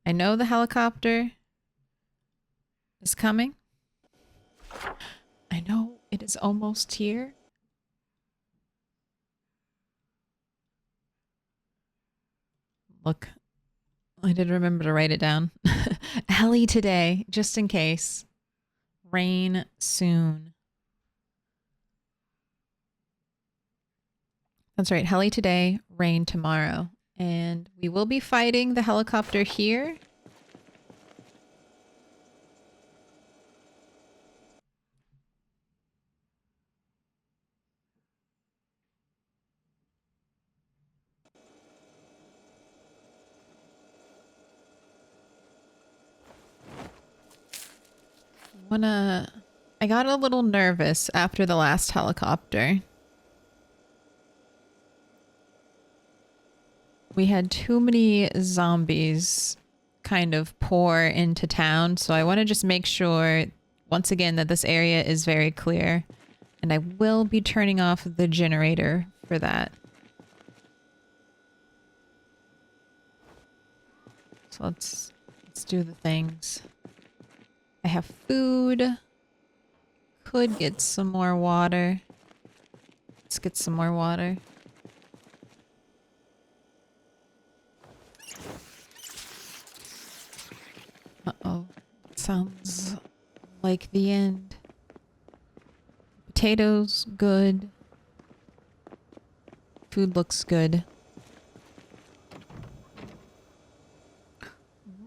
I know the helicopter is coming. I know it is almost here. Look, I did remember to write it down. Heli today, just in case. Rain soon. That's right, heli today, rain tomorrow. And we will be fighting the helicopter here. I got a little nervous after the last helicopter. We had too many zombies kind of pour into town, so I want to just make sure, once again, that this area is very clear. And I will be turning off the generator for that. So let's do the things. I have food. Could get some more water. Let's get some more water. Uh-oh. Sounds like the end. Potatoes, good. Food looks good.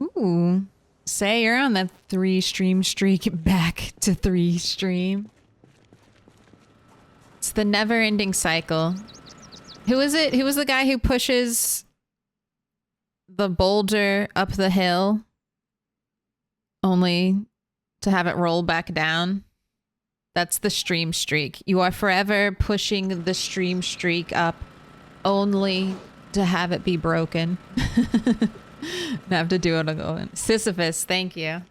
Ooh. Say you're on that 3-stream streak, back to 3-stream. It's the never-ending cycle. Who is it? Who was the guy who pushes the boulder up the hill only to have it roll back down? That's the stream streak. You are forever pushing the stream streak up only to have it be broken. I have to do it again. Sisyphus, thank you.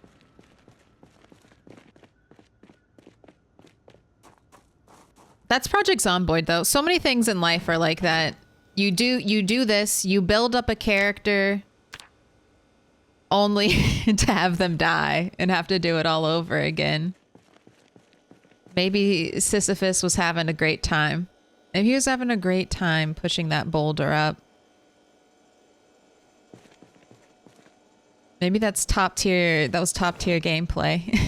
That's Project Zomboid though. So many things in life are like that. You do this, you build up a character only to have them die and have to do it all over again. Maybe Sisyphus was having a great time. Maybe he was having a great time pushing that boulder up. Maybe that's top tier. That was top tier gameplay.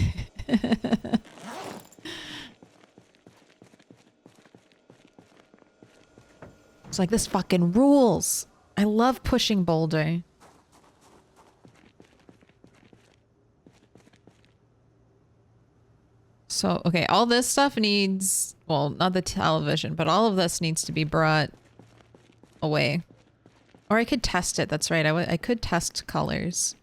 It's like, this fucking rules. I love pushing boulder. So, okay, all this stuff needs, well, not the television, but all of this needs to be brought away. Or I could test it. That's right. I could test colors.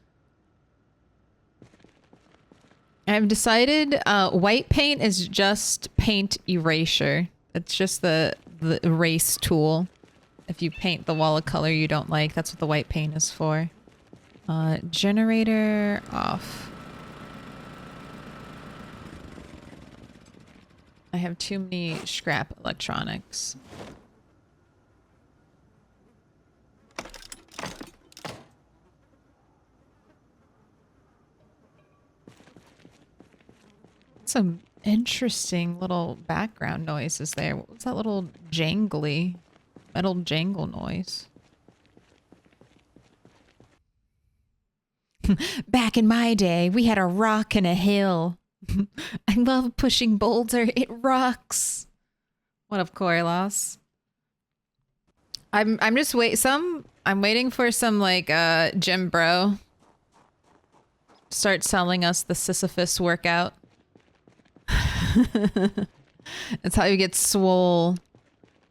I've decided white paint is just paint erasure. It's just the erase tool. If you paint the wall a color you don't like, that's what the white paint is for. Generator off. I have too many scrap electronics. Some interesting little background noises there. What was that little jangly, metal jangle noise? Back in my day, we had a rock and a hill. I love pushing boulder. It rocks. What up, Coriolas? I'm just I'm waiting for some like gym bro start selling us the Sisyphus workout. That's how you get swole.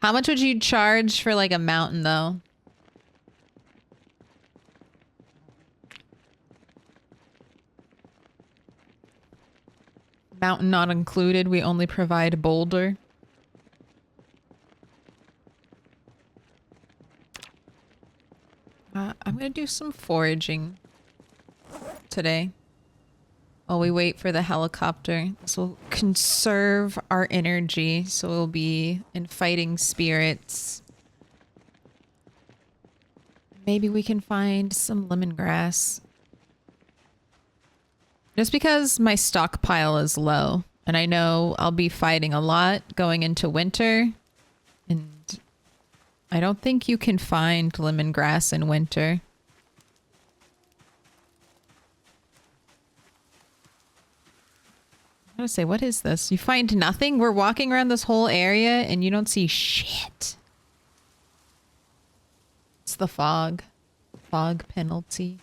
How much would you charge for like a mountain though? Mountain not included. We only provide boulder. I'm gonna do some foraging today while we wait for the helicopter. This will conserve our energy, so we'll be in fighting spirits. Maybe we can find some lemongrass. Just because my stockpile is low, and I know I'll be fighting a lot going into winter, and I don't think you can find lemongrass in winter. I gotta say, what is this? You find nothing? We're walking around this whole area and you don't see shit. It's the fog. Fog penalty.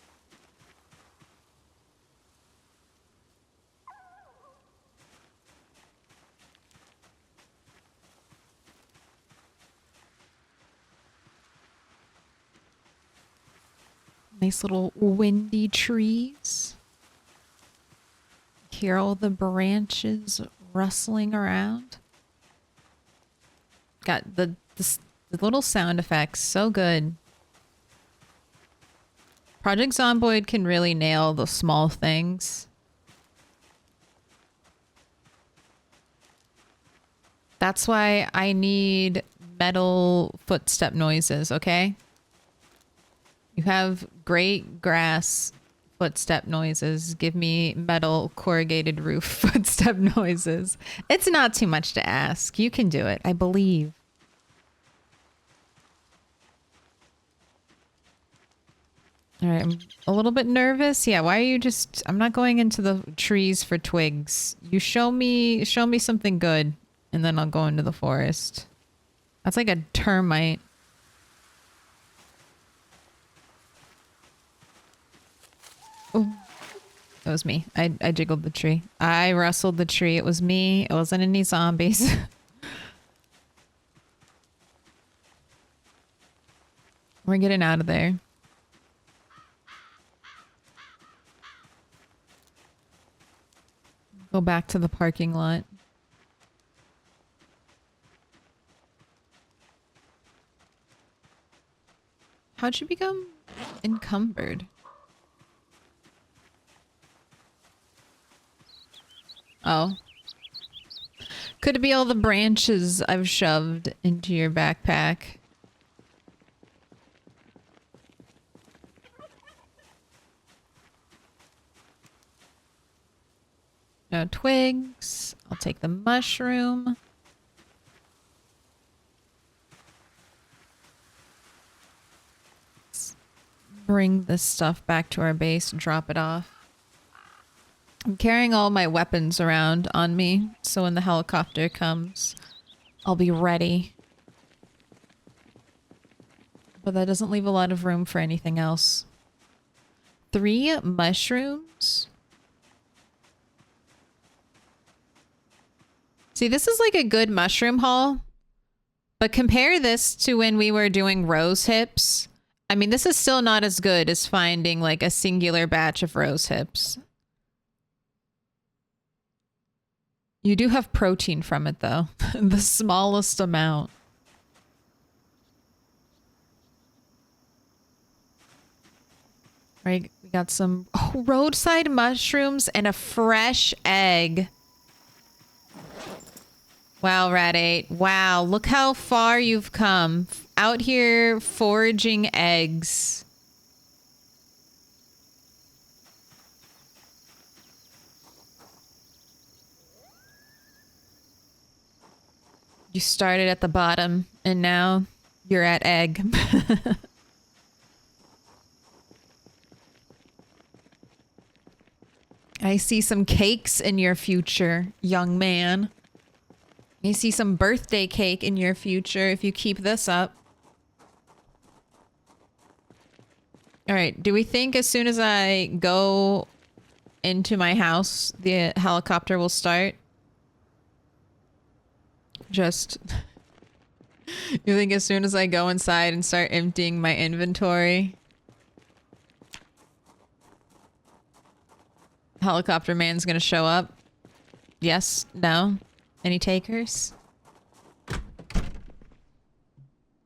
Nice little windy trees. Hear all the branches rustling around. Got the little sound effects. So good. Project Zomboid can really nail the small things. That's why I need metal footstep noises, okay? You have great grass footstep noises. Give me metal corrugated roof footstep noises. It's not too much to ask. You can do it. I believe. All right, I'm a little bit nervous. Yeah, why are you just... I'm not going into the trees for twigs. You show me something good, and then I'll go into the forest. That's like a termite. Oh, it was me. I jiggled the tree. I rustled the tree. It was me. It wasn't any zombies. We're getting out of there. Go back to the parking lot. How'd you become encumbered? Oh. Could it be all the branches I've shoved into your backpack? No twigs. I'll take the mushroom. Let's bring this stuff back to our base and drop it off. I'm carrying all my weapons around on me, so when the helicopter comes, I'll be ready. But that doesn't leave a lot of room for anything else. 3 mushrooms? See, this is like a good mushroom haul. But compare this to when we were doing rose hips. I mean, this is still not as good as finding like a singular batch of rose hips. You do have protein from it, though. The smallest amount. Right, we got some roadside mushrooms and a fresh egg. Wow, Rat8. Wow, look how far you've come. Out here foraging eggs. You started at the bottom, and now you're at egg. I see some cakes in your future, young man. I see some birthday cake in your future if you keep this up. All right, do we think as soon as I go into my house, the helicopter will start? Just... You think as soon as I go inside and start emptying my inventory, helicopter man's gonna show up? Yes? No? Any takers?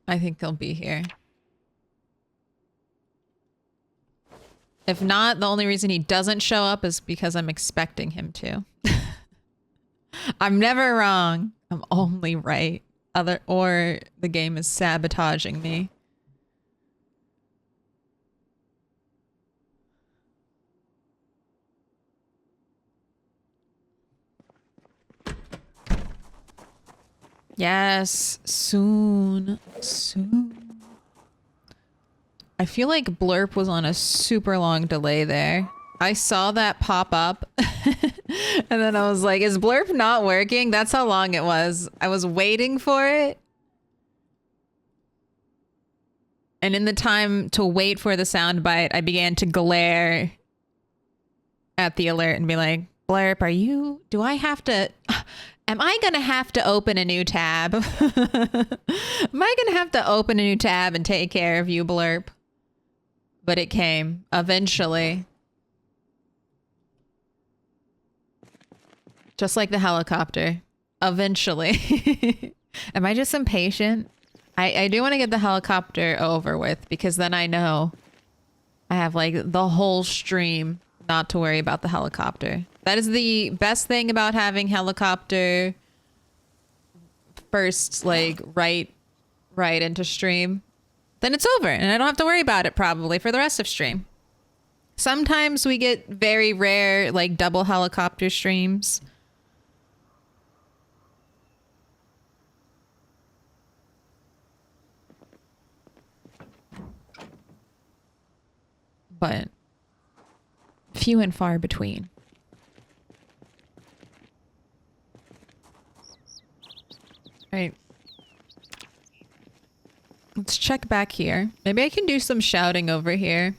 I think they'll be here. If not, the only reason he doesn't show up is because I'm expecting him to. I'm never wrong. I'm only right. Or the game is sabotaging me. Yes, soon. Soon. I feel like Blurp was on a super long delay there. I saw that pop up and then I was like, is Blurp not working? That's how long it was. I was waiting for it. And in the time to wait for the soundbite, I began to glare at the alert and be like, Blurp, do I have to, am I going to have to open a new tab? Am I going to have to open a new tab and take care of you, Blurp? But it came eventually. Just like the helicopter. Eventually. Am I just impatient? I do want to get the helicopter over with because then I know I have like the whole stream not to worry about the helicopter. That is the best thing about having helicopter first, like right into stream. Then it's over and I don't have to worry about it probably for the rest of stream. Sometimes we get very rare like double helicopter streams. But few and far between. Right. Let's check back here. Maybe I can do some shouting over here.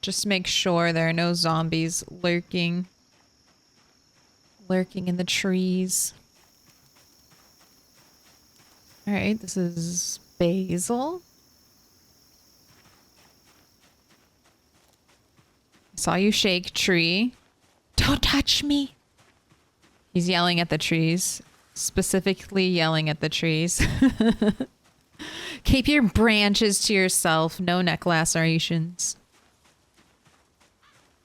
Just make sure there are no zombies lurking in the trees. All right, this is Basil. Saw you shake, tree. Don't touch me. He's yelling at the trees. Specifically yelling at the trees. Keep your branches to yourself. No neck lacerations.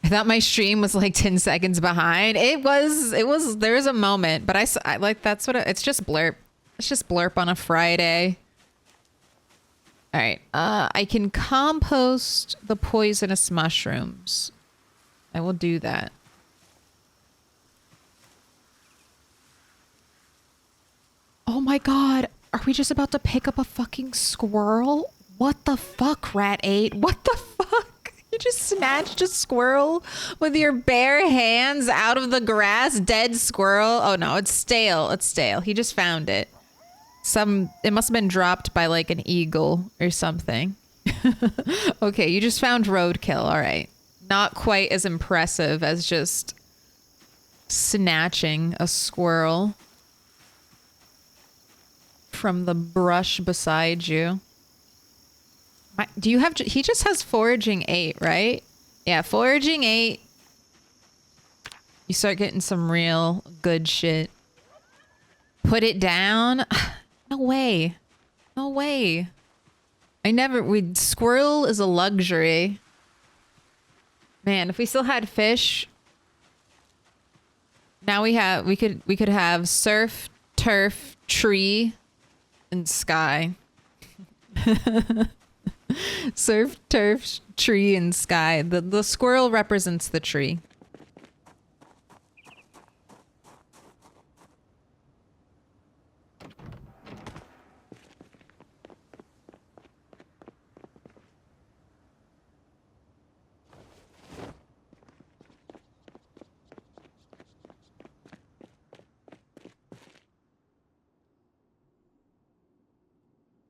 I thought my stream was like 10 seconds behind. It was, there was a moment, but I like, that's what, it's just Blurp. It's just Blurp on a Friday. All right. I can compost the poisonous mushrooms. I will do that. Oh my god. Are we just about to pick up a fucking squirrel? What the fuck, Rat 8? What the fuck? You just snatched a squirrel with your bare hands out of the grass? Dead squirrel? Oh no, it's stale. It's stale. He just found it. It must have been dropped by like an eagle or something. Okay, you just found roadkill. All right. Not quite as impressive as just snatching a squirrel from the brush beside you. Do you have... He just has foraging 8, right? Yeah, foraging 8. You start getting some real good shit. Put it down? No way. No way. Squirrel is a luxury. Man, if we still had fish... Now we could have surf, turf, tree, and sky. Surf, turf, tree, and sky. The squirrel represents the tree.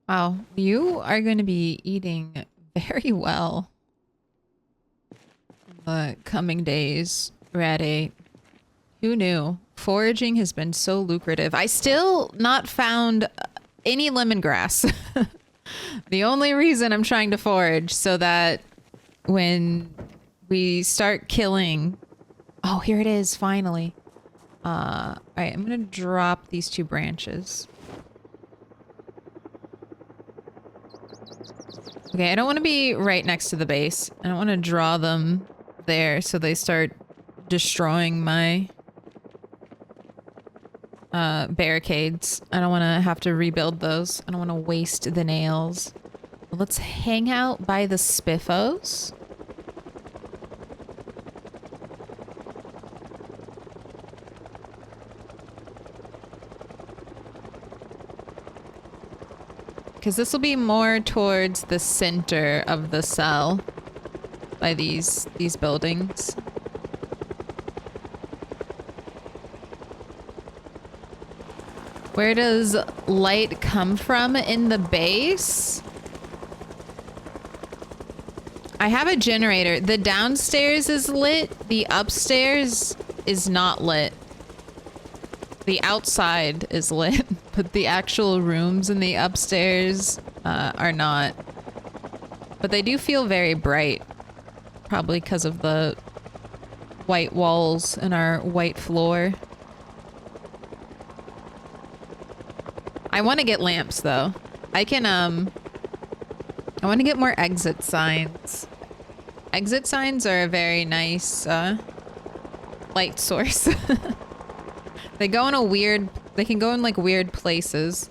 Wow, you are going to be eating very well in the coming days, Rat8. Who knew? Foraging has been so lucrative. I still not found any lemongrass. The only reason I'm trying to forage so that when we start killing... Oh, here it is, finally. All right, I'm going to drop these 2 branches. Okay, I don't want to be right next to the base. I don't want to draw them there so they start destroying my barricades. I don't want to have to rebuild those. I don't want to waste the nails. Let's hang out by the spiffos. because this will be more towards the center of the cell by these buildings. Where does light come from in the base? I have a generator. The downstairs is lit. The upstairs is not lit. The outside is lit, but the actual rooms in the upstairs are not. But they do feel very bright. Probably because of the white walls and our white floor. I want to get lamps though. I want to get more exit signs. Exit signs are a very nice light source. They go in a weird, they can go in like weird places.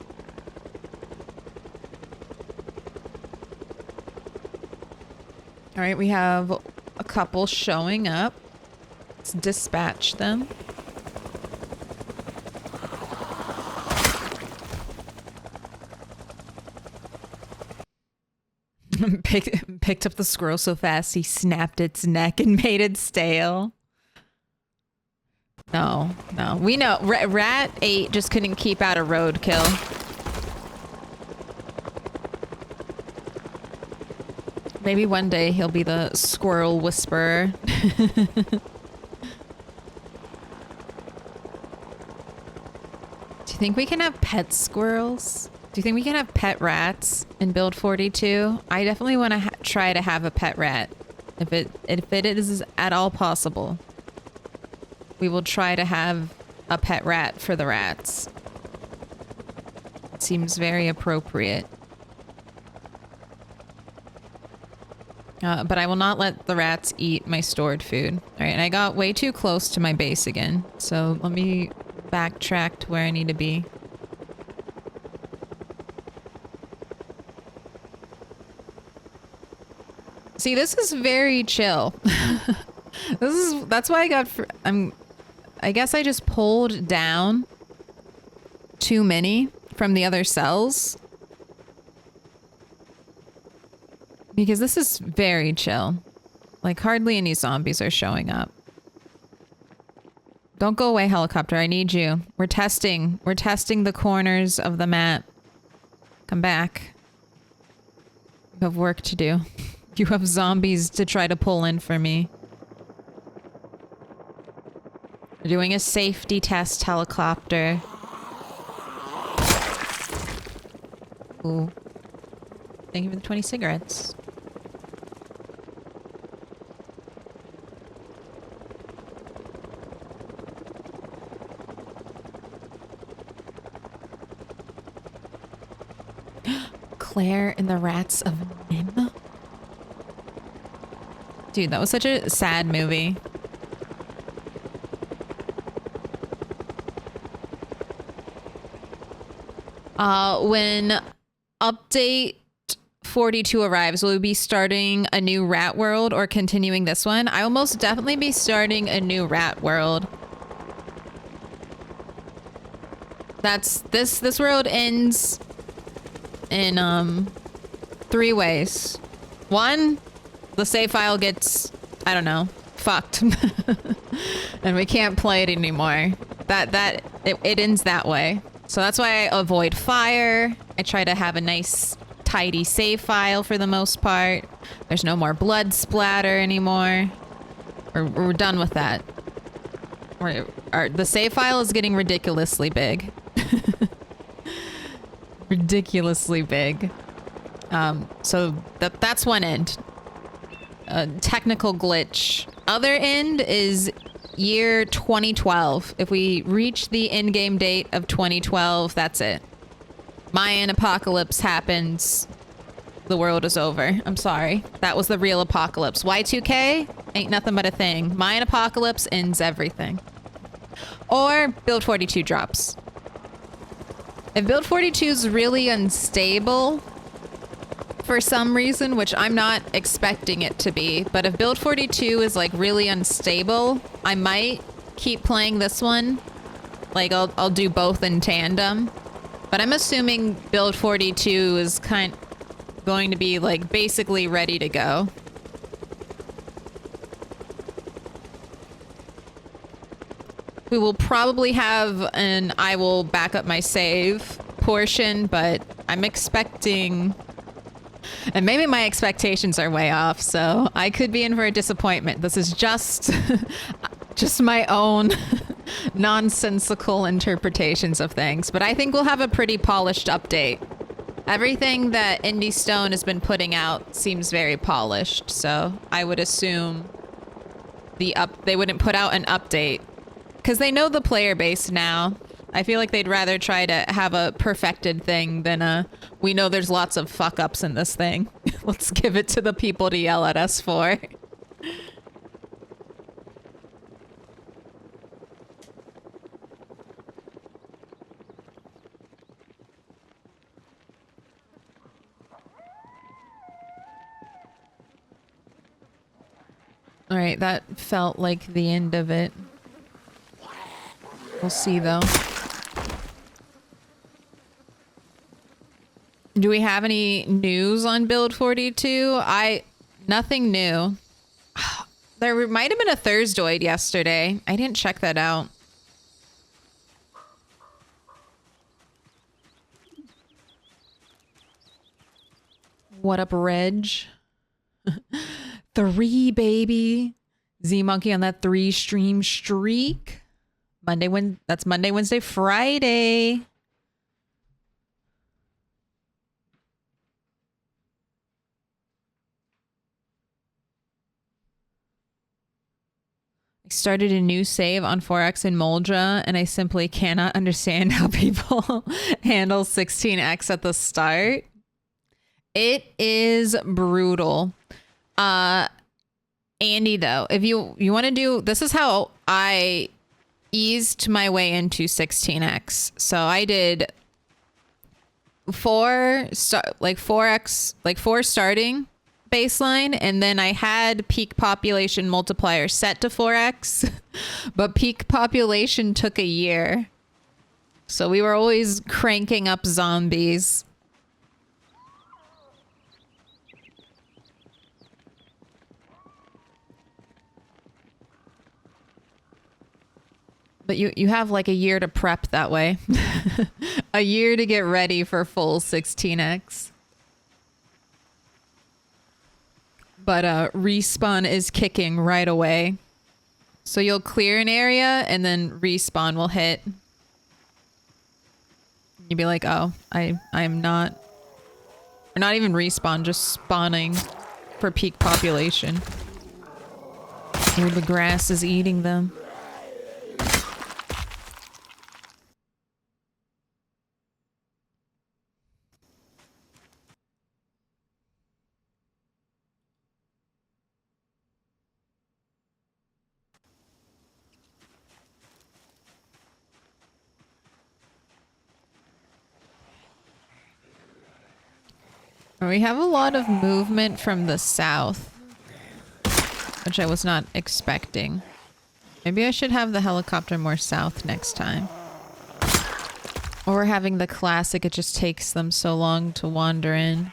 All right, we have a couple showing up. Let's dispatch them. Picked up the squirrel so fast he snapped its neck and made it stale. No, we know. Rat 8 just couldn't keep out a roadkill. Maybe one day he'll be the squirrel whisperer. Do you think we can have pet squirrels? Do you think we can have pet rats in build 42? I definitely want to try to have a pet rat. If it is at all possible. We will try to have a pet rat for the rats. It seems very appropriate. But I will not let the rats eat my stored food. All right, and I got way too close to my base again. So let me backtrack to where I need to be. See, this is very chill. That's why I got, I guess I just pulled down too many from the other cells. Because this is very chill. Like hardly any zombies are showing up. Don't go away, helicopter. I need you. We're testing the corners of the map. Come back. You have work to do. You have zombies to try to pull in for me. We're doing a safety test, helicopter. Ooh. Thank you for the 20 cigarettes. Claire and the Rats of Nim? Dude, that was such a sad movie. When update 42 arrives, will we be starting a new rat world or continuing this one? I will most definitely be starting a new rat world. This world ends in 3 ways. 1, the save file gets, I don't know, fucked. And we can't play it anymore. It ends that way. So that's why I avoid fire. I try to have a nice, tidy save file for the most part. There's no more blood splatter anymore. We're done with that. The save file is getting ridiculously big. Ridiculously big. So that's one end. Technical glitch. Other end is year 2012. If we reach the in-game date of 2012, that's it. Mayan apocalypse happens. The world is over. I'm sorry. That was the real apocalypse. Y2K ain't nothing but a thing. Mayan apocalypse ends everything. Or build 42 drops. If build 42 is really unstable for some reason, which I'm not expecting it to be, but if build 42 is like really unstable, I might keep playing this one. Like I'll do both in tandem. But But I'm assuming build 42 is going to be like basically ready to go. We will probably have an I will back up my save portion, but I'm expecting, and maybe my expectations are way off, so I could be in for a disappointment. This is just just my own nonsensical interpretations of things, but I think we'll have a pretty polished update. Everything that Indie Stone has been putting out seems very polished, so I would assume they wouldn't put out an update because they know the player base now. I feel like they'd rather try to have a perfected thing than we know there's lots of fuck ups in this thing. Let's give it to the people to yell at us for. All right, that felt like the end of it. We'll see, though. Do we have any news on build 42? Nothing new. There might have been a Thursdoid yesterday. I didn't check that out. What up, Reg? 3, baby. Z-Monkey on that 3 stream streak. That's Monday, Wednesday, Friday. I started a new save on 4X in Moldra, and I simply cannot understand how people handle 16X at the start. It is brutal. Andy, though, if you want to do, this is how I eased my way into 16X. So I did 4 starting baseline, and then I had peak population multiplier set to 4X, but peak population took a year. So we were always cranking up zombies. But you have like a year to prep that way. A year to get ready for full 16X. But respawn is kicking right away. So you'll clear an area and then respawn will hit. You'd be like, oh, I'm not... Or not even respawn, just spawning for peak population. Where the grass is eating them. We have a lot of movement from the south, which I was not expecting. Maybe I should have the helicopter more south next time. Or we're having the classic, it just takes them so long to wander in.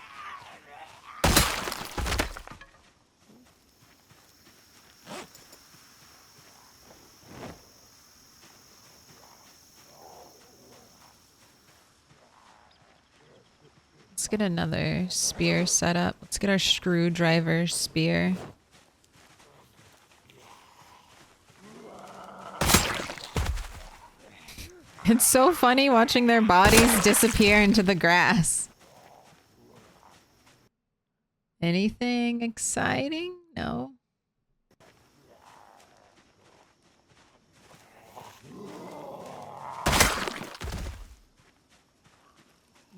Let's get another spear set up. Let's get our screwdriver spear. It's so funny watching their bodies disappear into the grass. Anything exciting? No.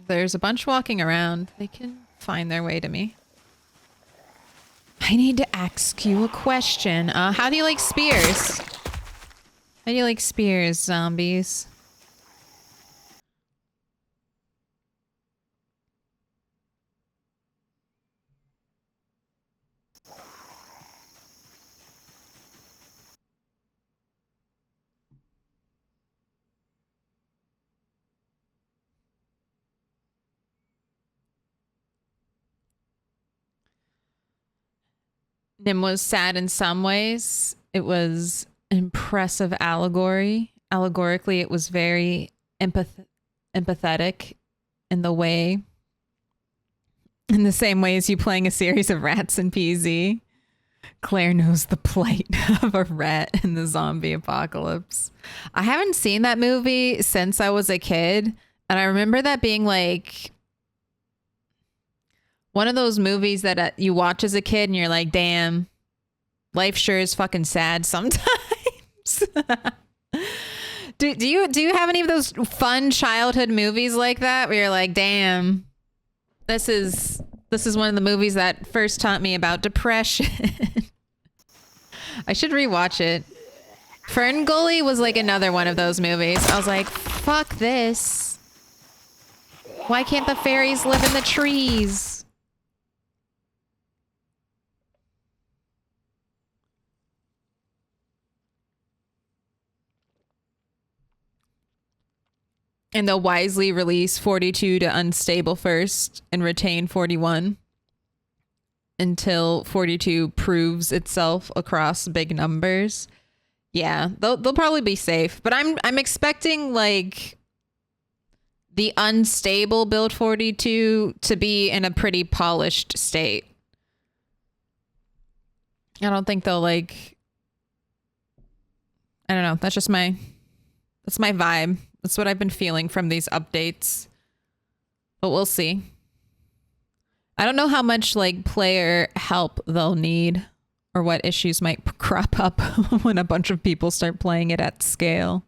There's a bunch walking around. They can find their way to me. I need to ask you a question. How do you like spears? How do you like spears, zombies? Nim was sad in some ways. It was impressive allegory. Allegorically, it was very empathetic in the same way as you playing a series of rats in PZ. Claire knows the plight of a rat in the zombie apocalypse. I haven't seen that movie since I was a kid, and I remember that being like one of those movies that you watch as a kid and you're like, damn, life sure is fucking sad sometimes. do you have any of those fun childhood movies like that where you're like, damn, this is one of the movies that first taught me about depression. I should rewatch it. Fern Gully was like another one of those movies. I was like, fuck this. Why can't the fairies live in the trees? And they'll wisely release 42 to unstable first and retain 41 until 42 proves itself across big numbers. Yeah, they'll probably be safe, but I'm expecting like the unstable build 42 to be in a pretty polished state. I don't think they'll like, I don't know, that's my vibe. That's what I've been feeling from these updates. But we'll see. I don't know how much like player help they'll need or what issues might crop up when a bunch of people start playing it at scale.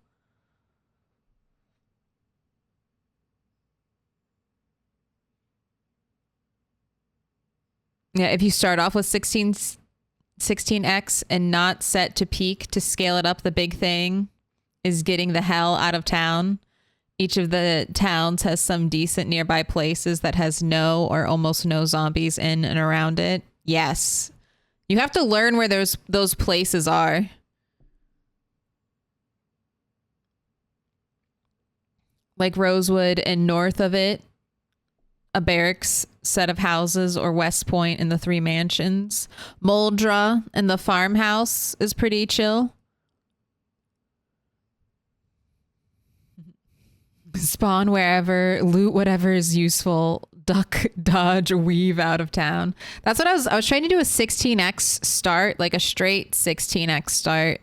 Yeah, if you start off with 16x and not set to peak to scale it up, the big thing is getting the hell out of town. Each of the towns has some decent nearby places that has no or almost no zombies in and around it. Yes. You have to learn where those places are. Like Rosewood and north of it, a barracks set of houses, or West Point and the 3 mansions. Moldra and the farmhouse is pretty chill. Spawn wherever, loot whatever is useful, duck, dodge, weave out of town. That's what I was trying to do a 16x start, like a straight 16x start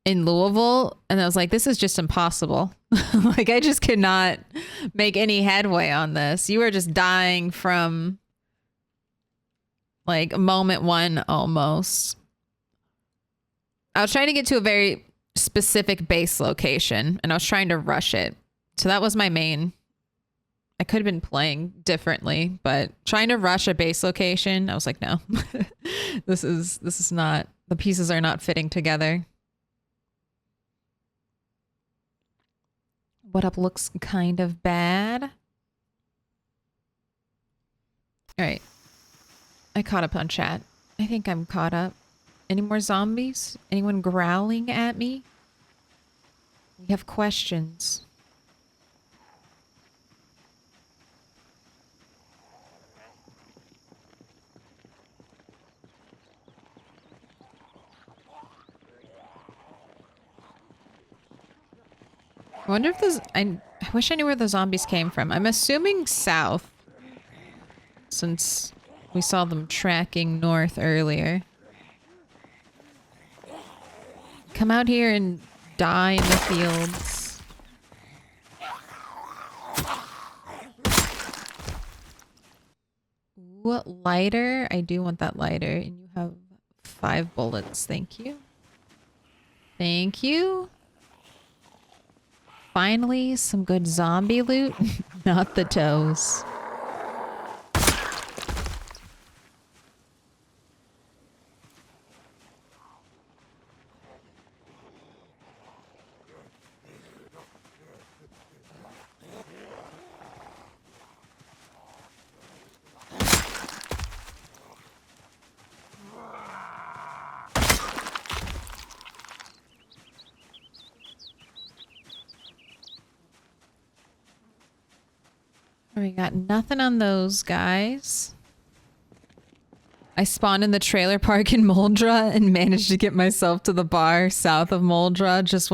in Louisville. And I was like, this is just impossible. Like, I just cannot make any headway on this. You are just dying from like moment one almost. I was trying to get to a very specific base location and I was trying to rush it. So that was my main. I could have been playing differently, but trying to rush a base location, I was like, no, this is not, the pieces are not fitting together. What up looks kind of bad. All right. I caught up on chat. I think I'm caught up. Any more zombies? Anyone growling at me? We have questions. I wonder if those... I wish I knew where the zombies came from. I'm assuming south, since we saw them tracking north earlier. Come out here and die in the fields. Ooh, lighter? I do want that lighter. And you have 5 bullets. Thank you. Thank you. Finally, some good zombie loot. Not the toes. We got nothing on those guys. I spawned in the trailer park in Moldra and managed to get myself to the bar south of Moldra just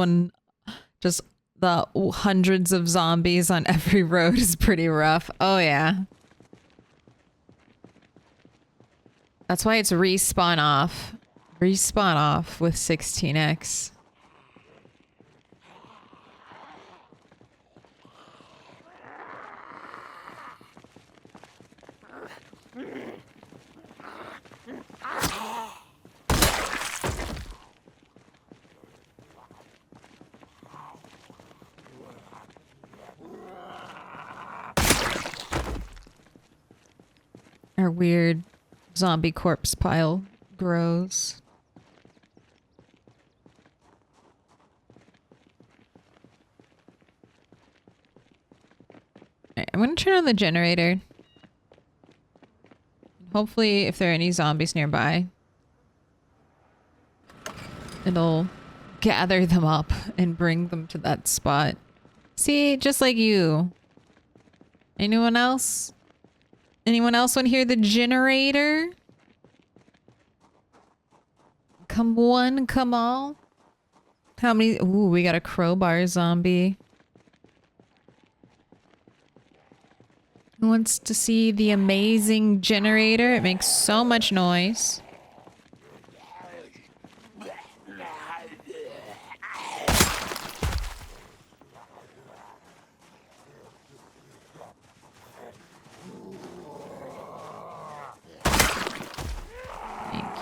the hundreds of zombies on every road is pretty rough. Oh yeah. That's why it's respawn off. Respawn off with 16x. Our weird zombie corpse pile grows. Alright, I'm gonna turn on the generator. Hopefully, if there are any zombies nearby, it'll gather them up and bring them to that spot. See, just like you. Anyone else? Anyone else want to hear the generator? Come one, come all. How many? Ooh, we got a crowbar zombie. Who wants to see the amazing generator? It makes so much noise.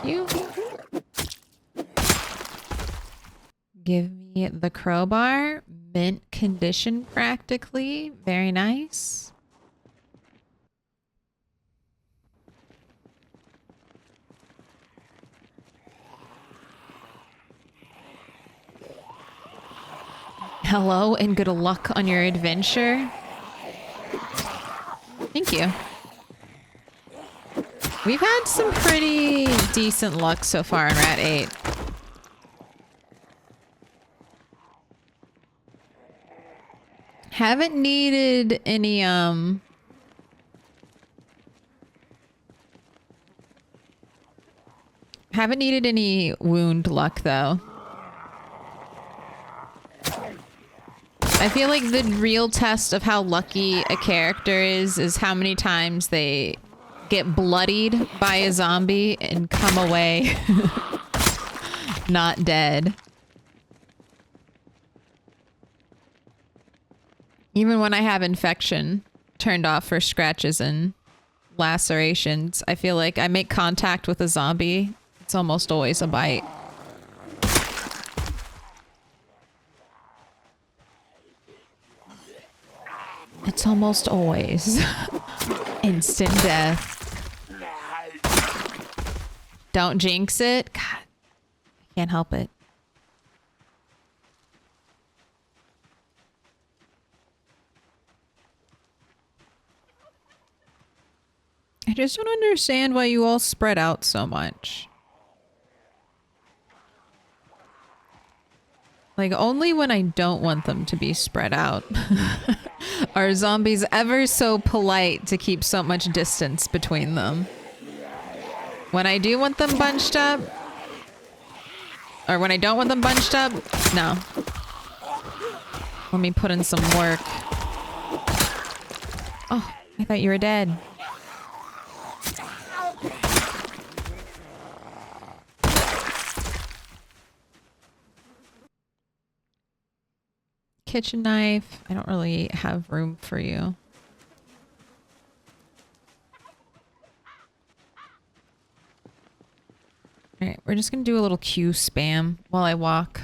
You. Give me the crowbar. Mint condition practically. Very nice. Hello and good luck on your adventure. Thank you. We've had some pretty decent luck so far in Rat 8. Haven't needed any, haven't needed any wound luck, though. I feel like the real test of how lucky a character is how many times they get bloodied by a zombie and come away not dead. Even when I have infection turned off for scratches and lacerations, I feel like I make contact with a zombie. It's almost always a bite. It's almost always instant death. Don't jinx it. God, I can't help it. I just don't understand why you all spread out so much. Like, only when I don't want them to be spread out are zombies ever so polite to keep so much distance between them. When I do want them bunched up, or when I don't want them bunched up, no. Let me put in some work. Oh, I thought you were dead. Kitchen knife. I don't really have room for you. Alright, we're just gonna do a little Q spam while I walk.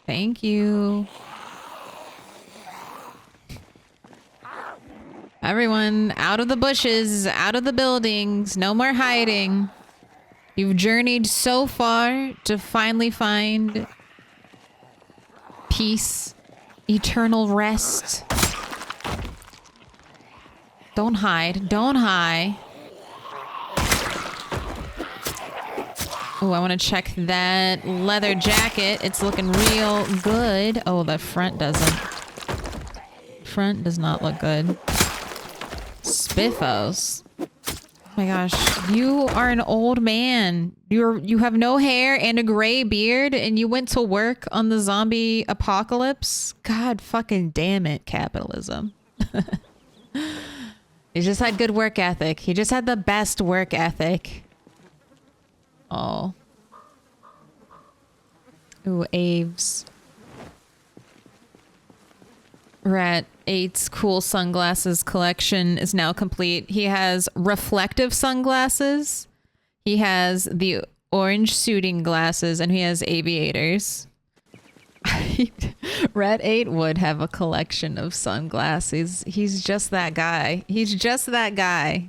Thank you. Everyone, out of the bushes, out of the buildings, no more hiding. You've journeyed so far to finally find peace, eternal rest. Don't hide. Don't hide. Oh, I want to check that leather jacket. It's looking real good. Oh, the front doesn't. Front does not look good. Spiffos. Oh my gosh, you are an old man. You have no hair and a gray beard, and you went to work on the zombie apocalypse? God fucking damn it, capitalism. He just had good work ethic. He just had the best work ethic. Oh. Ooh, Aves. Rat 8's cool sunglasses collection is now complete. He has reflective sunglasses. He has the orange suiting glasses, and he has aviators. Rat 8 would have a collection of sunglasses. He's just that guy. He's just that guy.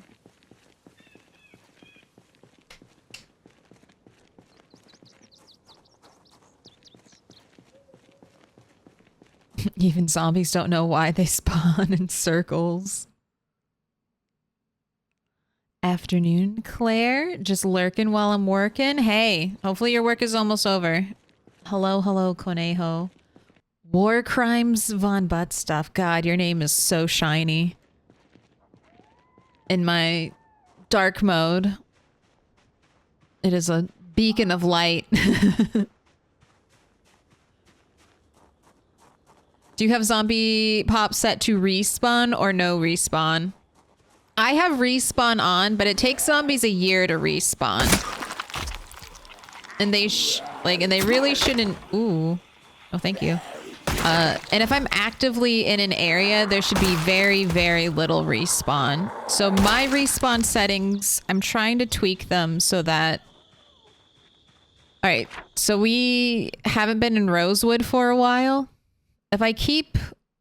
Even zombies don't know why they spawn in circles. Afternoon, Claire. Just lurking while I'm working. Hey, hopefully your work is almost over. Hello, hello, Conejo. War Crimes Von Butt Stuff. God, your name is so shiny. In my dark mode, it is a beacon of light. Do you have zombie pop set to respawn or no respawn? I have respawn on, but it takes zombies a year to respawn. And they and they really shouldn't. Ooh. Oh, thank you. And if I'm actively in an area, there should be very, very little respawn. So my respawn settings, I'm trying to tweak them so that... All right, so we haven't been in Rosewood for a while. If I keep,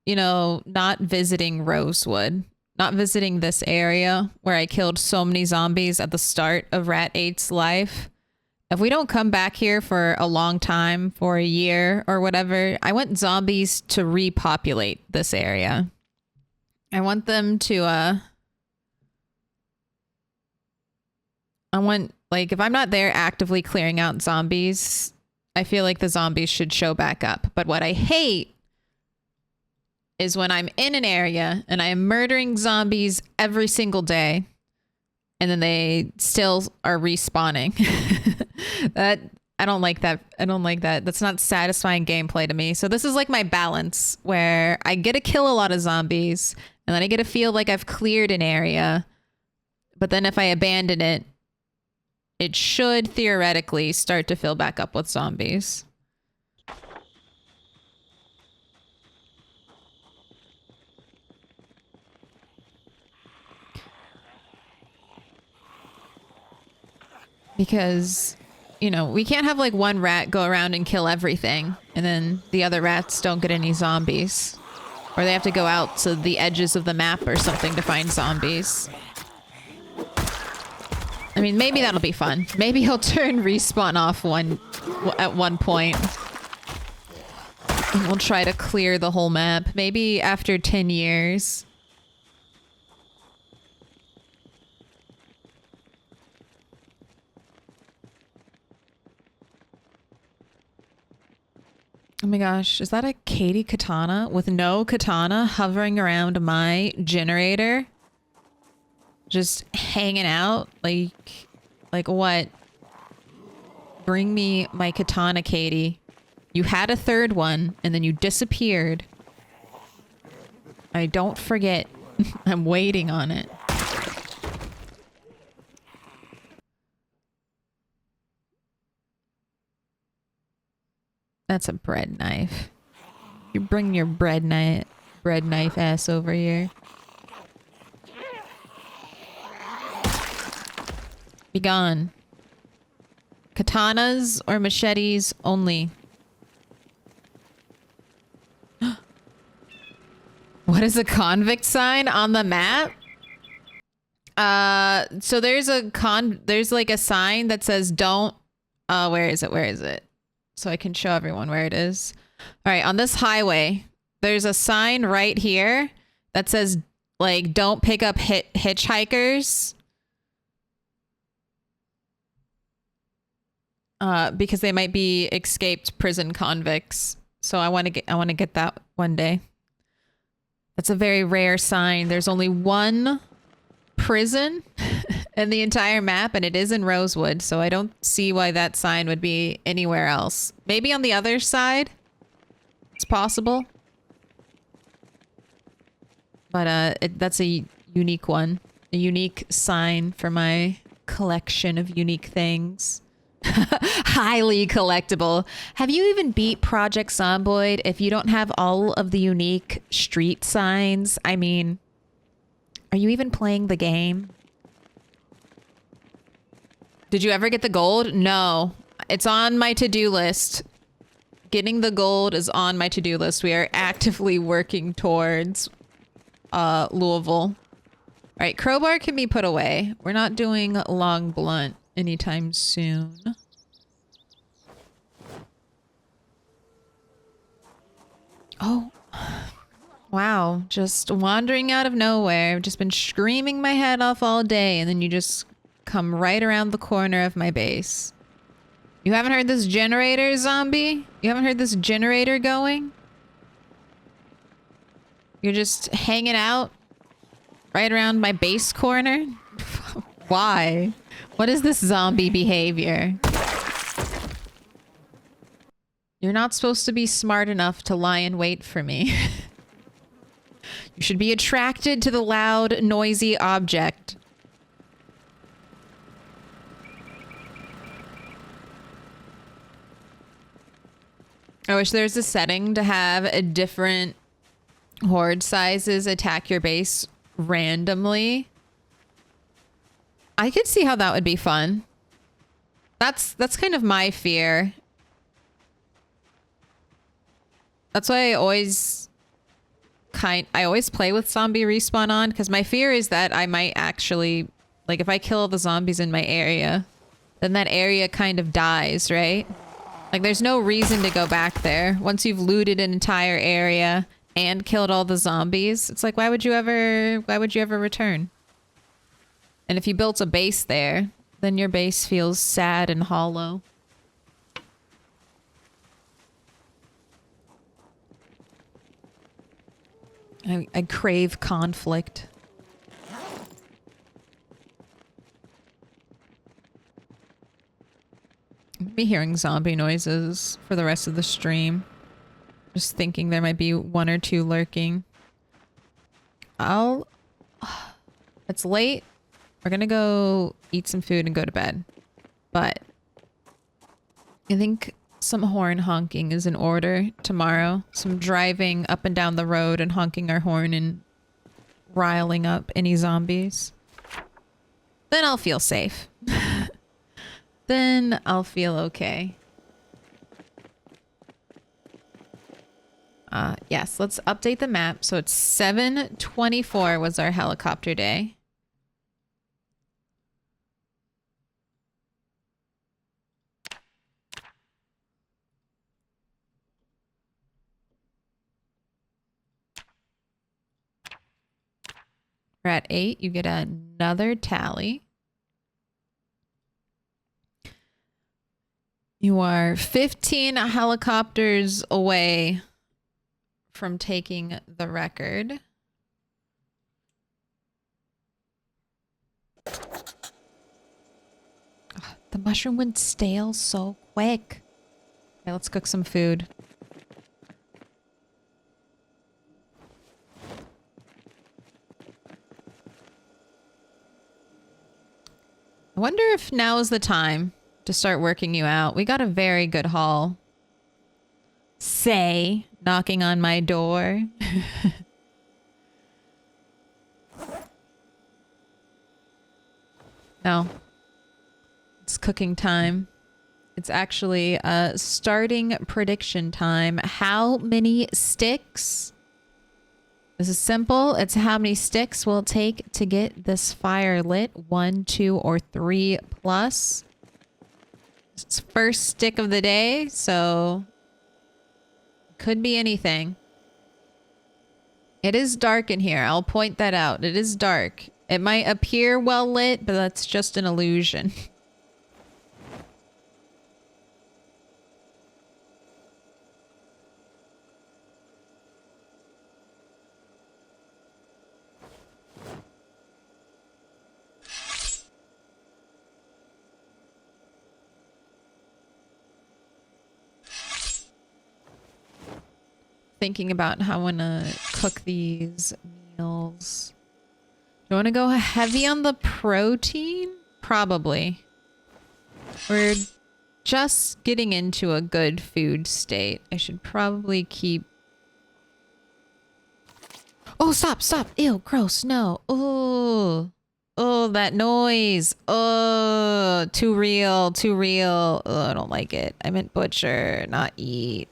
you know, not visiting Rosewood, not visiting this area where I killed so many zombies at the start of Rat 8's life, if we don't come back here for a long time, for a year or whatever, I want zombies to repopulate this area. I want them to, I want, like, if I'm not there actively clearing out zombies, I feel like the zombies should show back up. But what I hate is when I'm in an area and I am murdering zombies every single day and then they still are respawning. I don't like that. I don't like that. That's not satisfying gameplay to me. So this is like my balance where I get to kill a lot of zombies and then I get to feel like I've cleared an area. But then if I abandon it, it should theoretically start to fill back up with zombies. Because, you know, we can't have like one rat go around and kill everything and then the other rats don't get any zombies. Or they have to go out to the edges of the map or something to find zombies. I mean, maybe that'll be fun. Maybe he'll turn respawn off at one point. And we'll try to clear the whole map. Maybe after 10 years. Oh my gosh, is that a Katie katana with no katana hovering around my generator? Just hanging out? Like what? Bring me my katana, Katie. You had a third one and then you disappeared. I don't forget. I'm waiting on it. That's a bread knife. You bring your bread knife ass over here. Be gone. Katanas or machetes only. What is a convict sign on the map? So there's like a sign that says don't, where is it? Where is it? So I can show everyone where it is. All right, on this highway, there's a sign right here that says, like, don't pick up hitchhikers. because they might be escaped prison convicts. So I want to get that one day. That's a very rare sign. There's only one prison in the entire map, and it is in Rosewood, so I don't see why that sign would be anywhere else. Maybe on the other side. It's possible. But that's a unique one. A unique sign for my collection of unique things. Highly collectible. Have you even beat Project Zomboid if you don't have all of the unique street signs? I mean, are you even playing the game? Did you ever get the gold? No. It's on my to-do list. Getting the gold is on my to-do list. We are actively working towards Louisville. All right, crowbar can be put away. We're not doing long blunt anytime soon. Oh. Wow, just wandering out of nowhere. I've just been screaming my head off all day, and then you just come right around the corner of my base. You haven't heard this generator, zombie? You haven't heard this generator going? You're just hanging out right around my base corner? Why? What is this zombie behavior? You're not supposed to be smart enough to lie in wait for me. You should be attracted to the loud, noisy object. I wish there's a setting to have a different horde sizes attack your base randomly. I could see how that would be fun. That's kind of my fear. That's why I always play with zombie respawn on, because my fear is that I might actually, like, if I kill the zombies in my area, then that area kind of dies, right? Like, there's no reason to go back there. Once you've looted an entire area and killed all the zombies, it's like, why would you ever return? And if you built a base there, then your base feels sad and hollow. I crave conflict. I'm gonna be hearing zombie noises for the rest of the stream. Just thinking there might be one or two lurking. It's late. We're gonna go eat some food and go to bed. But I think some horn honking is in order tomorrow. Some driving up and down the road and honking our horn and riling up any zombies. Then I'll feel safe. Then I'll feel okay. Yes, let's update the map. So it's 7/24 was our helicopter day. We're at 8. You get another tally. You are 15 helicopters away from taking the record. Ugh, the mushroom went stale so quick. Okay, let's cook some food. I wonder if now is the time to start working you out. We got a very good haul. Say, knocking on my door. No. It's cooking time. It's actually starting prediction time. How many sticks? This is simple. It's how many sticks will it take to get this fire lit. 1, 2, or 3 plus. It's first stick of the day, so could be anything. It is dark in here. I'll point that out. It is dark. It might appear well lit, but that's just an illusion. thinking about how I want to cook these meals. Do I want to go heavy on the protein? Probably. We're just getting into a good food state. I should probably keep... Oh, stop, stop. Ew, gross, no. Oh, oh, that noise. Oh, too real, too real. Oh, I don't like it. I meant butcher, not eat.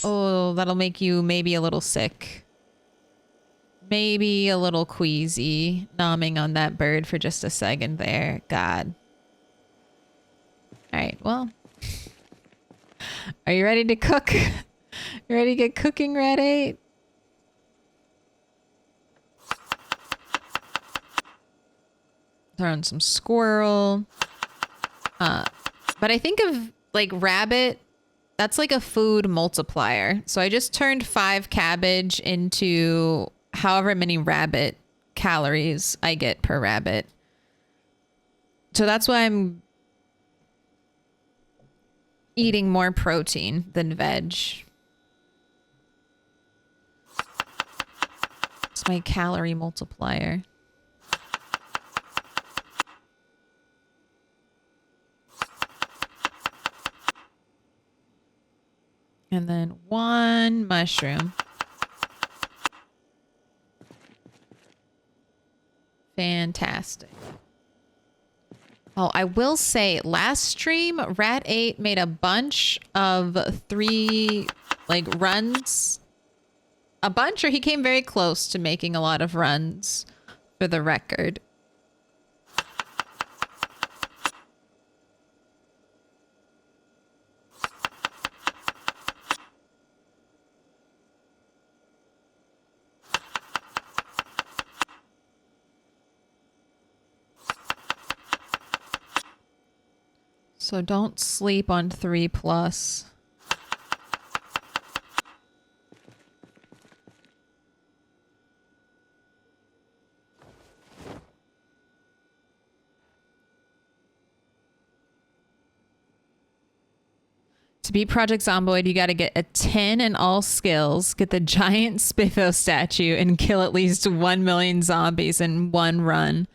Oh, that'll make you maybe a little sick. Maybe a little queasy. Nomming on that bird for just a second there. God. All right, well. Are you ready to cook? You ready to get cooking ready? Throw in some squirrel. But I think of like rabbit, that's like a food multiplier. So I just turned 5 cabbage into however many rabbit calories I get per rabbit. So that's why I'm eating more protein than veg. It's my calorie multiplier. And then 1 mushroom. Fantastic. Oh, I will say last stream, Rat8 made a bunch of 3 like runs. A bunch, or he came very close to making a lot of runs for the record. So don't sleep on 3+. To beat Project Zomboid, you got to get a 10 in all skills, get the giant Spiffo statue, and kill at least 1 million zombies in 1 run.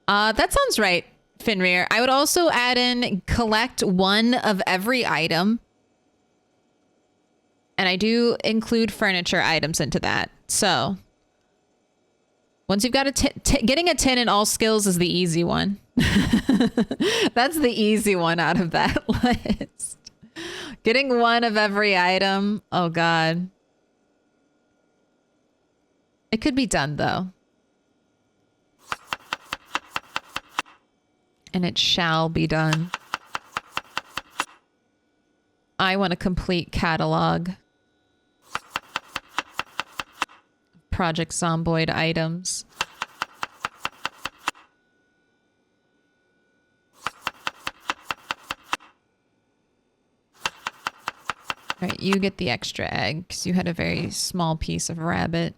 That sounds right, Finrear. I would also add in collect 1 of every item. And I do include furniture items into that. So once you've got getting a 10 in all skills is the easy one. That's the easy one out of that list. Getting 1 of every item. Oh, God. It could be done, though. And it shall be done. I want a complete catalog. Project Zomboid items. All right, you get the extra egg because you had a very small piece of rabbit.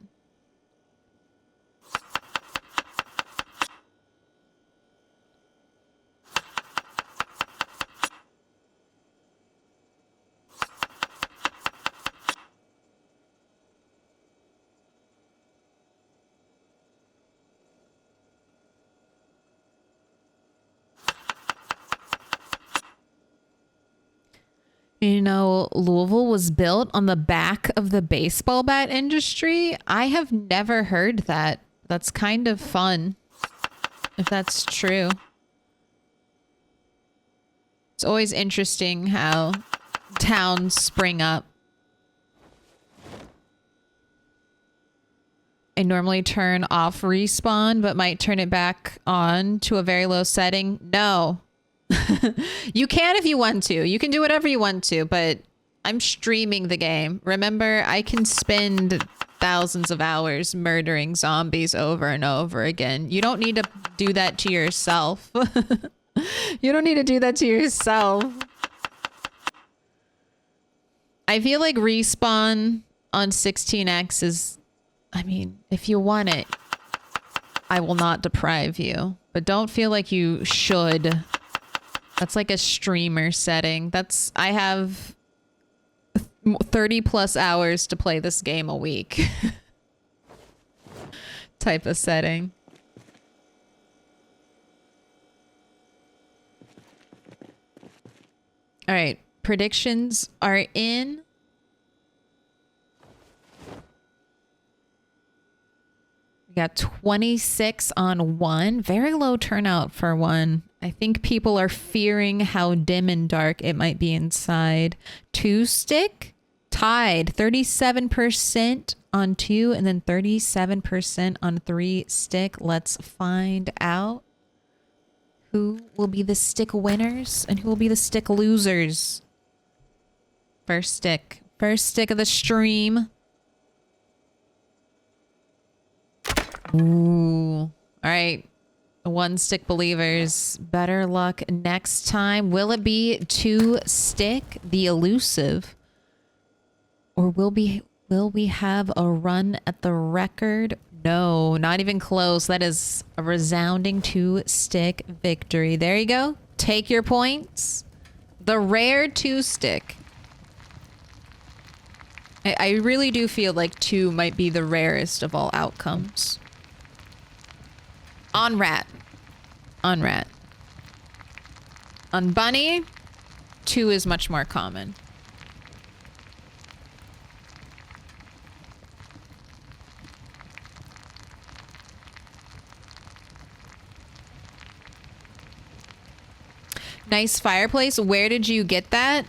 You know, Louisville was built on the back of the baseball bat industry. I have never heard that. That's kind of fun, if that's true. It's always interesting how towns spring up. I normally turn off respawn, but might turn it back on to a very low setting. No. You can if you want to. You can do whatever you want to, but I'm streaming the game. Remember, I can spend thousands of hours murdering zombies over and over again. You don't need to do that to yourself. You don't need to do that to yourself. I feel like respawn on 16x is, I mean, if you want it, I will not deprive you, but don't feel like you should. That's like a streamer setting. I have 30 plus hours to play this game a week. Type of setting. All right, predictions are in. We got 26 on 1. Very low turnout for 1. I think people are fearing how dim and dark it might be inside. 2 stick tied 37% on 2 and then 37% on 3 stick. Let's find out who will be the stick winners and who will be the stick losers. First stick of the stream. Ooh. All right. 1 stick believers. Better luck next time. Will it be 2 stick, the elusive? Or will we have a run at the record? No, not even close. That is a resounding 2 stick victory. There you go. Take your points. The rare 2 stick. I really do feel like 2 might be the rarest of all outcomes. On rat. On rat. On bunny, 2 is much more common. Nice fireplace. Where did you get that?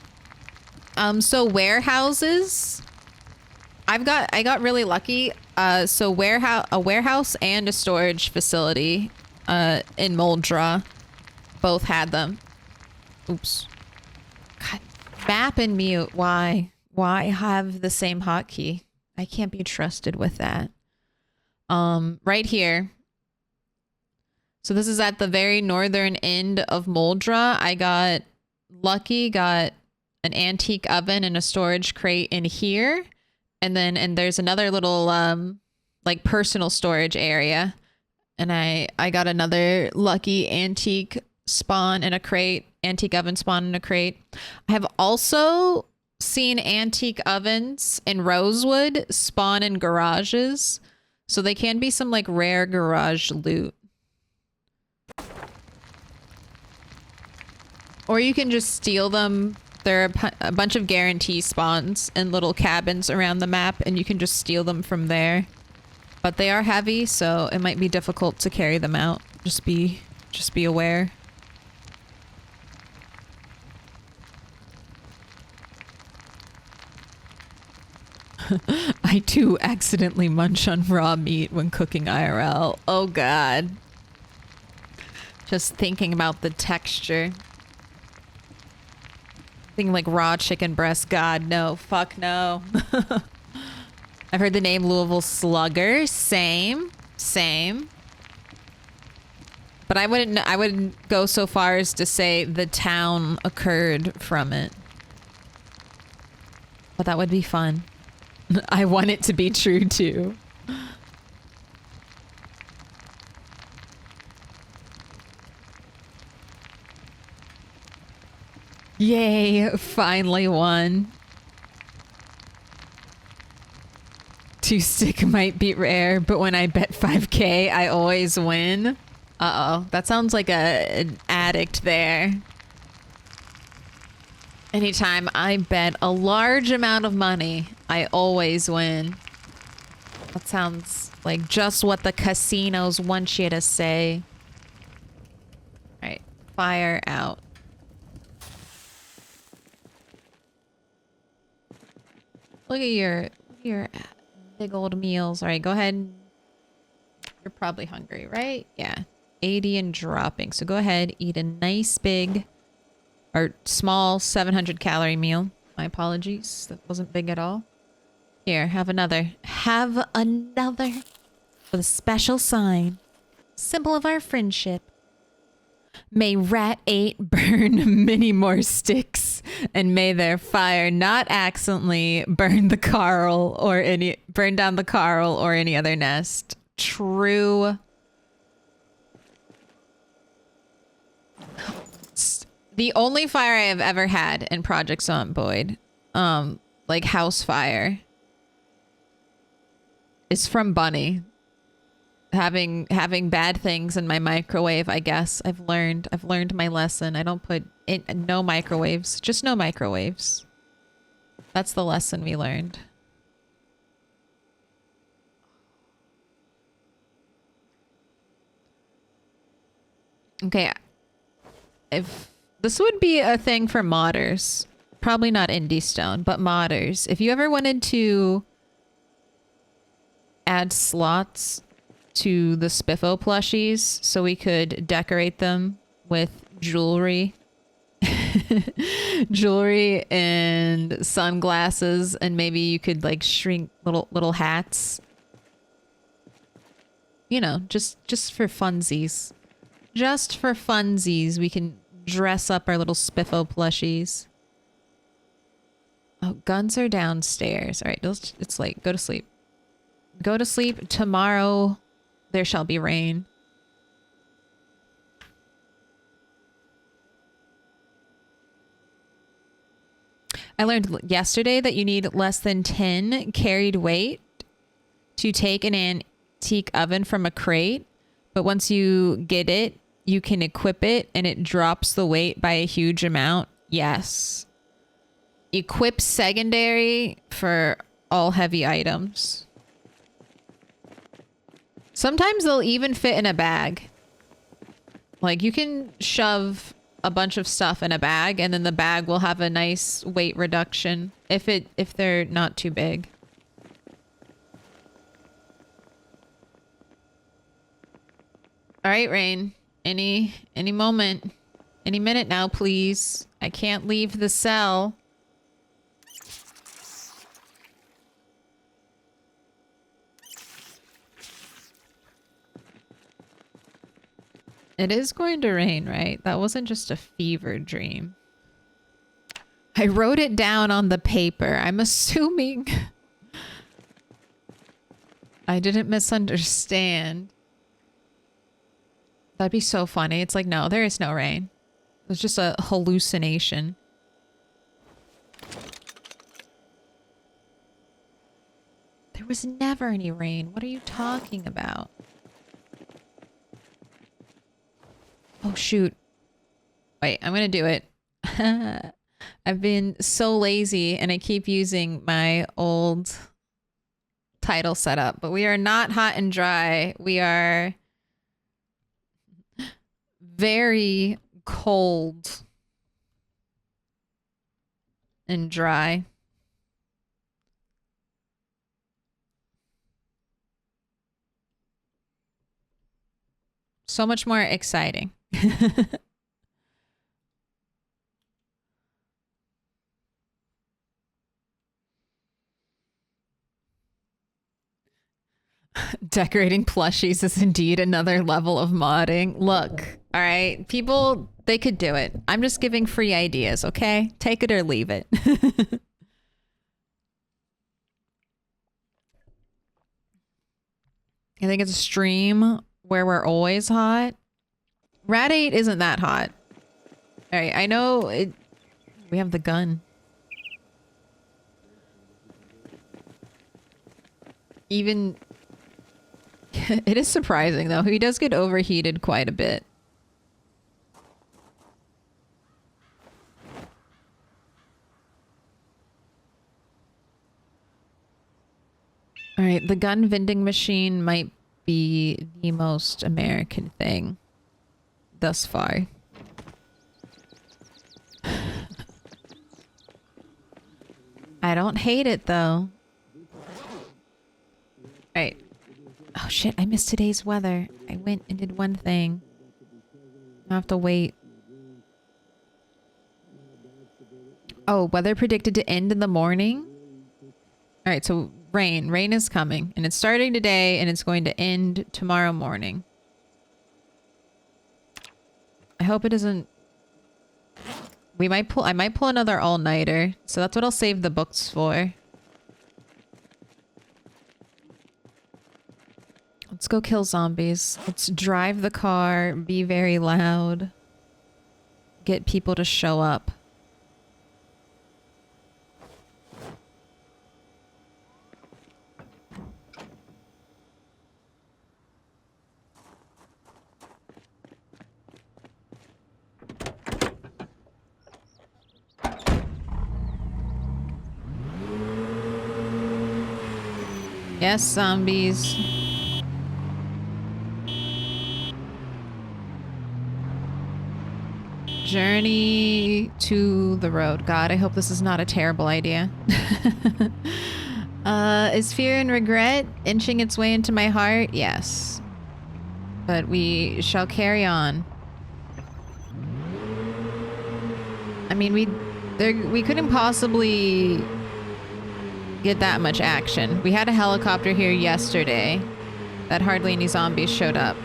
So warehouses. I got really lucky. So a warehouse and a storage facility in Moldra both had them. Oops. God, map and mute. Why have the same hotkey? I can't be trusted with that. Right here. So this is at the very northern end of Moldra. I got lucky, got an antique oven and a storage crate in here. And there's another little like personal storage area. And I got another lucky antique spawn in a crate, antique oven spawn in a crate. I have also seen antique ovens in Rosewood spawn in garages. So they can be some like rare garage loot. Or you can just steal them. There are a bunch of guarantee spawns in little cabins around the map, and you can just steal them from there. But they are heavy, so it might be difficult to carry them out. Just be aware. I too accidentally munch on raw meat when cooking IRL. Oh god. Just thinking about the texture. Thing like raw chicken breast. God, no. Fuck no. I've heard the name Louisville Slugger. Same. But I wouldn't go so far as to say the town occurred from it. But that would be fun. I want it to be true too. Yay, finally won. 2 stick might be rare, but when I bet 5k, I always win. Uh-oh, that sounds like an addict there. Anytime I bet a large amount of money, I always win. That sounds like just what the casinos want you to say. All right, fire out. Look at your big old meals. All right, go ahead. You're probably hungry, right? Yeah. 80 and dropping. So go ahead, eat a nice big or small 700 calorie meal. My apologies. That wasn't big at all. Here, have another. Have another. With a special sign. Symbol of our friendship. May Rat 8 burn many more sticks, and may their fire not accidentally burn down the Carl or any other nest. True. The only fire I have ever had in Project Zomboid, like house fire is from Bunny. Having bad things in my microwave, I guess. I've learned my lesson. I don't put in no microwaves. Just no microwaves. That's the lesson we learned. Okay. If this would be a thing for modders. Probably not Indie Stone, but modders. If you ever wanted to add slots to the Spiffo plushies so we could decorate them with jewelry. Jewelry and sunglasses, and maybe you could like shrink little hats. You know, just for funsies. Just for funsies, we can dress up our little Spiffo plushies. Oh, guns are downstairs. All right, it's late. Go to sleep. Go to sleep. Tomorrow there shall be rain. I learned yesterday that you need less than 10 carried weight to take an antique oven from a crate. But once you get it, you can equip it and it drops the weight by a huge amount. Yes. Equip secondary for all heavy items. Sometimes they'll even fit in a bag. Like you can shove a bunch of stuff in a bag and then the bag will have a nice weight reduction if they're not too big. All right, Rain. Any moment. Any minute now, please. I can't leave the cell. It is going to rain, right? That wasn't just a fever dream. I wrote it down on the paper. I'm assuming I didn't misunderstand. That'd be so funny. It's like, no, there is no rain. It was just a hallucination. There was never any rain. What are you talking about? Oh, shoot. Wait, I'm gonna do it. I've been so lazy and I keep using my old title setup, but we are not hot and dry. We are very cold and dry. So much more exciting. Decorating plushies is indeed another level of modding. Look, all right, people, they could do it. I'm just giving free ideas, okay? Take it or leave it. I think it's a stream where we're always hot. Rat 8 isn't that hot. All right, I know it. We have the gun. Even... It is surprising, though. He does get overheated quite a bit. All right, the gun vending machine might be the most American thing thus far. I don't hate it, though. All right. Oh, shit. I missed today's weather. I went and did one thing. I have to wait. Oh, weather predicted to end in the morning? All right, so rain. Rain is coming. And it's starting today, and it's going to end tomorrow morning. I hope it doesn't... I might pull another all-nighter. So that's what I'll save the books for. Let's go kill zombies. Let's drive the car, be very loud. Get people to show up. Yes, zombies. Journey to the road. God, I hope this is not a terrible idea. Is fear and regret inching its way into my heart? Yes. But we shall carry on. I mean, we couldn't possibly get that much action. We had a helicopter here yesterday that hardly any zombies showed up.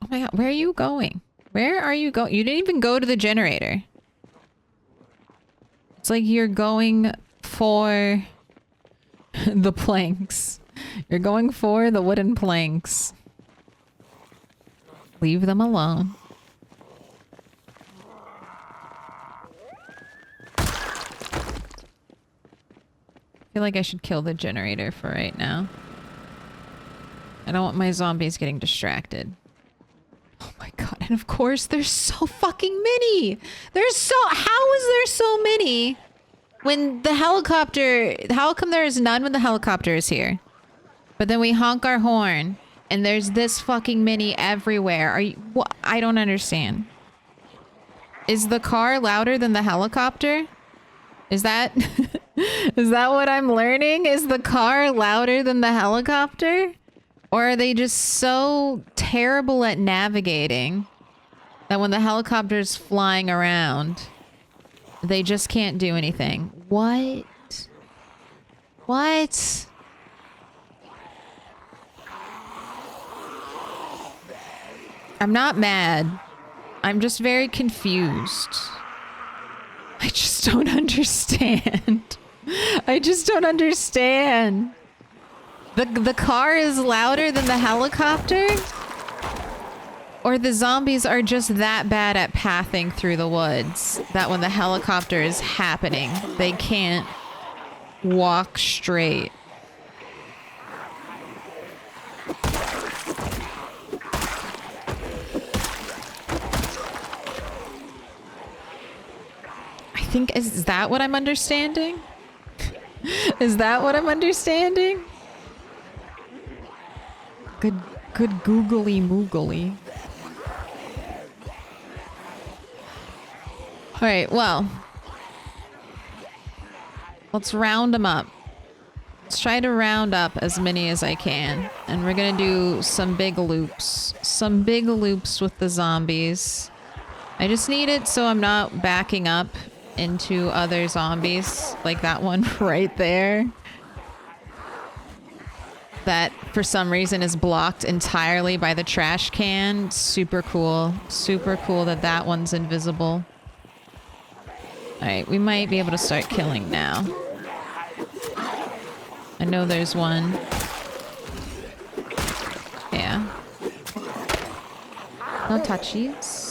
Oh my god, where are you going? Where are you going? You didn't even go to the generator. It's like you're going for the planks. You're going for the wooden planks. Leave them alone. I feel like I should kill the generator for right now. I don't want my zombies getting distracted. Oh my god, and of course there's so fucking many! How is there so many when the helicopter, how come there is none when the helicopter is here? But then we honk our horn and there's this fucking many everywhere. I don't understand. Is the car louder than the helicopter? Is that, is that what I'm learning? Is the car louder than the helicopter? Or are they just so terrible at navigating that when the helicopter's flying around, they just can't do anything? What? What? I'm not mad. I'm just very confused. I just don't understand. I just don't understand. The car is louder than the helicopter? Or the zombies are just that bad at pathing through the woods that when the helicopter is happening, they can't walk straight. I think, is that what I'm understanding? Is that what I'm understanding? Good googly moogly. Alright, well. Let's round them up. Let's try to round up as many as I can. And we're gonna do some big loops. Some big loops with the zombies. I just need it so I'm not backing up into other zombies. Like that one right there. That for some reason is blocked entirely by the trash can. Super cool. Super cool that that one's invisible. Alright, we might be able to start killing now. I know there's one. Yeah. No touchies.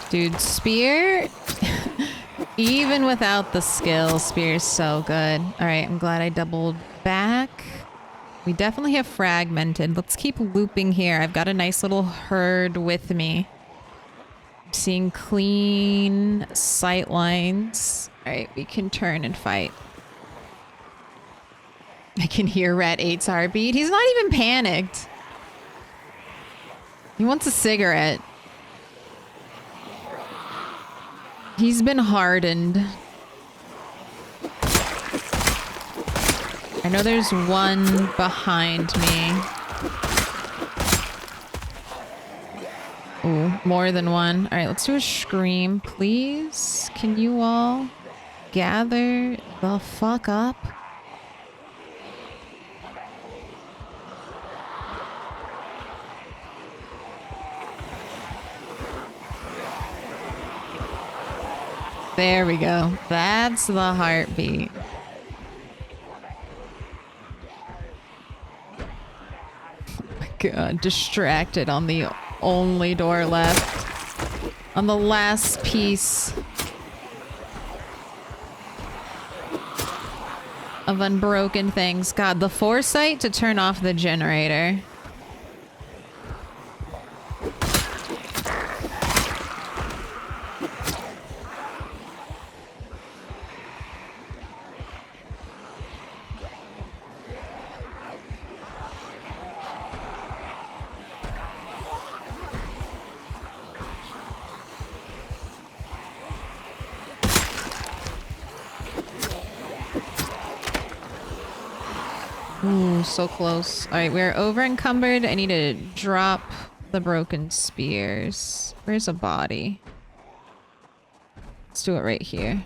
Dude, spear, even without the skill, spear is so good. All right, I'm glad I doubled back. We definitely have fragmented. Let's keep looping here. I've got a nice little herd with me. I'm seeing clean sight lines. All right, we can turn and fight. I can hear Rat 8's heartbeat. He's not even panicked. He wants a cigarette. He's been hardened. I know there's one behind me. Ooh, more than one. All right, let's do a scream, please. Can you all gather the fuck up? There we go. That's the heartbeat. Oh my god, distracted on the only door left. On the last piece of unbroken things. God, the foresight to turn off the generator. Ooh, so close. Alright, we're over encumbered. I need to drop the broken spears. Where's a body? Let's do it right here.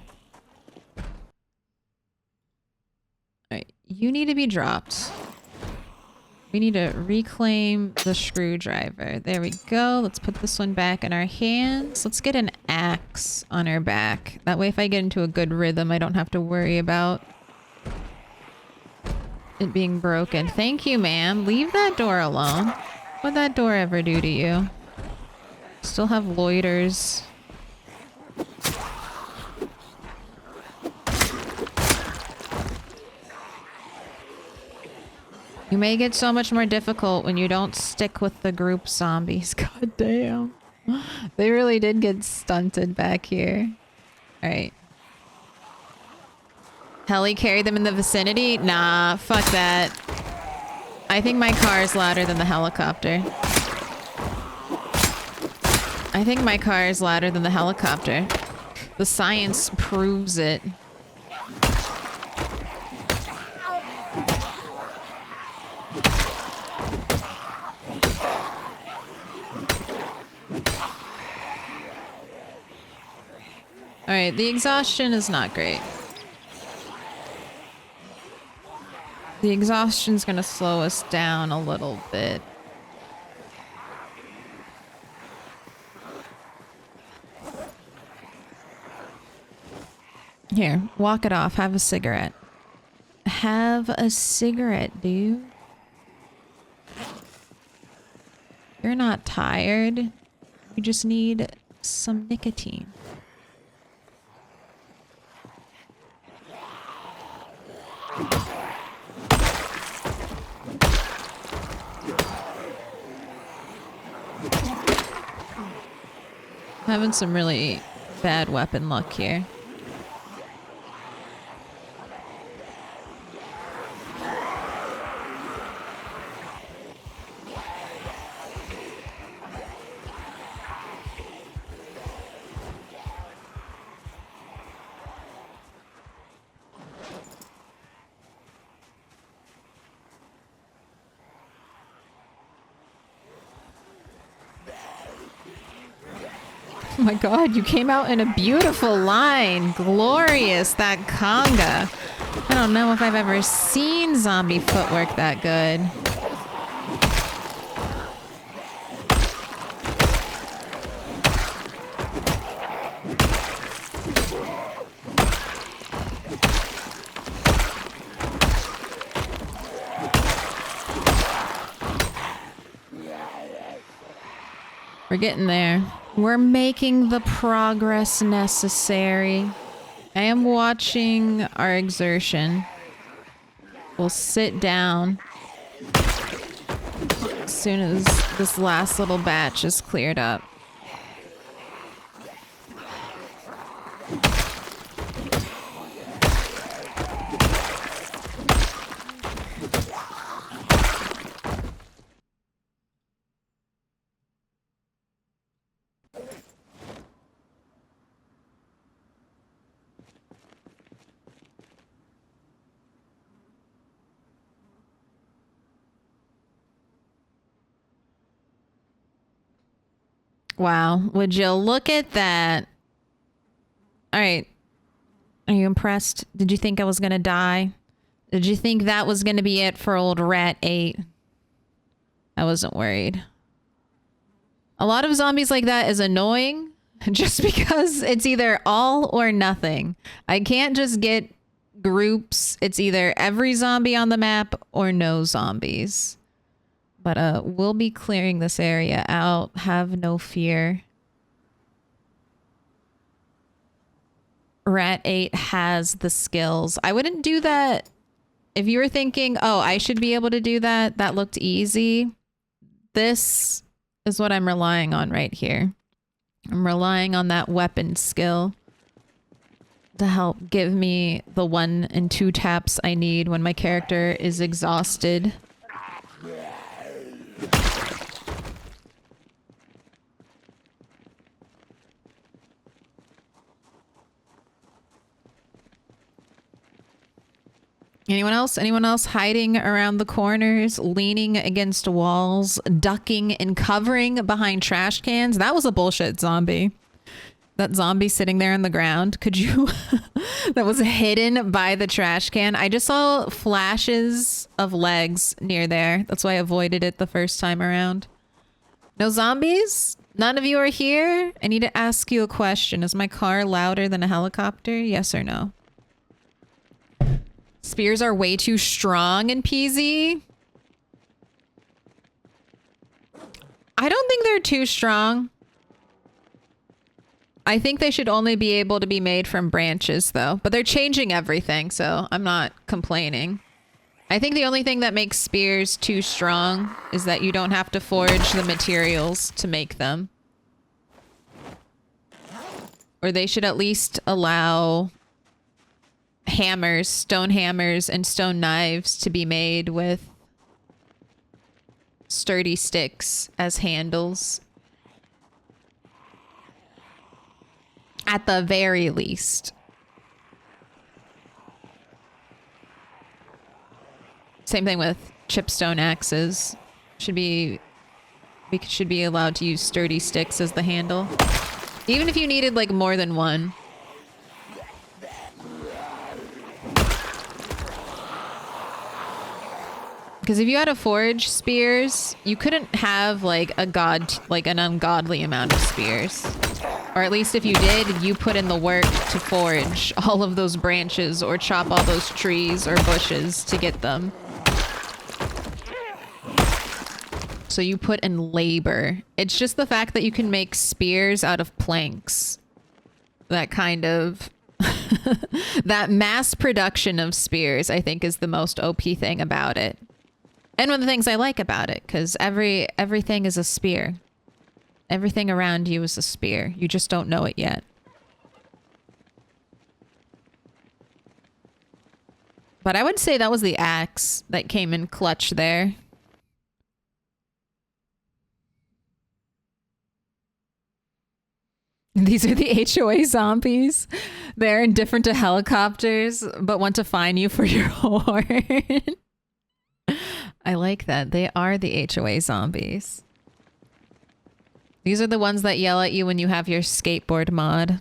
Alright, you need to be dropped. We need to reclaim the screwdriver. There we go. Let's put this one back in our hands. Let's get an axe on our back. That way if I get into a good rhythm, I don't have to worry about it being broken. Thank you, ma'am. Leave that door alone. What'd that door ever do to you? Still have loiters. You may get so much more difficult when you don't stick with the group zombies. God damn. They really did get stunted back here. Alright. Heli carried them in the vicinity? Nah, fuck that. I think my car is louder than the helicopter. I think my car is louder than the helicopter. The science proves it. Alright, the exhaustion is not great. The exhaustion's gonna slow us down a little bit. Here, walk it off. Have a cigarette. Have a cigarette, dude. You're not tired. You just need some nicotine. Having some really bad weapon luck here. Oh my god, you came out in a beautiful line. Glorious, that conga. I don't know if I've ever seen zombie footwork that good. We're getting there. We're making the progress necessary. I am watching our exertion. We'll sit down as soon as this last little batch is cleared up. Wow, would you look at that? All right. Are you impressed? Did you think I was gonna die? Did you think that was gonna be it for old Rat 8? I wasn't worried. A lot of zombies like that is annoying just because it's either all or nothing. I can't just get groups. It's either every zombie on the map or no zombies. But we'll be clearing this area out. Have no fear. Rat 8 has the skills. I wouldn't do that if you were thinking, oh, I should be able to do that, that looked easy, this is what I'm relying on right here. I'm relying on that weapon skill to help give me the 1 and 2 taps I need when my character is exhausted. Anyone else? Anyone else hiding around the corners, leaning against walls, ducking and covering behind trash cans? That was a bullshit zombie. That zombie sitting there on the ground. Could you... that was hidden by the trash can. I just saw flashes of legs near there. That's why I avoided it the first time around. No zombies? None of you are here? I need to ask you a question. Is my car louder than a helicopter? Yes or no? Spears are way too strong in PZ. I don't think they're too strong. I think they should only be able to be made from branches, though. But they're changing everything, so I'm not complaining. I think the only thing that makes spears too strong is that you don't have to forage the materials to make them. Or they should at least allow hammers, stone hammers, and stone knives to be made with sturdy sticks as handles. At the very least. Same thing with chipstone axes. We should be allowed to use sturdy sticks as the handle. Even if you needed like more than one. Because if you had to forge spears, you couldn't have like an ungodly amount of spears. Or at least if you did, you put in the work to forge all of those branches or chop all those trees or bushes to get them. So you put in labor. It's just the fact that you can make spears out of planks. That kind of... that mass production of spears, I think, is the most OP thing about it. And one of the things I like about it, because everything is a spear. Everything around you is a spear. You just don't know it yet. But I would say that was the axe that came in clutch there. These are the HOA zombies. They're indifferent to helicopters, but want to fine you for your horn. I like that. They are the HOA zombies. These are the ones that yell at you when you have your skateboard mod.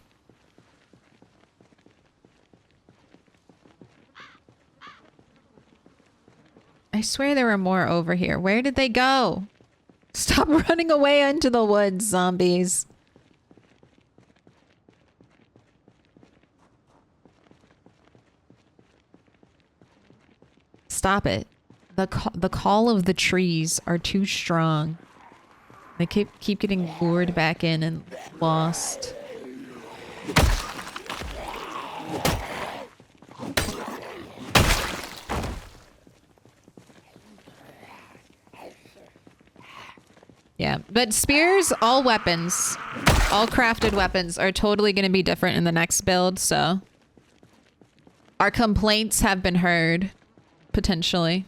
I swear there were more over here. Where did they go? Stop running away into the woods, zombies. Stop it. The call of the trees are too strong. They keep getting lured back in and lost. Yeah, but spears, all weapons, all crafted weapons are totally going to be different in the next build, so our complaints have been heard, potentially.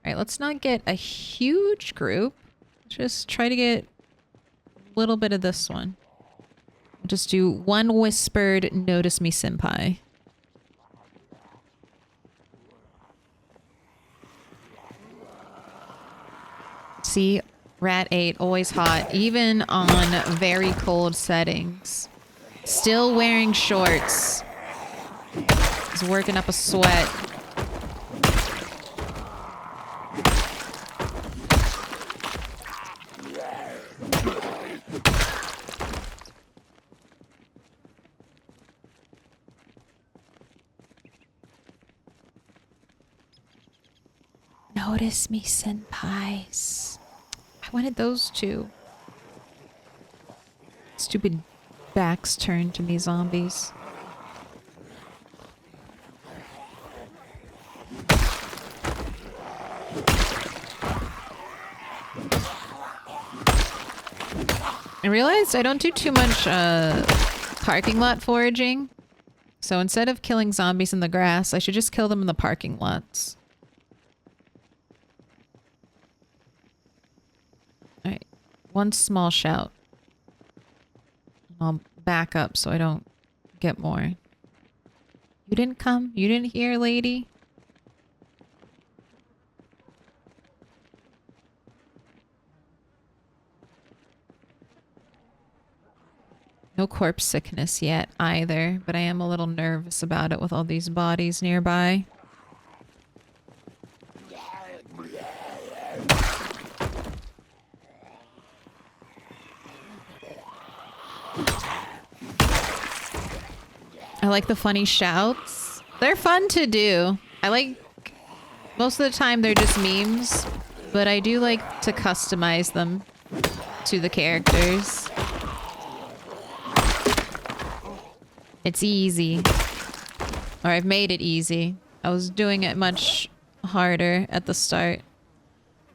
All right, let's not get a huge group. Just try to get a little bit of this one. Just do one whispered, notice me, senpai. See, Rat 8, always hot, even on very cold settings. Still wearing shorts. He's working up a sweat. Notice me, senpais. I wanted those two. Stupid backs turned to me, zombies. I realized I don't do too much parking lot foraging. So instead of killing zombies in the grass, I should just kill them in the parking lots. Alright. One small shout. I'll back up so I don't get more. You didn't come? You didn't hear, lady? No corpse sickness yet either, but I am a little nervous about it with all these bodies nearby. I like the funny shouts. They're fun to do. I like... Most of the time they're just memes, but I do like to customize them to the characters. It's easy. Or I've made it easy. I was doing it much harder at the start.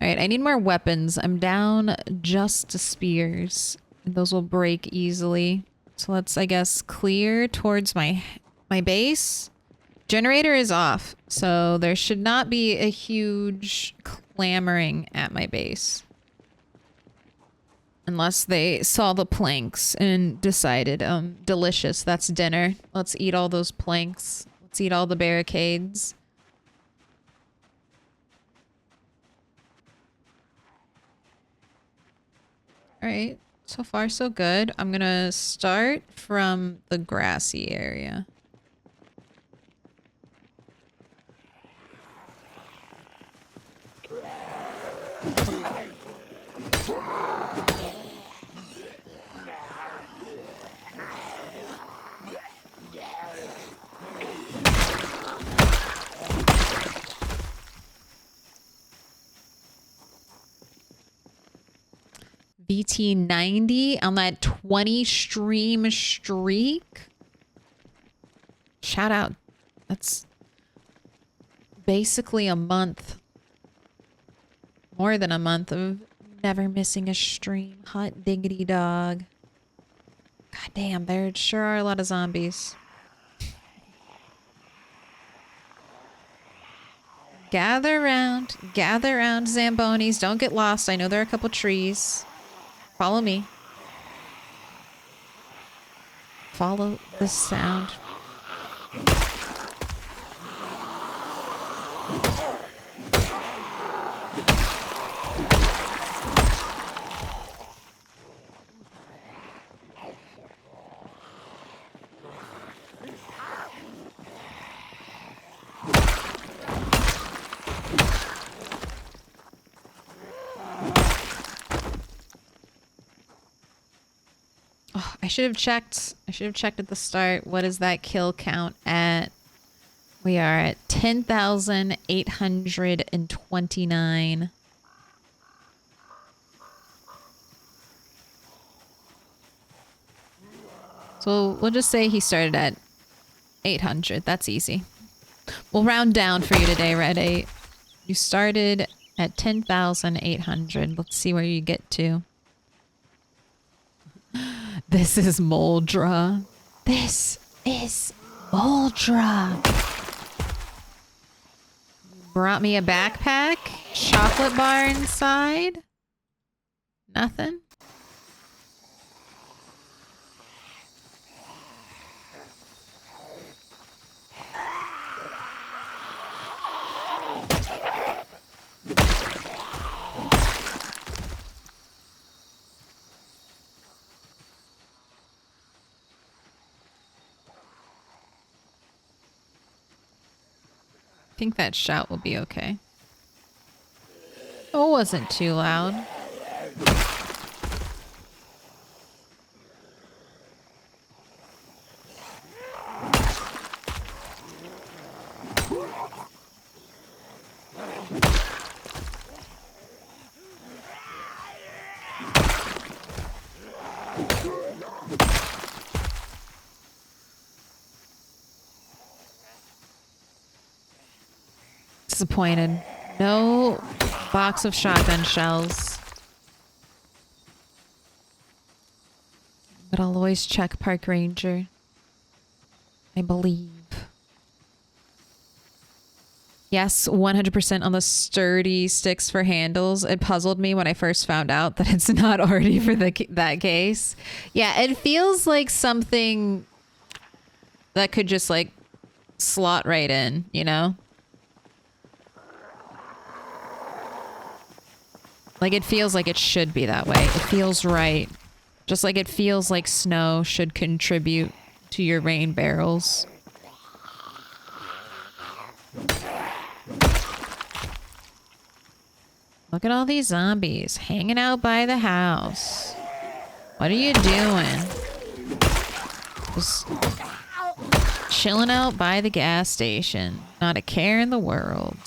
Alright, I need more weapons. I'm down just to spears. Those will break easily. So let's, I guess, clear towards my base. Generator is off, so there should not be a huge clamoring at my base. Unless they saw the planks and decided, delicious, that's dinner. Let's eat all those planks. Let's eat all the barricades. Alright, so far so good. I'm gonna start from the grassy area. VT90 on that 20 stream streak. Shout out. That's basically a month. More than a month of never missing a stream. Hot diggity dog. God damn, there sure are a lot of zombies. Gather round, Zambonis. Don't get lost. I know there are a couple trees. Follow me. Follow the sound. Oh, I should have checked. I should have checked at the start. What is that kill count at? We are at 10,829. So we'll just say he started at 800. That's easy. We'll round down for you today, Red 8. You started at 10,800. Let's see where you get to. This is Moldra. This is Moldra. Brought me a backpack. Chocolate bar inside. Nothing. I think that shout will be okay. Oh, it wasn't too loud. Disappointed. No box of shotgun shells. I'll always check Park Ranger. I believe. Yes, 100% on the sturdy sticks for handles. It puzzled me when I first found out that it's not already for that case. Yeah, it feels like something that could just like slot right in, you know? Like it feels like it should be that way. It feels right. Just like it feels like snow should contribute to your rain barrels. Look at all these zombies hanging out by the house. What are you doing? Just chilling out by the gas station. Not a care in the world.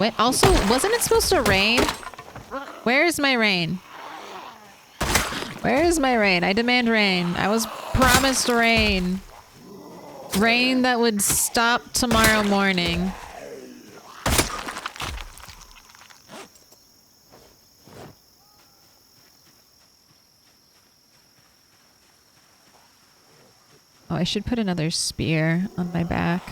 Wait, also, wasn't it supposed to rain? Where is my rain? Where is my rain? I demand rain. I was promised rain. Rain that would stop tomorrow morning. Oh, I should put another spear on my back.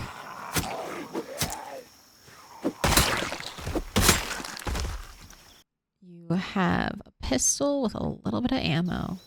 You have a pistol with a little bit of ammo.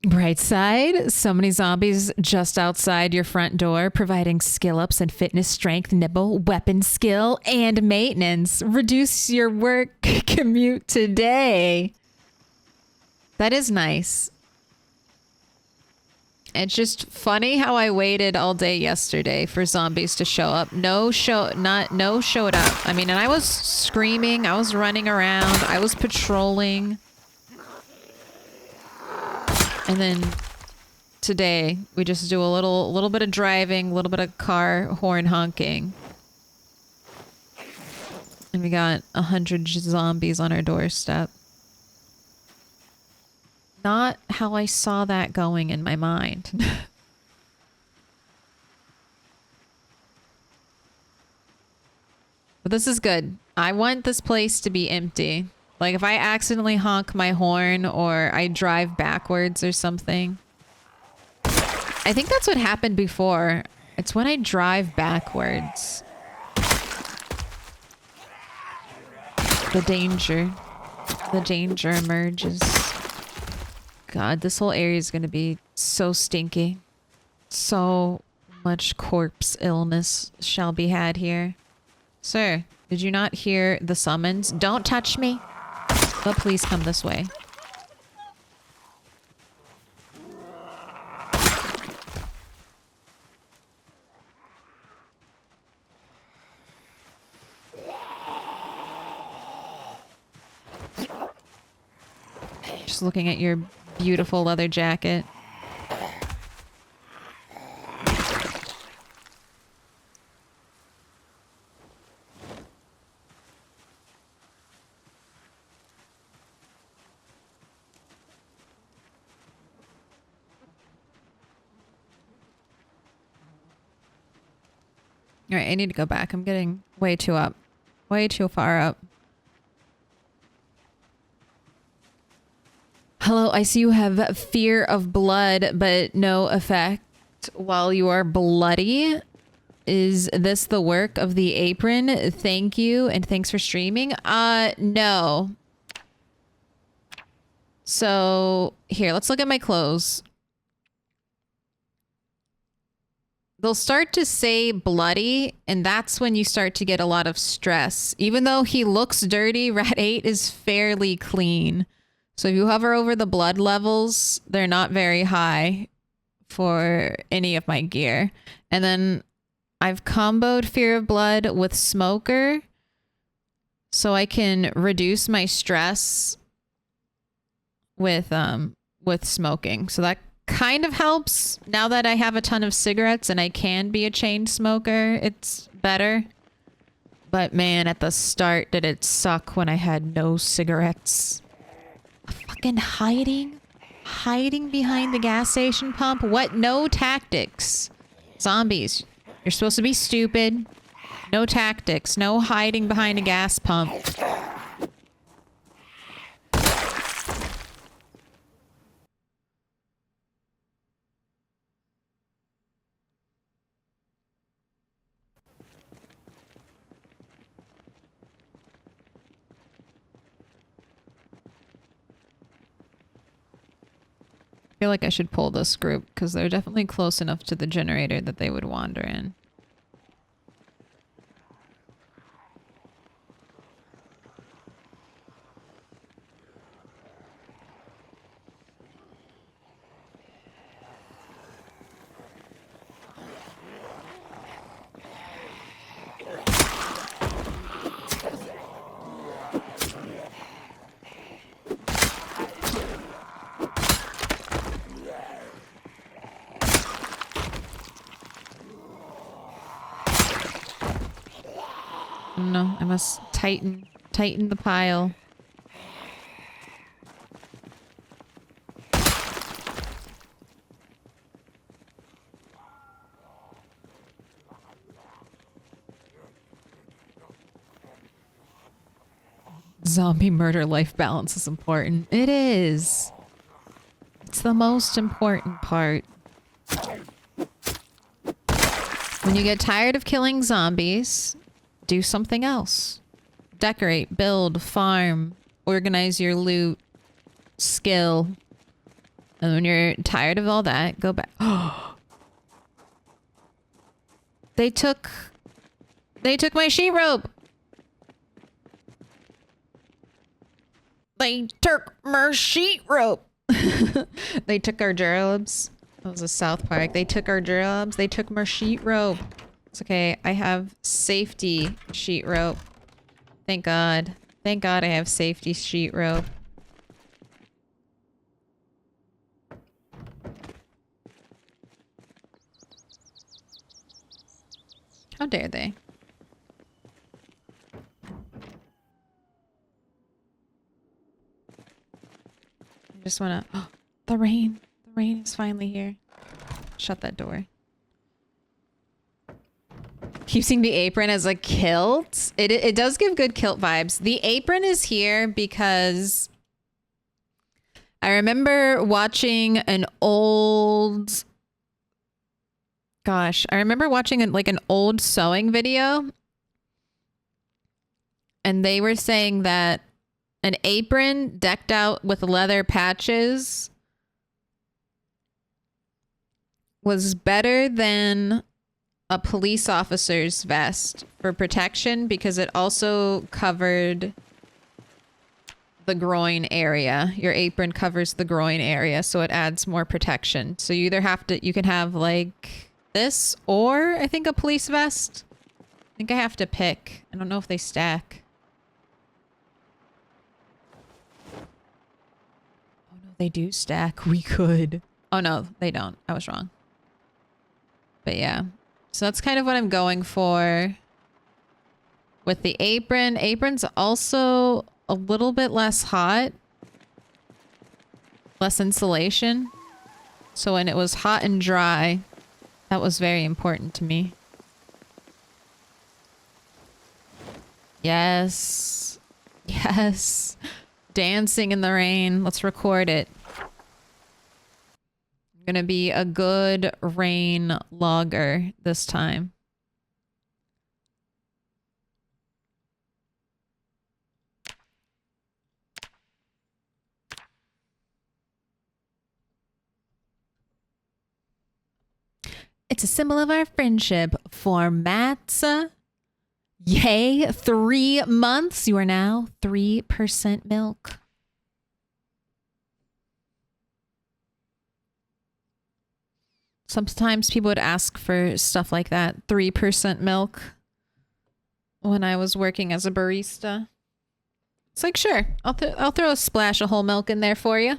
Bright side, so many zombies just outside your front door, providing skill ups and fitness, strength, nibble, weapon skill, and maintenance. Reduce your work commute today. That is nice. It's just funny how I waited all day yesterday for zombies to show up. No showed up. I mean, and I was screaming, I was running around, I was patrolling. And then today we just do a little bit of driving, a little bit of car horn honking. And we got 100 zombies on our doorstep. Not how I saw that going in my mind. But this is good. I want this place to be empty. Like if I accidentally honk my horn or I drive backwards or something. I think that's what happened before. It's when I drive backwards. The danger emerges. God, this whole area is going to be so stinky. So much corpse illness shall be had here. Sir, did you not hear the summons? Don't touch me. But please come this way. Just looking at your beautiful leather jacket. All right, I need to go back. I'm getting way too up. Way too far up. Hello, I see you have fear of blood, but no effect while you are bloody. Is this the work of the apron? Thank you, and thanks for streaming. No. So, here, let's look at my clothes. They'll start to say bloody, and that's when you start to get a lot of stress. Even though he looks dirty, Rat 8 is fairly clean. So if you hover over the blood levels, they're not very high for any of my gear. And then I've comboed Fear of Blood with Smoker so I can reduce my stress with smoking. So that kind of helps. Now that I have a ton of cigarettes and I can be a chain smoker, it's better. But man, at the start, did it suck when I had no cigarettes. Fucking hiding? Hiding behind the gas station pump? What? No tactics. Zombies, you're supposed to be stupid. No tactics. No hiding behind a gas pump. I feel like I should pull this group because they're definitely close enough to the generator that they would wander in. No, I must tighten the pile. Zombie murder life balance is important. It is. It's the most important part. When you get tired of killing zombies, do something else. Decorate, build, farm, organize your loot, skill. And when you're tired of all that, go back. They took my sheet rope. They took my sheet rope. They took our gerlibs. That was a South Park. They took our gerlibs. They took my sheet rope. It's okay. I have safety sheet rope. Thank God. Thank God I have safety sheet rope. How dare they? I just wanna... Oh, the rain. The rain is finally here. Shut that door. Keep seeing the apron as a kilt. It does give good kilt vibes. The apron is here because I remember watching an old... Gosh, I remember watching an old sewing video. And they were saying that an apron decked out with leather patches was better than a police officer's vest for protection because it also covered the groin area. Your apron covers the groin area, so it adds more protection. So you either have to, you can have like this or I think a police vest. I think I have to pick. I don't know if they stack. Oh no, they do stack. We could. Oh no, they don't. I was wrong. But yeah. So that's kind of what I'm going for with the apron. Apron's also a little bit less hot. Less insulation. So when it was hot and dry, that was very important to me. Yes. Yes. Dancing in the rain. Let's record it. I'm gonna be a good rain logger this time. It's a symbol of our friendship. For Matza. Yay, 3 months. You are now 3% milk. Sometimes people would ask for stuff like that. 3% milk. When I was working as a barista. It's like, sure, I'll throw a splash of whole milk in there for you.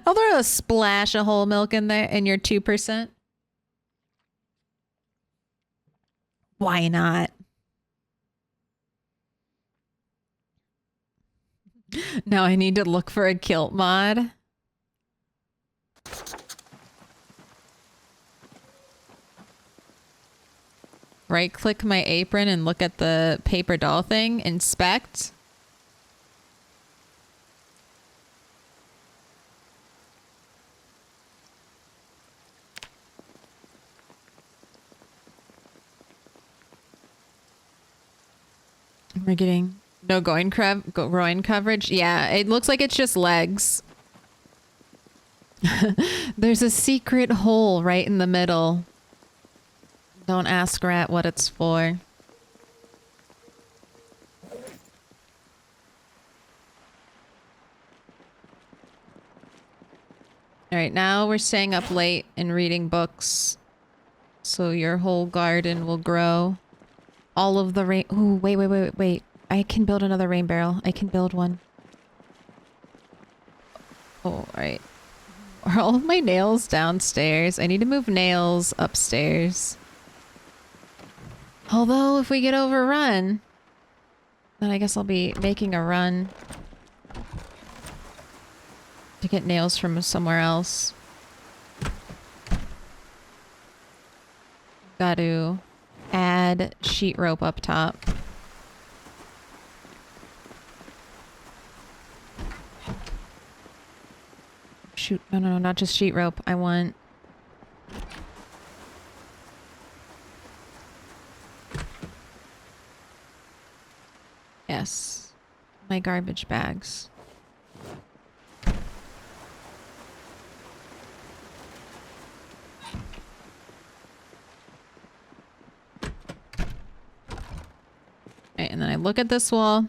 I'll throw a splash of whole milk in there in your 2%. Why not? Now I need to look for a kilt mod. right click my apron and look at the paper doll thing. Inspect. We're getting no groin coverage. Yeah, it looks like it's just legs. There's a secret hole right in the middle. Don't ask Rat what it's for. Alright, now we're staying up late and reading books. So your whole garden will grow. All of the rain- Ooh, wait. I can build another rain barrel. I can build one. Oh, alright. Are all of my nails downstairs? I need to move nails upstairs. Although, if we get overrun, then I guess I'll be making a run to get nails from somewhere else. Got to add sheet rope up top. Shoot, no, not just sheet rope. I want... Yes. My garbage bags. Right, and then I look at this wall.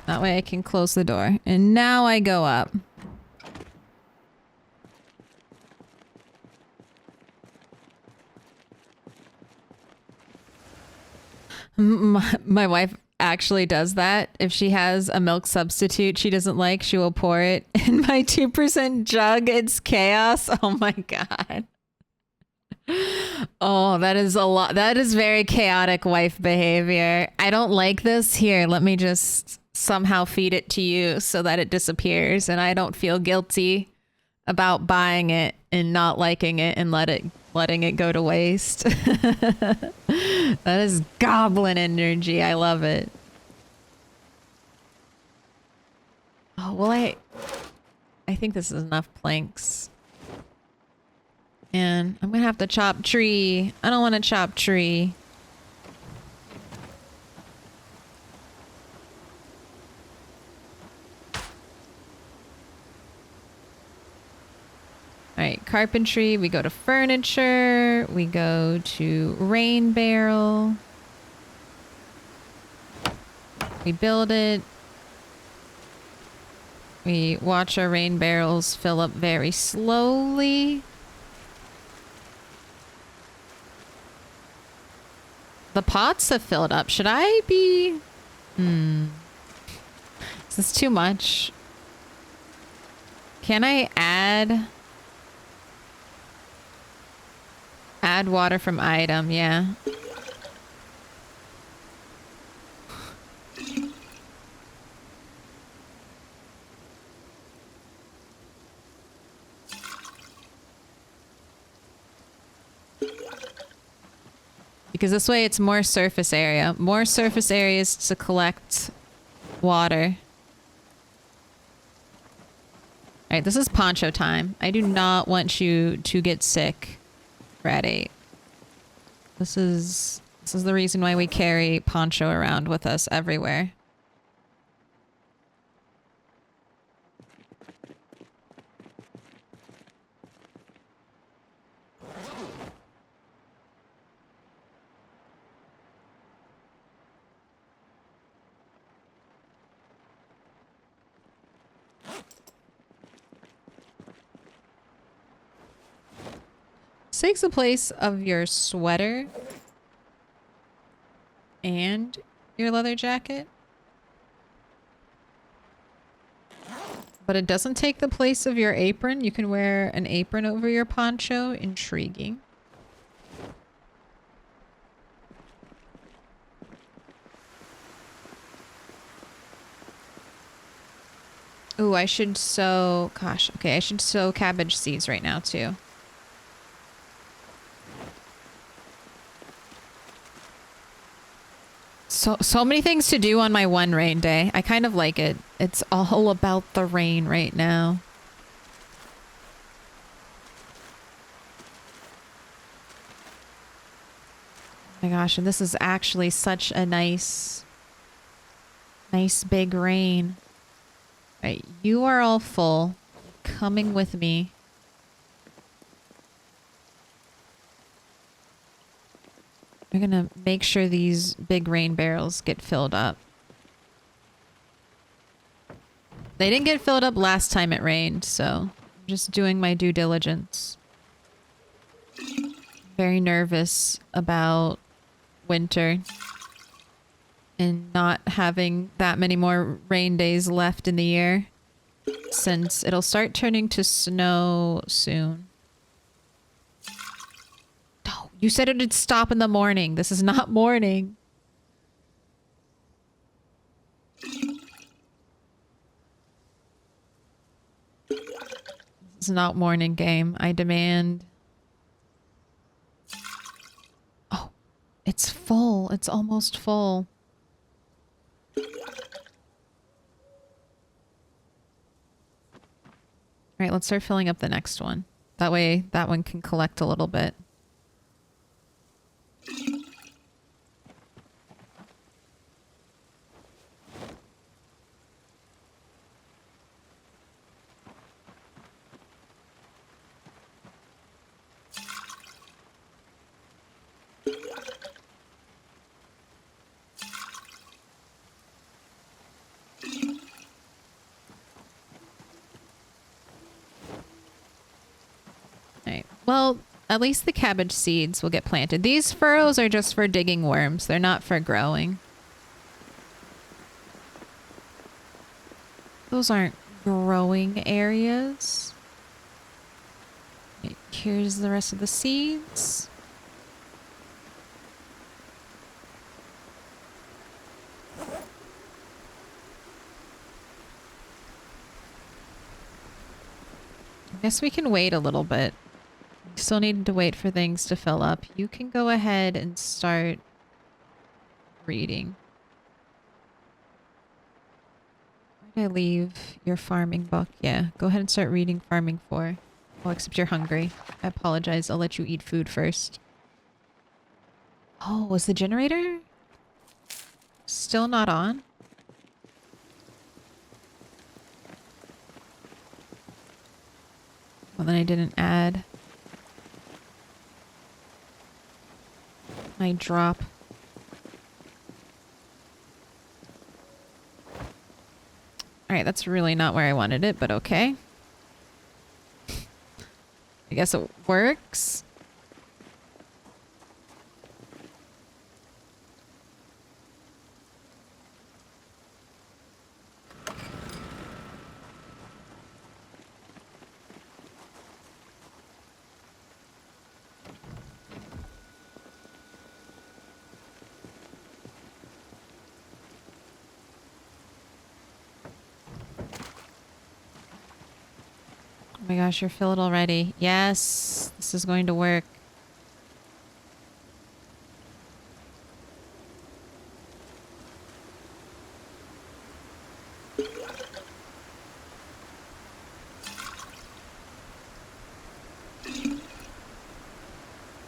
That way I can close the door. And now I go up. My wife actually does that. If she has a milk substitute she doesn't like, she will pour it in my 2% jug. It's chaos. Oh my god. Oh, that is a lot. That is very chaotic wife behavior. I don't like this. Here, let me just somehow feed it to you so that it disappears and I don't feel guilty about buying it and not liking it and letting it go to waste. That is goblin energy. I love it. Oh, well, I think this is enough planks. And I'm gonna have to chop tree. I don't want to chop tree. Alright, carpentry, we go to furniture, we go to rain barrel. We build it. We watch our rain barrels fill up very slowly. The pots have filled up. Should I be... Is this too much? Can I add water from item? Yeah. Because this way it's more surface area. More surface areas to collect water. Alright, this is poncho time. I do not want you to get sick, Rat 8. This is the reason why we carry poncho around with us everywhere. Takes the place of your sweater and your leather jacket. But it doesn't take the place of your apron. You can wear an apron over your poncho. Intriguing. Ooh, I should sow... Gosh, okay, I should sow cabbage seeds right now too. So many things to do on my one rain day. I kind of like it. It's all about the rain right now. Oh my gosh, and this is actually such a nice big rain. Right, you are all full. Coming with me. We're gonna make sure these big rain barrels get filled up. They didn't get filled up last time it rained, so I'm just doing my due diligence. Very nervous about winter and not having that many more rain days left in the year, since it'll start turning to snow soon. No, you said it'd stop in the morning. This is not morning. This is not morning game. I demand. Oh, it's full. It's almost full. All right, let's start filling up the next one. That way that one can collect a little bit. Well, at least the cabbage seeds will get planted. These furrows are just for digging worms. They're not for growing. Those aren't growing areas. Here's the rest of the seeds. I guess we can wait a little bit. Still need to wait for things to fill up. You can go ahead and start reading. Where did I leave your farming book? Yeah, go ahead and start reading Farming 4. Well, except you're hungry. I apologize. I'll let you eat food first. Oh, was the generator still not on? Well, then I didn't add my drop. Alright, that's really not where I wanted it, but okay. I guess it works. Oh my gosh, you're filled already. Yes, this is going to work.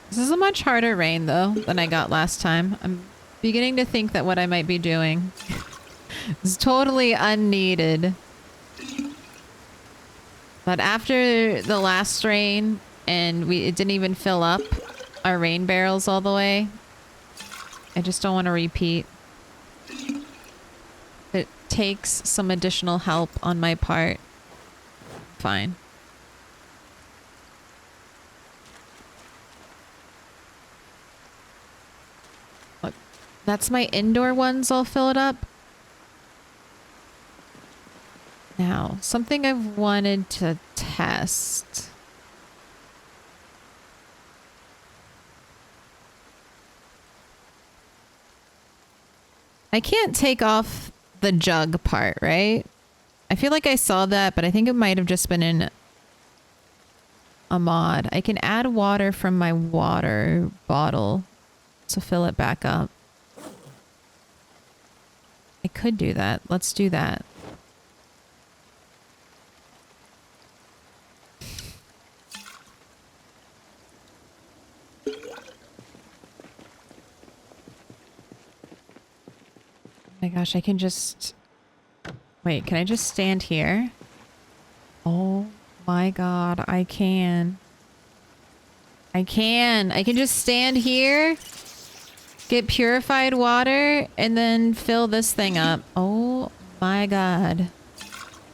This is a much harder rain, though, than I got last time. I'm beginning to think that what I might be doing is totally unneeded. But after the last rain, and it didn't even fill up our rain barrels all the way, I just don't want to repeat. It takes some additional help on my part. Fine. Look, that's my indoor ones all filled up. Now, something I've wanted to test. I can't take off the jug part, right? I feel like I saw that, but I think it might have just been in a mod. I can add water from my water bottle to fill it back up. I could do that. Let's do that. Oh my gosh, I can just... Wait, can I just stand here? Oh my god, I can. I can just stand here, get purified water, and then fill this thing up. Oh my god.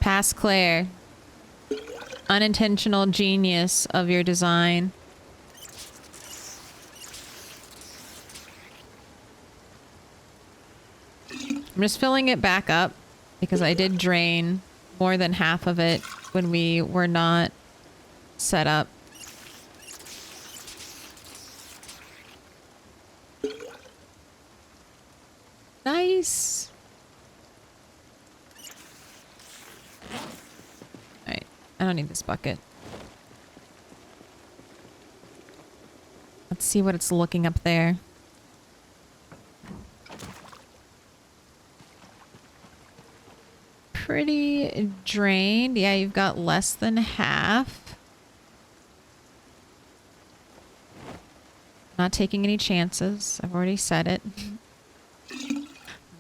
Pass Claire. Unintentional genius of your design. I'm just filling it back up because I did drain more than half of it when we were not set up. Nice. Alright, I don't need this bucket. Let's see what it's looking up there. Pretty drained. Yeah, you've got less than half. Not taking any chances. I've already said it.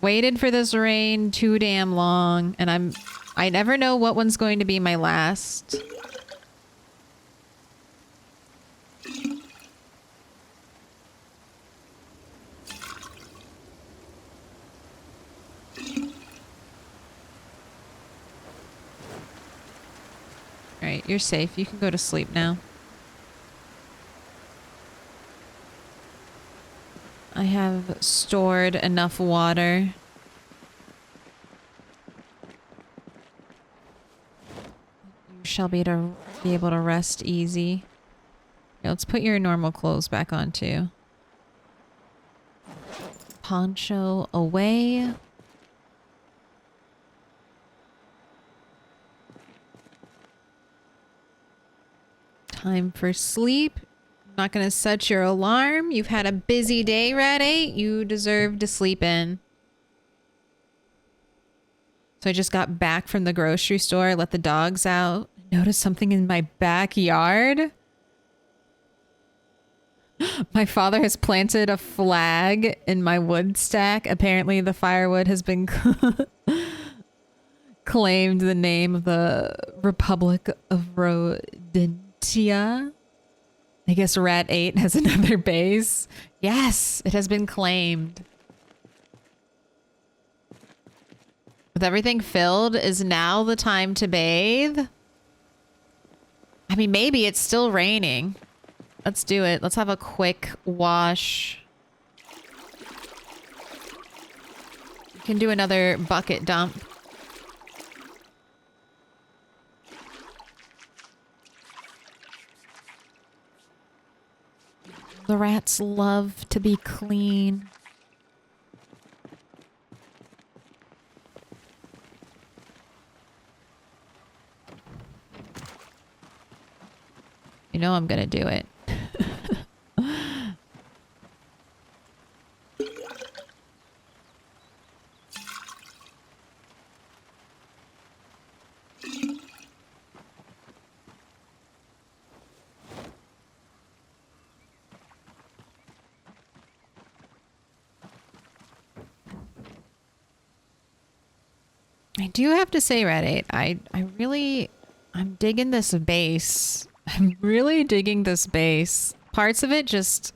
Waited for this rain too damn long, and I never know what one's going to be my last. Alright, you're safe. You can go to sleep now. I have stored enough water. You shall be able to rest easy. Yeah, let's put your normal clothes back on too. Poncho away. Time for sleep. I'm not gonna set your alarm. You've had a busy day, Rat 8. You deserve to sleep in. So I just got back from the grocery store, let the dogs out. Noticed something in my backyard. My father has planted a flag in my wood stack. Apparently the firewood has been claimed the name of the Republic of Rodentia. I guess Rat 8 has another base. Yes, it has been claimed. With everything filled, is now the time to bathe? I mean, maybe it's still raining. Let's do it. Let's have a quick wash. You can do another bucket dump. The rats love to be clean. You know I'm gonna do it. I do have to say, Reddit, I'm digging this base. I'm really digging this base. Parts of it just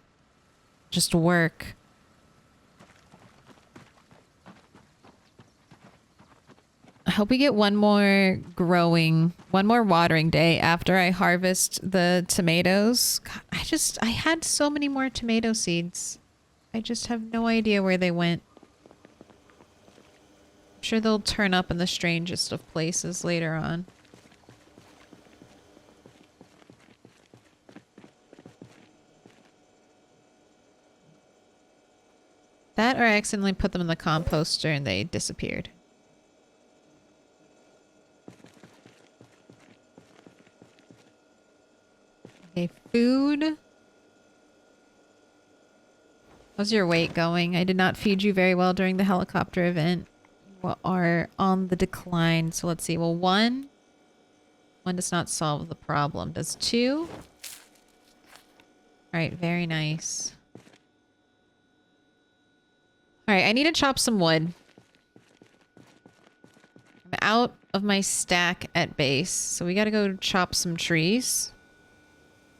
work. I hope we get one more watering day after I harvest the tomatoes. God, I had so many more tomato seeds. I just have no idea where they went. I'm sure they'll turn up in the strangest of places later on. That or I accidentally put them in the composter and they disappeared. Okay, food. How's your weight going? I did not feed you very well during the helicopter event. are on the decline. So let's see. Well, one does not solve the problem. Does two? All right, very nice. All right, I need to chop some wood. I'm out of my stack at base, so we gotta go chop some trees.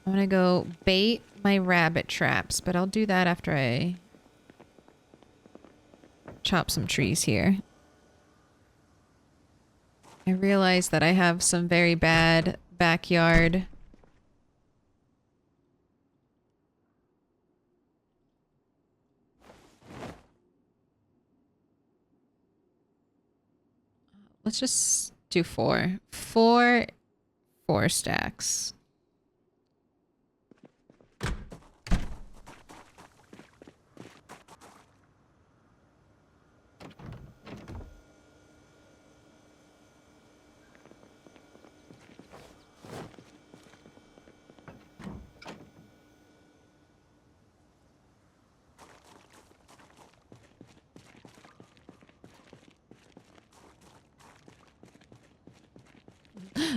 I'm gonna go bait my rabbit traps, but I'll do that after I chop some trees here. I realize that I have some very bad backyard. Let's just do four. Four stacks.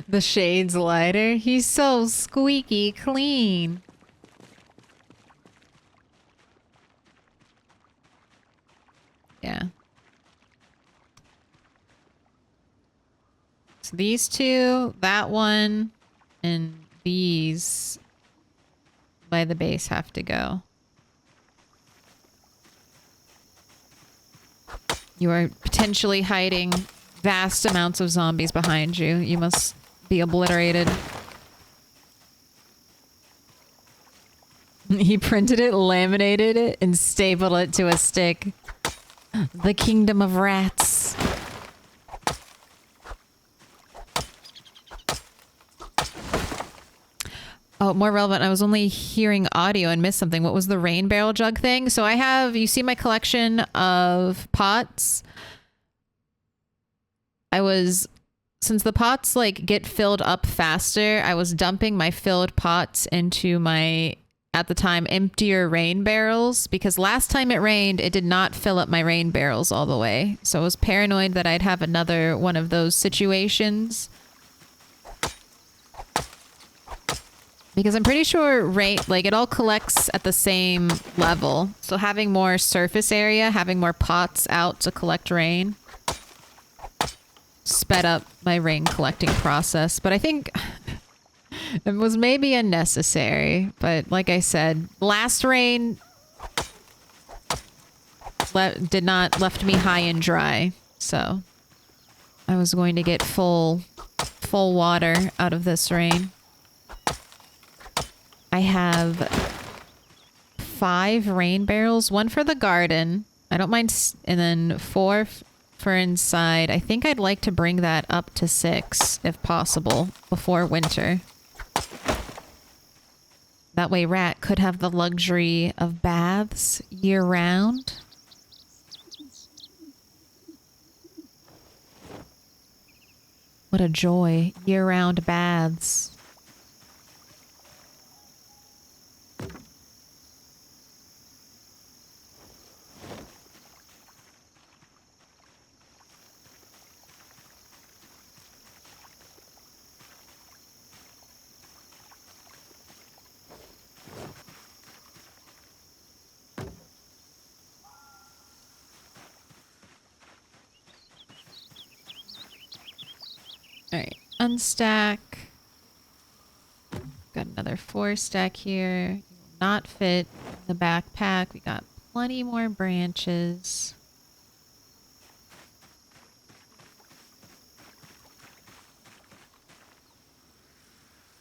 The shades lighter. He's so squeaky clean. Yeah. So these two, that one, and these by the base have to go. You are potentially hiding vast amounts of zombies behind you. You must be obliterated. He printed it, laminated it, and stapled it to a stick. The kingdom of rats. Oh, more relevant. I was only hearing audio and missed something. What was the rain barrel jug thing? So I have, you see my collection of pots? Since the pots like get filled up faster, I was dumping my filled pots into my, at the time, emptier rain barrels, because last time it rained, it did not fill up my rain barrels all the way. So I was paranoid that I'd have another one of those situations. Because I'm pretty sure rain, like, it all collects at the same level. So having more surface area, having more pots out to collect rain, sped up my rain collecting process. But I think it was maybe unnecessary. But like I said, last rain left me high and dry. So I was going to get full water out of this rain. I have 5 rain barrels, 1 for the garden. I don't mind, and then 4 for inside. I think I'd like to bring that up to 6 if possible before winter. That way Rat could have the luxury of baths year round. What a joy, year round baths. Alright, unstack. Got another 4 stack here. Not fit in the backpack. We got plenty more branches.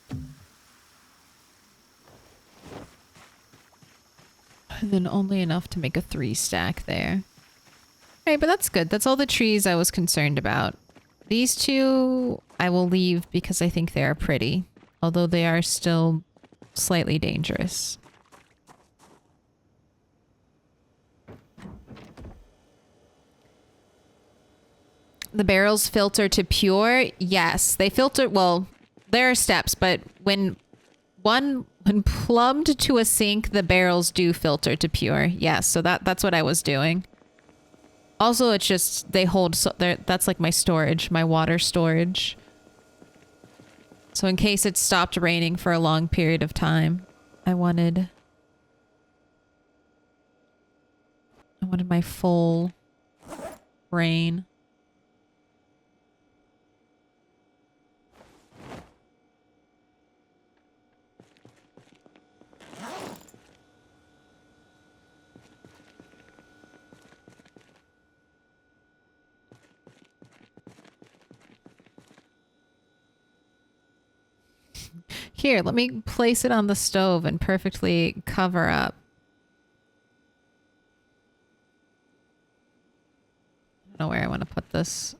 And then only enough to make a 3 stack there. Alright, but that's good. That's all the trees I was concerned about. These 2 I will leave because I think they are pretty, although they are still slightly dangerous. The barrels filter to pure? Yes, they filter, well, there are steps, but when plumbed to a sink, the barrels do filter to pure. Yes, so that's what I was doing. Also, it's just they hold so that's like my storage, my water storage. So in case it stopped raining for a long period of time, I wanted my full rain. Here, let me place it on the stove and perfectly cover up. I don't know where I want to put this.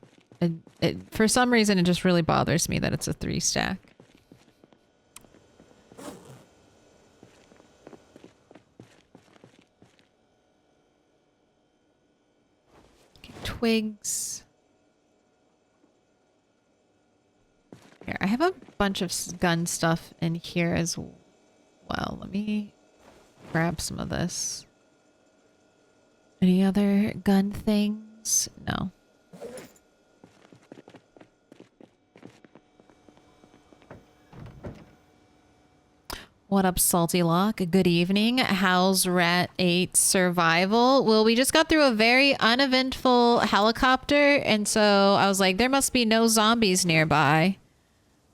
For some reason, it just really bothers me that it's a 3 stack. Okay, twigs. Here, I have a bunch of gun stuff in here as well. Let me grab some of this. Any other gun things? No. What up, Salty Lock? Good evening. How's Rat 8 survival? Well, we just got through a very uneventful helicopter, and so I was like, there must be no zombies nearby.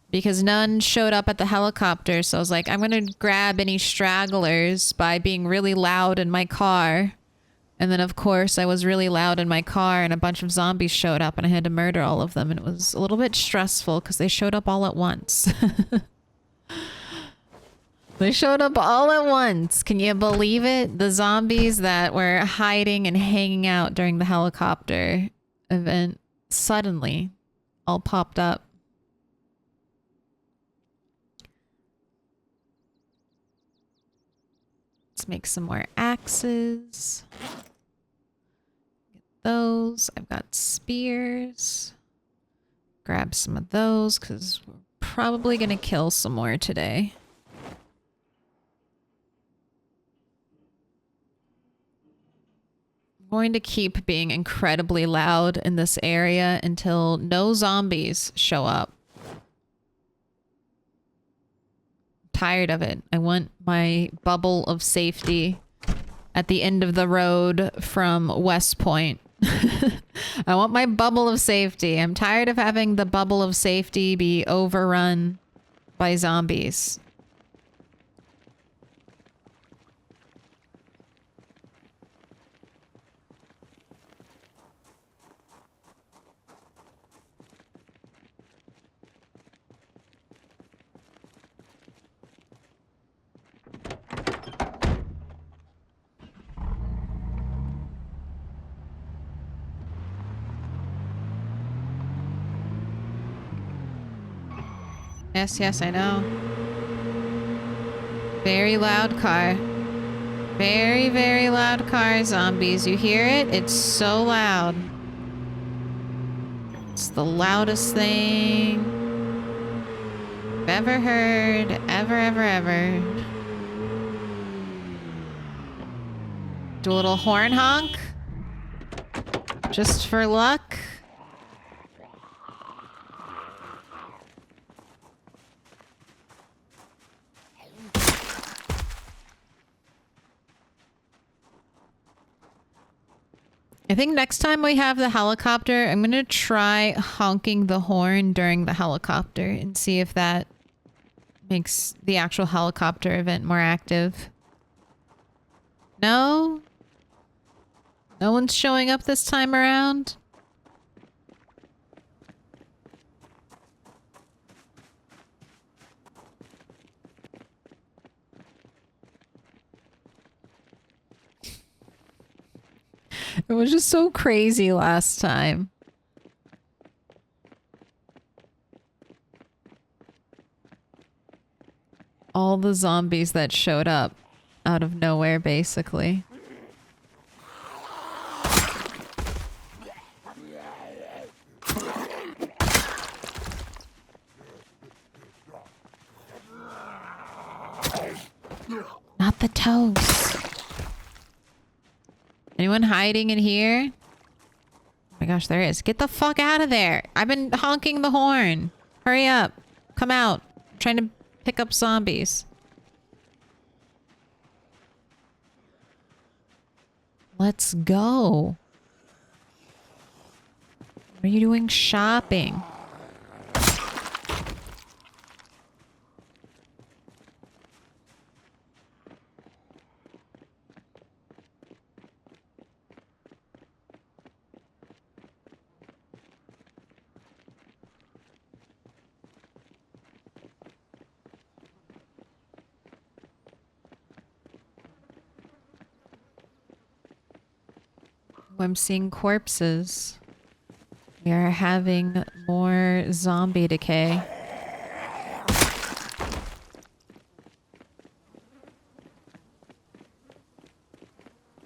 Because none showed up at the helicopter, so I was like, I'm gonna grab any stragglers by being really loud in my car. And then, of course, I was really loud in my car, and a bunch of zombies showed up, and I had to murder all of them, and it was a little bit stressful, because they showed up all at once. They showed up all at once. Can you believe it? The zombies that were hiding and hanging out during the helicopter event suddenly all popped up. Let's make some more axes. Get those. I've got spears. Grab some of those because we're probably going to kill some more today. I'm going to keep being incredibly loud in this area until no zombies show up. Tired of it. I want my bubble of safety at the end of the road from West Point. I want my bubble of safety. I'm tired of having the bubble of safety be overrun by zombies. Yes, I know. Very loud car. Very, very loud car, zombies. You hear it? It's so loud. It's the loudest thing I've ever heard. Ever. Do a little horn honk. Just for luck. I think next time we have the helicopter, I'm going to try honking the horn during the helicopter and see if that makes the actual helicopter event more active. No? No one's showing up this time around? It was just so crazy last time. All the zombies that showed up out of nowhere, basically. Not the toast. Anyone hiding in here? my gosh, there is. Get the fuck out of there. I've been honking the horn. Hurry up. Come out. I'm trying to pick up zombies. Let's go. What are you doing shopping? I'm seeing corpses. We are having more zombie decay.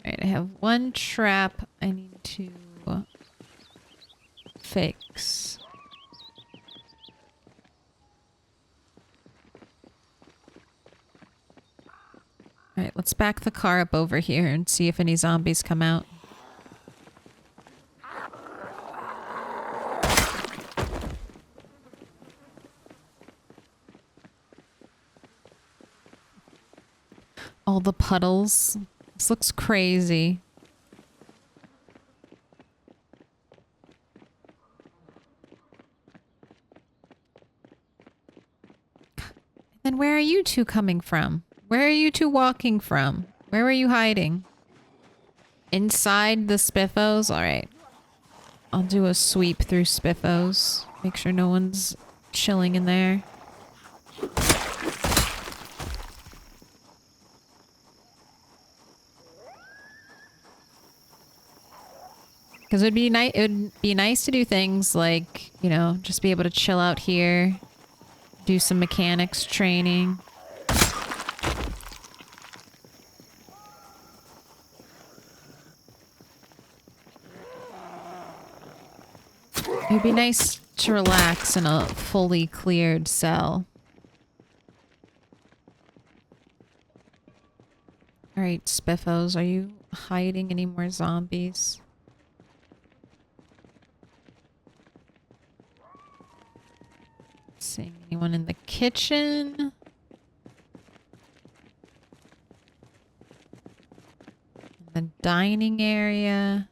Alright, I have one trap I need to fix. Alright, let's back the car up over here and see if any zombies come out. All the puddles. This looks crazy. Then where are you two coming from? Where are you two walking from? Where were you hiding? Inside the spiffos? Alright. I'll do a sweep through spiffos. Make sure no one's chilling in there. Because it would be nice to do things like, you know, just be able to chill out here, do some mechanics training. It would be nice to relax in a fully cleared cell. Alright, spiffos, are you hiding any more zombies? Seeing anyone in the kitchen? In the dining area?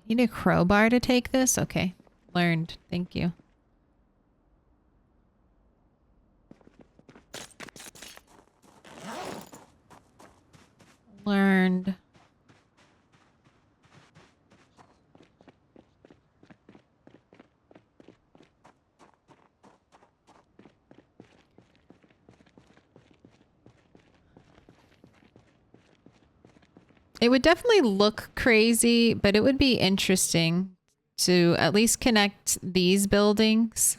Need a crowbar to take this? Okay. Learned. Thank you. Learned. It would definitely look crazy, but it would be interesting to at least connect these buildings,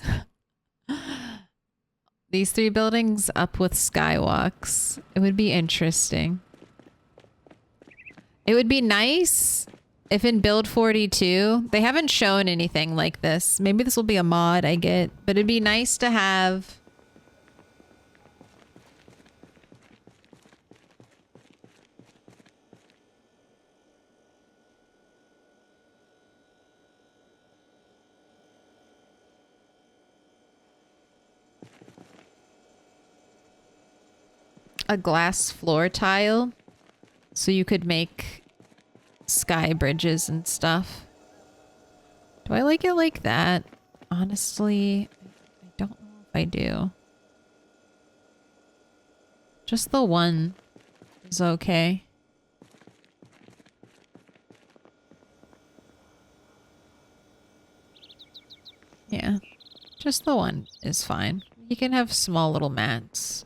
these 3 buildings up with skywalks. It would be interesting. It would be nice if in build 42, they haven't shown anything like this. Maybe this will be a mod I get, but it'd be nice to have a glass floor tile so you could make sky bridges and stuff. Do I like it like that? Honestly, I don't know if I do. Just the one is okay. Yeah, just the one is fine. You can have small little mats.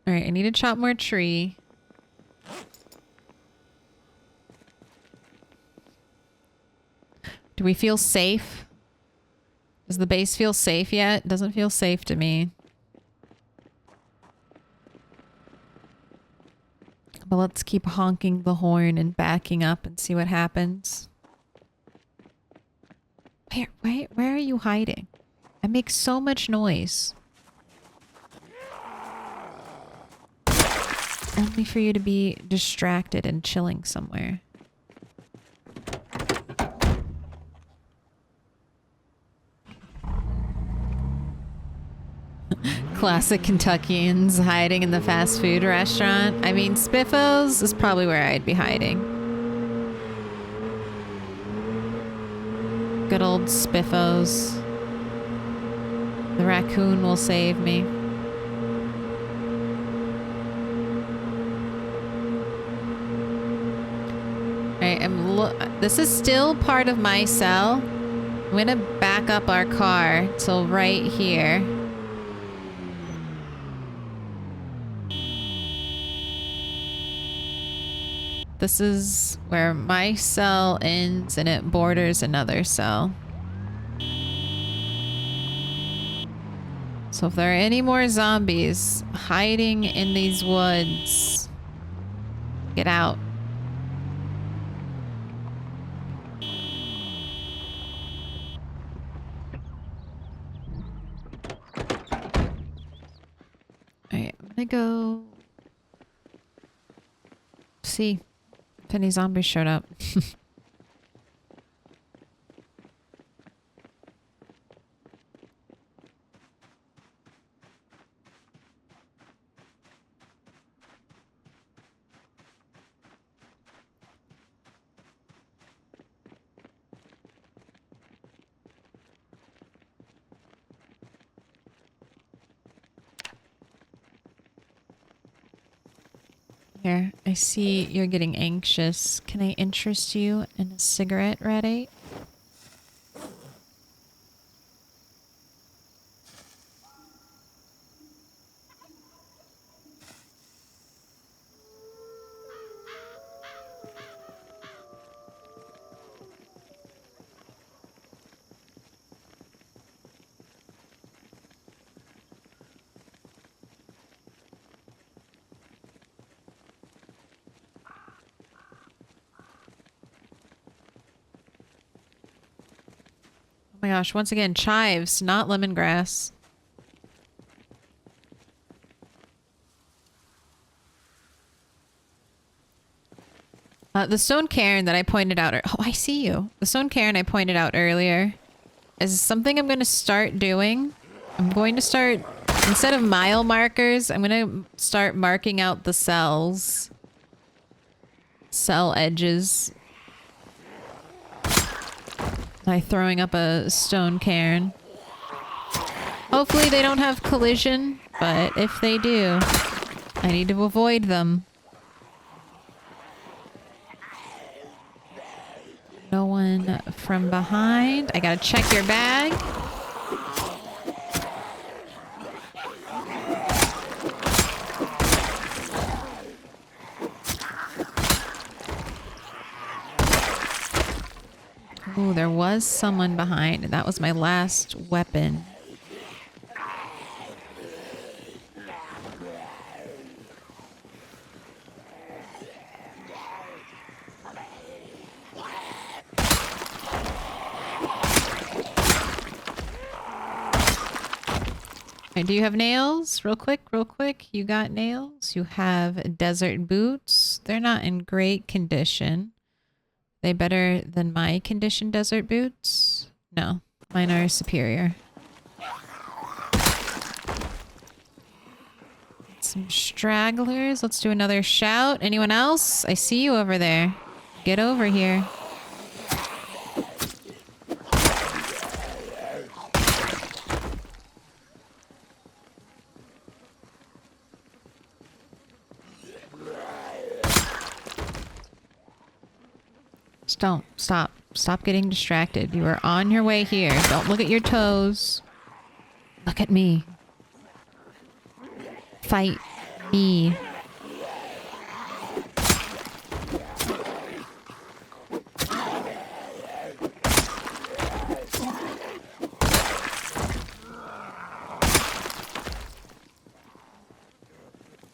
Alright, I need to chop more tree. Do we feel safe? Does the base feel safe yet? It doesn't feel safe to me. But let's keep honking the horn and backing up and see what happens. Where are you hiding? I make so much noise. Only for you to be distracted and chilling somewhere. Classic Kentuckians hiding in the fast food restaurant. I mean, Spiffos is probably where I'd be hiding. Good old Spiffos. The raccoon will save me. This is still part of my cell. I'm gonna back up our car till right here. This is where my cell ends and it borders another cell. So if there are any more zombies hiding in these woods, get out. Alright, I'm gonna go see if any zombies showed up. Here, I see you're getting anxious. Can I interest you in a cigarette, Red 8? Oh my gosh, once again, chives, not lemongrass. The stone cairn that I pointed out... Oh, I see you. The stone cairn I pointed out earlier is something I'm going to start doing. I'm going to start... Instead of mile markers, I'm going to start marking out the cells. Cell edges. By throwing up a stone cairn. Hopefully they don't have collision, but if they do, I need to avoid them. No one from behind. I gotta check your bag. Ooh, there was someone behind, and that was my last weapon. Do you have nails? Real quick, real quick. You got nails? You have desert boots. They're not in great condition. They better than my condition desert boots? No, mine are superior. Some stragglers. Let's do another shout. Anyone else? I see you over there. Get over here. Don't. Stop. Stop getting distracted. You are on your way here. Don't look at your toes. Look at me. Fight me.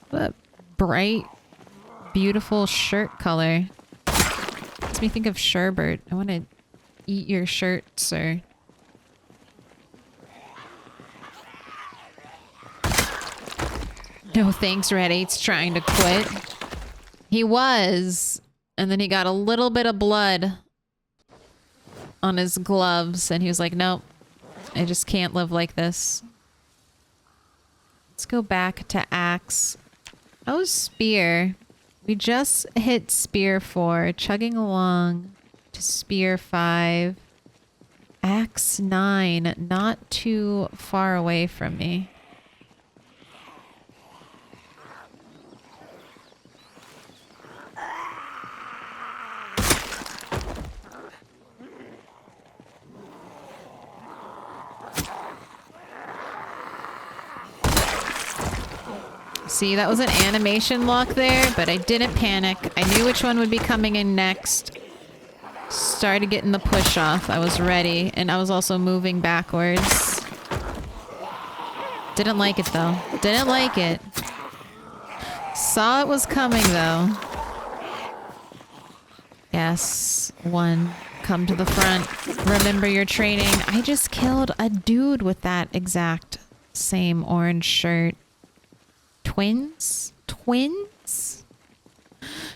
What bright beautiful shirt color. Makes me think of sherbet. I want to eat your shirt, sir. No thanks, Red 8's trying to quit. He was, and then he got a little bit of blood on his gloves, and he was like, nope, I just can't live like this. Let's go back to axe. Oh, spear. We just hit spear 4, chugging along to spear 5. Axe 9, not too far away from me. See, that was an animation lock there, but I didn't panic. I knew which one would be coming in next. Started getting the push off. I was ready, and I was also moving backwards. Didn't like it, though. Didn't like it. Saw it was coming, though. Yes. 1. Come to the front. Remember your training. I just killed a dude with that exact same orange shirt. Twins? Twins?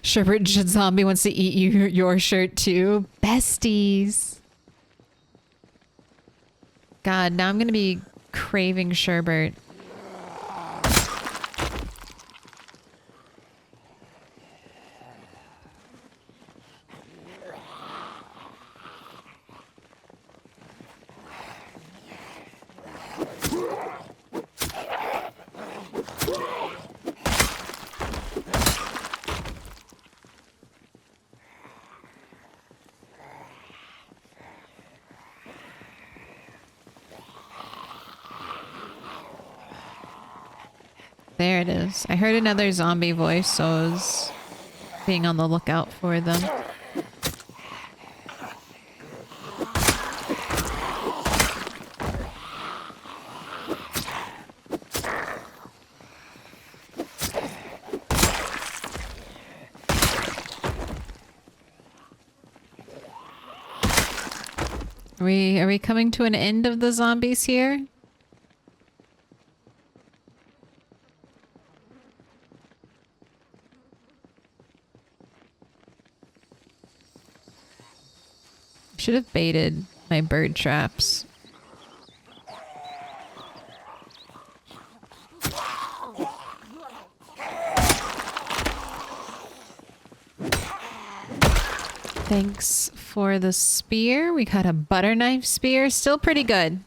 Sherbet Zombie wants to eat your shirt too. Besties. God, now I'm gonna be craving sherbet. There it is. I heard another zombie voice, so I was being on the lookout for them. Are we coming to an end of the zombies here? Should have baited my bird traps. Thanks for the spear. We got a butter knife spear. Still pretty good.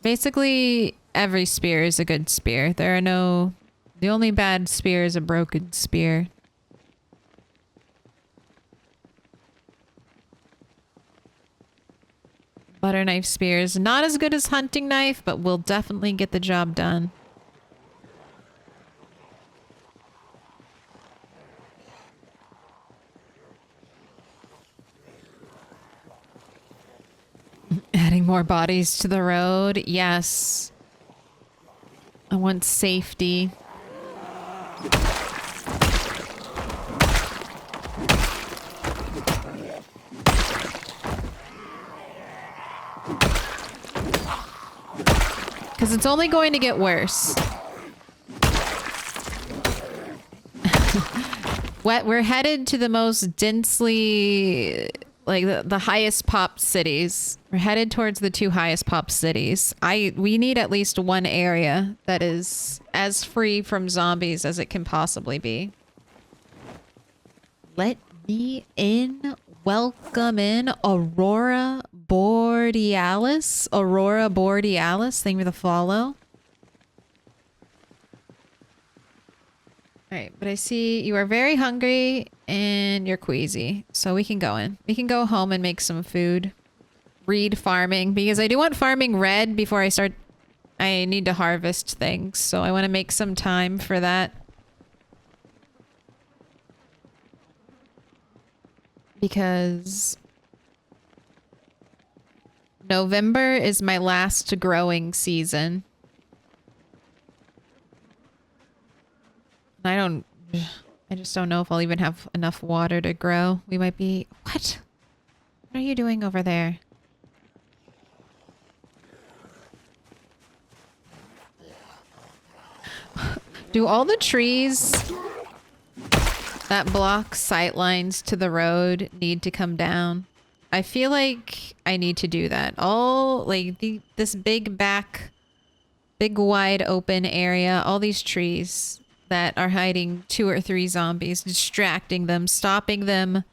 Basically, every spear is a good spear. There are no... The only bad spear is a broken spear. Butter knife spears. Not as good as hunting knife, but will definitely get the job done. Adding more bodies to the road. Yes. I want safety. Because it's only going to get worse. We're headed to the most densely... Like the highest popped cities. We're headed towards the 2 highest popped cities. We need at least one area that is as free from zombies as it can possibly be. Let me in. Welcome in, Aurora Borealis. Aurora Borealis. Thank you for the follow. Alright, but I see you are very hungry and you're queasy. So we can go in. We can go home and make some food. Read farming, because I do want farming red before I start. I need to harvest things, so I want to make some time for that. Because November is my last growing season. I I just don't know if I'll even have enough water to grow. We might be... What? What are you doing over there? Do all the trees that block sight lines to the road need to come down? I feel like I need to do that. All, like, this big wide open area, all these trees that are hiding 2 or 3 zombies, distracting them, stopping them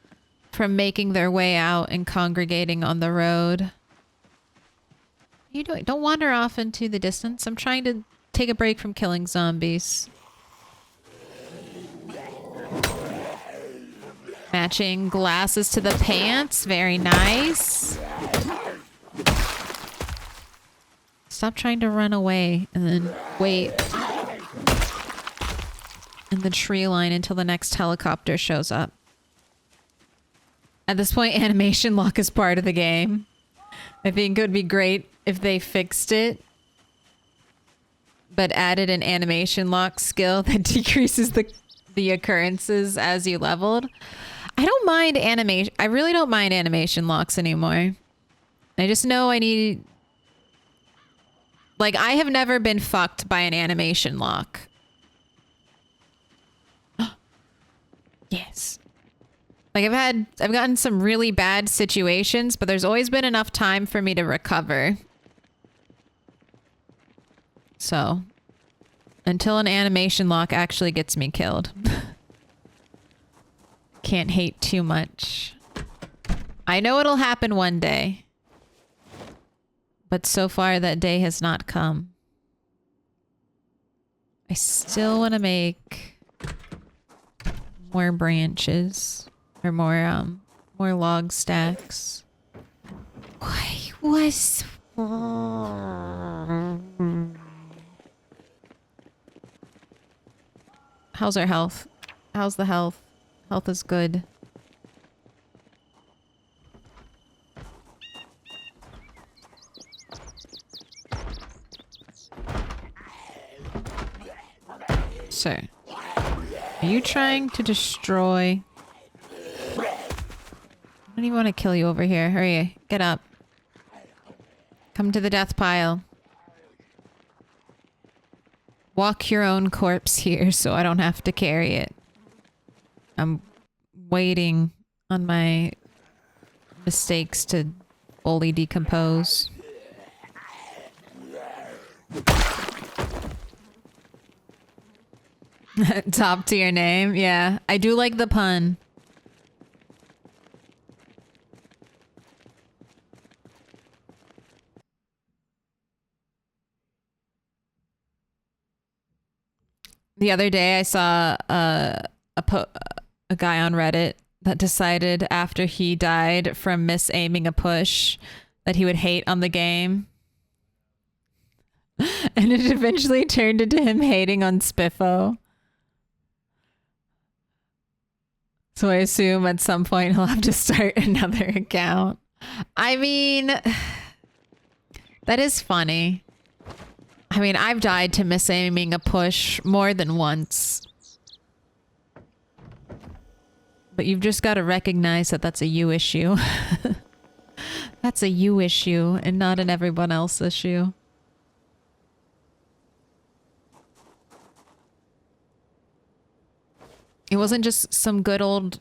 from making their way out and congregating on the road. What are you doing? Don't wander off into the distance. I'm trying to take a break from killing zombies. Matching glasses to the pants. Very nice. Stop trying to run away and then wait in the tree line until the next helicopter shows up. At this point, animation lock is part of the game. I think it would be great if they fixed it, but added an animation lock skill that decreases the occurrences as you leveled. I don't mind animation. I really don't mind animation locks anymore. I just know I need... Like, I have never been fucked by an animation lock. Yes. Like, I've gotten some really bad situations, but there's always been enough time for me to recover. So, until an animation lock actually gets me killed. Can't hate too much. I know it'll happen one day. But so far that day has not come. I still want to make more branches or more log stacks. Why was How's our health? How's the health? Health is good. So, are you trying to destroy? I don't even want to kill you over here. Hurry, get up. Come to the death pile. Walk your own corpse here so I don't have to carry it. I'm waiting on my mistakes to fully decompose. Top tier name. Yeah, I do like the pun. The other day I saw a guy on Reddit that decided after he died from misaiming a push that he would hate on the game. And it eventually turned into him hating on Spiffo. So I assume at some point he'll have to start another account. I mean, that is funny. I mean, I've died to misaiming a push more than once. But you've just got to recognize that that's a you issue. That's a you issue and not an everyone else issue. It wasn't just some good old...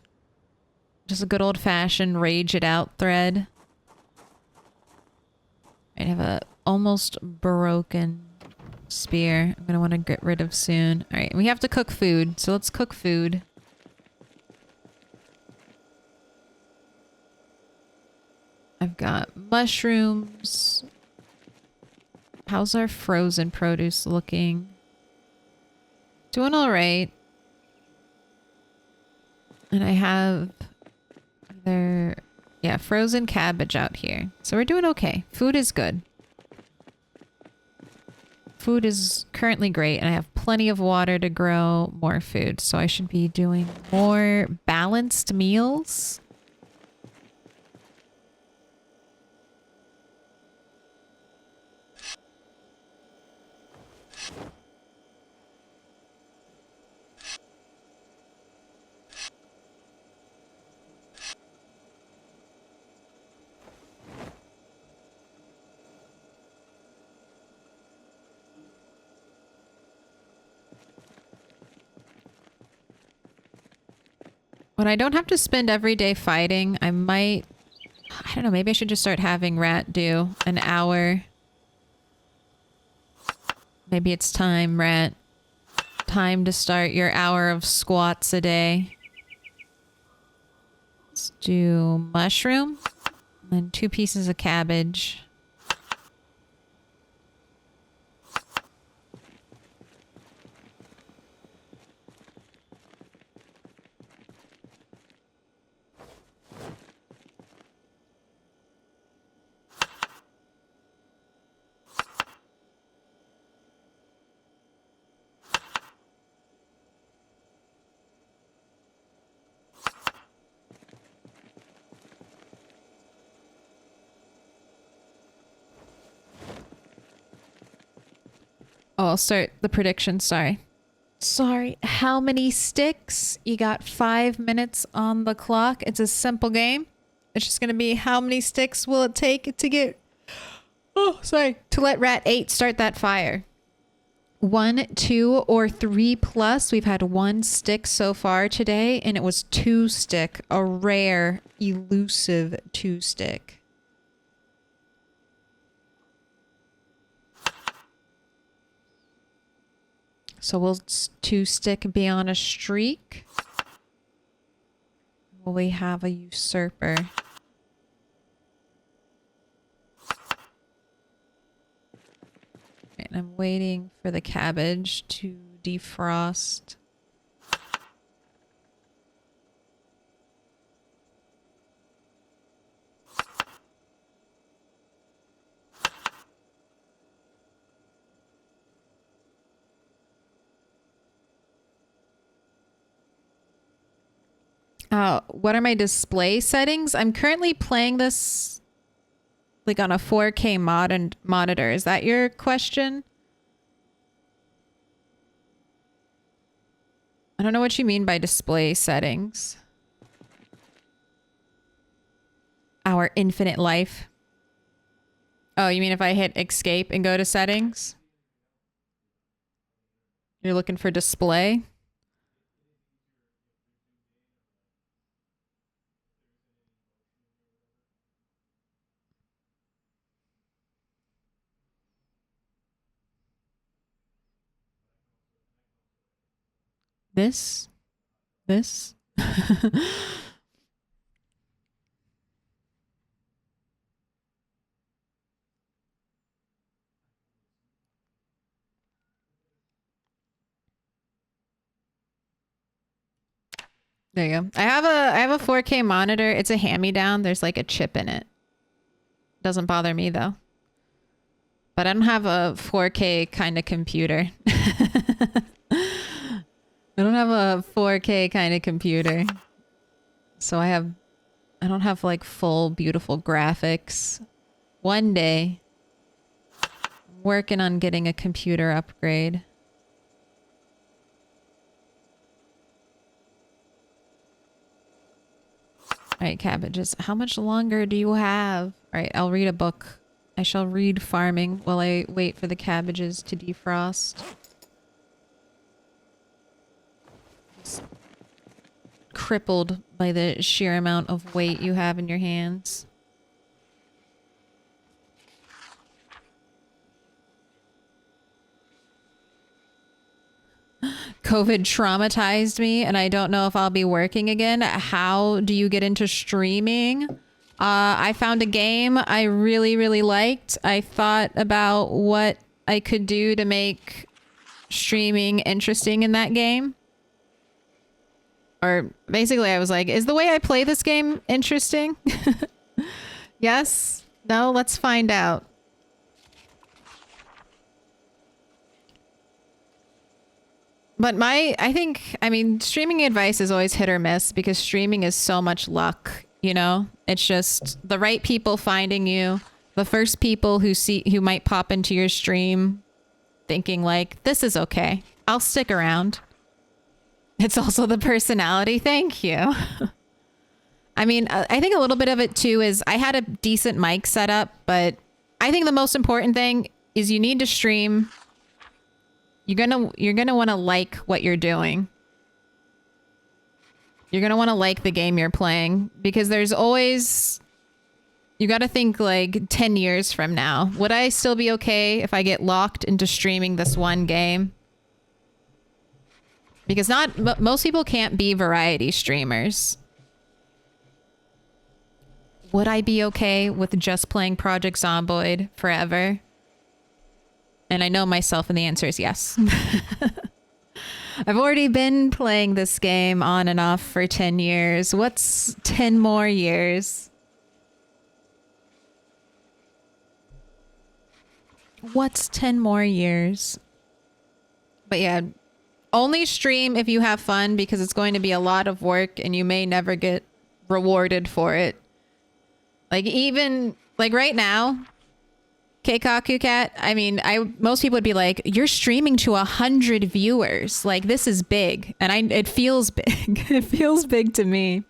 Just a good old-fashioned rage it out thread. I have a almost broken spear I'm gonna want to get rid of soon. Alright, we have to cook food, so let's cook food. I've got mushrooms. How's our frozen produce looking? Doing alright. And I have either... Yeah, frozen cabbage out here. So we're doing okay. Food is good. Food is currently great, and I have plenty of water to grow more food. So I should be doing more balanced meals. When I don't have to spend every day fighting, I might... I don't know, maybe I should just start having Rat do an hour. Maybe it's time, Rat. Time to start your hour of squats a day. Let's do mushroom. And 2 pieces of cabbage. Oh, I'll start the prediction. Sorry. Sorry. How many sticks? You got 5 minutes on the clock. It's a simple game. It's just going to be how many sticks will it take to get... Oh, sorry. To let Rat 8 start that fire. 1, 2, or 3 plus. We've had 1 stick so far today, and it was 2 stick. A rare, elusive 2 stick. So will 2 stick be on a streak? Will we have a usurper? And I'm waiting for the cabbage to defrost. What are my display settings? I'm currently playing this like on a 4K monitor. Is that your question? I don't know what you mean by display settings. Our infinite life. Oh, you mean if I hit escape and go to settings? You're looking for display? This? There you go. I have a 4K monitor. It's a hand-me-down. There's like a chip in it. Doesn't bother me though. But I don't have a 4K kind of computer. I don't have a 4K kind of computer. So I don't have like full beautiful graphics. One day, I'm working on getting a computer upgrade. All right, cabbages. How much longer do you have? All right, I'll read a book. I shall read farming while I wait for the cabbages to defrost. Just crippled by the sheer amount of weight you have in your hands. COVID traumatized me and I don't know if I'll be working again. How do you get into streaming? I found a game I really, really liked. I thought about what I could do to make streaming interesting in that game. Or basically I was like, is the way I play this game interesting? Yes? No? Let's find out. But I mean, streaming advice is always hit or miss because streaming is so much luck, you know? It's just the right people finding you, the first people who might pop into your stream thinking like, this is okay. I'll stick around. It's also the personality. Thank you. I mean, I think a little bit of it too is I had a decent mic setup, but I think the most important thing is you need to stream. You're gonna want to like what you're doing. You're going to want to like the game you're playing because there's always... You got to think like 10 years from now. Would I still be okay if I get locked into streaming this one game? Because most people can't be variety streamers. Would I be okay with just playing Project Zomboid forever? And I know myself and the answer is yes. I've already been playing this game on and off for 10 years. What's 10 more years? What's 10 more years? But yeah, only stream if you have fun because it's going to be a lot of work and you may never get rewarded for it. Like even like right now, Keikaku Cat, I mean, most people would be like, you're streaming to 100 viewers. Like this is big. And it feels big. It feels big to me.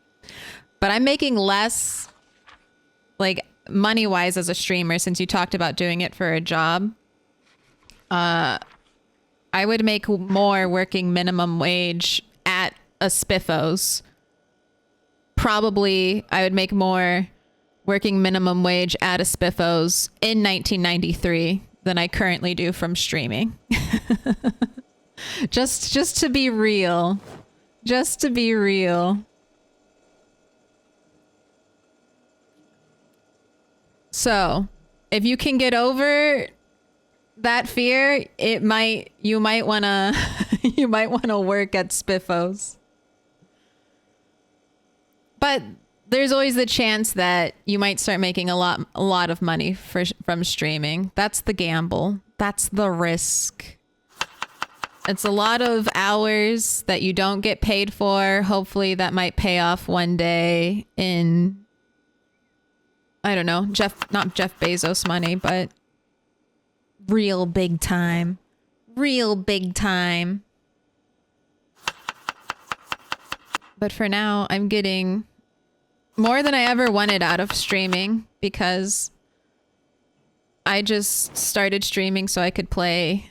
But I'm making less like money-wise as a streamer since you talked about doing it for a job. I would make more working minimum wage at a Spiffos. Probably I would make more working minimum wage at a Spiffos in 1993 than I currently do from streaming. just to be real. Just to be real. So, if you can get over that fear, you might want to work at Spiffos. But there's always the chance that you might start making a lot of money from streaming. That's the gamble. That's the risk. It's a lot of hours that you don't get paid for. Hopefully that might pay off one day in, I don't know, not Jeff Bezos money, but real big time. Real big time. But for now, I'm getting more than I ever wanted out of streaming because I just started streaming so I could play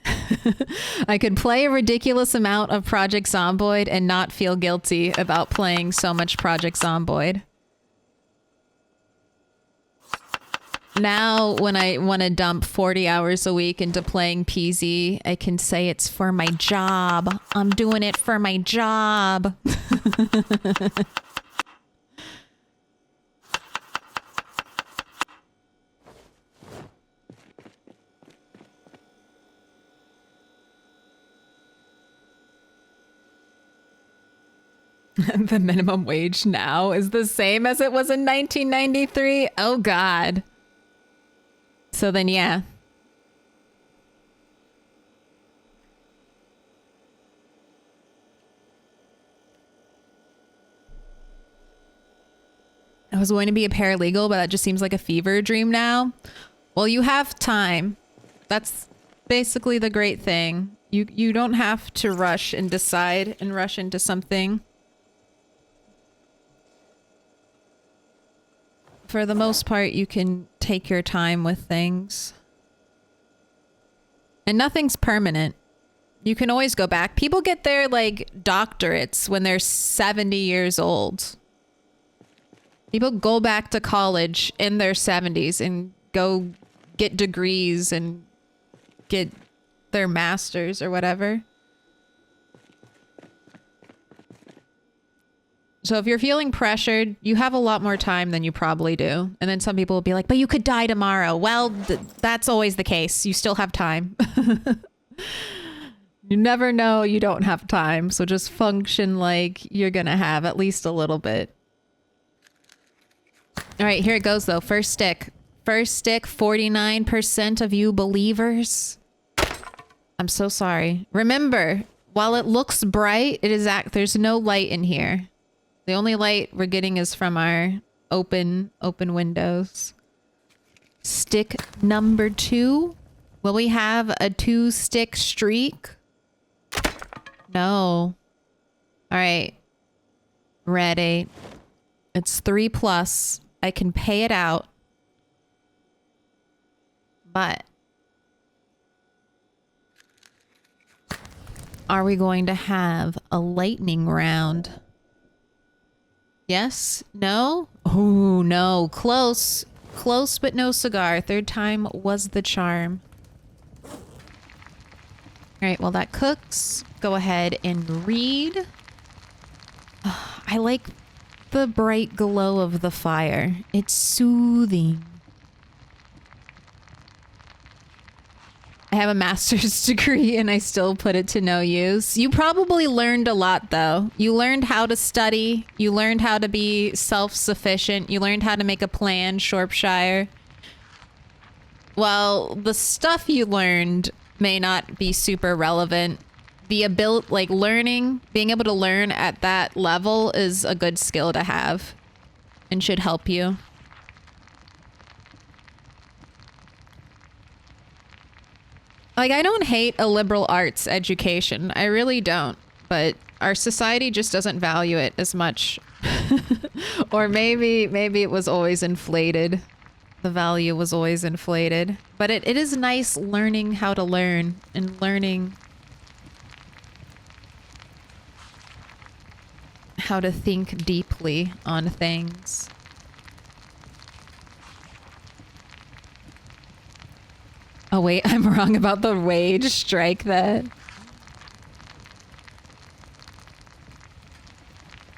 I could play a ridiculous amount of Project Zomboid and not feel guilty about playing so much Project Zomboid. Now, when I want to dump 40 hours a week into playing PZ, I can say it's for my job. I'm doing it for my job. The minimum wage now is the same as it was in 1993. Oh, God. So then, yeah. I was going to be a paralegal, but that just seems like a fever dream now. Well, you have time. That's basically the great thing. You don't have to rush and decide and rush into something. For the most part, you can take your time with things. And nothing's permanent. You can always go back. People get their, like, doctorates when they're 70 years old. People go back to college in their 70s and go get degrees and get their masters or whatever. So if you're feeling pressured, you have a lot more time than you probably do. And then some people will be like, but you could die tomorrow. Well, that's always the case. You still have time. You never know you don't have time. So just function like you're going to have at least a little bit. All right, here it goes, though. First stick. First stick, 49% of you believers. I'm so sorry. Remember, while it looks bright, there's no light in here. The only light we're getting is from our open windows. Stick number 2. Will we have a 2-stick streak? No. All right. Ready. It's 3+. I can pay it out. But are we going to have a lightning round? Yes? No? Oh, no. Close. Close, but no cigar. Third time was the charm. All right, well, that cooks. Go ahead and read. I like the bright glow of the fire. It's soothing. I have a master's degree and I still put it to no use. You probably learned a lot though. You learned how to study. You learned how to be self-sufficient. You learned how to make a plan, Shropshire. Well, the stuff you learned may not be super relevant. The ability, like learning, being able to learn at that level is a good skill to have and should help you. Like, I don't hate a liberal arts education. I really don't. But our society just doesn't value it as much. Or maybe it was always inflated. The value was always inflated. But it is nice learning how to learn and learning how to think deeply on things. Oh wait, I'm wrong about the wage. Strike that.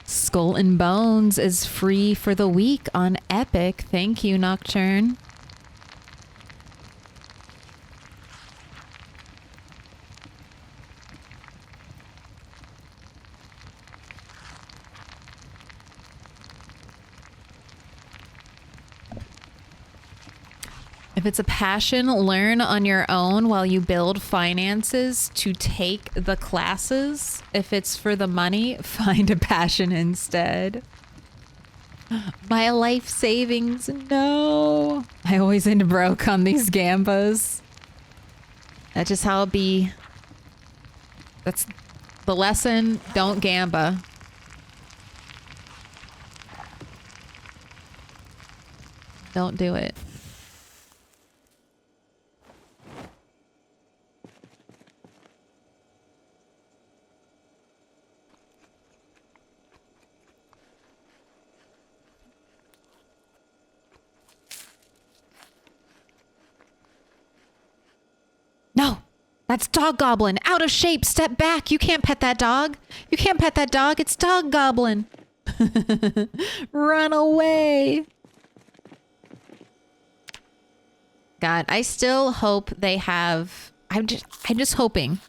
Skull and Bones is free for the week on Epic. Thank you, Nocturne. If it's a passion, learn on your own while you build finances to take the classes. If it's for the money, find a passion instead. My life savings, no. I always end broke on these gambas. That's just how it be. That's the lesson. Don't gamba. Don't do it. No, that's Dog Goblin. Out of shape. Step back. You can't pet that dog. You can't pet that dog. It's Dog Goblin. Run away. God, I still hope they have... I'm just hoping.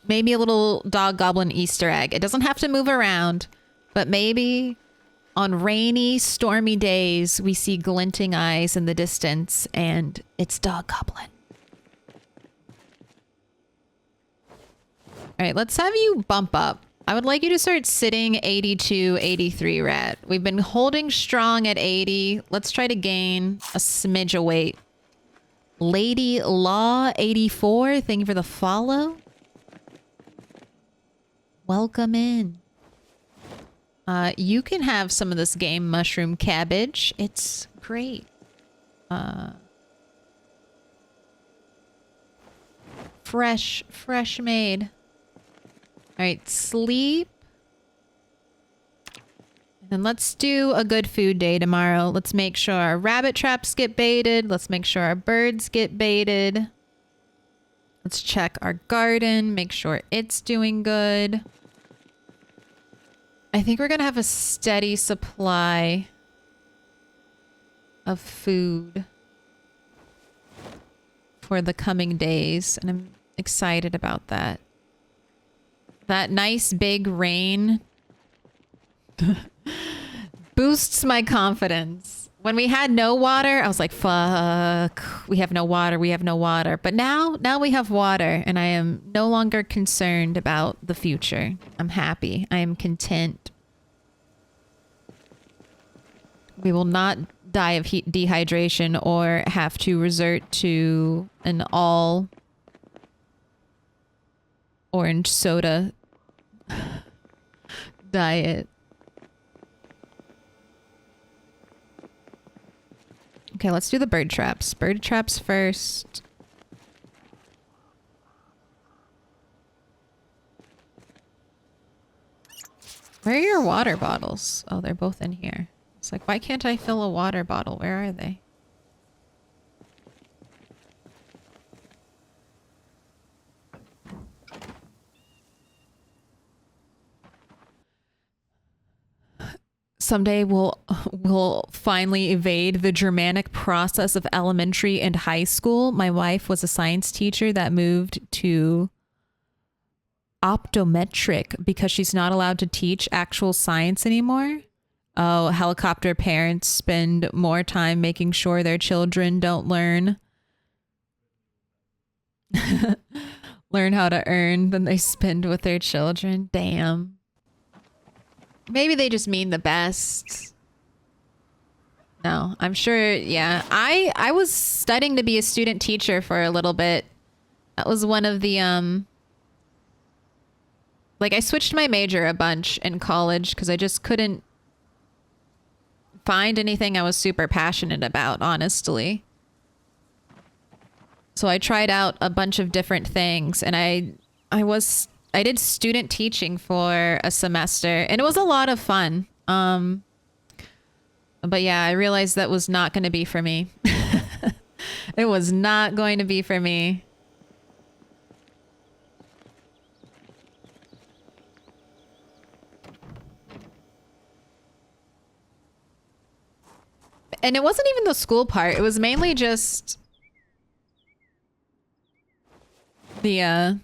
Maybe a little Dog Goblin Easter egg. It doesn't have to move around, but maybe on rainy, stormy days, we see glinting eyes in the distance, and it's Dog Goblin. All right, let's have you bump up. I would like you to start sitting 82, 83 rat. We've been holding strong at 80. Let's try to gain a smidge of weight. Lady Law 84, thank you for the follow. Welcome in. You can have some of this game mushroom cabbage. It's great. Fresh made. All right, sleep. And let's do a good food day tomorrow. Let's make sure our rabbit traps get baited. Let's make sure our birds get baited. Let's check our garden, make sure it's doing good. I think we're gonna have a steady supply of food for the coming days, and I'm excited about that. That nice big rain boosts my confidence. When we had no water, I was like, fuck, we have no water, we have no water. But now we have water, and I am no longer concerned about the future. I'm happy. I am content. We will not die of dehydration or have to resort to an all orange soda diet. Okay, let's do the bird traps. Bird traps first. Where are your water bottles? Oh, they're both in here. It's like, why can't I fill a water bottle? Where are they? Someday we'll finally evade the Germanic process of elementary and high school. My wife was a science teacher that moved to optometric because she's not allowed to teach actual science anymore. Oh, helicopter parents spend more time making sure their children don't learn how to earn than they spend with their children. Damn. Maybe they just mean the best. No, I'm sure. Yeah, I was studying to be a student teacher for a little bit. That was one of the like I switched my major a bunch in college because I just couldn't find anything I was super passionate about, honestly. So I tried out a bunch of different things, and I did student teaching for a semester, and it was a lot of fun. But yeah, I realized that was not going to be for me. It was not going to be for me. And it wasn't even the school part. It was mainly just the,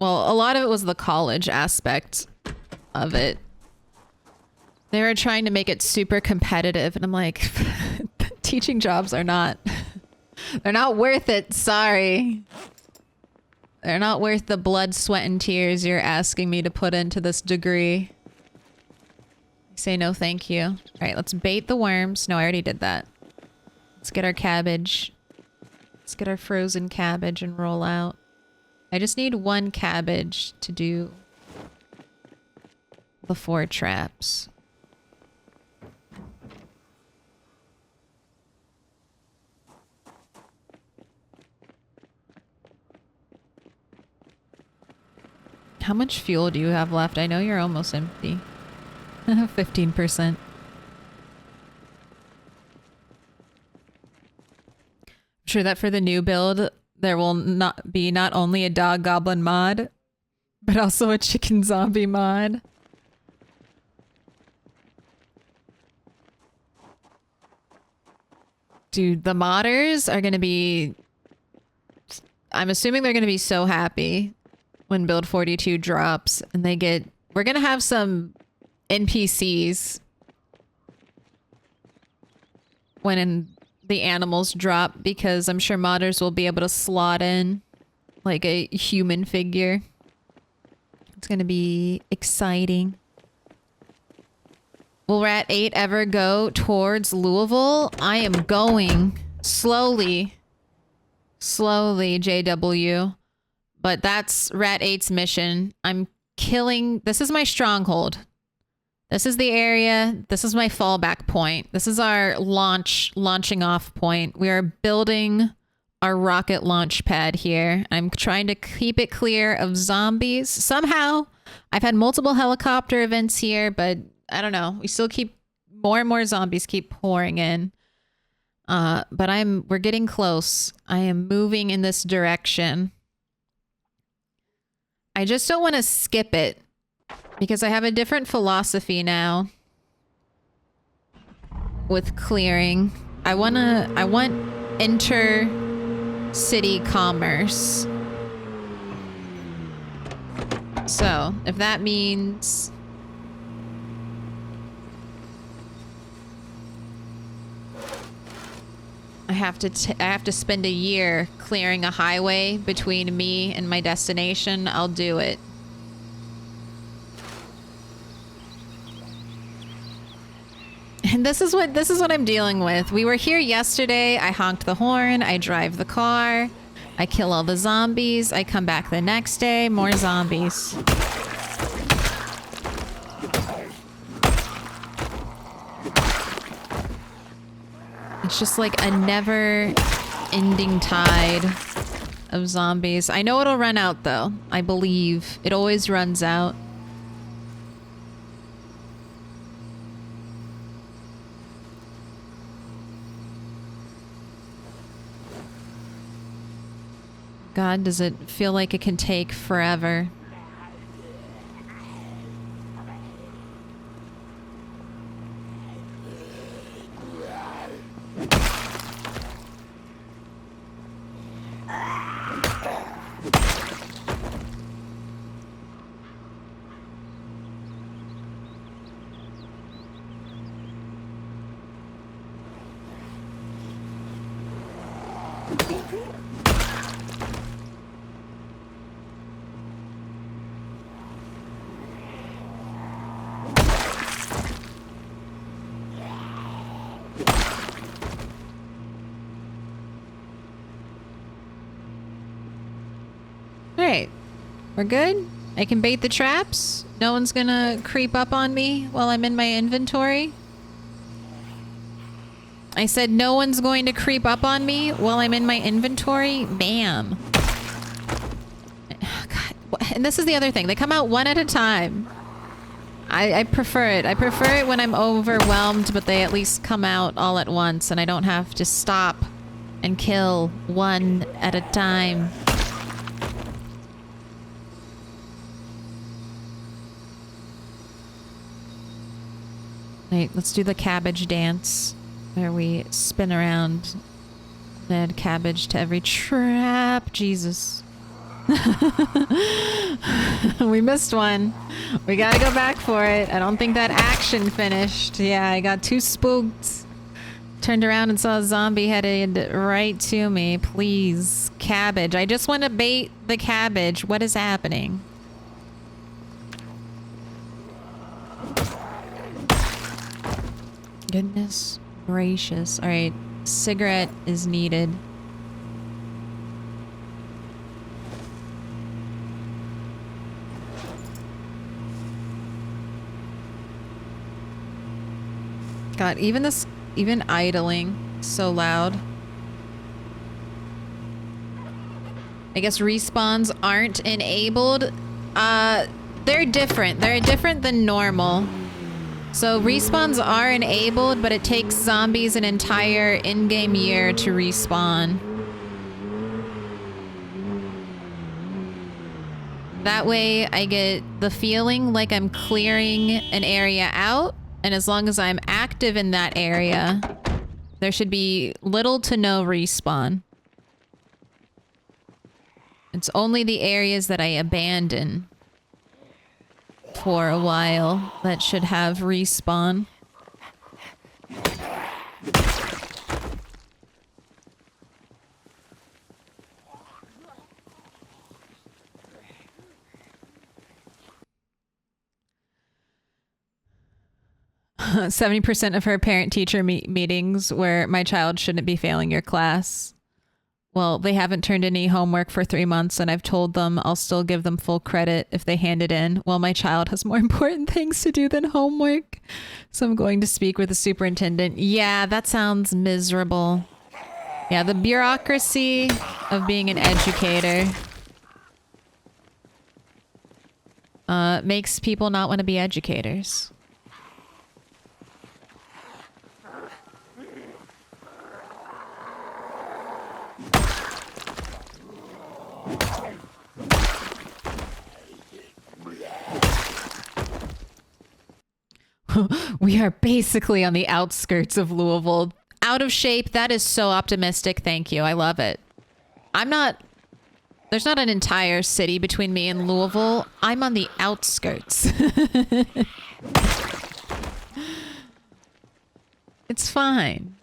well, a lot of it was the college aspect of it. They were trying to make it super competitive, and I'm like, teaching jobs are not, they're not worth it. Sorry. They're not worth the blood, sweat, and tears you're asking me to put into this degree. Say no thank you. All right, let's bait the worms. No, I already did that. Let's get our cabbage. Let's get our frozen cabbage and roll out. I just need one cabbage to do the 4 traps. How much fuel do you have left? I know you're almost empty. 15%. I'm sure that for the new build, there will not be not only a dog goblin mod, but also a chicken zombie mod. Dude, the modders are going to be... I'm assuming they're going to be so happy when build 42 drops and they get... We're going to have some NPCs when the animals drop, because I'm sure modders will be able to slot in like a human figure. It's going to be exciting. Will Rat 8 ever go towards Louisville? I am going slowly, JW. But that's Rat 8's mission. I'm killing... This is my stronghold. This is the area. This is my fallback point. This is our launching off point. We are building our rocket launch pad here. I'm trying to keep it clear of zombies. Somehow, I've had multiple helicopter events here, but I don't know. We still keep... More and more zombies keep pouring in. But we're getting close. I am moving in this direction. I just don't want to skip it, because I have a different philosophy now with clearing. I want inter-city commerce. So, if that means... I have to spend a year clearing a highway between me and my destination, I'll do it. And this is what I'm dealing with. We were here yesterday. I honked the horn. I drive the car. I kill all the zombies. I come back the next day. More zombies. It's just like a never-ending tide of zombies. I know it'll run out, though. I believe. It always runs out. God, does it feel like it can take forever? Alright. We're good? I can bait the traps? No one's gonna creep up on me while I'm in my inventory? I said no one's going to creep up on me while I'm in my inventory? Bam. God. And this is the other thing. They come out one at a time. I prefer it. I prefer it when I'm overwhelmed, but they at least come out all at once and I don't have to stop and kill one at a time. Right, let's do the cabbage dance where we spin around and add cabbage to every trap. Jesus. We missed one. We gotta go back for it. I don't think that action finished. Yeah, I got too spooked. Turned around and saw a zombie headed right to me. Please, cabbage. I just want to bait the cabbage. What is happening? Goodness gracious. Alright, cigarette is needed. God, even idling, so loud. I guess respawns aren't enabled. They're different. They're different than normal. So respawns are enabled, but it takes zombies an entire in-game year to respawn. That way I get the feeling like I'm clearing an area out, and as long as I'm active in that area, there should be little to no respawn. It's only the areas that I abandon for a while that should have respawn. 70% of her parent-teacher meetings where my child shouldn't be failing your class. Well, they haven't turned any homework for 3 months, and I've told them I'll still give them full credit if they hand it in. Well, my child has more important things to do than homework. So I'm going to speak with the superintendent. Yeah, that sounds miserable. Yeah, the bureaucracy of being an educator makes people not want to be educators. We are basically on the outskirts of Louisville. Out of shape. That is so optimistic. Thank you. I love it. There's not an entire city between me and Louisville. I'm on the outskirts. It's fine.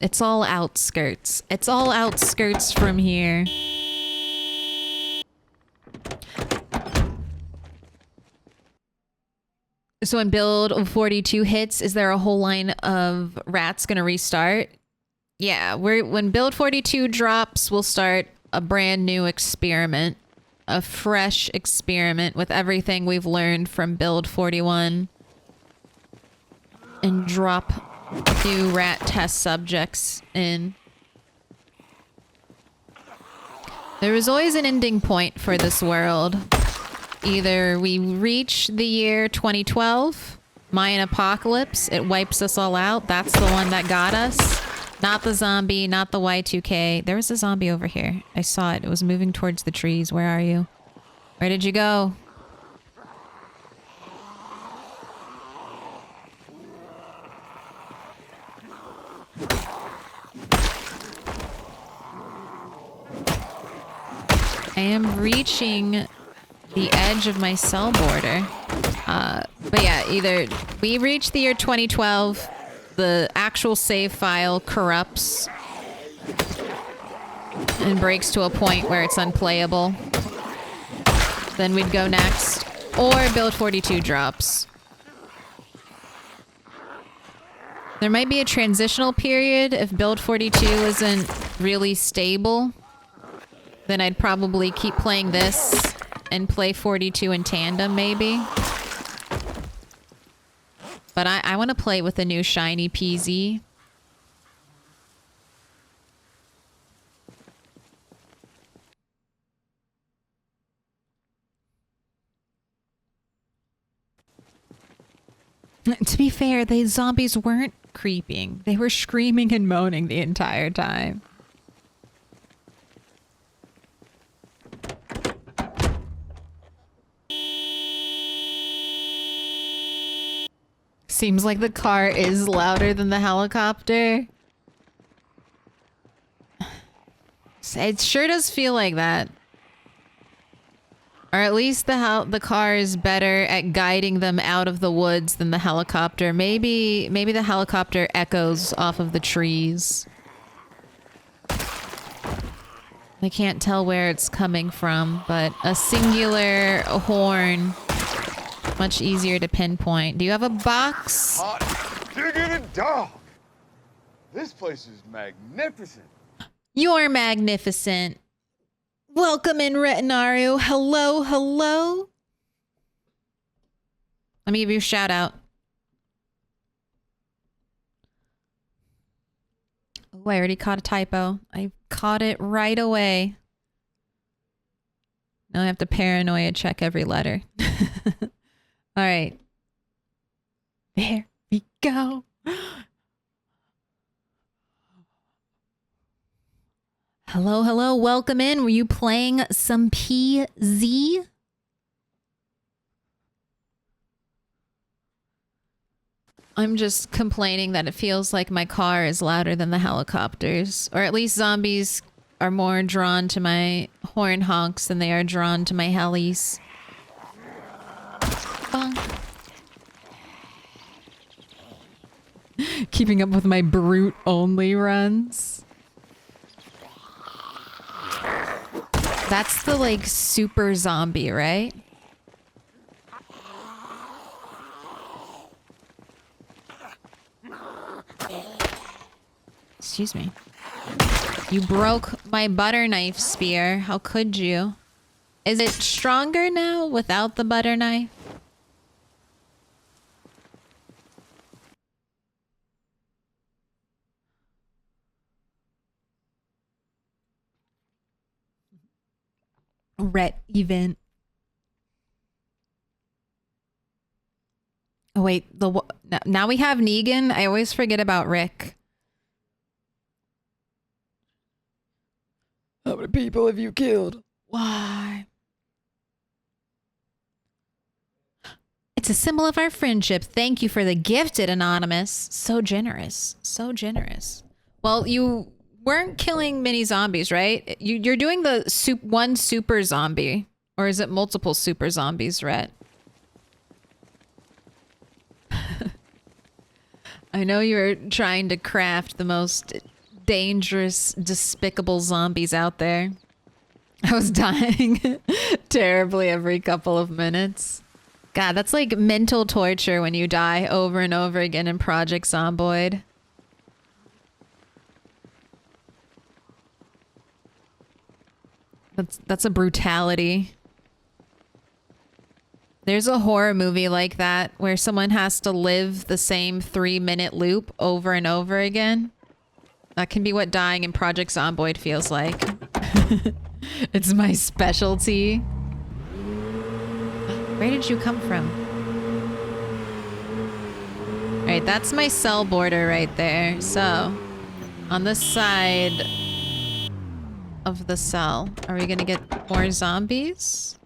It's all outskirts. It's all outskirts from here. So when build 42 hits, is there a whole line of rats gonna restart? Yeah, when build 42 drops, we'll start a brand new experiment. A fresh experiment with everything we've learned from build 41. And drop new rat test subjects in. There is always an ending point for this world. Either we reach the year 2012, Mayan apocalypse, it wipes us all out. That's the one that got us. Not the zombie, not the Y2K. There was a zombie over here. I saw it. It was moving towards the trees. Where are you? Where did you go? I am reaching the edge of my cell border. But yeah, either we reach the year 2012, the actual save file corrupts and breaks to a point where it's unplayable. Then we'd go next. Or build 42 drops. There might be a transitional period if build 42 isn't really stable. Then I'd probably keep playing this and play 42 in tandem, maybe. But I want to play with the new shiny PZ. To be fair, the zombies weren't creeping. They were screaming and moaning the entire time. Seems like the car is louder than the helicopter. It sure does feel like that. Or at least the car is better at guiding them out of the woods than the helicopter. Maybe the helicopter echoes off of the trees. I can't tell where it's coming from, but a singular horn, much easier to pinpoint. Do you have a box? Hot diggity dog. This place is magnificent. You're magnificent. Welcome in, Retinaru. Hello, hello. Let me give you a shout out. Oh, I already caught a typo. I caught it right away. Now I have to paranoia check every letter. All right. There we go. Hello, hello. Welcome in. Were you playing some PZ? I'm just complaining that it feels like my car is louder than the helicopters. Or at least zombies are more drawn to my horn honks than they are drawn to my helis. Bonk. Keeping up with my brute-only runs. That's the, like, super zombie, right? Excuse me. You broke my butter knife spear. How could you? Is it stronger now without the butter knife? Ret event. Oh wait, now we have Negan. I always forget about Rick. How many people have you killed? Why? It's a symbol of our friendship. Thank you for the gifted, Anonymous. So generous. So generous. Well, you weren't killing many zombies, right? You're doing the one super zombie. Or is it multiple super zombies, Rhett? I know you're trying to craft the most dangerous, despicable zombies out there. I was dying terribly every couple of minutes. God, that's like mental torture when you die over and over again in Project Zomboid. That's a brutality. There's a horror movie like that where someone has to live the same 3-minute loop over and over again. That can be what dying in Project Zomboid feels like. It's my specialty. Where did you come from? Alright, that's my cell border right there, so... On this side of the cell. Are we gonna get more zombies?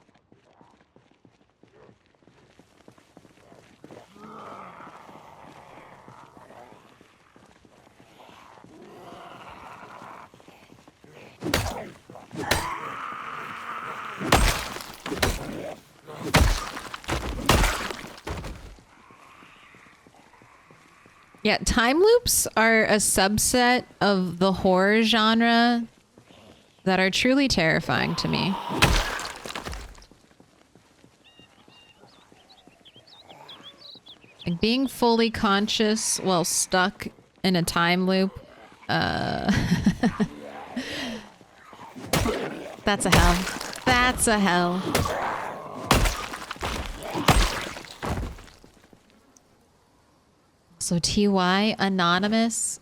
Yeah, time loops are a subset of the horror genre that are truly terrifying to me. Like being fully conscious while stuck in a time loop. That's a hell. That's a hell. So TY Anonymous.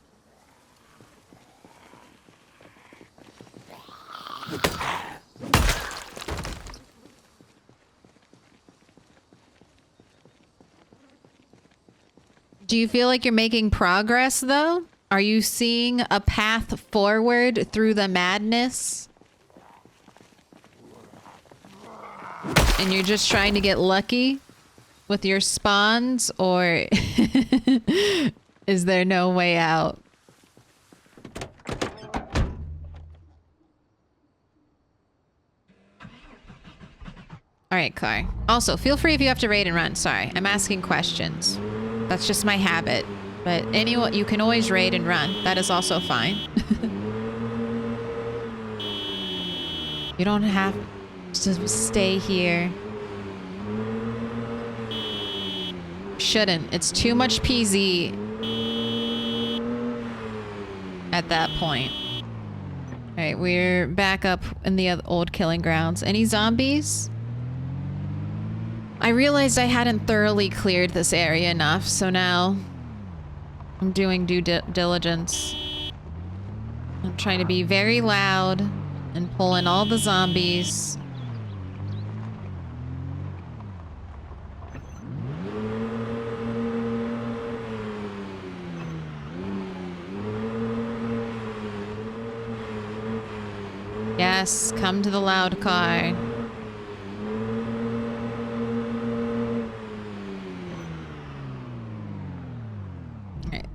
Do you feel like you're making progress though? Are you seeing a path forward through the madness? And you're just trying to get lucky with your spawns, or is there no way out? All right, Car. Also, feel free if you have to raid and run. Sorry, I'm asking questions. That's just my habit. But anyone, you can always raid and run. That is also fine. You don't have to stay here. Shouldn't. It's too much PZ at that point. All right, we're back up in the old killing grounds. Any zombies? I realized I hadn't thoroughly cleared this area enough, so now I'm doing due diligence. I'm trying to be very loud and pull in all the zombies. Yes, come to the loud car. Alright.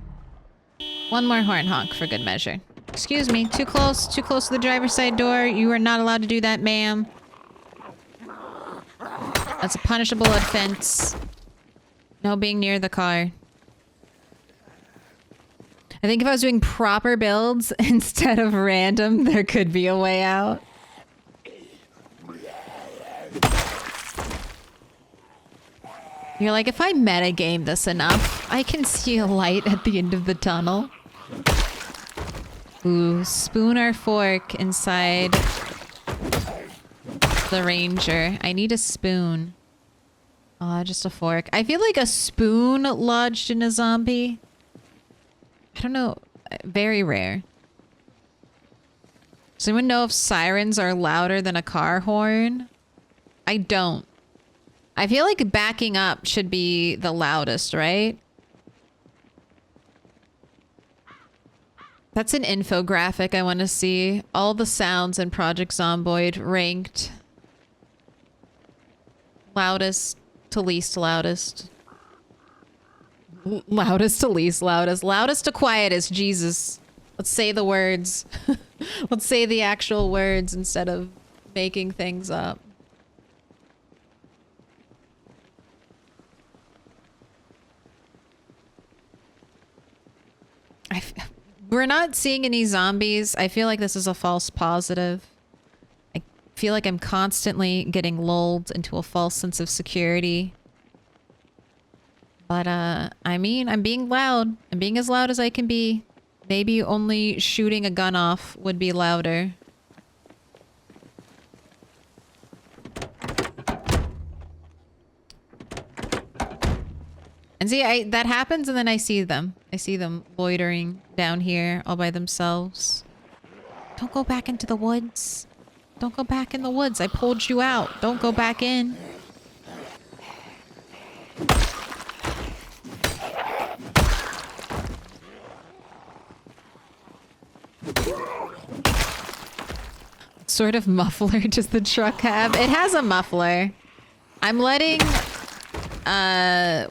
One more horn honk for good measure. Excuse me, too close to the driver's side door. You are not allowed to do that, ma'am. That's a punishable offense. No being near the car. I think if I was doing proper builds instead of random, there could be a way out. You're like, if I metagame this enough, I can see a light at the end of the tunnel. Ooh, spoon or fork inside the ranger. I need a spoon. Just a fork. I feel like a spoon lodged in a zombie. I don't know. Very rare. Does anyone know if sirens are louder than a car horn? I don't. I feel like backing up should be the loudest, right? That's an infographic I want to see. All the sounds in Project Zomboid ranked. Loudest to least loudest. Loudest to least loudest. Loudest to quietest. Jesus. Let's say the words. Let's say the actual words instead of making things up. We're not seeing any zombies. I feel like this is a false positive. I feel like I'm constantly getting lulled into a false sense of security. But, I mean, I'm being loud. I'm being as loud as I can be. Maybe only shooting a gun off would be louder. And see, that happens and then I see them. I see them loitering down here all by themselves. Don't go back into the woods. Don't go back in the woods. I pulled you out. Don't go back in. What sort of muffler does the truck have? It has a muffler. I'm letting,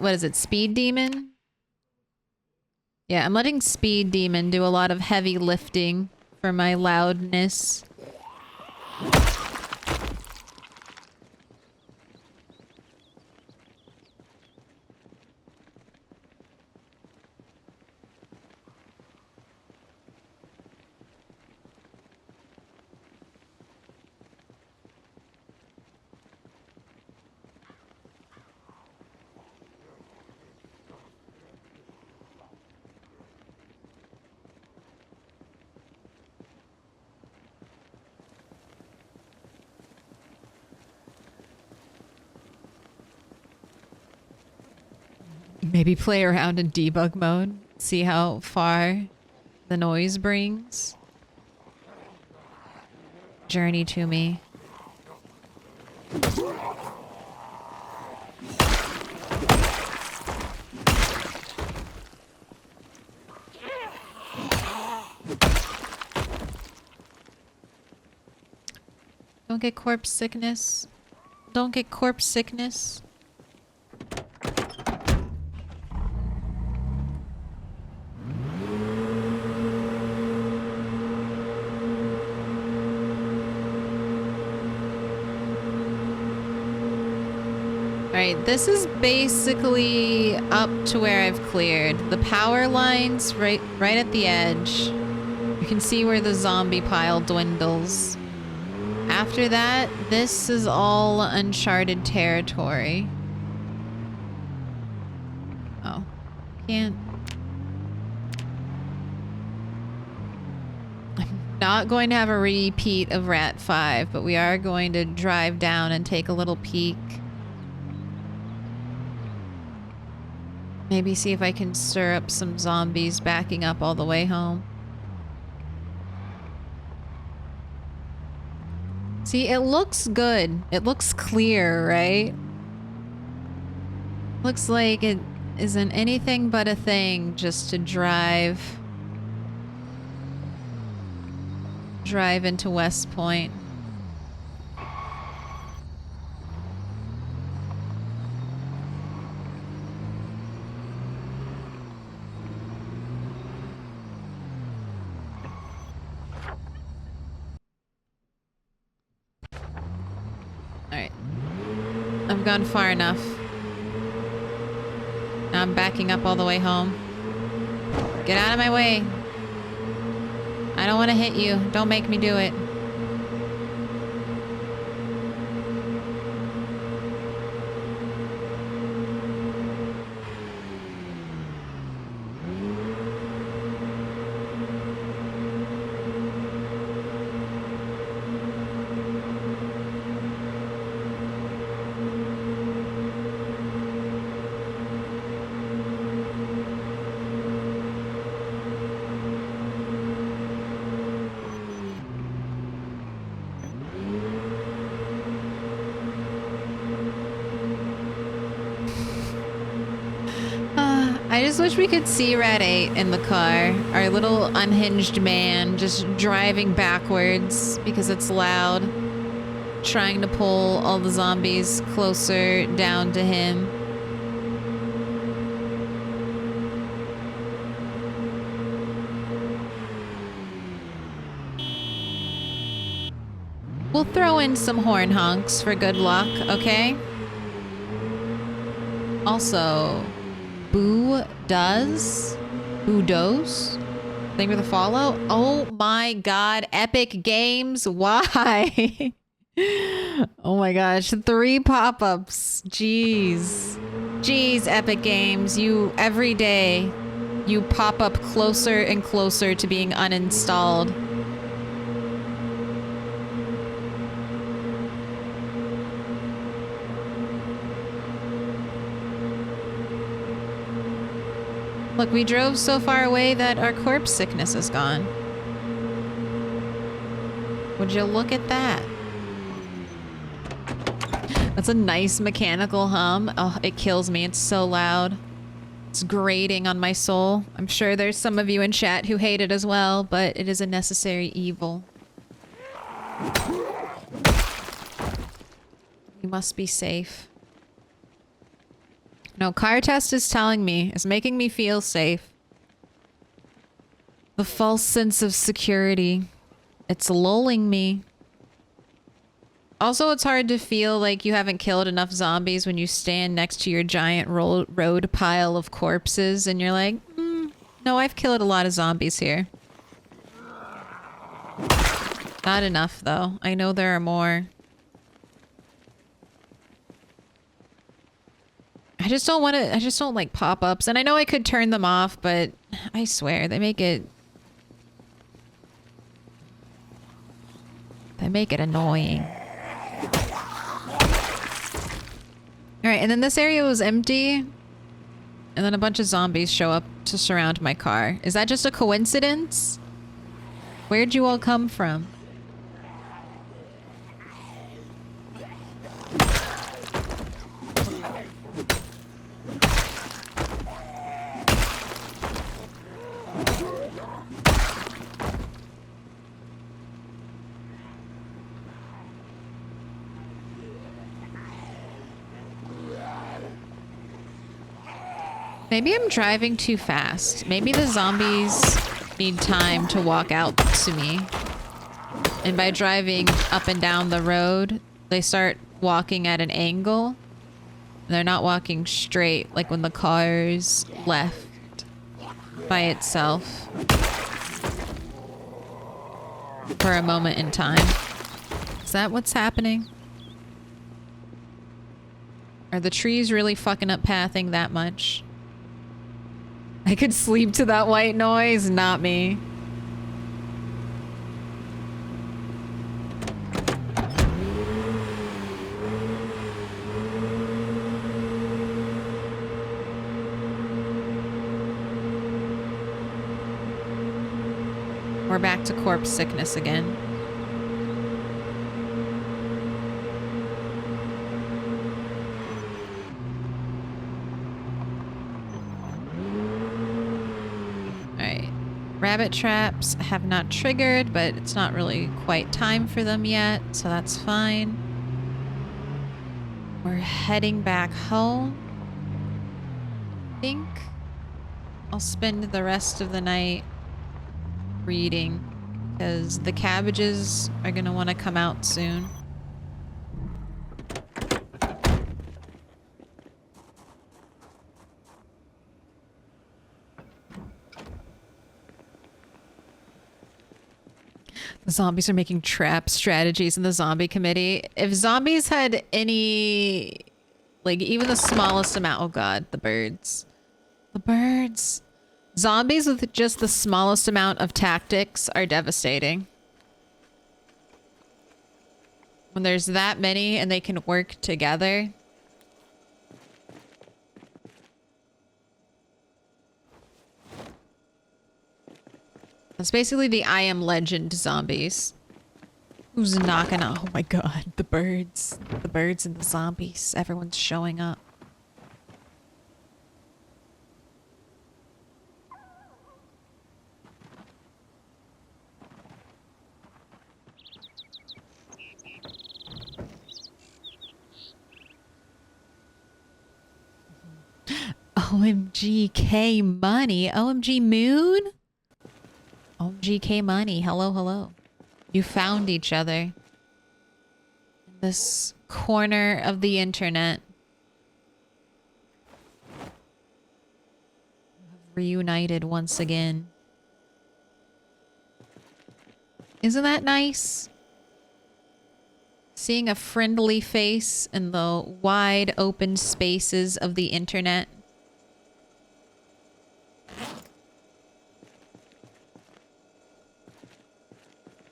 what is it, Speed Demon? Yeah, I'm letting Speed Demon do a lot of heavy lifting for my loudness. Maybe play around in debug mode. See how far the noise brings. Journey to me. Don't get corpse sickness. Don't get corpse sickness. Alright, this is basically up to where I've cleared. The power line's right at the edge. You can see where the zombie pile dwindles. After that, this is all uncharted territory. Oh, can't. I'm not going to have a repeat of Rat 5, but we are going to drive down and take a little peek. Maybe see if I can stir up some zombies backing up all the way home. See, it looks good. It looks clear, right? Looks like it isn't anything but a thing just to drive into West Point. Alright. I've gone far enough. Now I'm backing up all the way home. Get out of my way. I don't want to hit you. Don't make me do it. I just wish we could see Rat 8 in the car. Our little unhinged man just driving backwards because it's loud. Trying to pull all the zombies closer down to him. We'll throw in some horn honks for good luck, okay? Also, Boo does? Thank you for the follow. Oh my god, Epic Games, why? Oh my gosh, 3 pop-ups. Jeez. Jeez, Epic Games, you, every day, you pop up closer and closer to being uninstalled. Look, we drove so far away that our corpse sickness is gone. Would you look at that? That's a nice mechanical hum. Oh, it kills me. It's so loud. It's grating on my soul. I'm sure there's some of you in chat who hate it as well, but it is a necessary evil. You must be safe. No, car test is telling me, is making me feel safe. The false sense of security. It's lulling me. Also, it's hard to feel like you haven't killed enough zombies when you stand next to your giant road pile of corpses and you're like, no, I've killed a lot of zombies here. Not enough, though. I know there are more. I just don't want to, I just don't like pop-ups. And I know I could turn them off, but I swear, they make it annoying. Alright, and then this area was empty. And then a bunch of zombies show up to surround my car. Is that just a coincidence? Where'd you all come from? Maybe I'm driving too fast. Maybe the zombies need time to walk out to me. And by driving up and down the road, they start walking at an angle. They're not walking straight, like when the car's left by itself for a moment in time. Is that what's happening? Are the trees really fucking up pathing that much? I could sleep to that white noise, not me. We're back to corpse sickness again. Rabbit traps have not triggered, but it's not really quite time for them yet, so that's fine. We're heading back home. I think I'll spend the rest of the night reading, because the cabbages are gonna want to come out soon. The zombies are making trap strategies in the zombie committee. If zombies had any, like even the smallest amount, oh god, the birds. The birds. Zombies with just the smallest amount of tactics are devastating. When there's that many and they can work together. It's basically the I Am Legend zombies. Who's knocking out? Oh my god, the birds. The birds and the zombies. Everyone's showing up. OMG K Money. OMG Moon? OMG K Money. Hello, hello. You found each other. In this corner of the internet. You have reunited once again. Isn't that nice? Seeing a friendly face in the wide open spaces of the internet.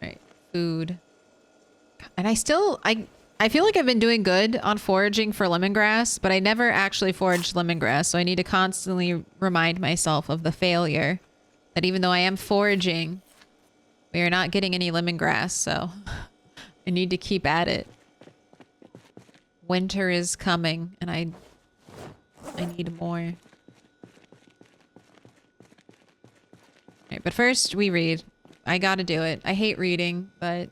Right, food. And I feel like I've been doing good on foraging for lemongrass, but I never actually foraged lemongrass, so I need to constantly remind myself of the failure. That even though I am foraging, we are not getting any lemongrass, so I need to keep at it. Winter is coming, and I need more. Right, but first we read. I gotta do it. I hate reading, but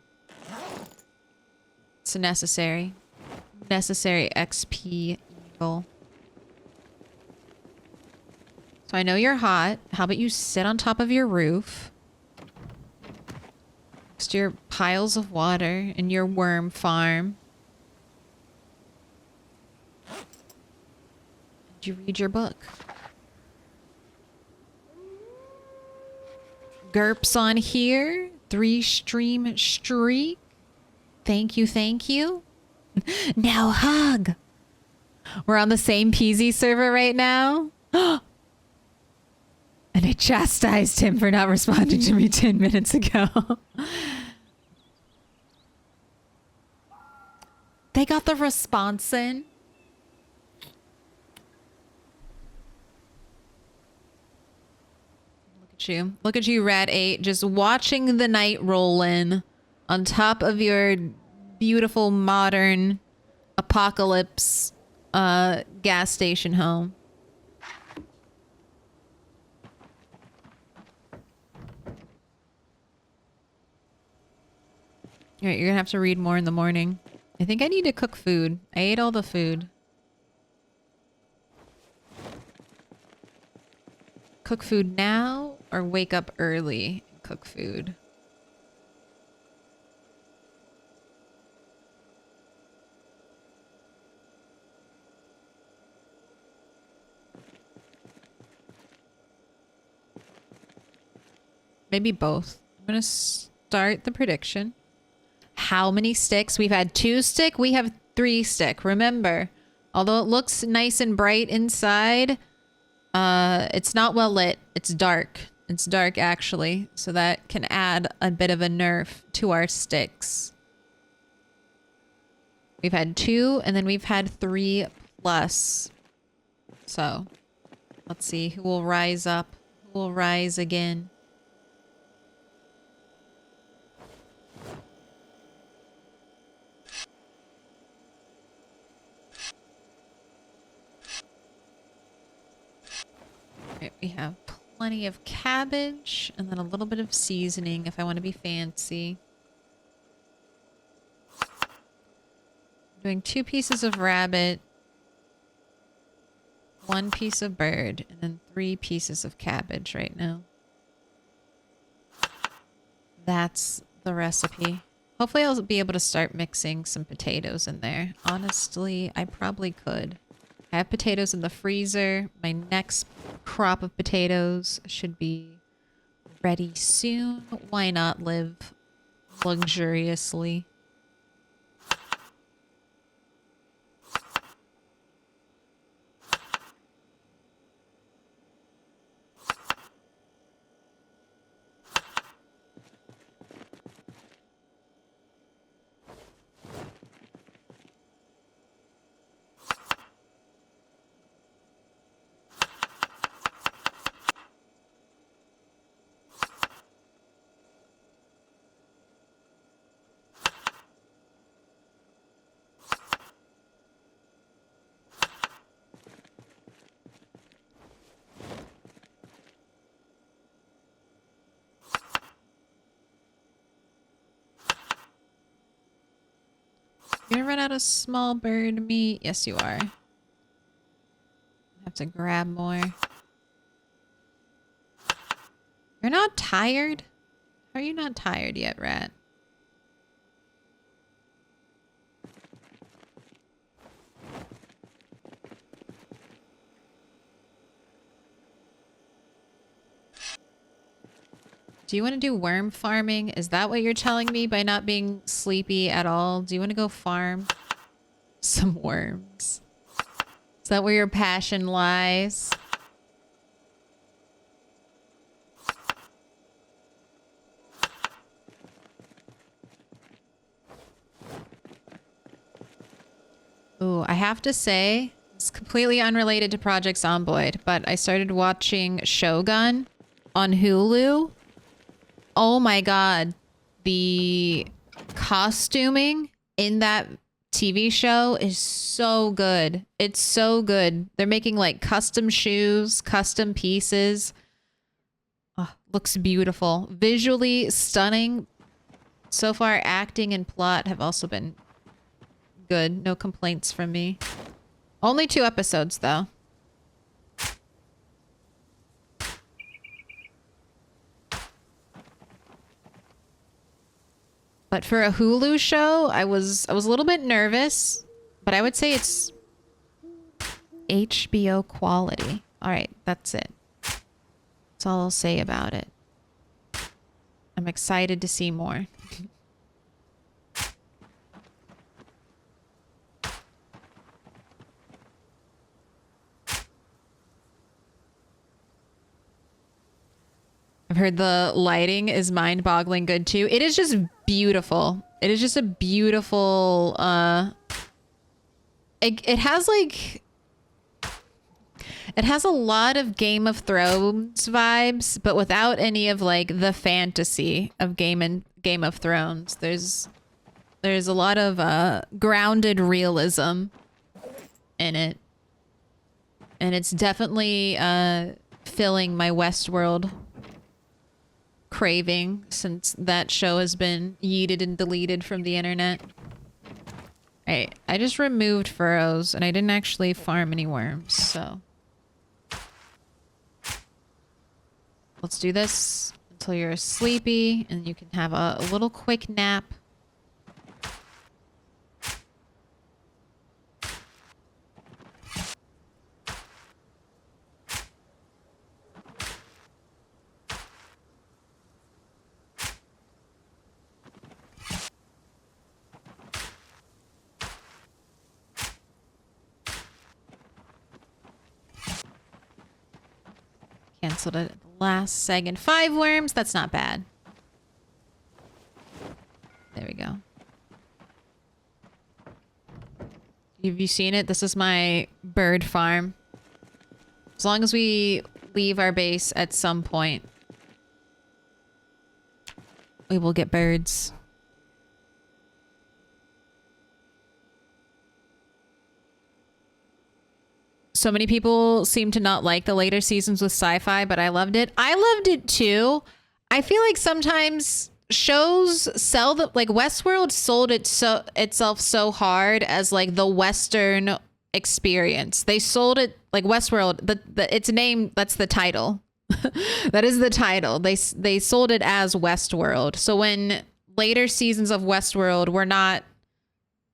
it's necessary. Necessary XP evil. So I know you're hot. How about you sit on top of your roof? Next to your piles of water in your worm farm. Did you read your book? Gerps on here. 3-stream streak. Thank you, thank you. Now hug. We're on the same PZ server right now. And I chastised him for not responding to me 10 minutes ago. They got the response in. Look at you, Rat 8, just watching the night roll in on top of your beautiful modern apocalypse gas station home. All right, you're gonna have to read more in the morning. I think I need to cook food. I ate all the food. Cook food now or wake up early and cook food? Maybe both. I'm gonna start the prediction. How many sticks? We've had 2 stick. We have 3 stick. Remember, although it looks nice and bright inside, it's not well lit. It's dark. It's dark actually, so that can add a bit of a nerf to our sticks. We've had 2, and then we've had 3 plus. So, let's see who will rise up. Who will rise again? Okay, we have plenty of cabbage and then a little bit of seasoning if I want to be fancy. I'm doing 2 pieces of rabbit, 1 piece of bird, and then 3 pieces of cabbage right now. That's the recipe. Hopefully I'll be able to start mixing some potatoes in there. Honestly, I probably could. I have potatoes in the freezer. My next crop of potatoes should be ready soon. Why not live luxuriously? You're gonna run out of small bird meat? Yes, you are. Have to grab more. You're not tired? How are you not tired yet, Rat? Do you want to do worm farming? Is that what you're telling me by not being sleepy at all? Do you want to go farm some worms? Is that where your passion lies? Ooh, I have to say, it's completely unrelated to Project Zomboid, but I started watching Shogun on Hulu. Oh my god. The costuming in that TV show is so good. It's so good. They're making like custom shoes, custom pieces. Oh, looks beautiful. Visually stunning. So far, acting and plot have also been good. No complaints from me. Only 2 episodes, though. But for a Hulu show, I was a little bit nervous, but I would say it's HBO quality. All right, that's it. That's all I'll say about it. I'm excited to see more. I've heard the lighting is mind-boggling good too. It is just beautiful. It is just a beautiful, it has like, it has a lot of Game of Thrones vibes, but without any of like the fantasy of Game of Thrones. There's a lot of grounded realism in it. And it's definitely filling my Westworld craving since that show has been yeeted and deleted from the internet. Alright, I just removed furrows and I didn't actually farm any worms, so let's do this until you're sleepy and you can have a little quick nap. Canceled it at the last second. 5 worms, that's not bad. There we go. Have you seen it? This is my bird farm. As long as we leave our base at some point, we will get birds. So many people seem to not like the later seasons with sci-fi, but I loved it. I loved it too. I feel like sometimes shows sell the, like Westworld sold itself so hard as like the Western experience. They sold it like Westworld, its name, that's the title. That is the title. They sold it as Westworld. So when later seasons of Westworld were not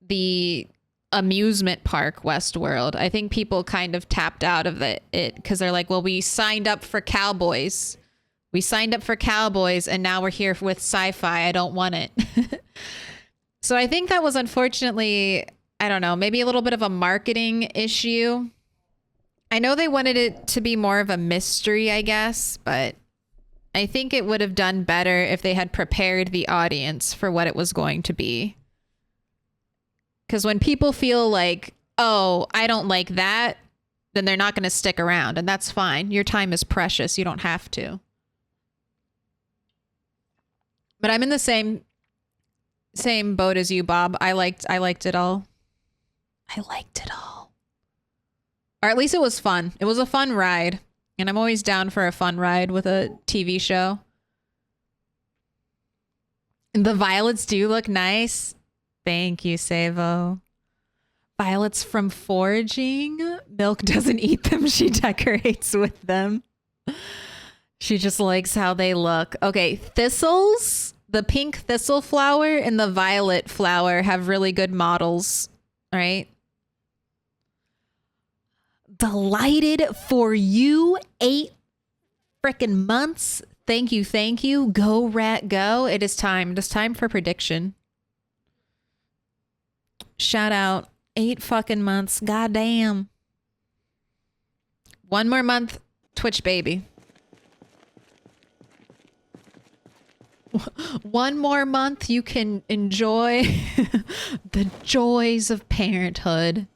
the amusement park Westworld, I think people kind of tapped out of it because they're like, well, we signed up for cowboys. We signed up for cowboys and now we're here with sci-fi. I don't want it. So I think that was unfortunately, I don't know, maybe a little bit of a marketing issue. I know they wanted it to be more of a mystery, I guess, but I think it would have done better if they had prepared the audience for what it was going to be. Because when people feel like, oh, I don't like that, then they're not going to stick around. And that's fine. Your time is precious. You don't have to. But I'm in the same boat as you, Bob. I liked it all. I liked it all. Or at least it was fun. It was a fun ride. And I'm always down for a fun ride with a TV show. And the violets do look nice. Thank you, Savo. Violets from foraging. Milk doesn't eat them. She decorates with them. She just likes how they look. Okay, thistles. The pink thistle flower and the violet flower have really good models, right? Delighted for you. 8 frickin' months. Thank you, thank you. Go, rat, go. It is time. It is time for prediction. Shout out. 8 fucking months. Goddamn. 1 more month, Twitch baby. 1 more month, you can enjoy the joys of parenthood.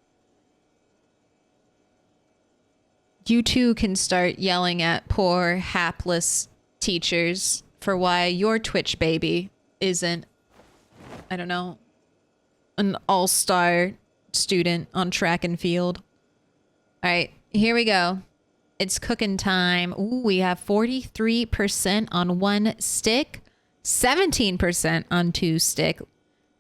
You too can start yelling at poor, hapless teachers for why your Twitch baby isn't, I don't know, an all-star student on track and field. All right, here we go. It's cooking time. Ooh, we have 43% on one stick, 17% on two stick,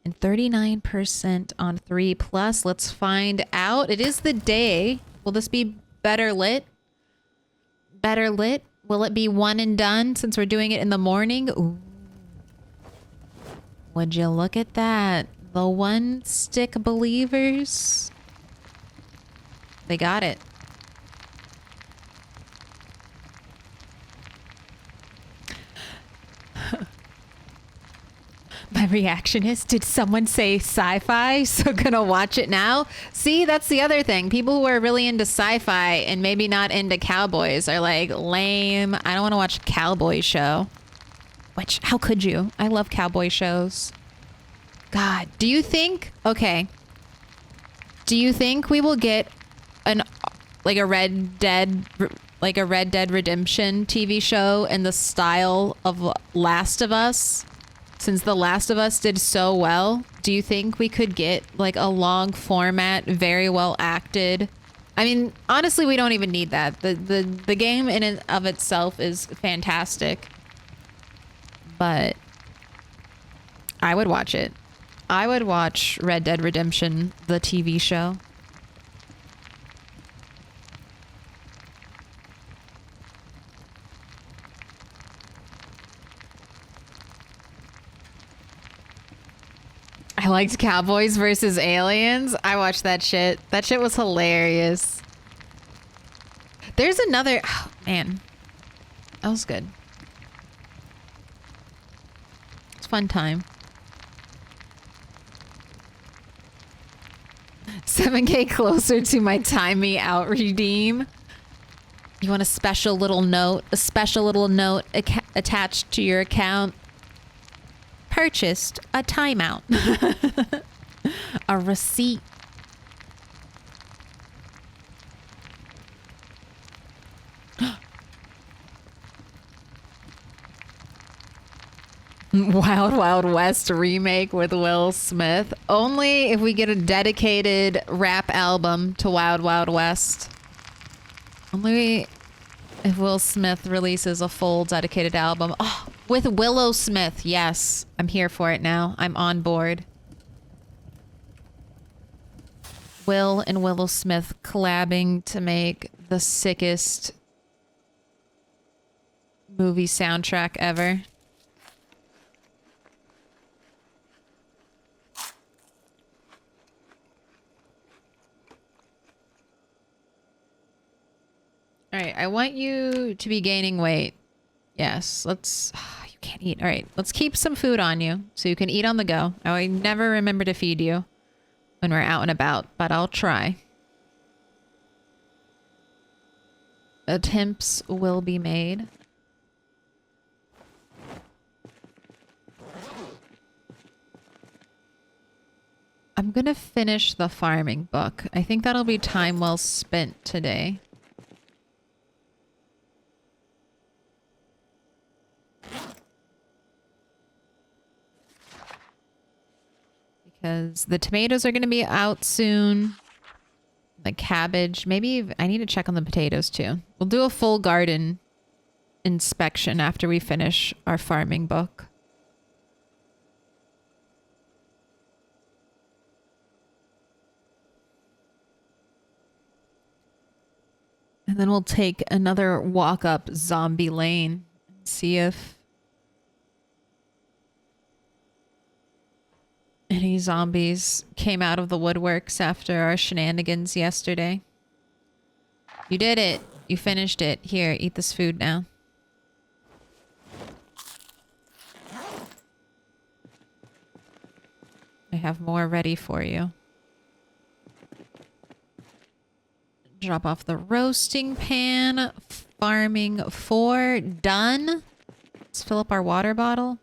and 39% on 3+. Let's find out. It is the day. Will this be better lit? Better lit? Will it be one and done since we're doing it in the morning? Ooh. Would you look at that? The one stick believers. They got it. My reaction is, did someone say sci-fi? So gonna watch it now? See, that's the other thing. People who are really into sci-fi and maybe not into cowboys are like, lame. I don't want to watch a cowboy show. Which, how could you? I love cowboy shows. God, do you think, okay. Do you think we will get like a Red Dead Redemption TV show in the style of Last of Us? Since The Last of Us did so well, do you think we could get like a long format, very well acted? I mean, honestly, we don't even need that. The game in and of itself is fantastic. But I would watch it. I would watch Red Dead Redemption, the TV show. I liked Cowboys versus Aliens. I watched that shit. That shit was hilarious. There's another... Oh, man. That was good. It's a fun time. 7K closer to my time me out redeem. You want a special little note? A special little note attached to your account? Purchased a timeout. A receipt. Wild Wild West remake with Will Smith. Only if we get a dedicated rap album to Wild Wild West. Only if Will Smith releases a full dedicated album. Oh, with Willow Smith. Yes, I'm here for it now. I'm on board. Will and Willow Smith collabing to make the sickest movie soundtrack ever. All right, I want you to be gaining weight. Yes, let's... you can't eat. All right, let's keep some food on you so you can eat on the go. I never remember to feed you when we're out and about, but I'll try. Attempts will be made. I'm gonna finish the farming book. I think that'll be time well spent today. Because the tomatoes are going to be out soon. The cabbage. Maybe I need to check on the potatoes too. We'll do a full garden inspection after we finish our farming book. And then we'll take another walk up Zombie Lane and see if any zombies came out of the woodworks after our shenanigans yesterday. You did it. You finished it. Here, eat this food now. I have more ready for you. Drop off the roasting pan. Farming 4. Done. Let's fill up our water bottle.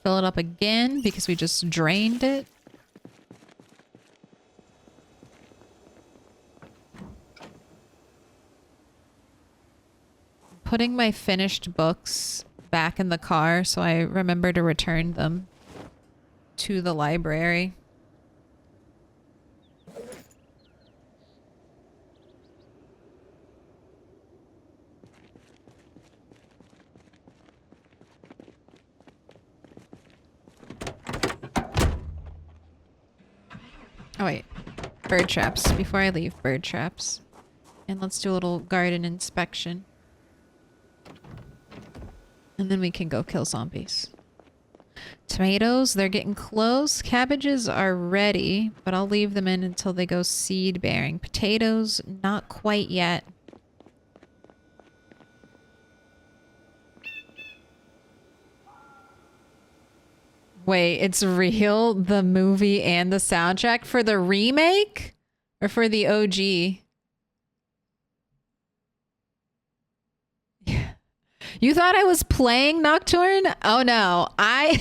Fill it up again because we just drained it. Putting my finished books back in the car so I remember to return them to the library. Oh wait, bird traps. Before I leave, bird traps. And let's do a little garden inspection. And then we can go kill zombies. Tomatoes, they're getting close. Cabbages are ready, but I'll leave them in until they go seed bearing. Potatoes, not quite yet. Wait, it's real? The movie and the soundtrack for the remake? Or for the OG? You thought I was playing Nocturne? Oh no, I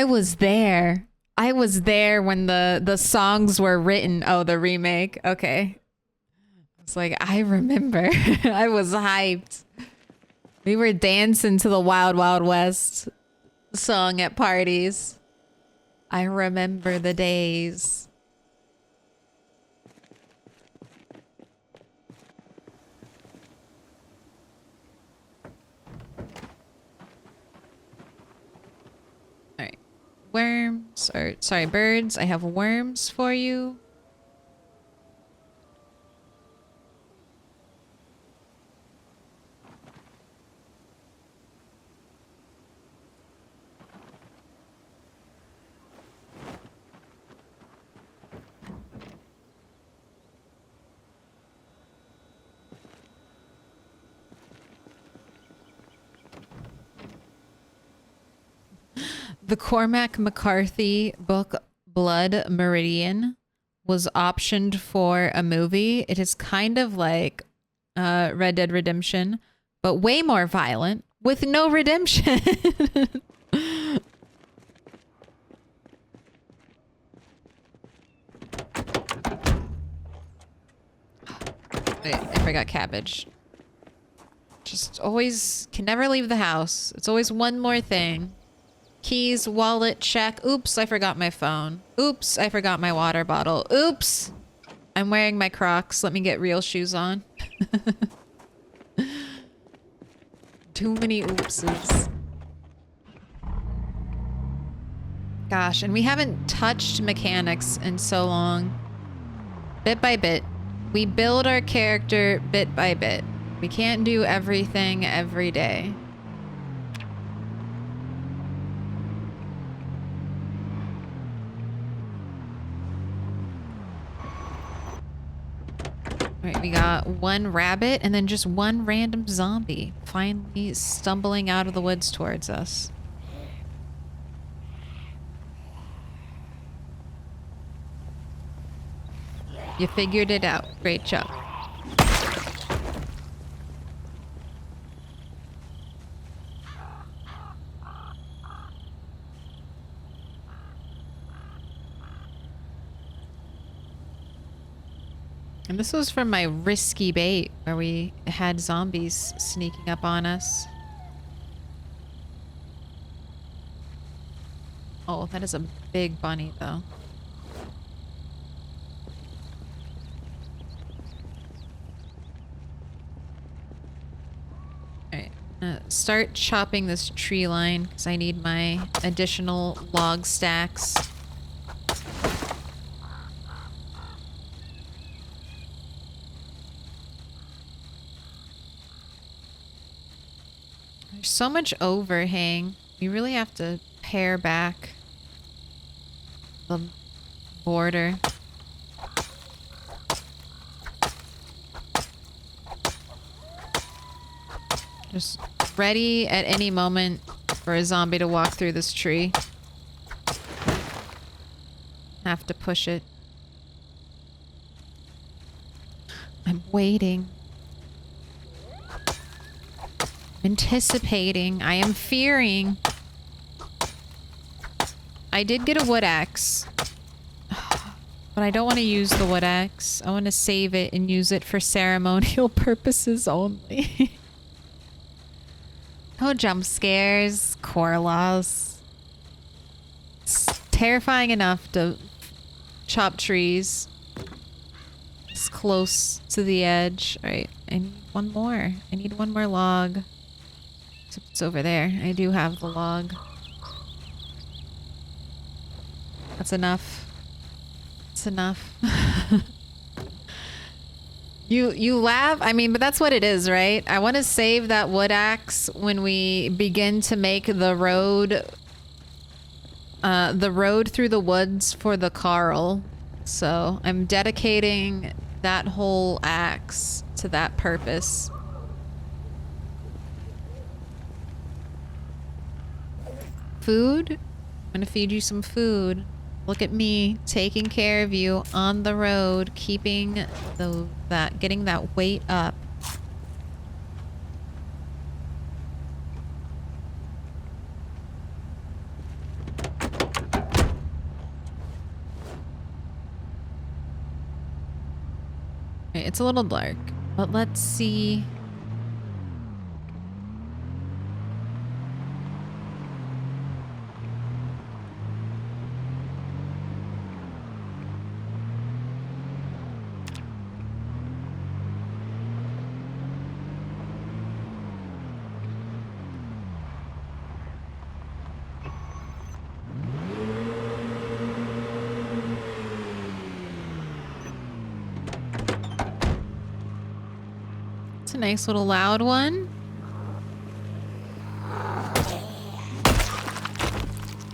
was there. I was there when the songs were written. Oh, the remake. Okay. It's like, I remember. I was hyped. We were dancing to the Wild Wild West song at parties. I remember the days. Alright. Worms, or sorry, birds. I have worms for you. The Cormac McCarthy book Blood Meridian was optioned for a movie. It is kind of like Red Dead Redemption, but way more violent with no redemption. Wait, I forgot cabbage. Just always can never leave the house. It's always one more thing. Keys, wallet, check. Oops, I forgot my phone. Oops, I forgot my water bottle. Oops, I'm wearing my Crocs. Let me get real shoes on. Too many oopses. Gosh, and we haven't touched mechanics in so long. Bit by bit. We build our character bit by bit. We can't do everything every day. Alright, we got one rabbit and then just one random zombie finally stumbling out of the woods towards us. You figured it out. Great job. And this was from my risky bait where we had zombies sneaking up on us. Oh, that is a big bunny though. Alright, start chopping this tree line because I need my additional log stacks. There's so much overhang. We really have to pare back the border. Just ready at any moment for a zombie to walk through this tree. Have to push it. I'm waiting. Anticipating. I am fearing. I did get a wood axe. But I don't want to use the wood axe. I want to save it and use it for ceremonial purposes only. No jump scares. Corlaws. It's terrifying enough to chop trees. It's close to the edge. Alright, I need one more. I need one more log. It's over there. I do have the log. That's enough. That's enough. You laugh? I mean, but that's what it is, right? I want to save that wood axe when we begin to make the road through the woods for the Carl. So I'm dedicating that whole axe to that purpose. Food? I'm gonna feed you some food. Look at me taking care of you on the road, keeping getting that weight up. Okay, it's a little dark, but let's see. It's a nice little loud one.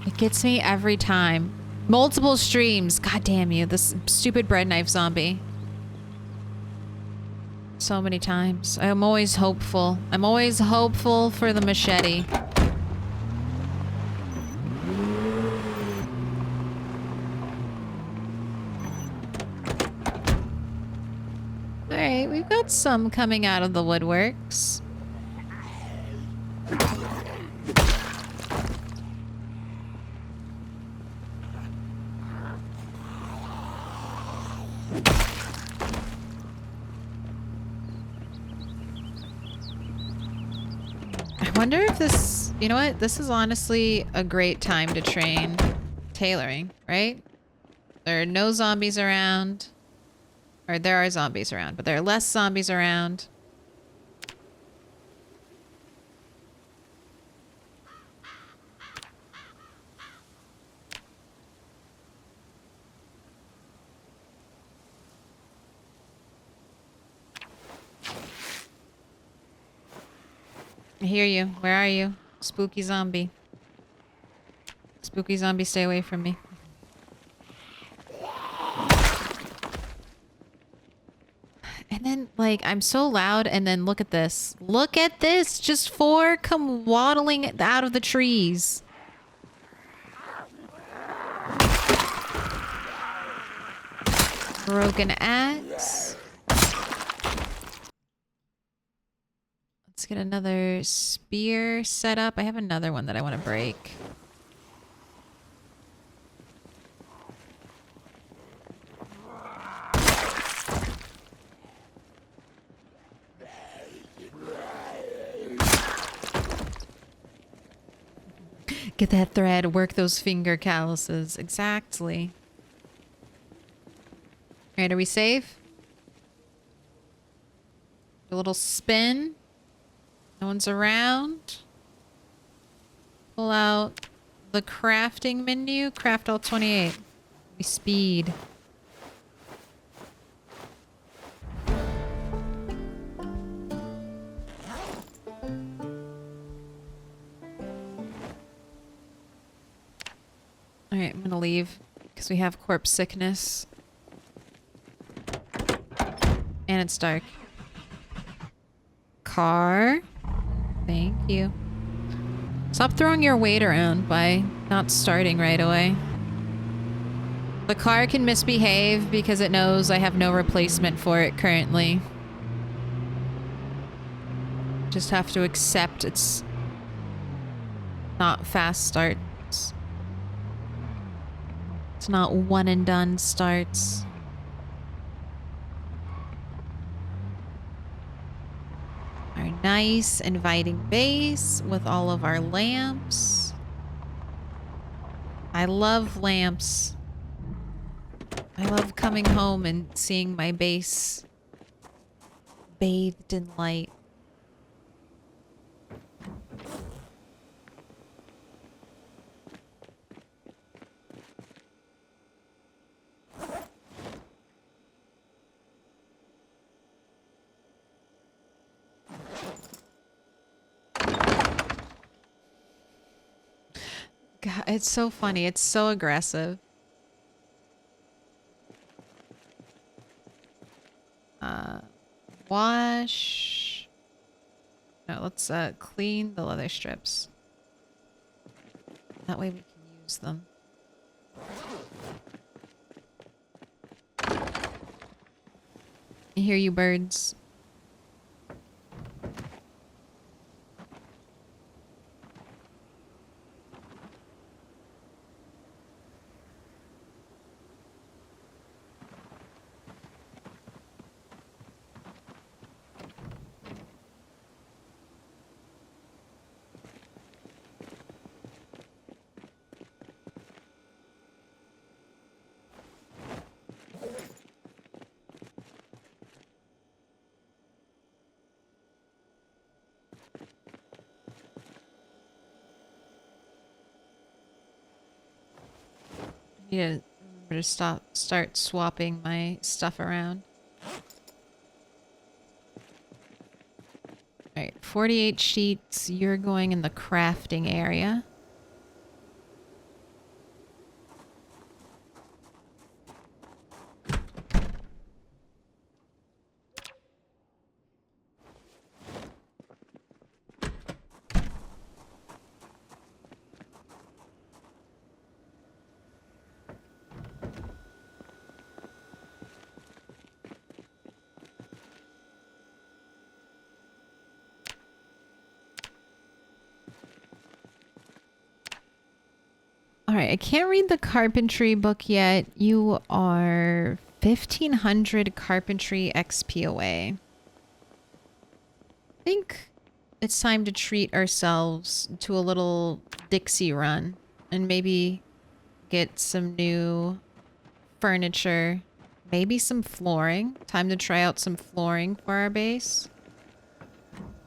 It gets me every time. Multiple streams. God damn you, this stupid bread knife zombie. So many times. I'm always hopeful. I'm always hopeful for the machete. Alright, we've got some coming out of the woodworks. I wonder if this... You know what? This is honestly a great time to train tailoring, right? There are no zombies around. Or there are zombies around, but there are less zombies around. I hear you. Where are you? Spooky zombie. Spooky zombie, stay away from me. And then, like, I'm so loud, and then look at this. Look at this! Just 4 come waddling out of the trees. Broken axe. Let's get another spear set up. I have another one that I want to break. Get that thread, work those finger calluses. Exactly. Alright, are we safe? A little spin. No one's around. Pull out the crafting menu. Craft all 28. We speed. Alright, I'm gonna leave because we have corpse sickness. And it's dark. Car. Thank you. Stop throwing your weight around by not starting right away. The car can misbehave because it knows I have no replacement for it currently. Just have to accept it's not fast starts. It's not one and done starts. Our nice inviting base with all of our lamps. I love lamps. I love coming home and seeing my base bathed in light. God, it's so funny. It's so aggressive. Wash. No, let's clean the leather strips. That way we can use them. I hear you, birds. I need to remember to start swapping my stuff around. Alright, 48 sheets. You're going in the crafting area. Alright, I can't read the carpentry book yet. You are 1500 carpentry XP away. I think it's time to treat ourselves to a little Dixie run and maybe get some new furniture, maybe some flooring. Time to try out some flooring for our base.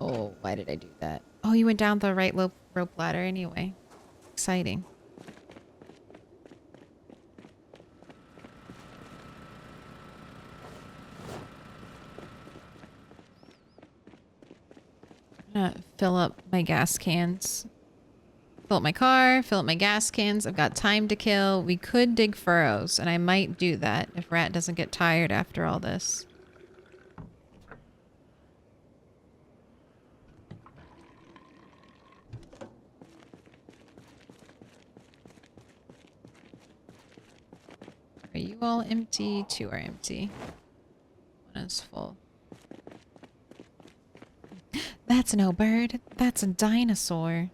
Oh, why did I do that? Oh, you went down the right rope ladder anyway. Exciting. I'm gonna fill up my gas cans. Fill up my car, fill up my gas cans. I've got time to kill. We could dig furrows, and I might do that if Rat doesn't get tired after all this. Are you all empty? 2 are empty. 1 is full. That's no bird. That's a dinosaur.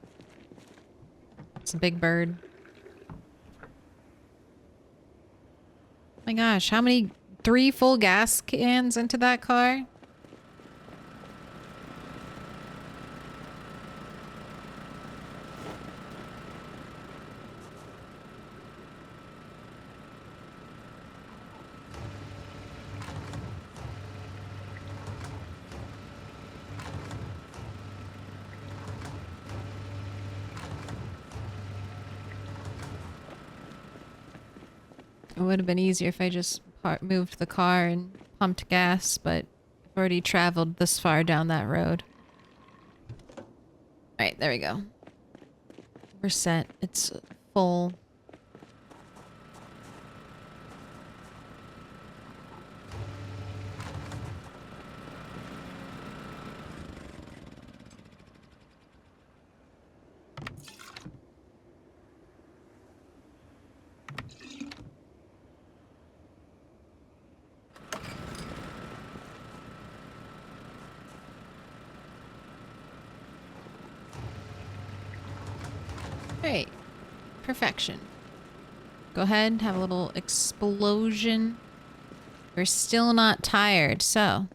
It's a big bird. Oh my gosh, how many? 3 full gas cans into that car? It would have been easier if I just moved the car and pumped gas, but I've already traveled this far down that road. Alright, there we go. We're set. It's full. Alright. Perfection. Go ahead, have a little explosion. We're still not tired, so.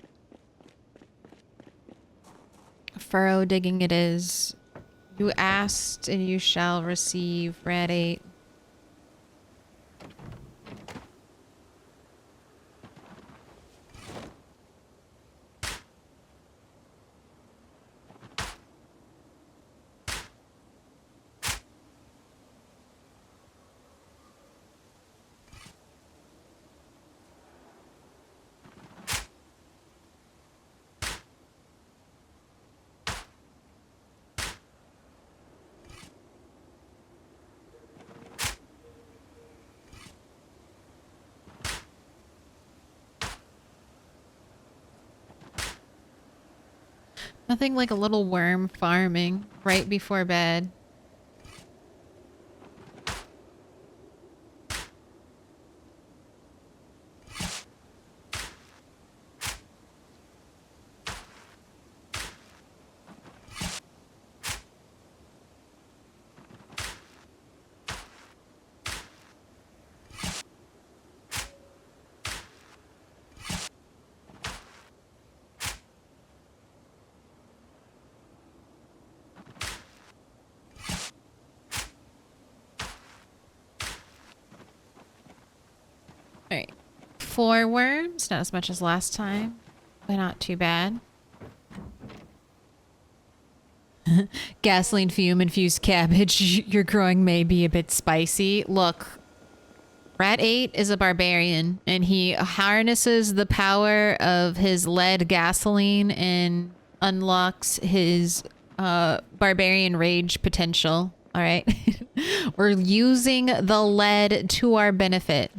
Furrow digging it is. You asked and you shall receive. Rat 8. Nothing like a little worm farming right before bed. Alright. 4 worms, not as much as last time, but not too bad. Gasoline fume infused cabbage you're growing may be a bit spicy. Look, Rat 8 is a barbarian, and he harnesses the power of his lead gasoline and unlocks his barbarian rage potential. All right. We're using the lead to our benefit.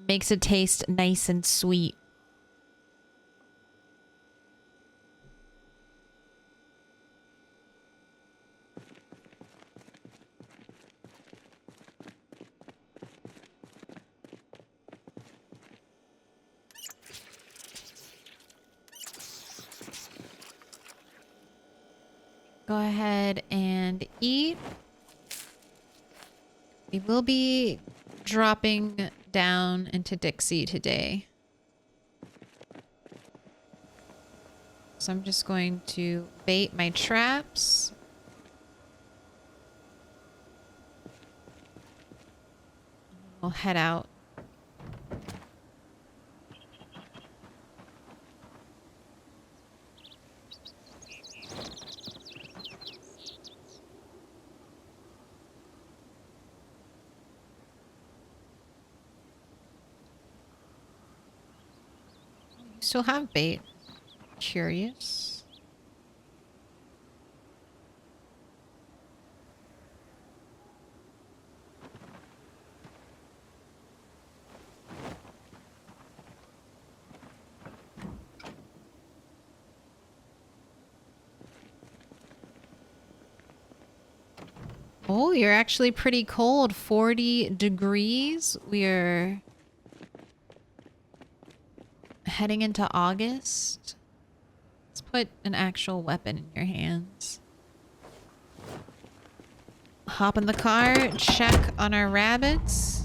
Makes it taste nice and sweet. Go ahead and eat. We will be dropping down into Dixie today. So I'm just going to bait my traps. We'll head out. Still have bait. Curious. Oh, you're actually pretty cold. 40 degrees. We're heading into August. Let's put an actual weapon in your hands. Hop in the car, check on our rabbits.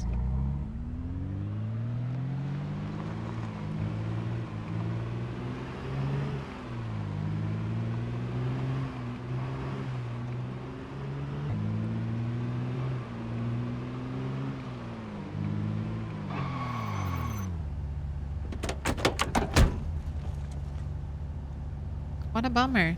What a bummer.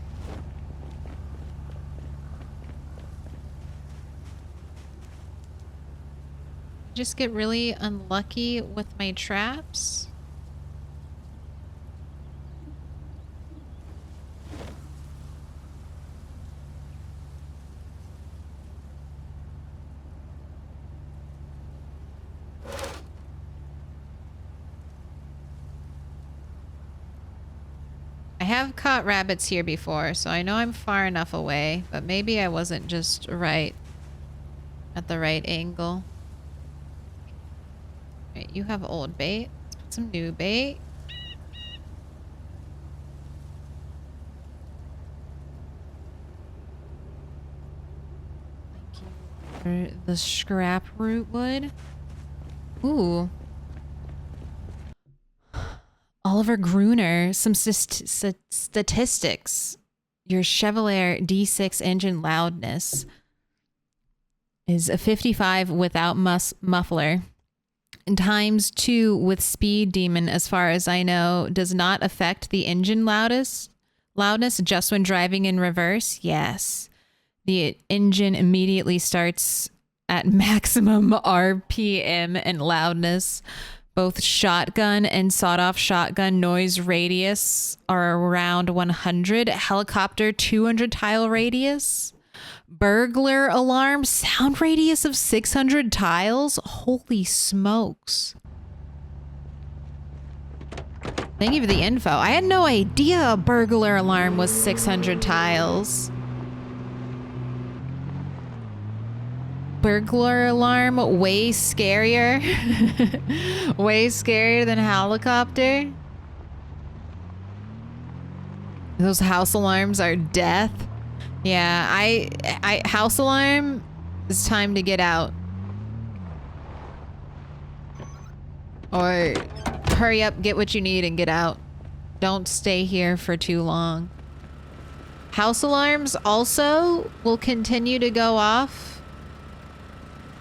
Just get really unlucky with my traps. I have caught rabbits here before, so I know I'm far enough away, but maybe I wasn't just right at the right angle. Right, you have old bait. Let's put some new bait. Thank you for the scrap root wood. Ooh. Oliver Gruner, some statistics. Your Chevrolet D6 engine loudness is a 55 without muffler. And times 2 with speed demon, as far as I know, does not affect the engine loudness just when driving in reverse. Yes. The engine immediately starts at maximum RPM and loudness. Both shotgun and sawed-off shotgun noise radius are around 100. Helicopter 200 tile radius. Burglar alarm sound radius of 600 tiles. Holy smokes. Thank you for the info. I had no idea a burglar alarm was 600 tiles. Burglar alarm, way scarier. Way scarier than helicopter. Those house alarms are death. Yeah, I house alarm, it's time to get out. Or hurry up, get what you need and get out. Don't stay here for too long. House alarms also will continue to go off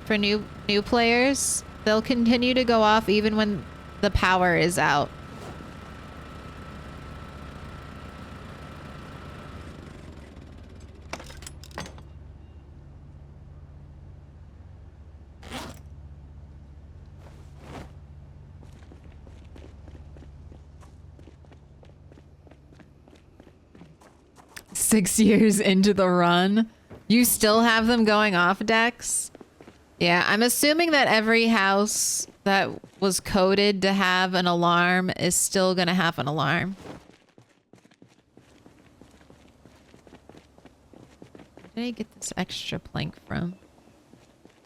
for new players. They'll continue to go off even when the power is out. Six years into the run, you still have them going off, Dex? Yeah, I'm assuming that every house that was coded to have an alarm is still gonna have an alarm. Where did I get this extra plank from?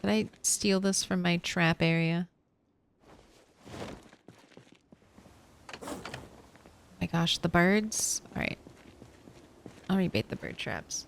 Did I steal this from my trap area? Oh my gosh, the birds? Alright. I'll rebait the bird traps.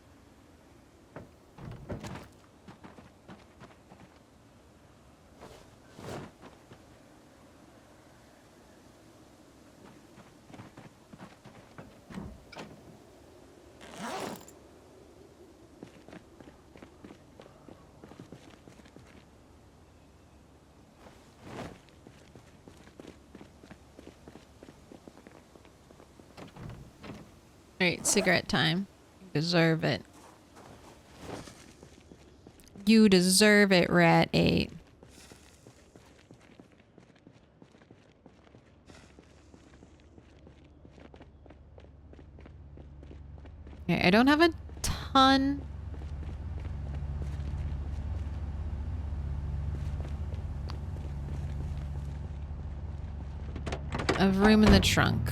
Alright, cigarette time. You deserve it. You deserve it, Rat 8. Okay, I don't have a ton of room in the trunk.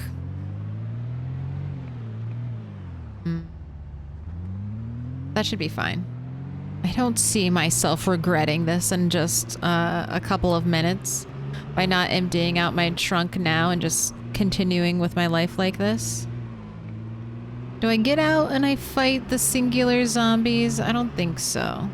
That should be fine. I don't see myself regretting this in just a couple of minutes by not emptying out my trunk now and just continuing with my life like this. Do I get out and I fight the singular zombies? I don't think so.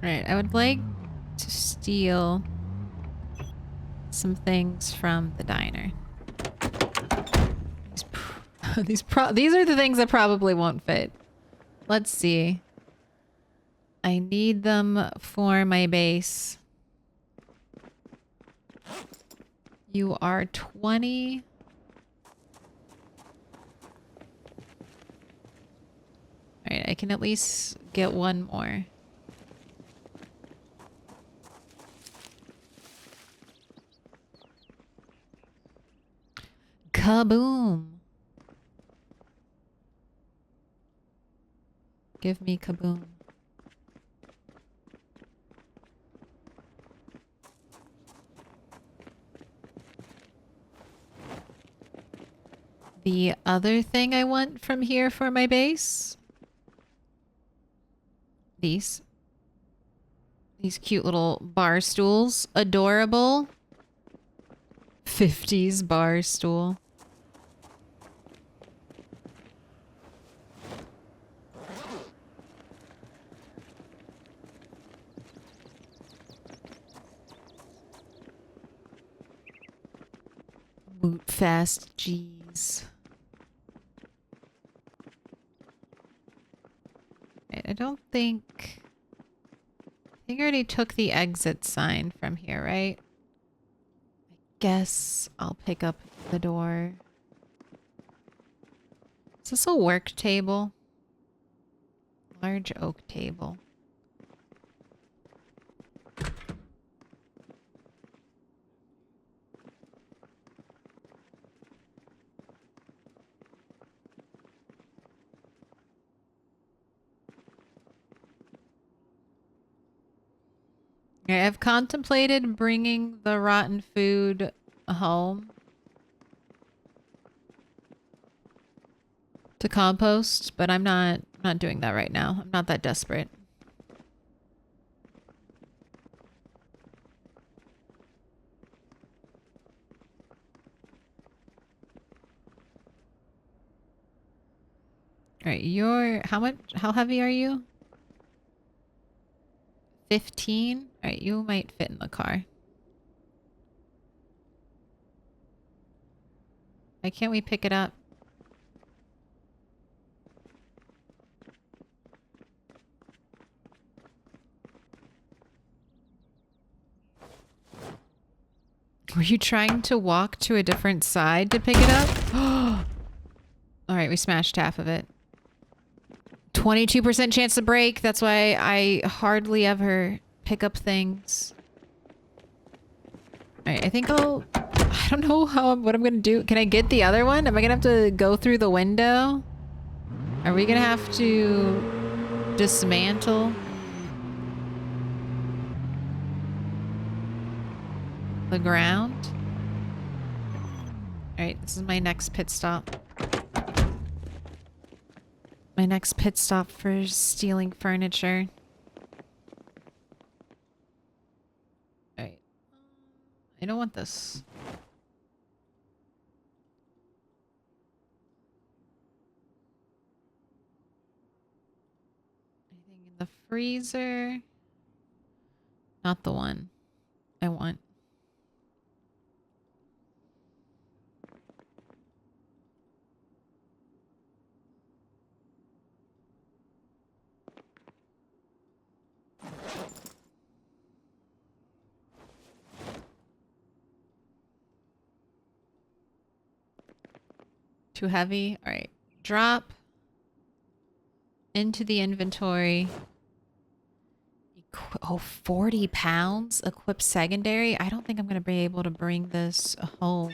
Right, I would like to steal some things from the diner. These are the things that probably won't fit. Let's see. I need them for my base. You are 20. Alright, I can at least get one more. Kaboom. Give me kaboom. The other thing I want from here for my base. These cute little bar stools. Adorable. 50s bar stool. Boot fast, jeez. I don't think think I already took the exit sign from here, right? I guess I'll pick up the door. Is this a work table? Large oak table. Okay, I've contemplated bringing the rotten food home to compost, but I'm not doing that right now. I'm not that desperate. All right, you're how heavy are you? 15? All right, you might fit in the car. Why can't we pick it up? Were you trying to walk to a different side to pick it up? All right, we smashed half of it. 22% chance to break. That's why I hardly ever pick up things. All right, I think I don't know what I'm gonna do. Can I get the other one? Am I gonna have to go through the window? Are we gonna have to dismantle the ground? All right, this is my next pit stop. My next pit stop for stealing furniture. All right. I don't want this. Anything in the freezer? Not the one I want. Too heavy? All right. Drop into the inventory. Oh, 40 pounds? Equip secondary? I don't think I'm going to be able to bring this home.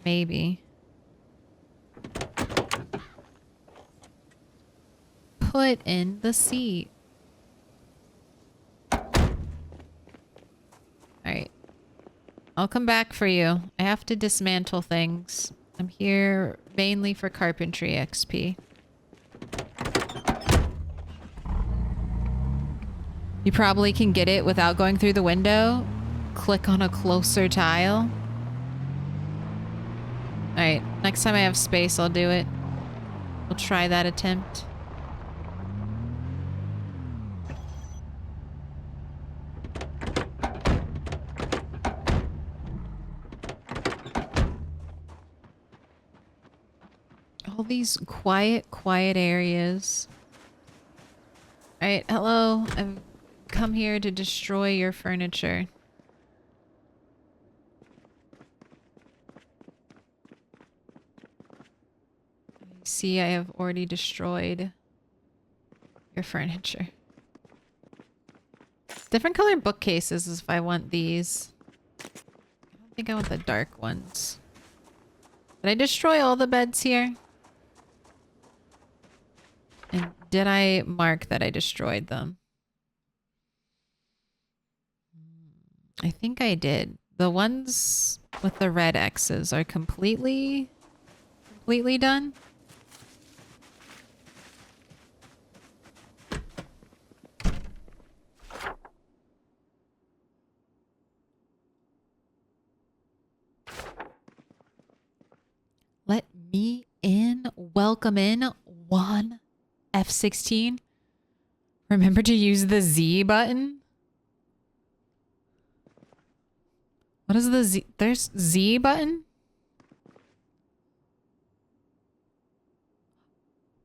Maybe. Put in the seat. Alright. I'll come back for you. I have to dismantle things. I'm here mainly for carpentry XP. You probably can get it without going through the window. Click on a closer tile. Alright, next time I have space, I'll do it. We'll try that attempt. All these quiet areas. Alright, hello. I've come here to destroy your furniture. See, I have already destroyed your furniture. Different color bookcases if I want these. I don't think I want the dark ones. Did I destroy all the beds here? And did I mark that I destroyed them? I think I did. The ones with the red X's are completely done. Let me in. Welcome in. One F16. Remember to use the Z button. What is the Z? There's Z button?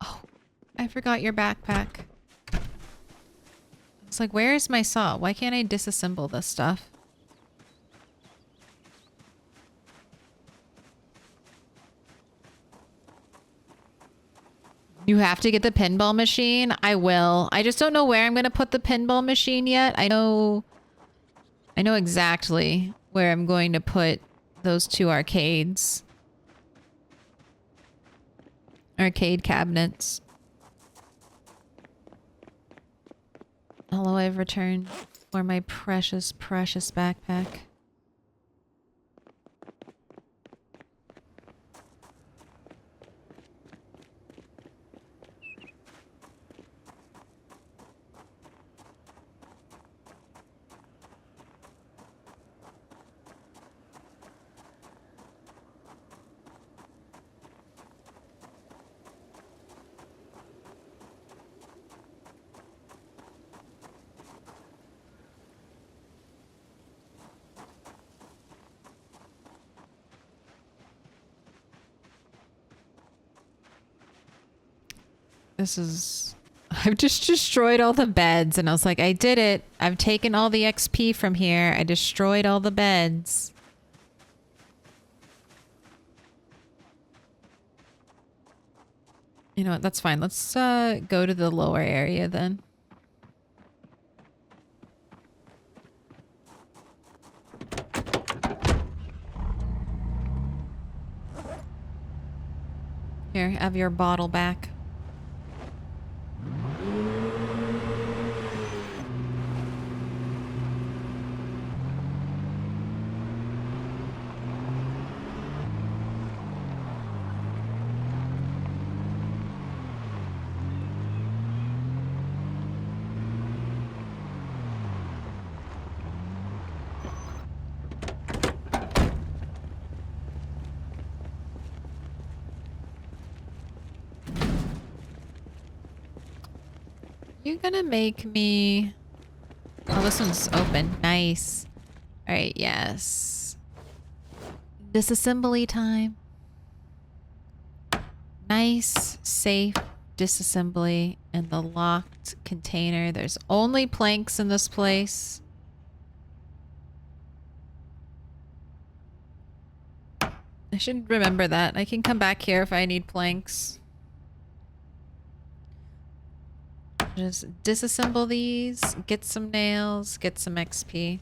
Oh, I forgot your backpack. It's like, where is my saw? Why can't I disassemble this stuff? You have to get the pinball machine? I will. I just don't know where I'm going to put the pinball machine yet. I know exactly where I'm going to put those two arcades. Arcade cabinets. Hello, I've returned for my precious, precious backpack. I've just destroyed all the beds and I was like, I did it. I've taken all the XP from here. I destroyed all the beds. You know what? That's fine. Let's go to the lower area then. Here, have your bottle back. You're gonna make me... Oh, this one's open. Nice. Alright, yes. Disassembly time. Nice, safe disassembly in the locked container. There's only planks in this place. I should remember that. I can come back here if I need planks. Just disassemble these, get some nails, get some XP.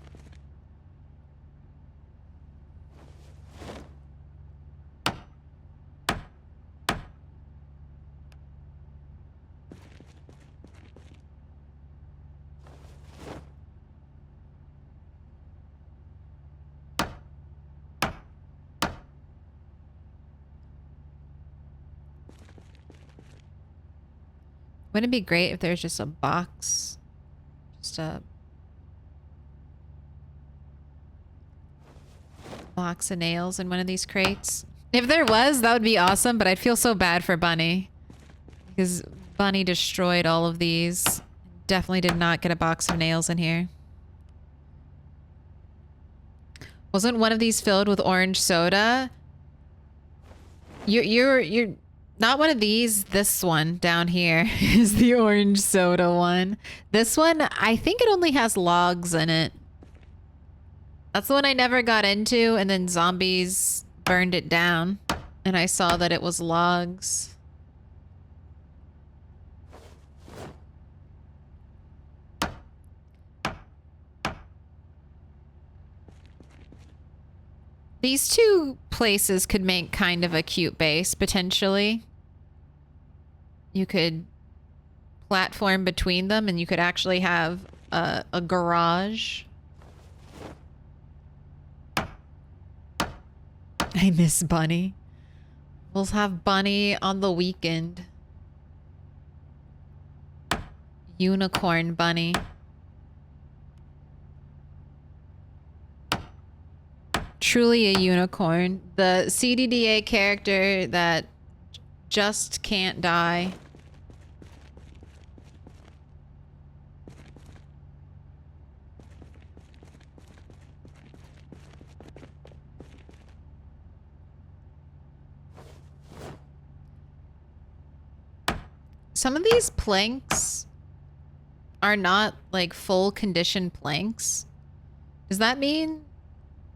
Wouldn't it be great if there's just a box? Just a box of nails in one of these crates? If there was, that would be awesome, but I'd feel so bad for Bunny. Because Bunny destroyed all of these. Definitely did not get a box of nails in here. Wasn't one of these filled with orange soda? You're not one of these. This one down here is the orange soda one. This one, I think it only has logs in it. That's the one I never got into, and then zombies burned it down. And I saw that it was logs. These two places could make kind of a cute base, potentially. You could platform between them and you could actually have a garage. I miss Bunny. We'll have Bunny on the weekend. Unicorn Bunny. Truly a unicorn. The CDDA character that just can't die. Some of these planks are not like full condition planks, does that mean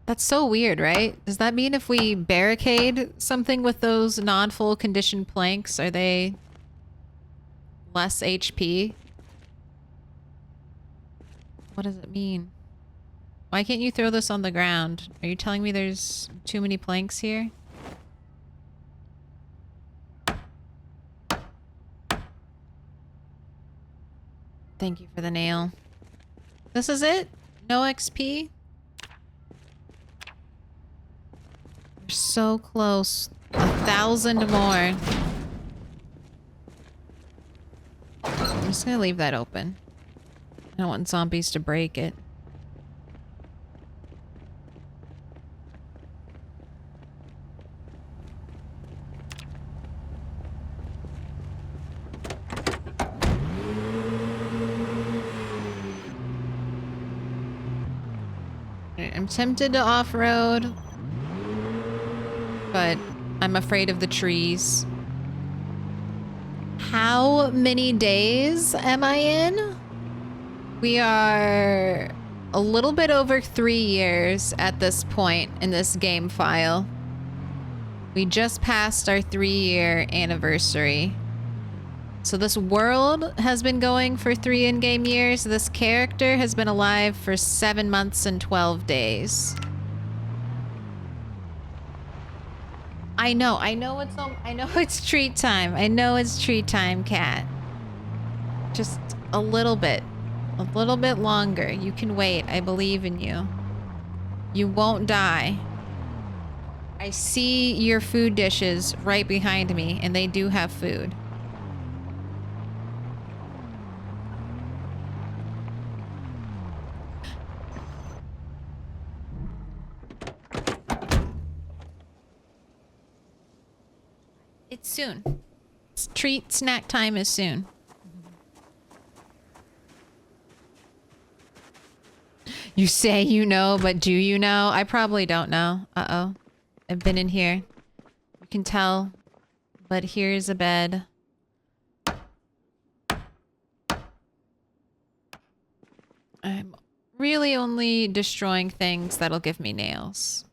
that's so weird, right? Does that mean if we barricade something with those non-full condition planks, are they less HP? What does it mean? Why can't you throw this on the ground? Are you telling me there's too many planks here? Thank you for the nail. This is it? No XP? We're so close. 1,000 more. I'm just gonna leave that open. I don't want zombies to break it. I'm tempted to off-road, but I'm afraid of the trees. How many days am I in? We are a little bit over 3 years at this point in this game file. We just passed our 3-year anniversary. So this world has been going for 3 in-game years. This character has been alive for 7 months and 12 days. I know it's treat time. I know it's treat time, cat. Just a little bit longer. You can wait. I believe in you. You won't die. I see your food dishes right behind me, and they do have food. It's soon. Treat snack time is soon. You say you know, but do you know? I probably don't know. Uh-oh. I've been in here. You can tell. But here's a bed. I'm really only destroying things that'll give me nails.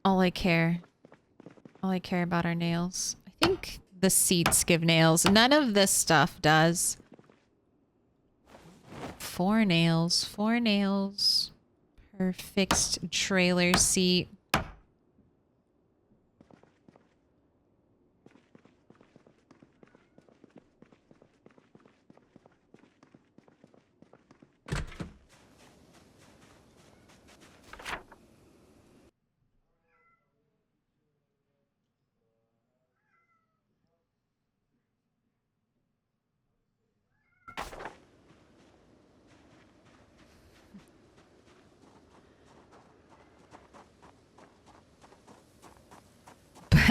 All I care about are nails. I think the seats give nails. None of this stuff does. 4 nails. 4 nails per fixed trailer seat.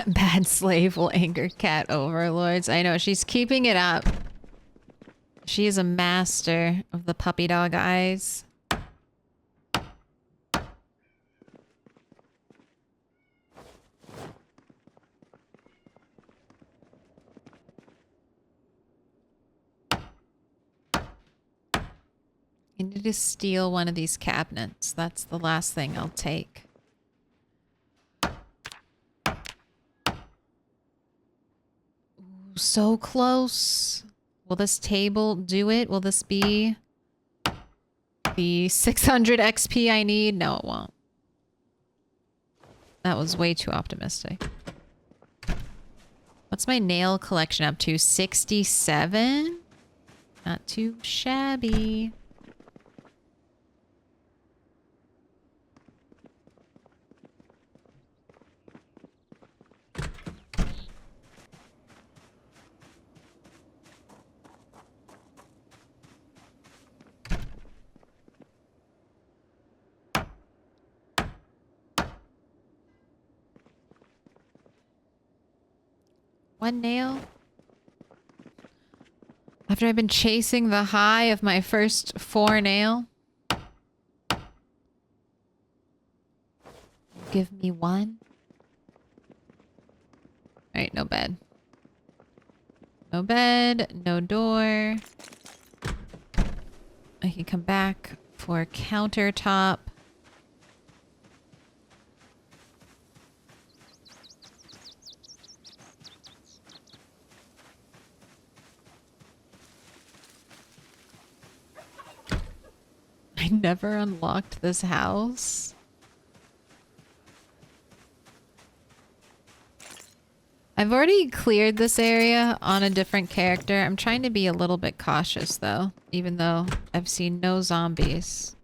Bad slave will anger cat overlords. I know, she's keeping it up. She is a master of the puppy dog eyes. I need to steal one of these cabinets. That's the last thing I'll take. So close. Will this table do it? Will this be the 600 XP I need? No, it won't. That was way too optimistic. What's my nail collection up to? 67? Not too shabby. One nail? After I've been chasing the high of my first 4 nail? Give me 1? Alright, no bed. No bed, no door. I can come back for countertop. I never unlocked this house. I've already cleared this area on a different character. I'm trying to be a little bit cautious though, even though I've seen no zombies.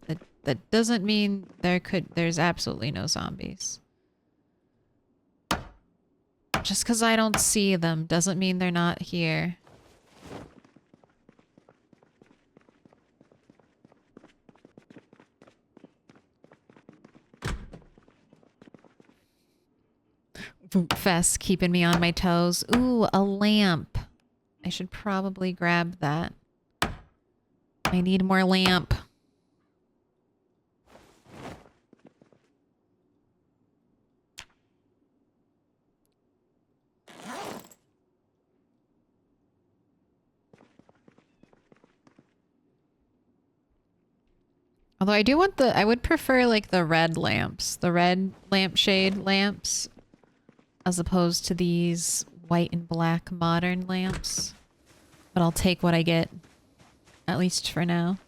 That doesn't mean there's absolutely no zombies. Just because I don't see them doesn't mean they're not here. Fest keeping me on my toes. Ooh, a lamp. I should probably grab that. I need more lamp. Although I do want I would prefer like the red lamps, the red lampshade lamps, as opposed to these white and black modern lamps. But I'll take what I get, at least for now.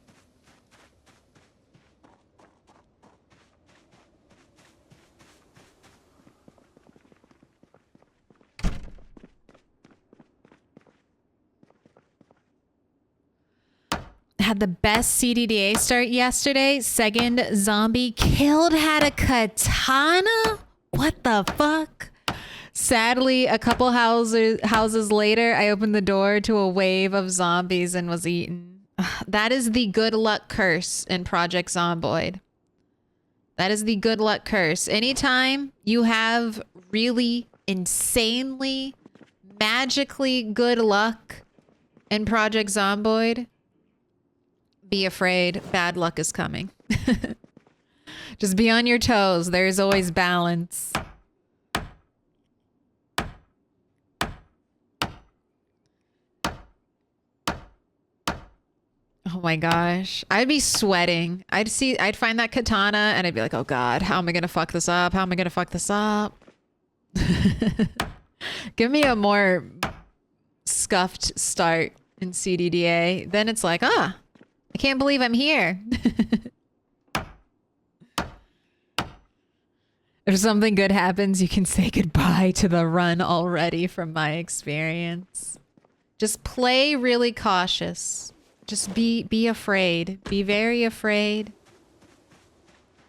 Had the best CDDA start yesterday. Second zombie killed had a katana? What the fuck? Sadly, a couple houses later, I opened the door to a wave of zombies and was eaten. That is the good luck curse in Project Zomboid. That is the good luck curse. Anytime you have really insanely, magically good luck in Project Zomboid, be afraid. Bad luck is coming. Just be on your toes. There's always balance. Oh my gosh. I'd be sweating. I'd find that katana and I'd be like, oh God, how am I going to fuck this up? How am I going to fuck this up? Give me a more scuffed start in CDDA. Then it's like, I can't believe I'm here. If something good happens, you can say goodbye to the run already from my experience. Just play really cautious. Just be afraid. Be very afraid.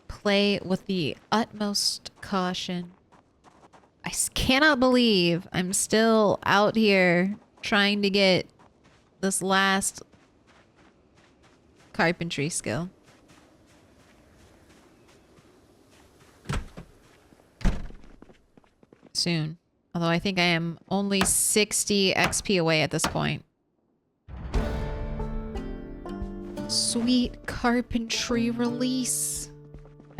Play with the utmost caution. I cannot believe I'm still out here trying to get this last carpentry skill. Soon. Although I think I am only 60 XP away at this point. Sweet carpentry release.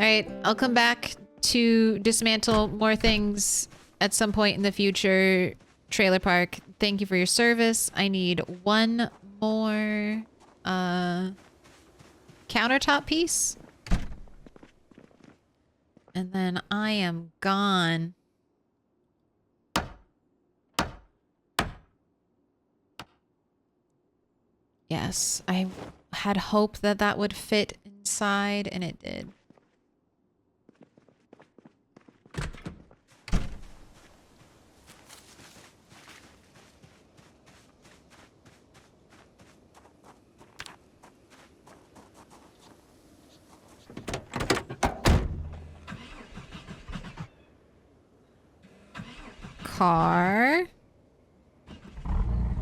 Alright, I'll come back to dismantle more things at some point in the future. Trailer park, thank you for your service. I need one more countertop piece. And then I am gone. Yes, I had hope that that would fit inside, and it did. Car.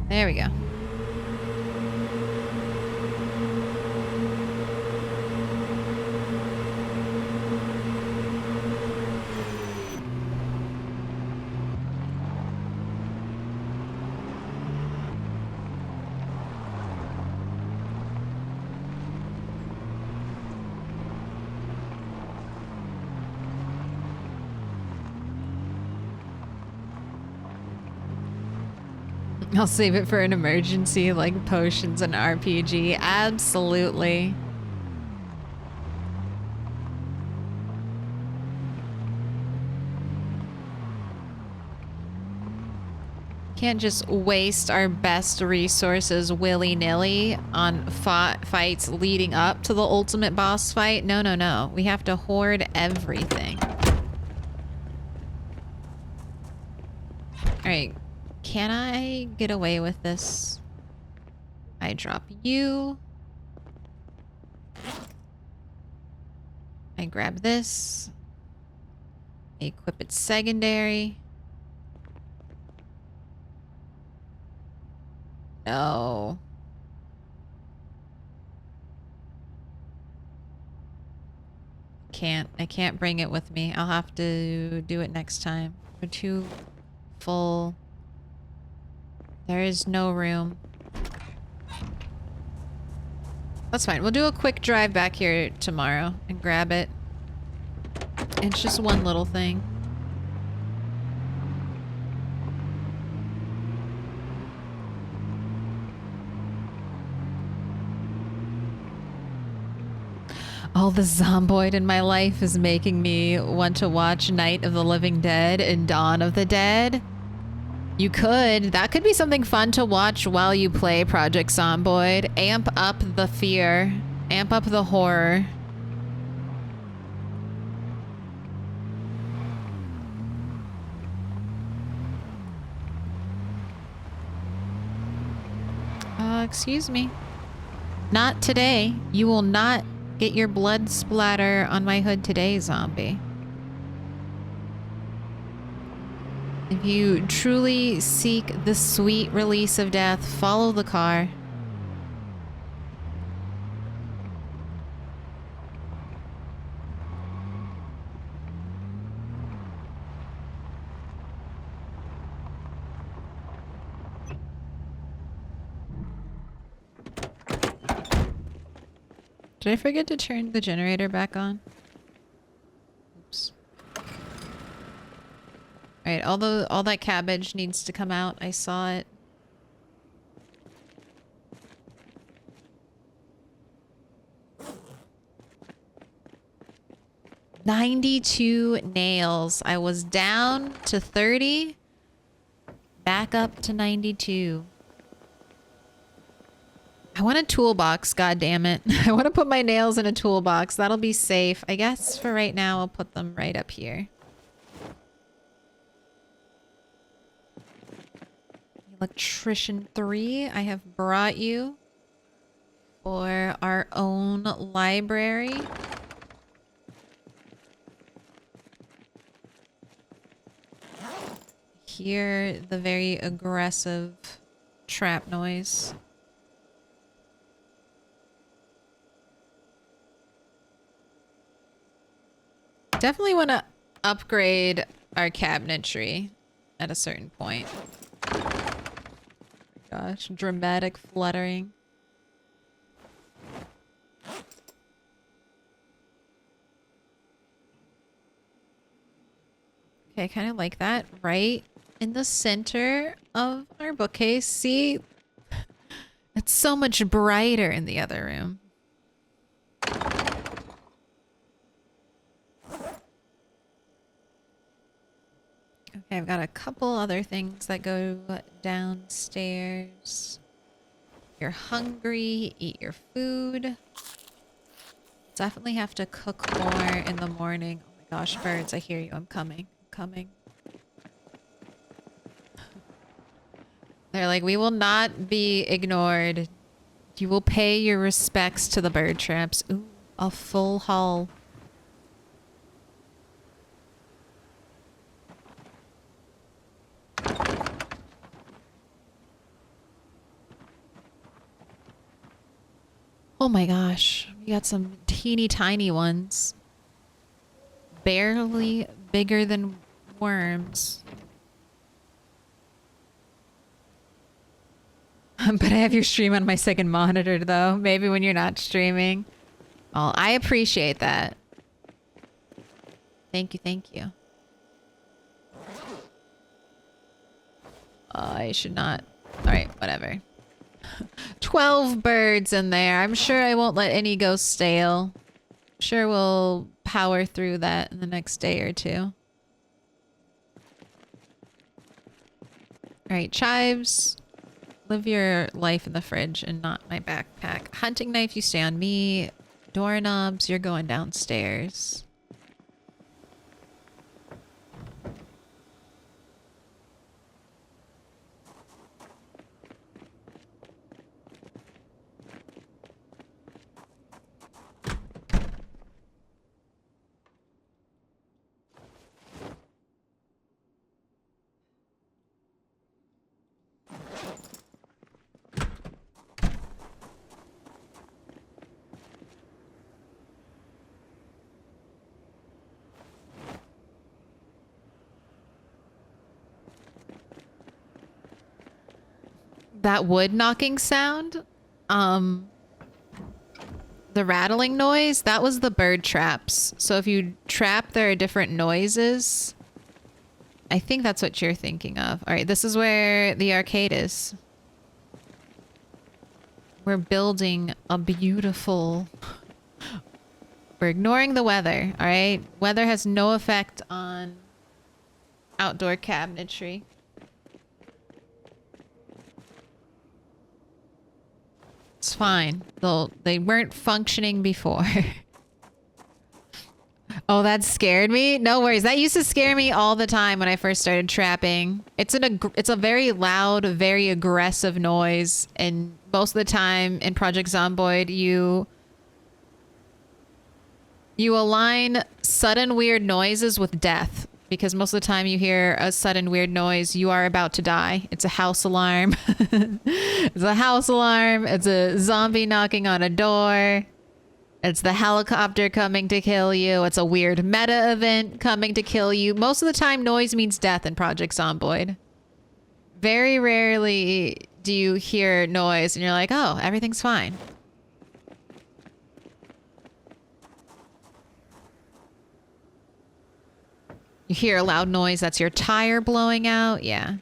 There we go. I'll save it for an emergency like potions and RPG. Absolutely. Can't just waste our best resources willy-nilly on fights leading up to the ultimate boss fight. No, no, no. We have to hoard everything. Alright. Can I get away with this? I drop you. I grab this. Equip it secondary. No. I can't bring it with me. I'll have to do it next time. We're too full. There is no room. That's fine. We'll do a quick drive back here tomorrow and grab it. It's just one little thing. All the zomboid in my life is making me want to watch Night of the Living Dead and Dawn of the Dead. You could. That could be something fun to watch while you play Project Zomboid. Amp up the fear. Amp up the horror. Excuse me. Not today. You will not get your blood splatter on my hood today, zombie. If you truly seek the sweet release of death, follow the car. Did I forget to turn the generator back on? Oops. Alright, all that cabbage needs to come out. I saw it. $92 nails. I was down to 30. Back up to 92. I want a toolbox, god damn it. I want to put my nails in a toolbox. That'll be safe. I guess for right now I'll put them right up here. Electrician 3, I have brought you for our own library. Hear the very aggressive trap noise. Definitely want to upgrade our cabinetry at a certain point. Gosh, dramatic fluttering. Okay, I kind of like that. Right in the center of our bookcase. See? It's so much brighter in the other room. Okay, I've got a couple other things that go downstairs. You're hungry, eat your food. Definitely have to cook more in the morning. Oh my gosh, birds, I hear you. I'm coming. I'm coming. They're like, we will not be ignored. You will pay your respects to the bird traps. Ooh, a full haul. Oh my gosh, we got some teeny tiny ones. Barely bigger than worms. But I have your stream on my second monitor though. Maybe when you're not streaming. Oh, I appreciate that. Thank you, thank you. I should not Alright, whatever. 12 birds in there. I'm sure I won't let any go stale. I'm sure we'll power through that in the next day or two. Alright, chives. Live your life in the fridge and not my backpack. Hunting knife, you stay on me. Doorknobs, you're going downstairs. That wood knocking sound, the rattling noise, that was the bird traps. So if you trap, there are different noises. I think that's what you're thinking of. All right, this is where the arcade is. We're building a beautiful... We're ignoring the weather, all right? Weather has no effect on outdoor cabinetry. It's fine. They weren't functioning before. Oh, that scared me? No worries. That used to scare me all the time when I first started trapping. It's a very loud, very aggressive noise, and most of the time in Project Zomboid, you align sudden weird noises with death. Because most of the time you hear a sudden weird noise, you are about to die. It's a house alarm. It's a house alarm. It's a zombie knocking on a door. It's the helicopter coming to kill you. It's a weird meta event coming to kill you. Most of the time, noise means death in Project Zomboid. Very rarely do you hear noise and you're like, oh, everything's fine. You hear a loud noise, that's your tire blowing out. Yeah.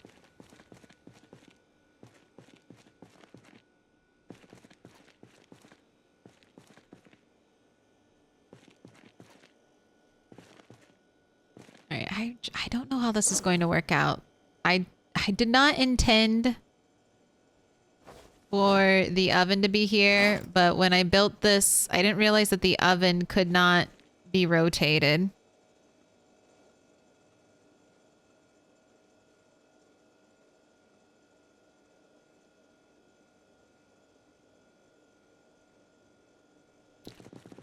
All right, I don't know how this is going to work out. I did not intend for the oven to be here, but when I built this, I didn't realize that the oven could not be rotated.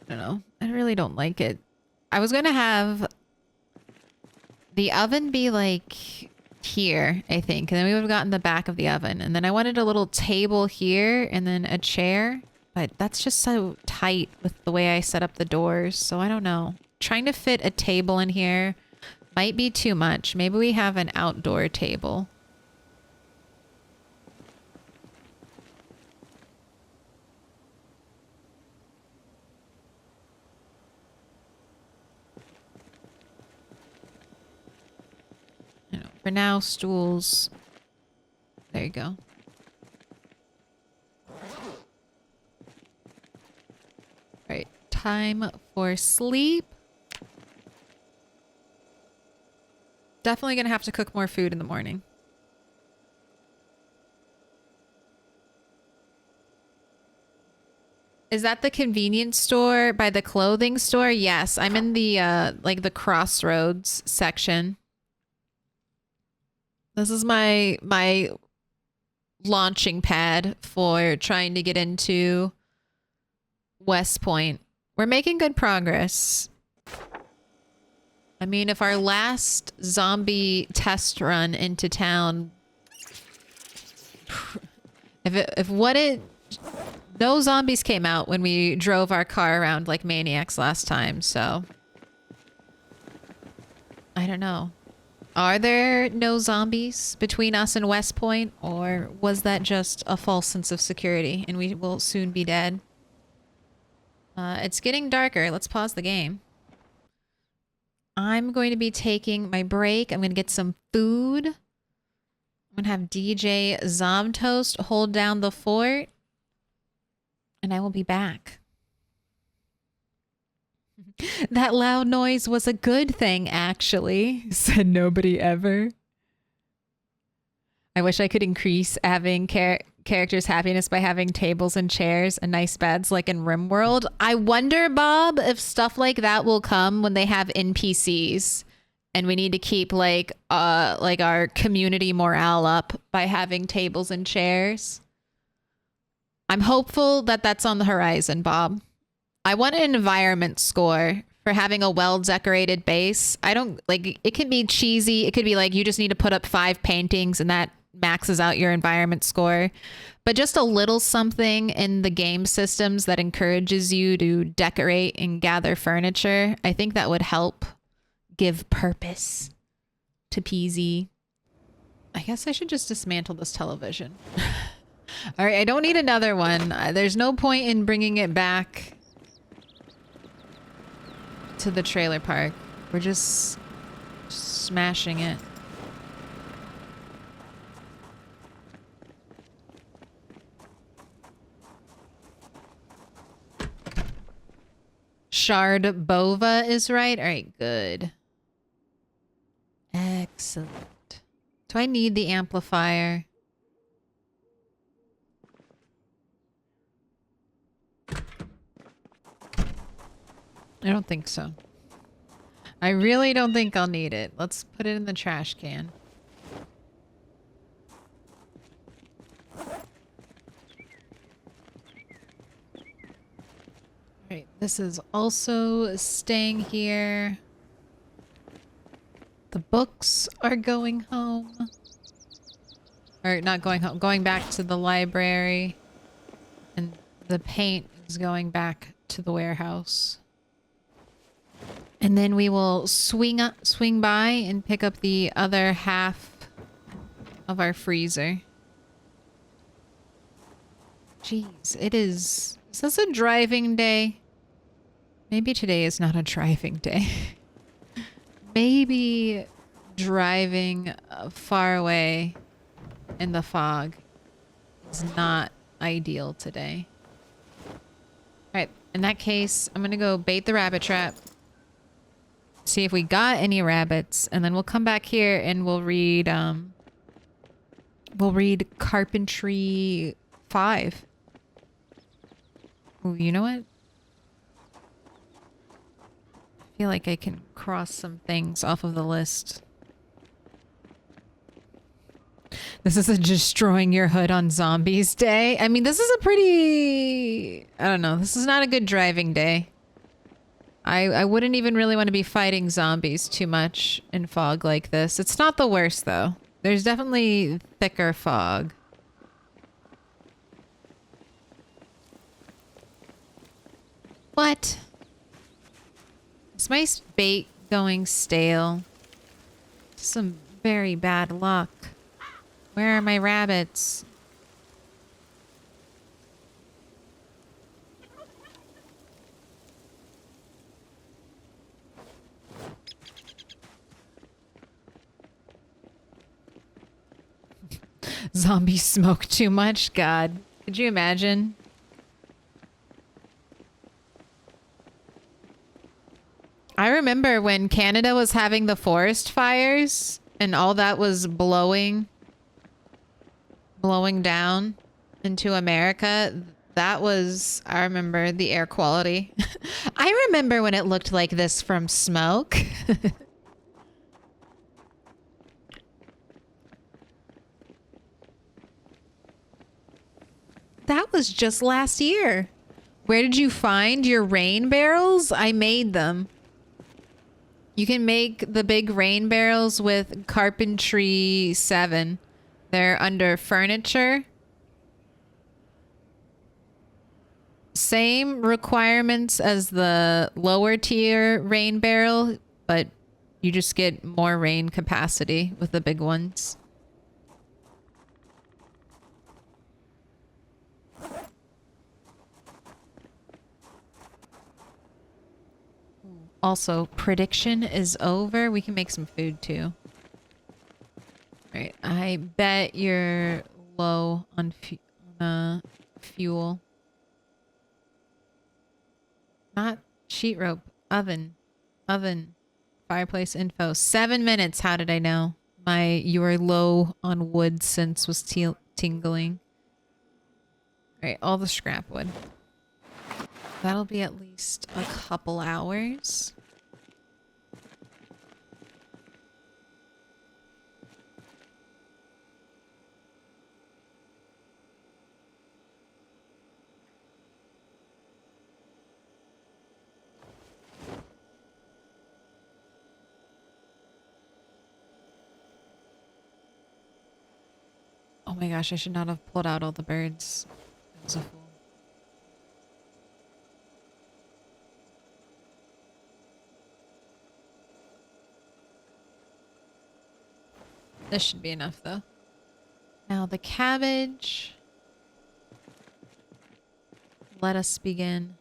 I don't know. I really don't like it. I was going to have the oven be like here, I think. And then we would have gotten the back of the oven. And then I wanted a little table here and then a chair. But that's just so tight with the way I set up the doors. So I don't know. Trying to fit a table in here might be too much. Maybe we have an outdoor table. For now, stools. There you go. Right, time for sleep. Definitely gonna have to cook more food in the morning. Is that the convenience store by the clothing store? Yes, I'm in the like the crossroads section. This is my launching pad for trying to get into West Point. We're making good progress. I mean, if our last zombie test run into town, no zombies came out when we drove our car around like maniacs last time, so I don't know. Are there no zombies between us and West Point, or was that just a false sense of security and we will soon be dead? It's getting darker. Let's pause the game. I'm going to be taking my break. I'm going to get some food. I'm gonna have DJ Zomtoast hold down the fort, and I will be back. That loud noise was a good thing, actually, said nobody ever. I wish I could increase having characters' happiness by having tables and chairs and nice beds like in RimWorld. I wonder, Bob, if stuff like that will come when they have NPCs and we need to keep like our community morale up by having tables and chairs. I'm hopeful that that's on the horizon, Bob. I want an environment score for having a well-decorated base. I don't like it can be cheesy. It could be like you just need to put up 5 paintings and that maxes out your environment score. But just a little something in the game systems that encourages you to decorate and gather furniture. I think that would help give purpose to PZ. I guess I should just dismantle this television. All right, I don't need another one. There's no point in bringing it back to the trailer park. We're just smashing it. Shard Bova is right. All right, good. Excellent. Do I need the amplifier? I don't think so. I really don't think I'll need it. Let's put it in the trash can. Alright, this is also staying here. The books are going home. Or not going home, going back to the library. And the paint is going back to the warehouse. And then we will swing by and pick up the other half of our freezer. Jeez, it is... Is this a driving day? Maybe today is not a driving day. Maybe driving far away in the fog is not ideal today. Alright, in that case, I'm gonna go bait the rabbit trap. See if we got any rabbits, and then we'll come back here and we'll read Carpentry 5. Ooh, you know what? I feel like I can cross some things off of the list. This is a destroying your hood on zombies day. I mean, this is a pretty... I don't know. This is not a good driving day. I wouldn't even really want to be fighting zombies too much in fog like this. It's not the worst, though. There's definitely thicker fog. What? Is my bait going stale? Some very bad luck. Where are my rabbits? Zombies smoke too much? God. Could you imagine? I remember when Canada was having the forest fires and all that was blowing down into America. That was, I remember the air quality. I remember when it looked like this from smoke. That was just last year. Where did you find your rain barrels? I made them. You can make the big rain barrels with Carpentry 7. They're under furniture. Same requirements as the lower tier rain barrel, but you just get more rain capacity with the big ones. Also, prediction is over. We can make some food too. Right, I bet you're low on fuel. Not sheet rope. Oven. Oven. Fireplace info. 7 minutes. How did I know? You are low on wood sense was tingling. Alright, all the scrap wood. That'll be at least a couple hours. Oh my gosh, I should not have pulled out all the birds. I was a fool. This should be enough though. Now the cabbage. Let us begin.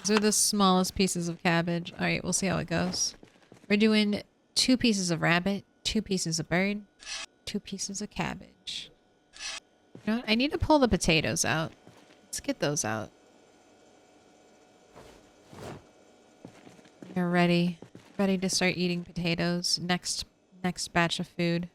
These are the smallest pieces of cabbage. Alright, we'll see how it goes. We're doing 2 pieces of rabbit, 2 pieces of bird, 2 pieces of cabbage. You know what? I need to pull the potatoes out. Let's get those out. You're ready. Ready to start eating potatoes. Next batch of food.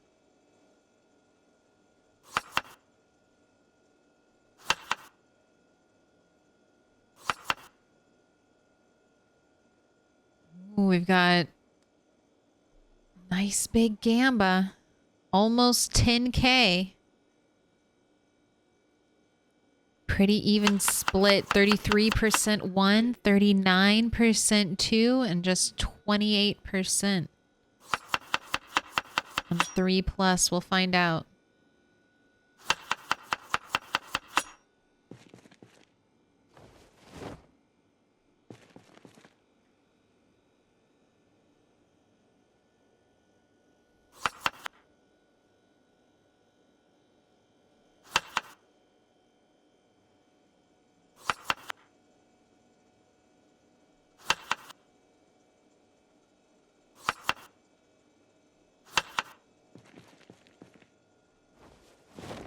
Ooh, we've got nice big gamba. Almost 10K. Pretty even split. 33% one, 39% two, and just 28% on 3+. We'll find out.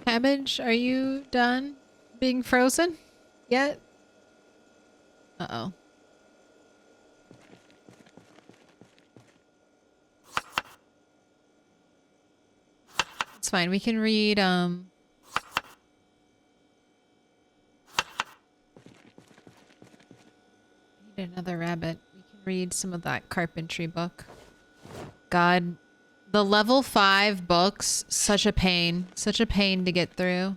Cabbage, are you done being frozen yet? Uh-oh. It's fine. We can read, need another rabbit. We can read some of that carpentry book. God, the level 5 books, such a pain. Such a pain to get through.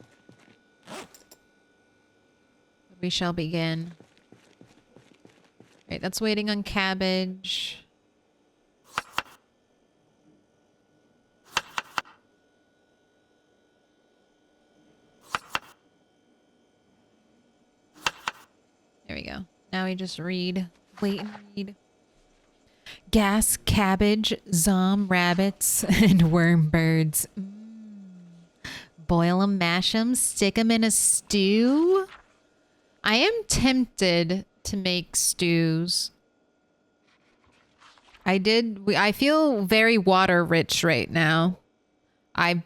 We shall begin. Right, that's waiting on cabbage. There we go. Now we just read. Wait and read. Gas, cabbage, zom, rabbits, and worm birds. Boil them, mash them, stick them in a stew. I am tempted to make stews. I feel very water rich right now. I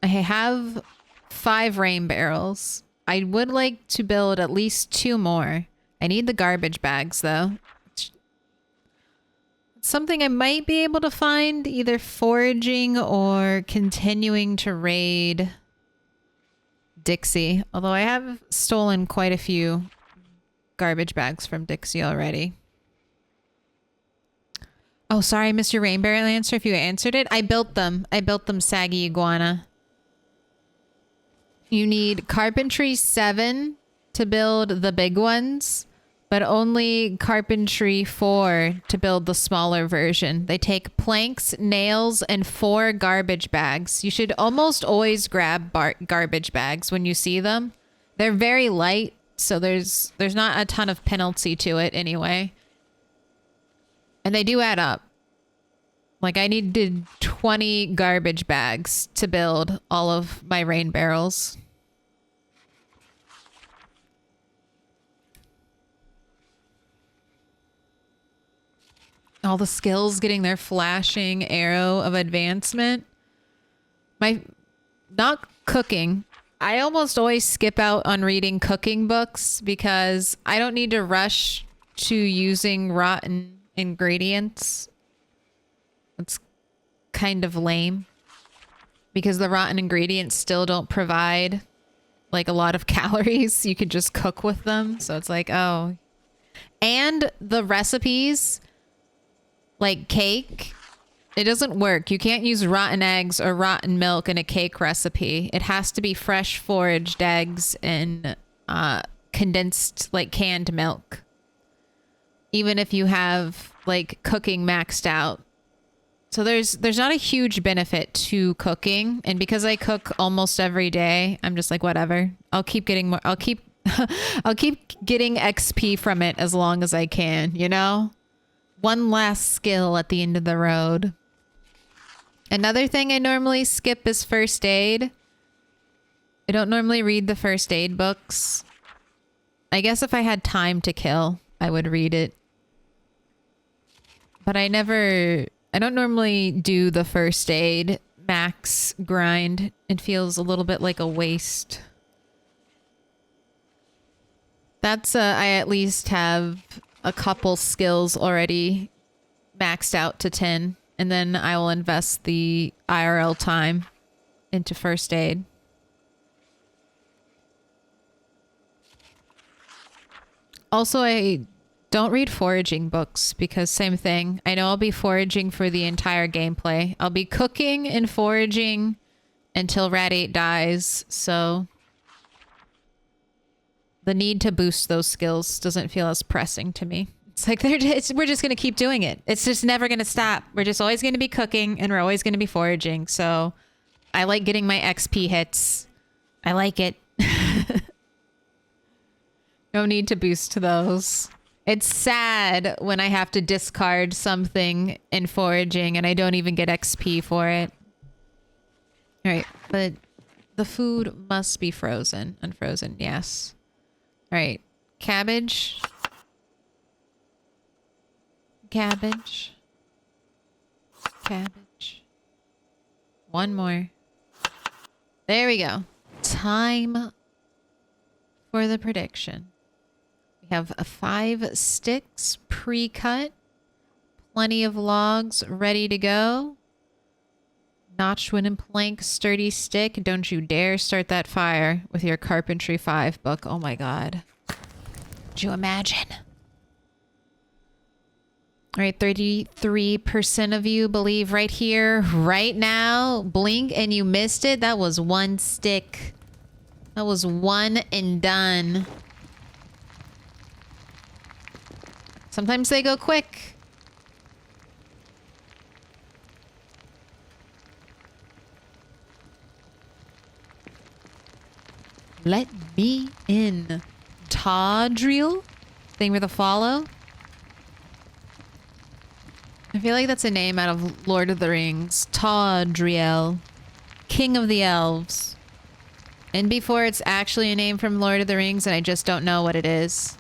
have 5 rain barrels. I would like to build at least 2 more. I need the garbage bags though. Something I might be able to find either foraging or continuing to raid Dixie. Although I have stolen quite a few garbage bags from Dixie already. Oh, sorry, I missed your rain barrel answer if you answered it. I built them. I built them, saggy iguana. You need carpentry 7 to build the big ones. But only carpentry 4 to build the smaller version. They take planks, nails, and 4 garbage bags. You should almost always grab garbage bags when you see them. They're very light, so there's not a ton of penalty to it anyway. And they do add up. Like, I needed 20 garbage bags to build all of my rain barrels. All the skills getting their flashing arrow of advancement. Not cooking. I almost always skip out on reading cooking books because I don't need to rush to using rotten ingredients. It's kind of lame because the rotten ingredients still don't provide like a lot of calories. You could just cook with them. So it's like, oh. And the recipes, like cake, it doesn't work. You can't use rotten eggs or rotten milk in a cake recipe. It has to be fresh foraged eggs and condensed, like canned milk. Even if you have like cooking maxed out. So there's not a huge benefit to cooking, and because I cook almost every day, I'm just like, whatever. I'll keep getting more. I'll keep getting XP from it as long as I can, you know? One last skill at the end of the road. Another thing I normally skip is first aid. I don't normally read the first aid books. I guess if I had time to kill, I would read it. But I don't normally do the first aid max grind. It feels a little bit like a waste. That's I at least have a couple skills already maxed out to 10, and then I will invest the IRL time into first aid. Also, I don't read foraging books because same thing. I know I'll be foraging for the entire gameplay. I'll be cooking and foraging until Rat 8 dies, so the need to boost those skills doesn't feel as pressing to me. It's like we're just going to keep doing it. It's just never going to stop. We're just always going to be cooking and we're always going to be foraging. So I like getting my XP hits. I like it. No need to boost those. It's sad when I have to discard something in foraging and I don't even get XP for it. All right, but the food must be frozen. Unfrozen, yes. All right, cabbage. Cabbage. Cabbage. One more. There we go. Time for the prediction. We have 5 sticks pre-cut. Plenty of logs ready to go. Notched wooden plank, sturdy stick. Don't you dare start that fire with your Carpentry 5 book. Oh my god. Could you imagine? All right, 33% of you believe right here, right now. Blink and you missed it. That was 1 stick. That was one and done. Sometimes they go quick. Let me in. Tadriel? Thing with a follow? I feel like that's a name out of Lord of the Rings. Tadriel. King of the Elves. And before it's actually a name from Lord of the Rings and I just don't know what it is.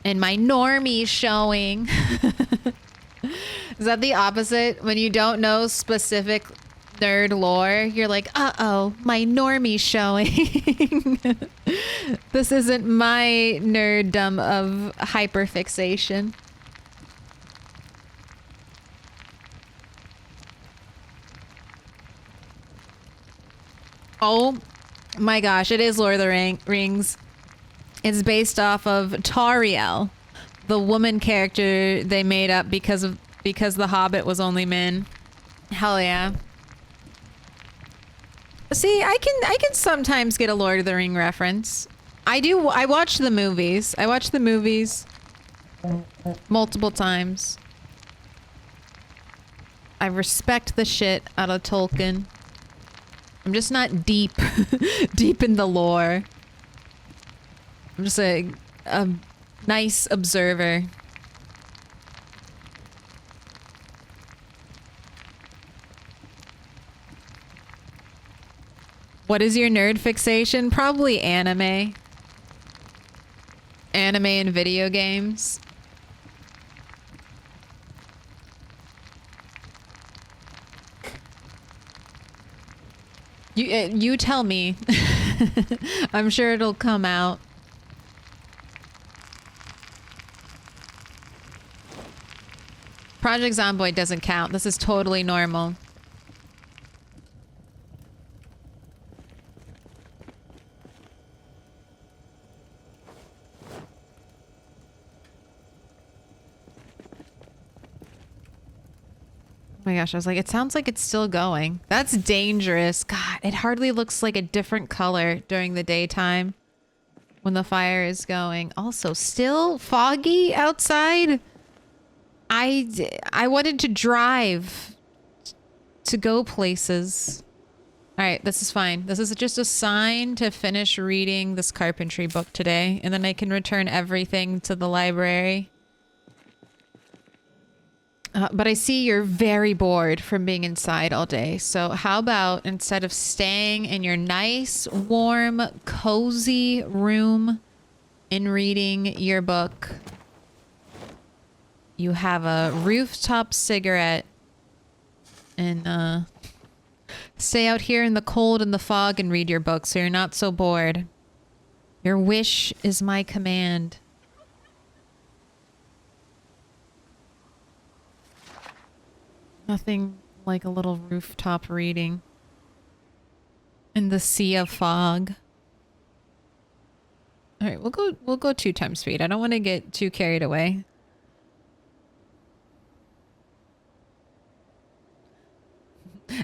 And my normie showing. Is that the opposite? When you don't know specific nerd lore, you're like, uh-oh, my normie showing. This isn't my nerddom of hyperfixation. Oh my gosh, it is Lord of the Rings. It's based off of Tariel, the woman character they made up because the Hobbit was only men. Hell yeah. See, I can sometimes get a Lord of the Ring reference. I do. I watch the movies. I watch the movies multiple times. I respect the shit out of Tolkien. I'm just not deep, deep in the lore. I'm just a nice observer. What is your nerd fixation? Probably anime. Anime and video games. You tell me. I'm sure it'll come out. Project Zomboid doesn't count. This is totally normal. Oh my gosh, I was like, it sounds like it's still going. That's dangerous. God, it hardly looks like a different color during the daytime when the fire is going. Also, still foggy outside. I wanted to drive to go places. All right, this is fine. This is just a sign to finish reading this carpentry book today, and then I can return everything to the library. But I see you're very bored from being inside all day. So how about instead of staying in your nice, warm, cozy room and reading your book, you have a rooftop cigarette and stay out here in the cold and the fog and read your book so you're not so bored. Your wish is my command. Nothing like a little rooftop reading in the sea of fog. All right, we'll go 2 times speed. I don't want to get too carried away.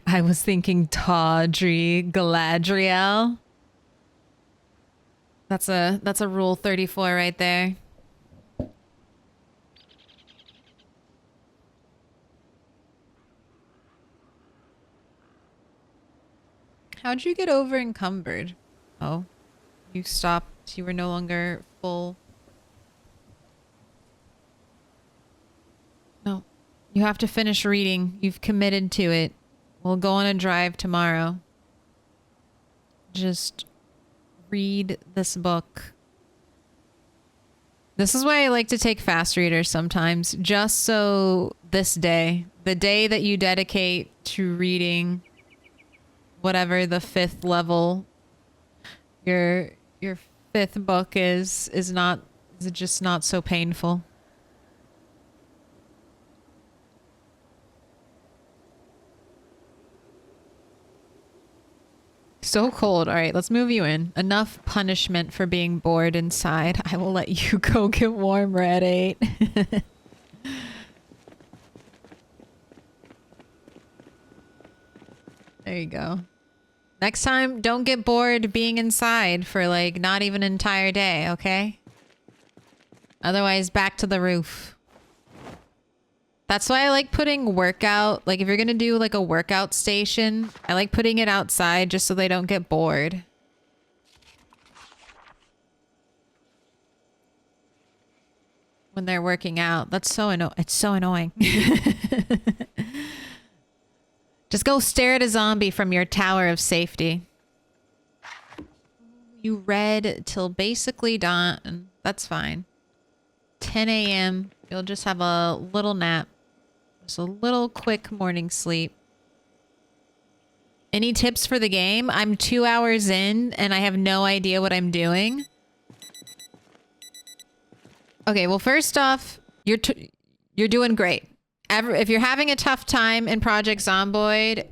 I was thinking Tawdry Galadriel. That's a rule 34 right there. How'd you get over encumbered? Oh, you stopped. You were no longer full. No, you have to finish reading. You've committed to it. We'll go on a drive tomorrow. Just read this book. This is why I like to take fast readers sometimes, just so this day, the day that you dedicate to reading whatever the 5th level your 5th book is just not so painful. So cold. All right, let's move you in. Enough punishment for being bored inside. I will let you go get warmer at 8. There you go. Next time, don't get bored being inside for like not even an entire day, okay? Otherwise, back to the roof. That's why I like putting workout, like if you're gonna do like a workout station, I like putting it outside just so they don't get bored. When they're working out. That's so it's so annoying. Just go stare at a zombie from your tower of safety. You read till basically dawn. That's fine. 10 a.m. You'll just have a little nap. Just a little quick morning sleep. Any tips for the game? I'm 2 hours in and I have no idea what I'm doing. Okay, well, first off, you're doing great. If you're having a tough time in Project Zomboid,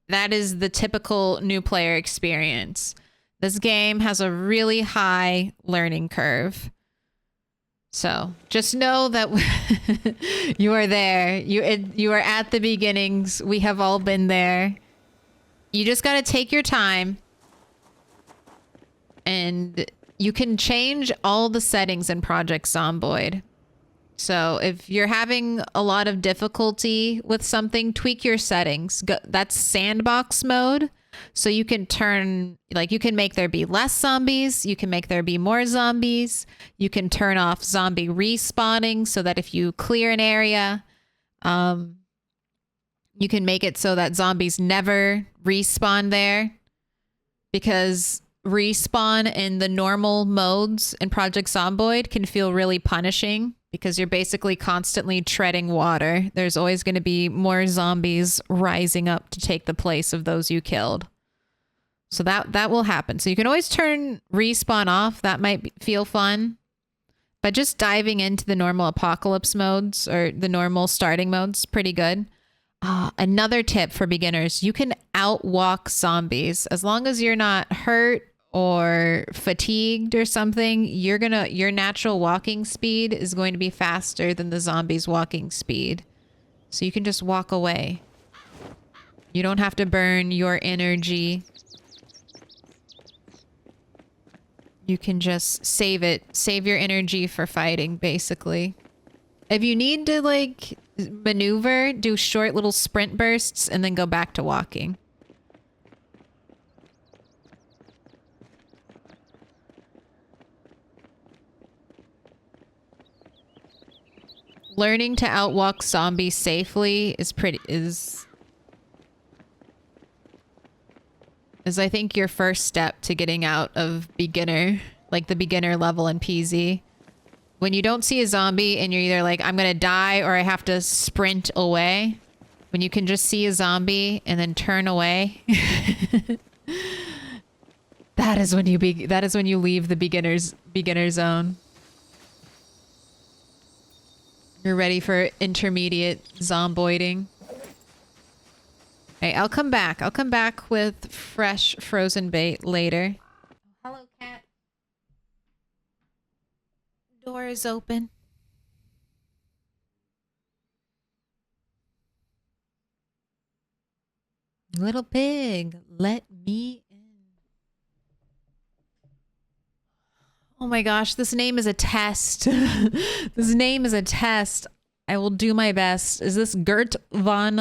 that is the typical new player experience. This game has a really high learning curve. So just know that you are there. You are at the beginnings. We have all been there. You just got to take your time. And you can change all the settings in Project Zomboid. So if you're having a lot of difficulty with something, tweak your settings. That's sandbox mode. So you can turn, like, you can make there be less zombies. You can make there be more zombies. You can turn off zombie respawning so that if you clear an area, you can make it so that zombies never respawn there, because respawn in the normal modes in Project Zomboid can feel really punishing because you're basically constantly treading water. There's always going to be more zombies rising up to take the place of those you killed. So that will happen. So you can always turn respawn off. That might feel fun. But just diving into the normal apocalypse modes or the normal starting modes, pretty good. Another tip for beginners, you can outwalk zombies. As long as you're not hurt or fatigued or something, your natural walking speed is going to be faster than the zombies' walking speed. So you can just walk away. You don't have to burn your energy. You can just save your energy for fighting, basically. If you need to, like, maneuver, do short little sprint bursts and then go back to walking. Learning to outwalk zombies safely is I think your first step to getting out of beginner, like the beginner level in PZ. When you don't see a zombie and you're either like, I'm gonna die or I have to sprint away. When you can just see a zombie and then turn away. that is when you leave the beginner zone. You're ready for intermediate zomboiding. Hey, I'll come back. I'll come back with fresh frozen bait later. Hello, cat. Door is open. Little pig, let me in. Oh my gosh, this name is a test. This name is a test. I will do my best. Is this Gert von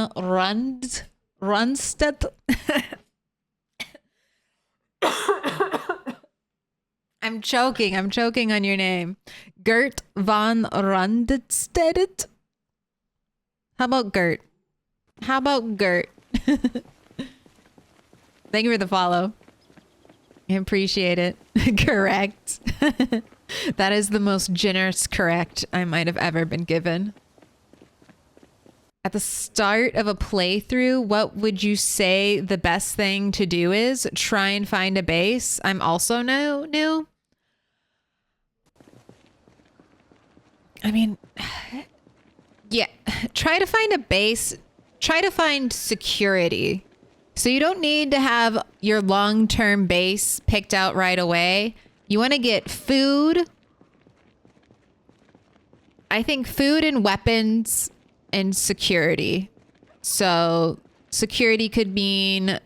Rundstedt? I'm choking. I'm choking on your name. Gert von Rundstedt? How about Gert? How about Gert? Thank you for the follow. I appreciate it. Correct. That is the most generous correct I might have ever been given. At the start of a playthrough, what would you say the best thing to do is? Try and find a base. I'm also new. I mean, yeah, try to find a base. Try to find security. So you don't need to have your long-term base picked out right away. You want to get food. I think food and weapons and security. So security could mean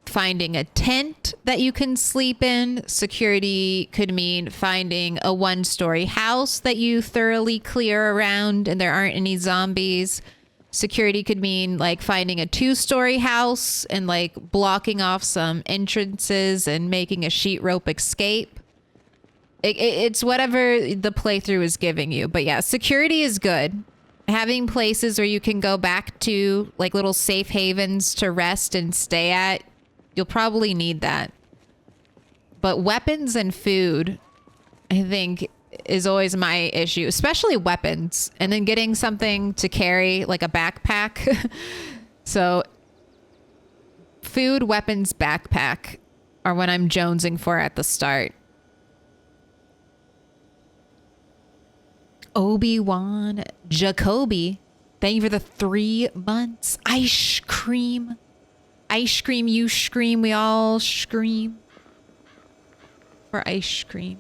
finding a tent that you can sleep in. Security could mean finding a one-story house that you thoroughly clear around and there aren't any zombies. Security could mean like finding a two-story house and like blocking off some entrances and making a sheet rope escape. It's whatever the playthrough is giving you. But yeah, security is good. Having places where you can go back to, like little safe havens to rest and stay at, you'll probably need that. But weapons and food, I think, is always my issue, especially weapons. And then getting something to carry, like a backpack. So food, weapons, backpack are what I'm jonesing for at the start. Obi-Wan Jacoby, thank you for the 3 months. Ice cream. Ice cream, you scream, we all scream for ice cream.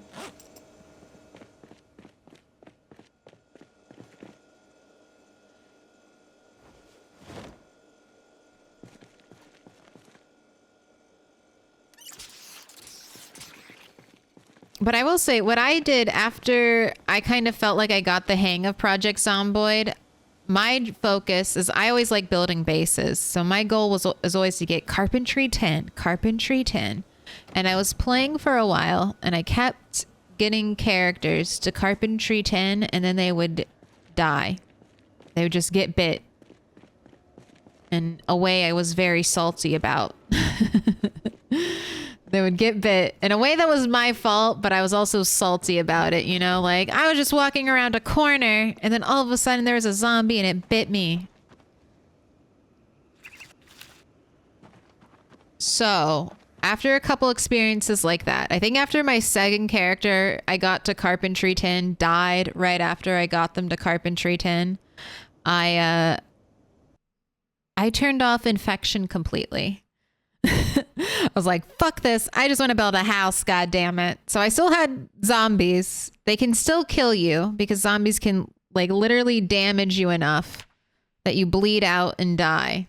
But I will say, what I did after I kind of felt like I got the hang of Project Zomboid, my focus is I always like building bases. So my goal is always to get carpentry 10, carpentry 10. And I was playing for a while and I kept getting characters to carpentry 10 and then they would die. They would just get bit. And a way I was very salty about. They would get bit in a way that was my fault, but I was also salty about it, you know? Like, I was just walking around a corner, and then all of a sudden there was a zombie and it bit me. So, after a couple experiences like that, I think after my second character, I got to Carpentry 10, died right after I got them to Carpentry 10, I turned off infection completely. I was like, fuck this. I just want to build a house, god damn it. So I still had zombies. They can still kill you because zombies can like literally damage you enough that you bleed out and die.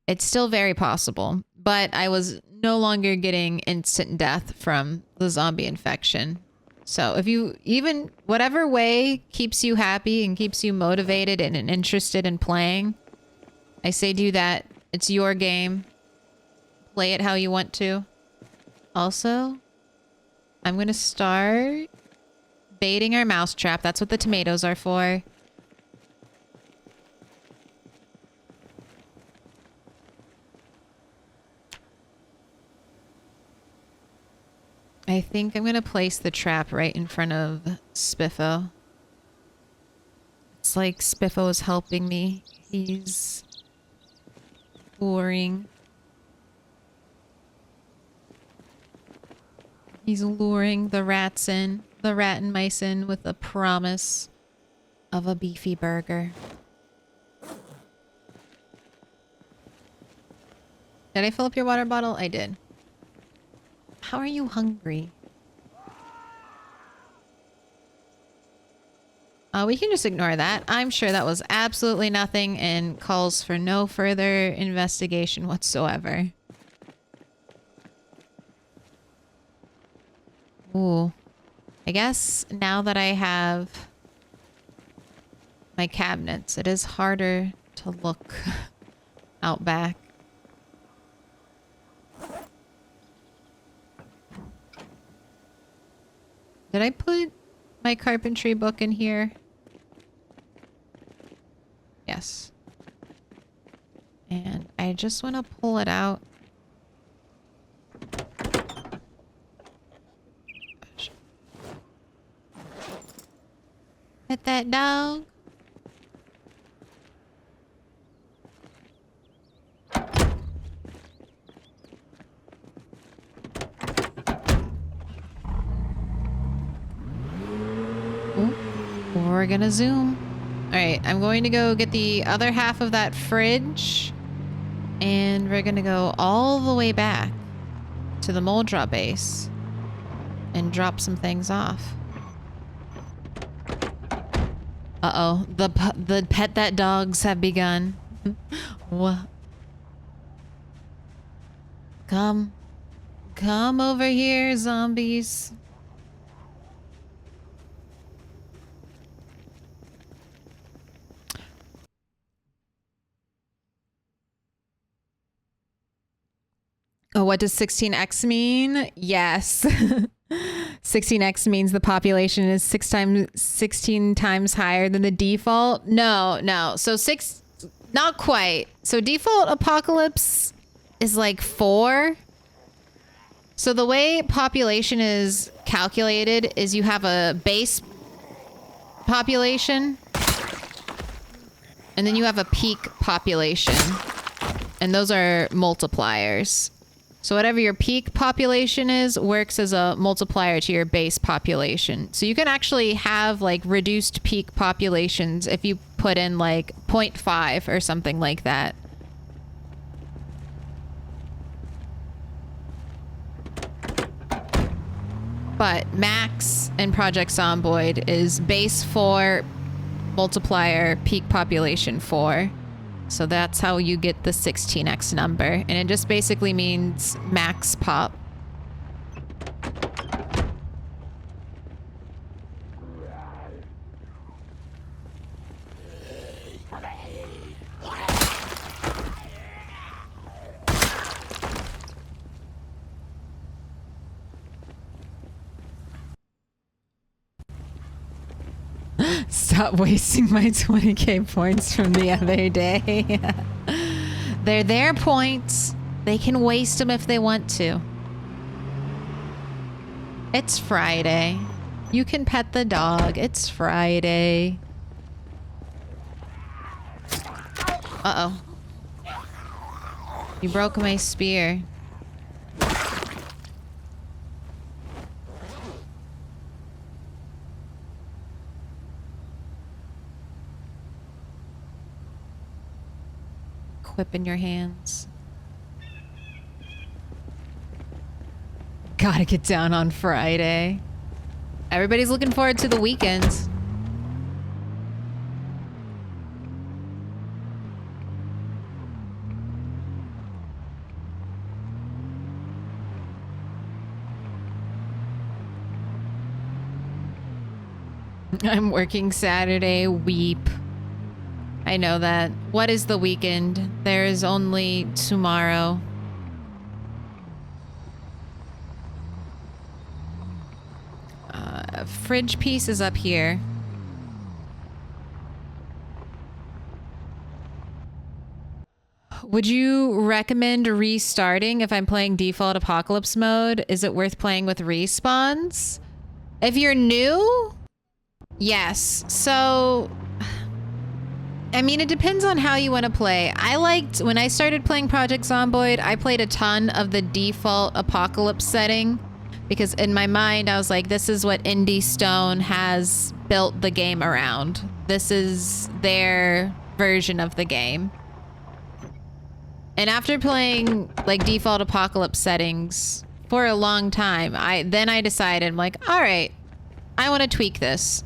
It's still very possible, but I was no longer getting instant death from the zombie infection. So if you even whatever way keeps you happy and keeps you motivated and interested in playing, I say do that. It's your game. Play it how you want to. Also, I'm going to start baiting our mousetrap. That's what the tomatoes are for. I think I'm going to place the trap right in front of Spiffo. It's like Spiffo is helping me. He's luring. He's luring the rats in, the rat and mice in with the promise of a beefy burger. Did I fill up your water bottle? I did. How are you hungry? We can just ignore that. I'm sure that was absolutely nothing and calls for no further investigation whatsoever. Ooh. I guess now that I have my cabinets, it is harder to look out back. Did I put my carpentry book in here? Yes. And I just want to pull it out. Pet that dog. Ooh, we're gonna zoom. Alright, I'm going to go get the other half of that fridge. And we're gonna go all the way back to the mold drop base. And drop some things off. Uh-oh, the pet that dogs have begun. What? Come over here, zombies. Oh, what does 16x mean? Yes. 16x means the population is 16 times higher than the default. No. So not quite. So default apocalypse is like 4. So the way population is calculated is you have a base population and then you have a peak population. And those are multipliers. So whatever your peak population is works as a multiplier to your base population. So you can actually have like reduced peak populations if you put in like 0.5 or something like that. But max in Project Zomboid is base 4, multiplier, peak population 4. So that's how you get the 16x number. And it just basically means max pop. Stop wasting my 20k points from the other day. They're their points. They can waste them if they want to. It's Friday. You can pet the dog. It's Friday. Uh-oh. You broke my spear. Whip in your hands. Gotta get down on Friday. Everybody's looking forward to the weekends. I'm working Saturday. Weep. I know that. What is the weekend? There is only tomorrow. Fridge piece is up here. Would you recommend restarting if I'm playing default apocalypse mode? Is it worth playing with respawns? If you're new? Yes. So... I mean, it depends on how you want to play. I liked, when I started playing Project Zomboid, I played a ton of the default apocalypse setting because in my mind, I was like, this is what Indie Stone has built the game around. This is their version of the game. And after playing like default apocalypse settings for a long time, I decided, I'm like, all right, I want to tweak this.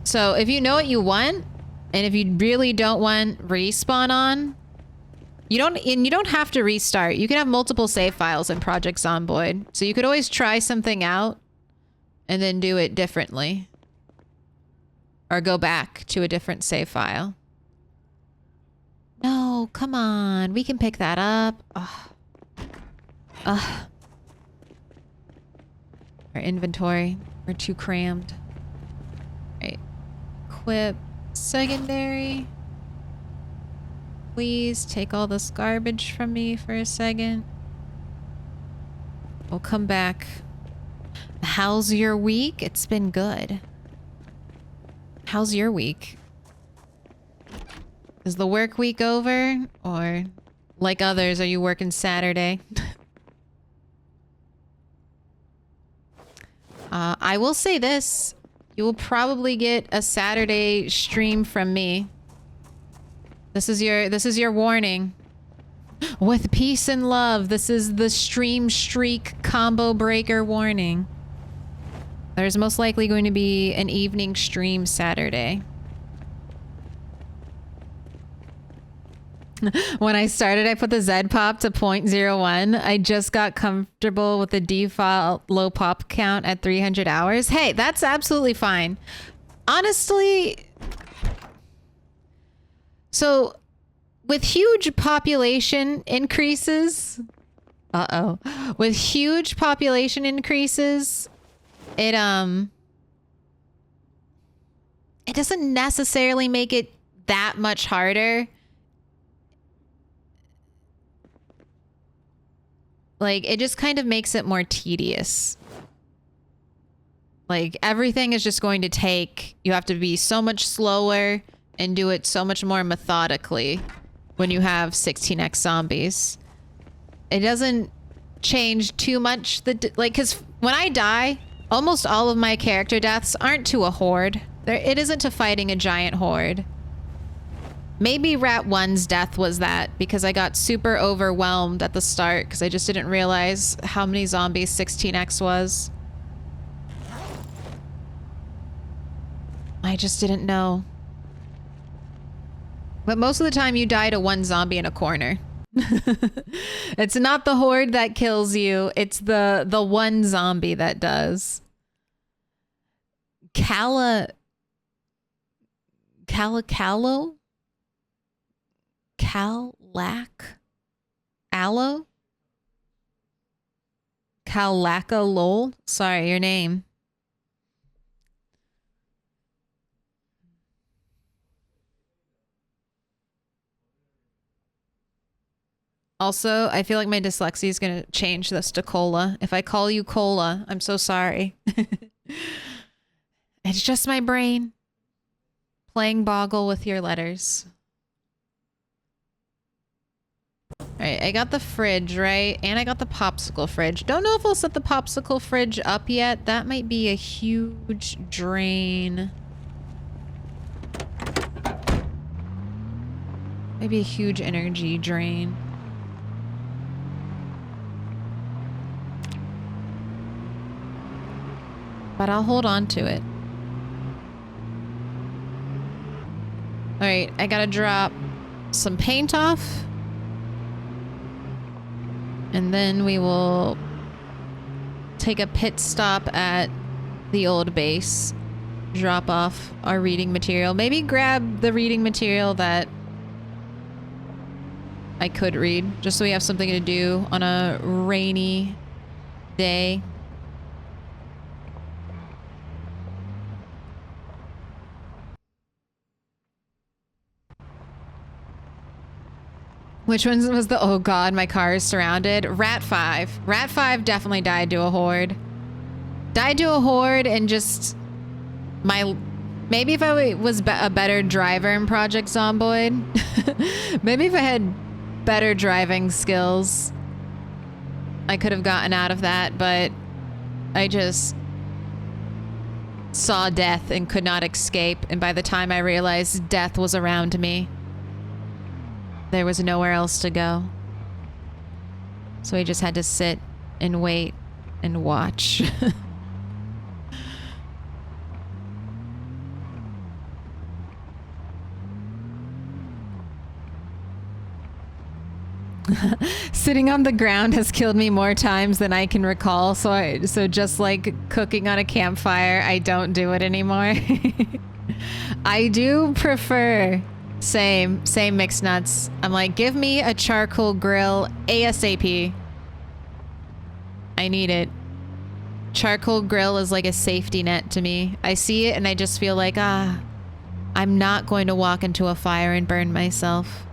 So if you know what you want, and if you really don't want respawn on, you don't have to restart. You can have multiple save files in Project Zomboid. So you could always try something out and then do it differently. Or go back to a different save file. No, come on. We can pick that up. Ugh. Our inventory. We're too crammed. Right. Equip secondary. Please take all this garbage from me for a second. We'll come back. How's your week? It's been good. How's your week? Is the work week over? Or, like others, are you working Saturday? I will say this. You will probably get a Saturday stream from me. This is your warning. With peace and love, this is the stream streak combo breaker warning. There's most likely going to be an evening stream Saturday. When I started, I put the Z pop to 0.01. I just got comfortable with the default low pop count at 300 hours. Hey, that's absolutely fine. Honestly, so with huge population increases, with huge population increases, it doesn't necessarily make it that much harder. Like, it just kind of makes it more tedious. Like, everything is just going to take... You have to be so much slower and do it so much more methodically when you have 16x zombies. It doesn't change too much. Because when I die, almost all of my character deaths aren't to a horde. It isn't to fighting a giant horde. Maybe Rat 1's death was that because I got super overwhelmed at the start because I just didn't realize how many zombies 16x was. I just didn't know. But most of the time you die to one zombie in a corner. It's not the horde that kills you. It's the one zombie that does. Callo? Aloe? Kalaka lol? Sorry, your name. Also, I feel like my dyslexia is going to change this to cola. If I call you cola, I'm so sorry. It's just my brain playing boggle with your letters. All right, I got the fridge, right? And I got the popsicle fridge. Don't know if I'll set the popsicle fridge up yet. That might be a huge drain. Maybe a huge energy drain. But I'll hold on to it. All right, I gotta drop some paint off. And then we will take a pit stop at the old base. Drop off our reading material. Maybe grab the reading material that I could read, just so we have something to do on a rainy day. Which one was the, oh god, my car is surrounded? Rat 5. Rat 5 definitely died to a horde. Died to a horde and just my, maybe if I was a better driver in Project Zomboid, maybe if I had better driving skills, I could have gotten out of that, but I just saw death and could not escape, and by the time I realized death was around me, there was nowhere else to go. So I just had to sit and wait and watch. Sitting on the ground has killed me more times than I can recall, so just like cooking on a campfire, I don't do it anymore. I do prefer same mixed nuts. I'm like, give me a charcoal grill ASAP. I need it. Charcoal grill is like a safety net to me. I see it and I just feel like, I'm not going to walk into a fire and burn myself.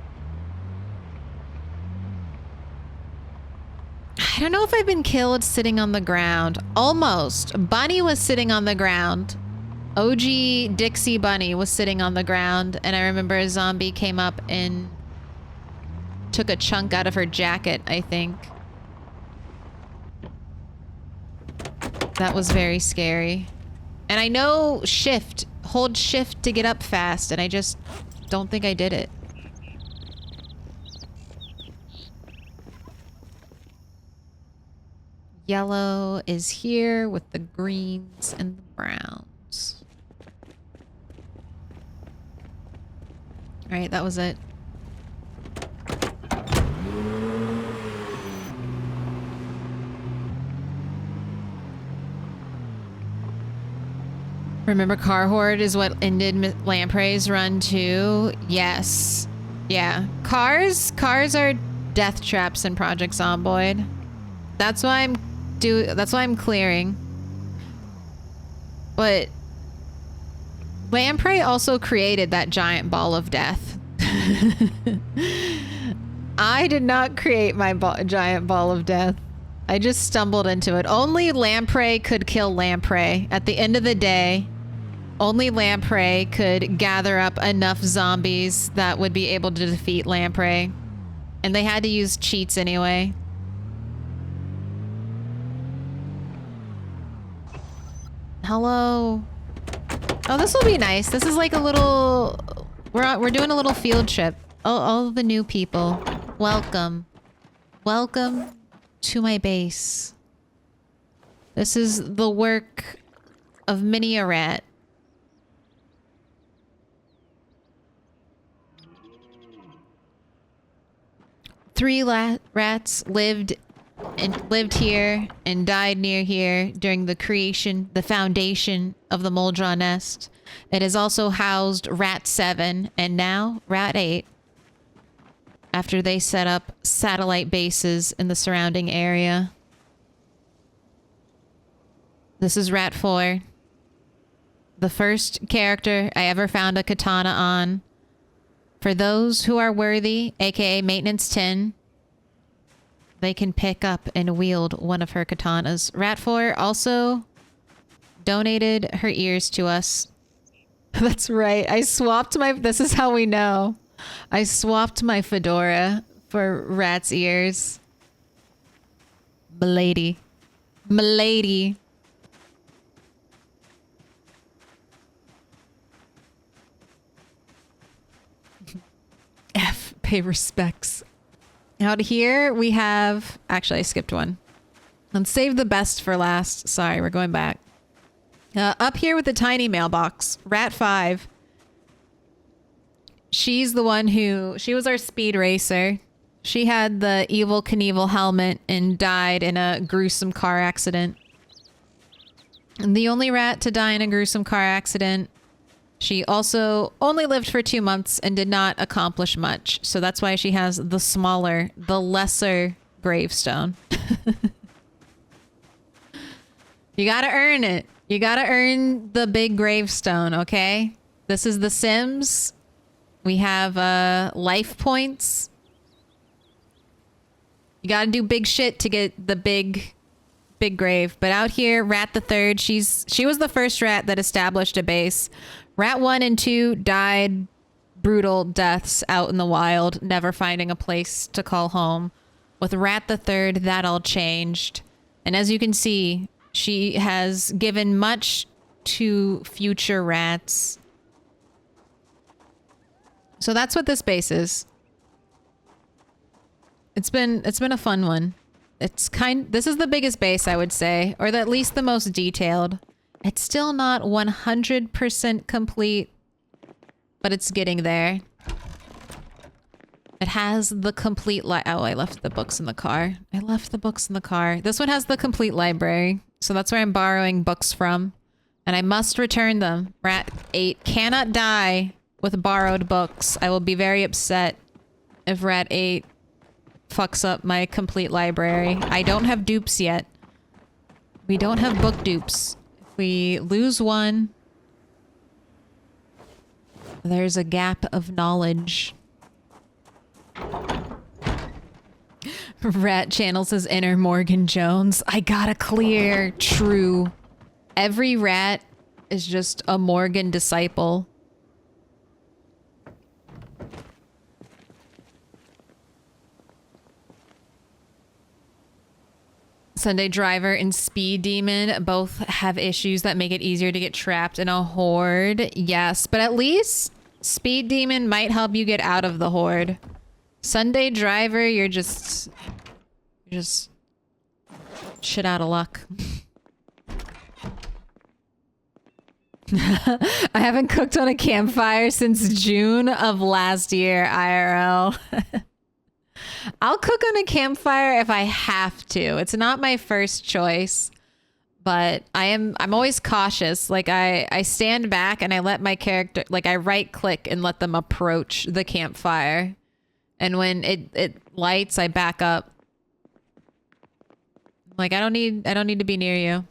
I don't know if I've been killed sitting on the ground. Almost. Bunny was sitting on the ground. OG Dixie Bunny was sitting on the ground, and I remember a zombie came up and took a chunk out of her jacket, I think. That was very scary. And I know shift, hold shift to get up fast, and I just don't think I did it. Yellow is here with the greens and the browns. All right, that was it. Remember Car Horde is what ended Lamprey's run too? Yes. Yeah. Cars are death traps in Project Zomboid. That's why I'm clearing. But Lamprey also created that giant ball of death. I did not create my giant ball of death. I just stumbled into it. Only Lamprey could kill Lamprey. At the end of the day, only Lamprey could gather up enough zombies that would be able to defeat Lamprey. And they had to use cheats anyway. Hello. Oh, this will be nice. This is like a little... We're doing a little field trip. Oh, all the new people. Welcome. Welcome to my base. This is the work of many a rat. Three rats lived here and died near here during the foundation of the Moldra nest. It has also housed Rat 7 and now Rat 8 after they set up satellite bases in the surrounding area. This is Rat 4. The first character I ever found a katana on. For those who are worthy, aka Maintenance 10, they can pick up and wield one of her katanas. Rat4 also donated her ears to us. That's right. I swapped my... This is how we know. I swapped my fedora for Rat's ears. Milady. Milady. F. Pay respects. Out here we have... Actually, I skipped one. Let's save the best for last. Sorry, we're going back. Up here with the tiny mailbox, Rat 5. She's the one who... She was our speed racer. She had the Evel Knievel helmet and died in a gruesome car accident. And the only rat to die in a gruesome car accident. She also only lived for 2 months and did not accomplish much. So that's why she has the smaller, the lesser gravestone. You gotta earn it. You gotta earn the big gravestone, okay? This is The Sims. We have life points. You gotta do big shit to get the big grave. But out here, Rat the Third, she was the first rat that established a base. Rat 1 and 2 died brutal deaths out in the wild, never finding a place to call home. With Rat the Third, that all changed. And as you can see, she has given much to future rats. So that's what this base is. It's been a fun one. This is the biggest base, I would say, or at least the most detailed. It's still not 100% complete, but it's getting there. It has the complete oh, I left the books in the car. This one has the complete library, so that's where I'm borrowing books from. And I must return them. Rat 8 cannot die with borrowed books. I will be very upset if Rat 8 fucks up my complete library. I don't have dupes yet. We don't have book dupes. If we lose one, there's a gap of knowledge. Rat channels his inner Morgan Jones. I gotta clear. True. Every rat is just a Morgan disciple. Sunday Driver and Speed Demon both have issues that make it easier to get trapped in a horde. Yes, but at least Speed Demon might help you get out of the horde. Sunday Driver, you're just shit out of luck. I haven't cooked on a campfire since June of last year, IRL. I'll cook on a campfire if I have to. It's not my first choice, but I'm always cautious. Like I stand back and I let my character, like I right click and let them approach the campfire. And when it lights, I back up. Like I don't need to be near you.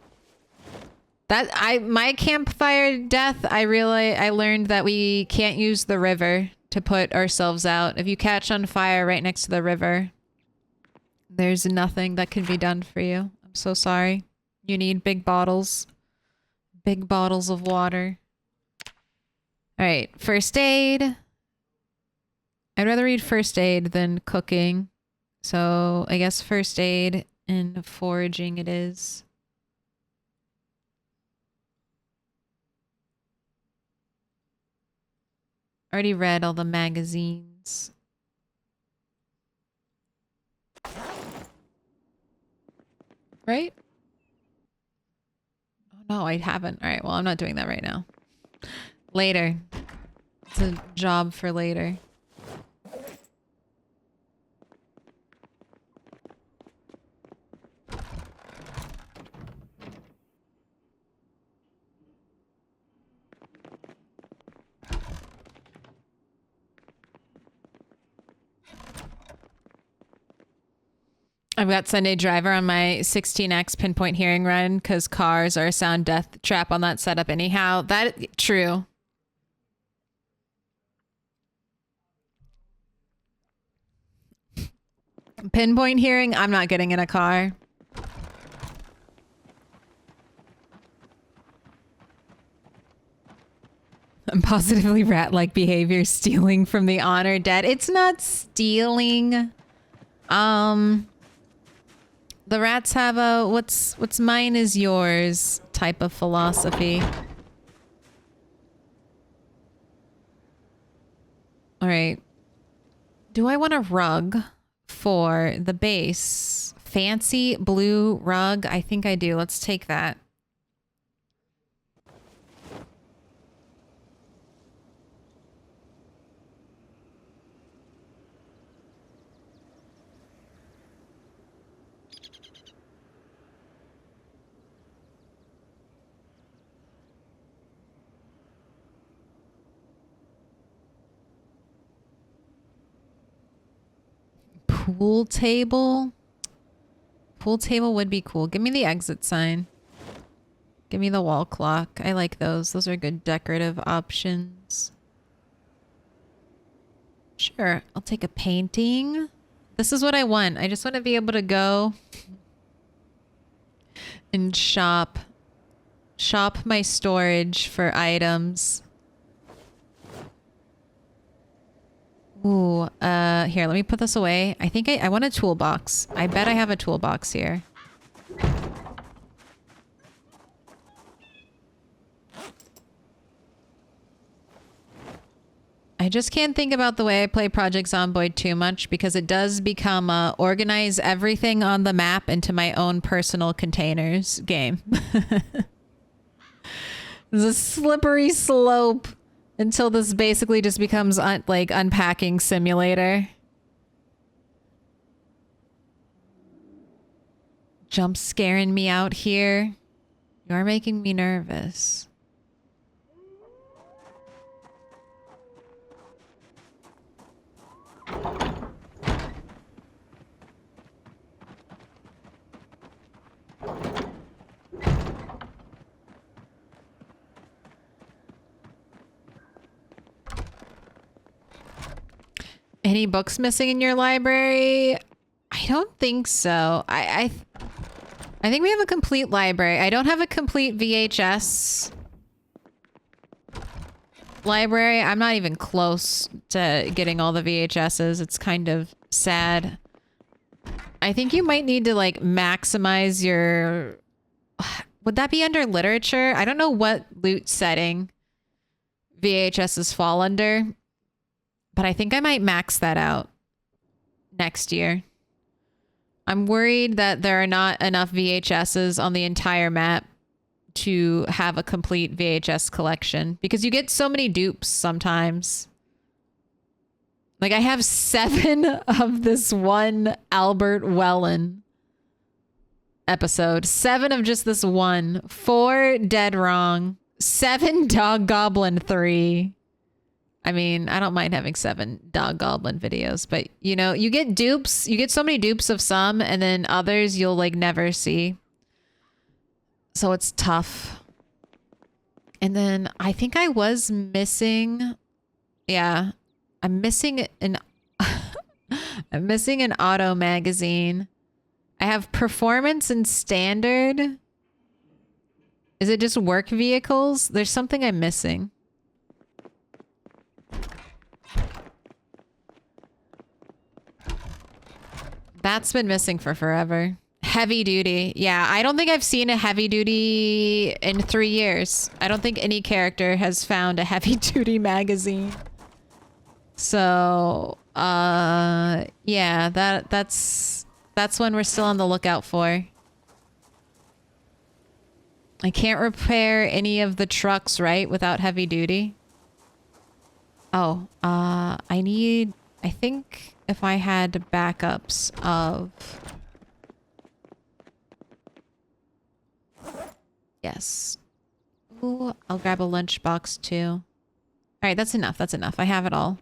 My campfire death, I learned that we can't use the river to put ourselves out. If you catch on fire right next to the river, there's nothing that can be done for you. I'm so sorry. You need big bottles of water. All right, first aid. I'd rather read first aid than cooking. So I guess first aid and foraging it is. Already read all the magazines. Right? Oh no, I haven't. All right, well, I'm not doing that right now. Later. It's a job for later. I've got Sunday Driver on my 16x pinpoint hearing run because cars are a sound death trap on that setup anyhow. That true. Pinpoint hearing, I'm not getting in a car. Positively rat-like behavior, stealing from the honored dead. It's not stealing. The rats have a what's mine is yours type of philosophy. All right. Do I want a rug for the base? Fancy blue rug? I think I do. Let's take that. Pool table? Pool table would be cool. Give me the exit sign. Give me the wall clock. I like those. Those are good decorative options. Sure, I'll take a painting. This is what I want. I just want to be able to go and shop my storage for items. Ooh, here, let me put this away. I think I want a toolbox. I bet I have a toolbox here. I just can't think about the way I play Project Zomboid too much because it does become a organize everything on the map into my own personal containers game. It's a slippery slope until this basically just becomes like unpacking simulator. Jump scaring me out here. You're making me nervous. Any books missing in your library? I don't think so. I think we have a complete library. I don't have a complete VHS library. I'm not even close to getting all the VHSs. It's kind of sad. I think you might need to like maximize your... Would that be under literature? I don't know what loot setting VHSs fall under, but I think I might max that out next year. I'm worried that there are not enough VHSs on the entire map to have a complete VHS collection because you get so many dupes sometimes. Like I have 7 of this one Albert Wellen episode. 7 of just this one. 4 Dead Wrong. 7 Dog Goblin 3. I mean, I don't mind having 7 Dog Goblin videos, but you know, you get dupes. You get so many dupes of some and then others you'll like never see. So it's tough. And then I think I was missing. Yeah, I'm missing an I'm missing an auto magazine. I have performance and standard. Is it just work vehicles? There's something I'm missing. That's been missing for forever. Heavy duty. Yeah, I don't think I've seen a heavy duty in 3 years. I don't think any character has found a heavy duty magazine. So, yeah, that's one we're still on the lookout for. I can't repair any of the trucks, right, without heavy duty? Oh, I think if I had backups of... Yes. Ooh, I'll grab a lunchbox too. All right, that's enough. That's enough. I have it all.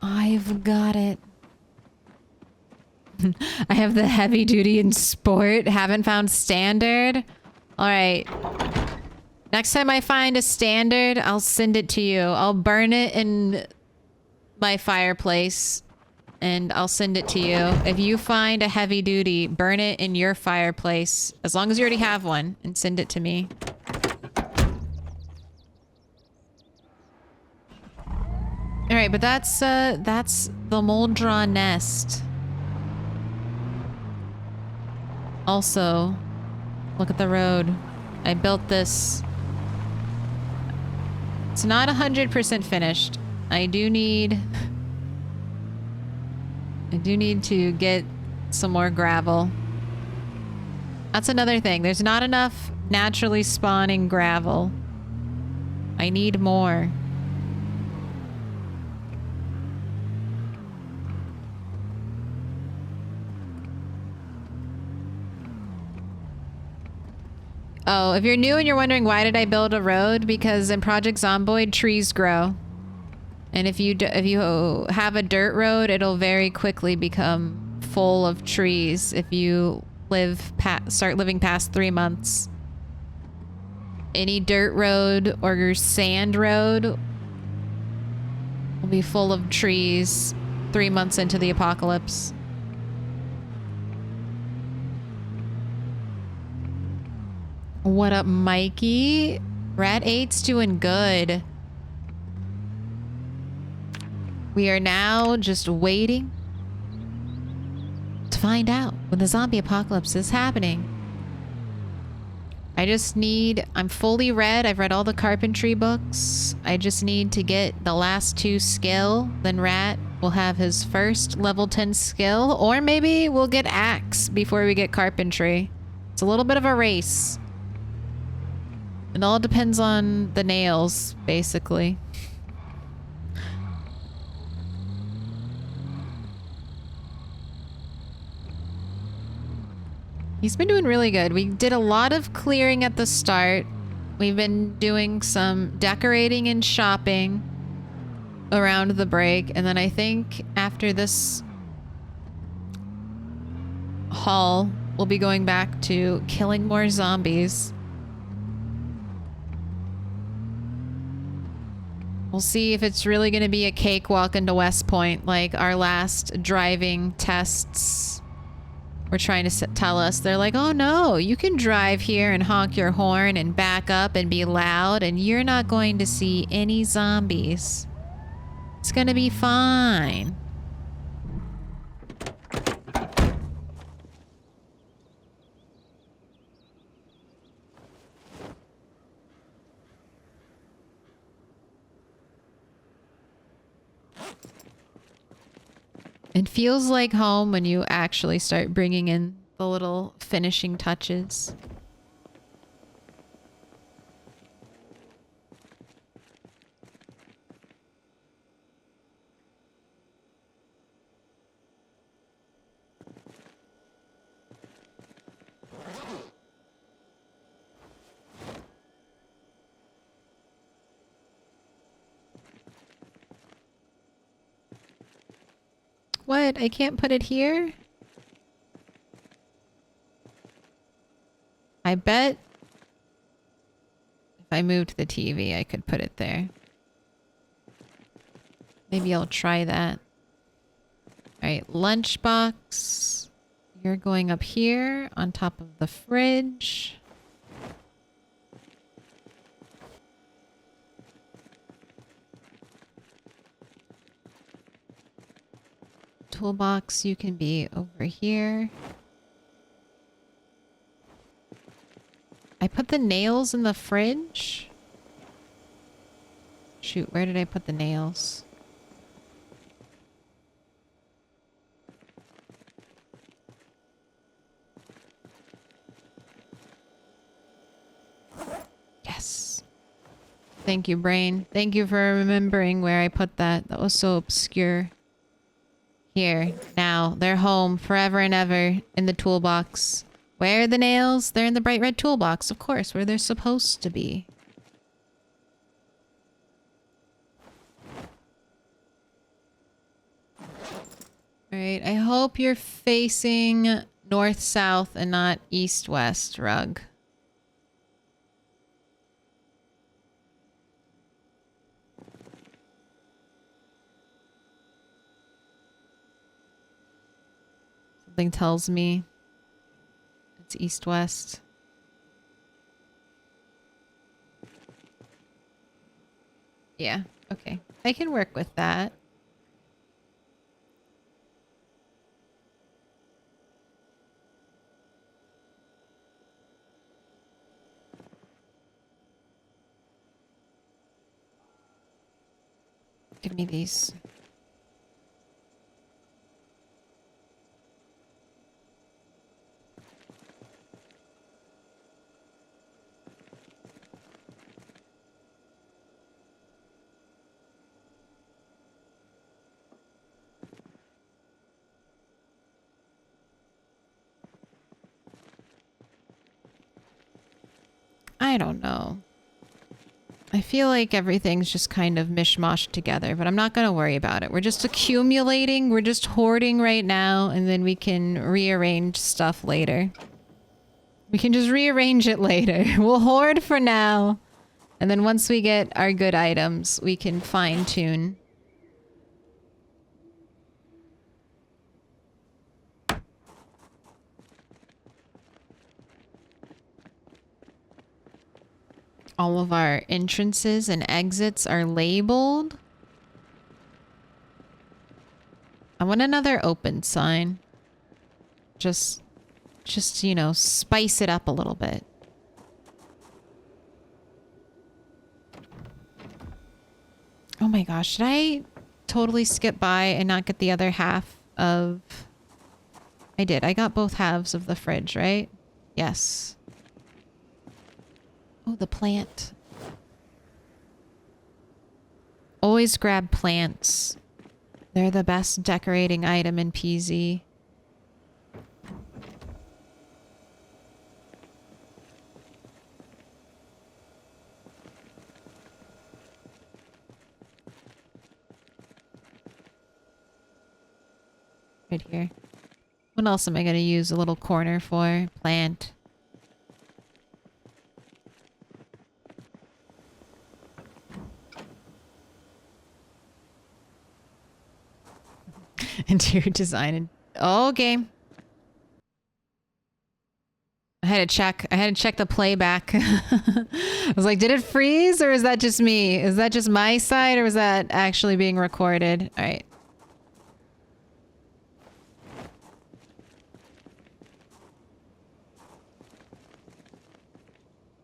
I've got it. I have the heavy duty and sport. Haven't found standard. All right. Next time I find a standard, I'll send it to you. I'll burn it in my fireplace and I'll send it to you. If you find a heavy duty, burn it in your fireplace, as long as you already have one, and send it to me. All right, but that's the Moldra nest. Also, look at the road. I built this. It's not 100% finished. I do need to get some more gravel. That's another thing. There's not enough naturally spawning gravel. I need more. Oh, if you're new and you're wondering why did I build a road, because in Project Zomboid trees grow. And if you have a dirt road, it'll very quickly become full of trees if you start living past 3 months. Any dirt road or your sand road will be full of trees 3 months into the apocalypse. What up, Mikey? Rat 8's doing good. We are now just waiting to find out when the zombie apocalypse is happening. I'm fully read. I've read all the carpentry books. I just need to get the last 2 skill. Then Rat will have his first level 10 skill. Or maybe we'll get axe before we get carpentry. It's a little bit of a race. It all depends on the nails, basically. He's been doing really good. We did a lot of clearing at the start. We've been doing some decorating and shopping around the break. And then I think after this haul, we'll be going back to killing more zombies. We'll see if it's really going to be a cakewalk into West Point, like our last driving tests were trying to tell us. They're like, oh no, you can drive here and honk your horn and back up and be loud and you're not going to see any zombies. It's going to be fine. It feels like home when you actually start bringing in the little finishing touches. What? I can't put it here? I bet if I moved the TV, I could put it there. Maybe I'll try that. Alright, lunchbox. You're going up here on top of the fridge. Toolbox, you can be over here. I put the nails in the fridge? Shoot, where did I put the nails? Yes. Thank you, brain. Thank you for remembering where I put that. That was so obscure. Here, now, they're home forever and ever in the toolbox. Where are the nails? They're in the bright red toolbox, of course, where they're supposed to be. Alright, I hope you're facing north-south and not east-west, Rug. Something tells me it's east-west. Yeah, okay. I can work with that. Give me these. I don't know. I feel like everything's just kind of mishmashed together, but I'm not going to worry about it. We're just accumulating. We're just hoarding right now, and then we can rearrange stuff later. We can just rearrange it later. We'll hoard for now. And then once we get our good items, we can fine-tune. All of our entrances and exits are labeled. I want another open sign. Just, you know, spice it up a little bit. Oh my gosh, did I totally skip by and not get the other half of... I did. I got both halves of the fridge, right? Yes. Oh, the plant. Always grab plants. They're the best decorating item in PZ. Right here. What else am I going to use a little corner for? Plant. Interior design and okay. I had to check the playback. I was like, did it freeze or is that just me? Is that just my side or was that actually being recorded? All right.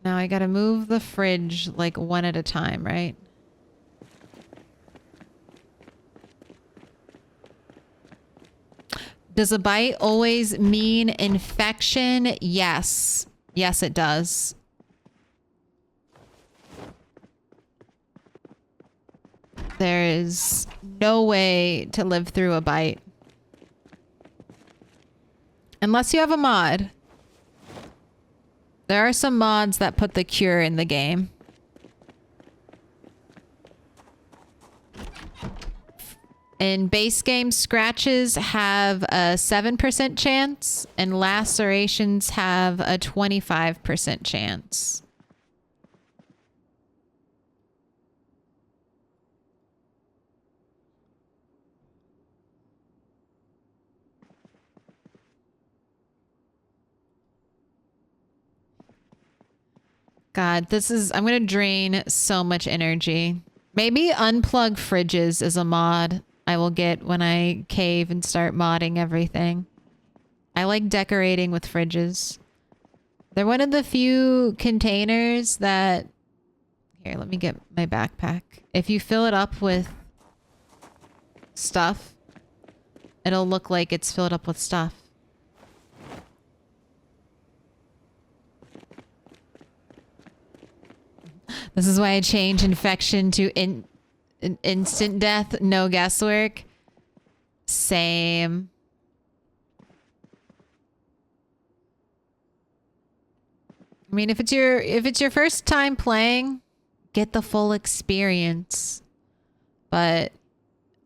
Now I gotta move the fridge like one at a time, right? Does a bite always mean infection? Yes. Yes, it does. There is no way to live through a bite. Unless you have a mod. There are some mods that put the cure in the game. In base game, scratches have a 7% chance, and lacerations have a 25% chance. God, I'm gonna drain so much energy. Maybe unplug fridges is a mod I will get when I cave and start modding everything. I like decorating with fridges. They're one of the few containers that... Here, let me get my backpack. If you fill it up with stuff, it'll look like it's filled up with stuff. This is why I change infection to instant death, no guesswork. Same. I mean, if it's your first time playing, get the full experience. But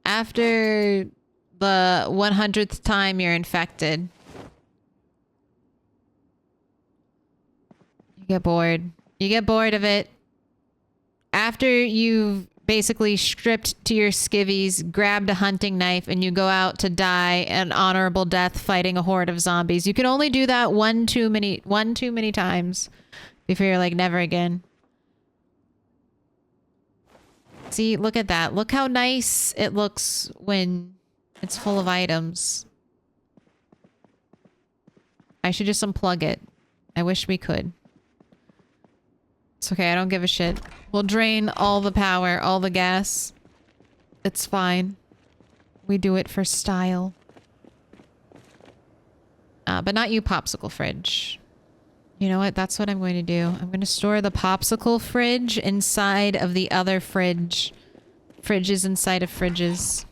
after the 100th time you're infected, you get bored. You get bored of it. After you've basically stripped to your skivvies, grabbed a hunting knife, and you go out to die an honorable death fighting a horde of zombies. You can only do that one too many times before you're like, never again. See, look at that. Look how nice it looks when it's full of items. I should just unplug it. I wish we could. It's okay, I don't give a shit. We'll drain all the power, all the gas. It's fine. We do it for style. But not you, popsicle fridge. You know what? That's what I'm going to do. I'm going to store the popsicle fridge inside of the other fridge. Fridges inside of fridges.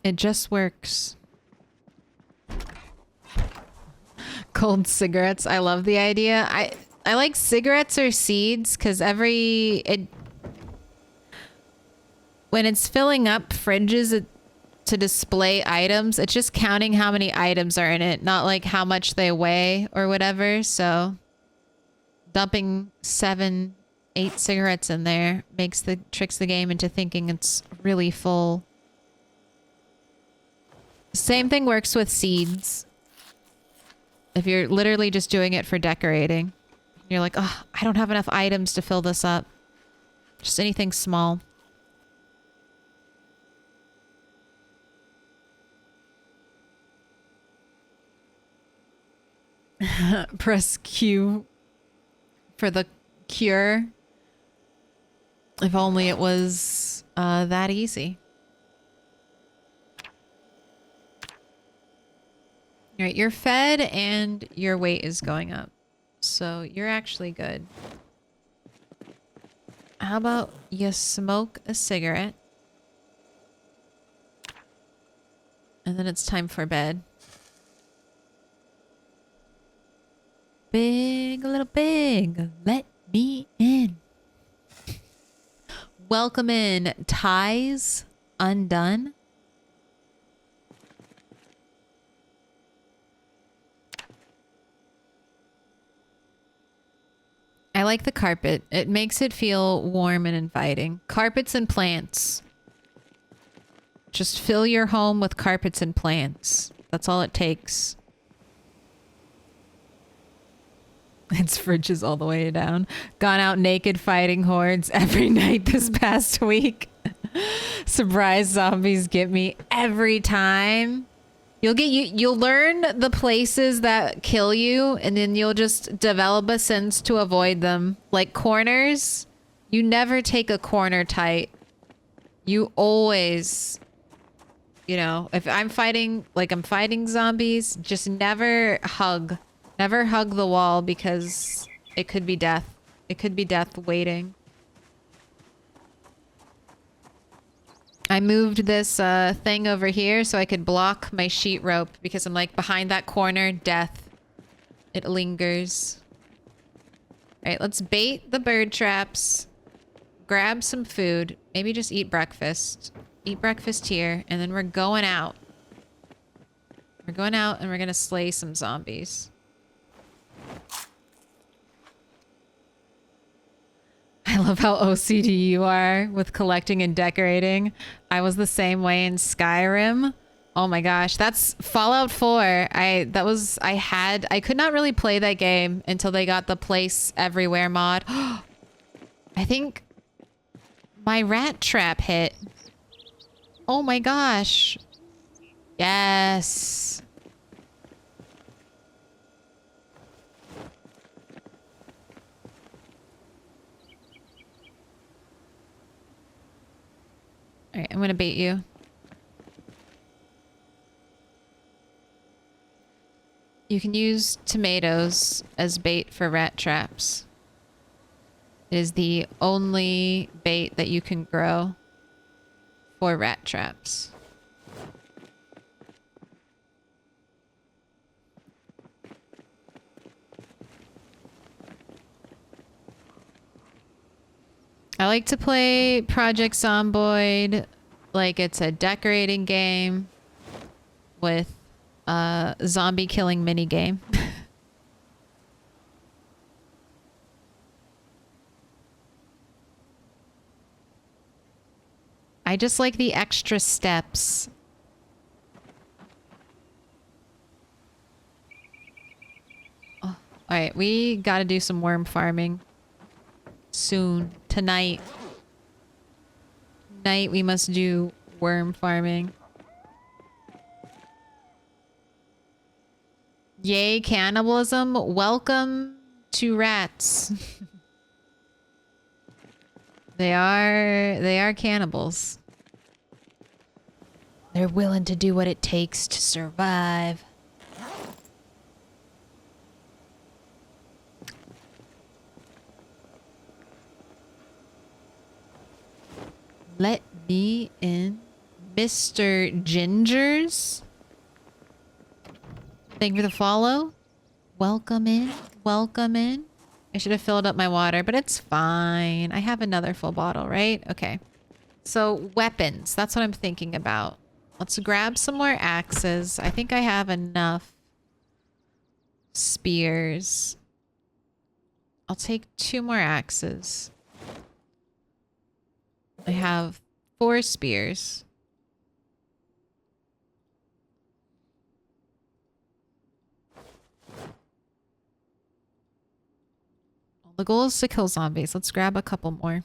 It just works. Cold cigarettes. I love the idea. I like cigarettes or seeds because when it's filling up fridges to display items, it's just counting how many items are in it, not like how much they weigh or whatever. So dumping 7, 8 cigarettes in there tricks the game into thinking it's really full. Same thing works with seeds. If you're literally just doing it for decorating, you're like, oh, I don't have enough items to fill this up. Just anything small. Press Q for the cure. If only it was that easy. All right, you're fed and your weight is going up. So you're actually good. How about you smoke a cigarette? And then it's time for bed. Big, a little big. Let me in. Welcome in, Ties Undone. I like the carpet. It makes it feel warm and inviting. Carpets and plants. Just fill your home with carpets and plants. That's all it takes. Its fridge is all the way down. Gone out naked fighting hordes every night this past week. Surprise zombies get me every time. You'll learn the places that kill you, and then you'll just develop a sense to avoid them. Like corners, you never take a corner tight. You always, if I'm fighting zombies, just never hug. Never hug the wall because it could be death. It could be death waiting. I moved this thing over here so I could block my sheet rope because I'm like, behind that corner, death. It lingers. All right, let's bait the bird traps. Grab some food. Maybe just eat breakfast. Eat breakfast here, and then we're going out. We're going out and we're gonna slay some zombies. I love how OCD you are with collecting and decorating. I was the same way in Skyrim. Oh my gosh, that's Fallout 4. I could not really play that game until they got the place everywhere mod. I think my rat trap hit. Oh my gosh. Yes. All right, I'm gonna bait you. You can use tomatoes as bait for rat traps. It is the only bait that you can grow for rat traps. I like to play Project Zomboid like it's a decorating game with a zombie killing mini game. I just like the extra steps. Oh, all right, we got to do some worm farming soon. Tonight. Tonight we must do worm farming. Yay, cannibalism. Welcome to rats. They are cannibals. They're willing to do what it takes to survive. Let me in, Mr. Gingers. Thank you for the follow. Welcome in. Welcome in. I should have filled up my water, but it's fine. I have another full bottle, right? Okay. So weapons. That's what I'm thinking about. Let's grab some more axes. I think I have enough spears. I'll take 2 more axes. I have 4 spears. The goal is to kill zombies. Let's grab a couple more.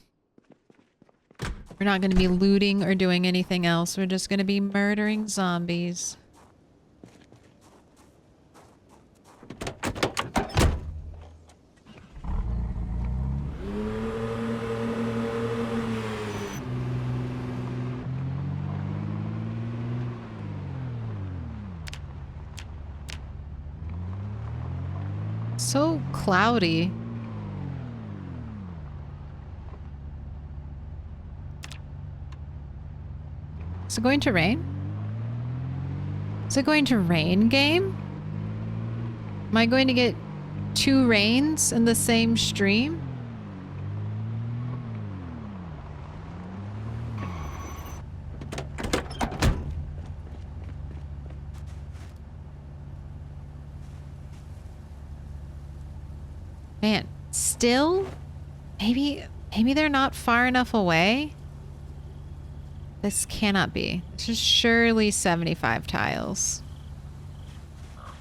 We're not going to be looting or doing anything else. We're just going to be murdering zombies. So cloudy. Is it going to rain? Is it going to rain, game? Am I going to get 2 rains in the same stream? Man, still? Maybe they're not far enough away? This cannot be. This is surely 75 tiles. I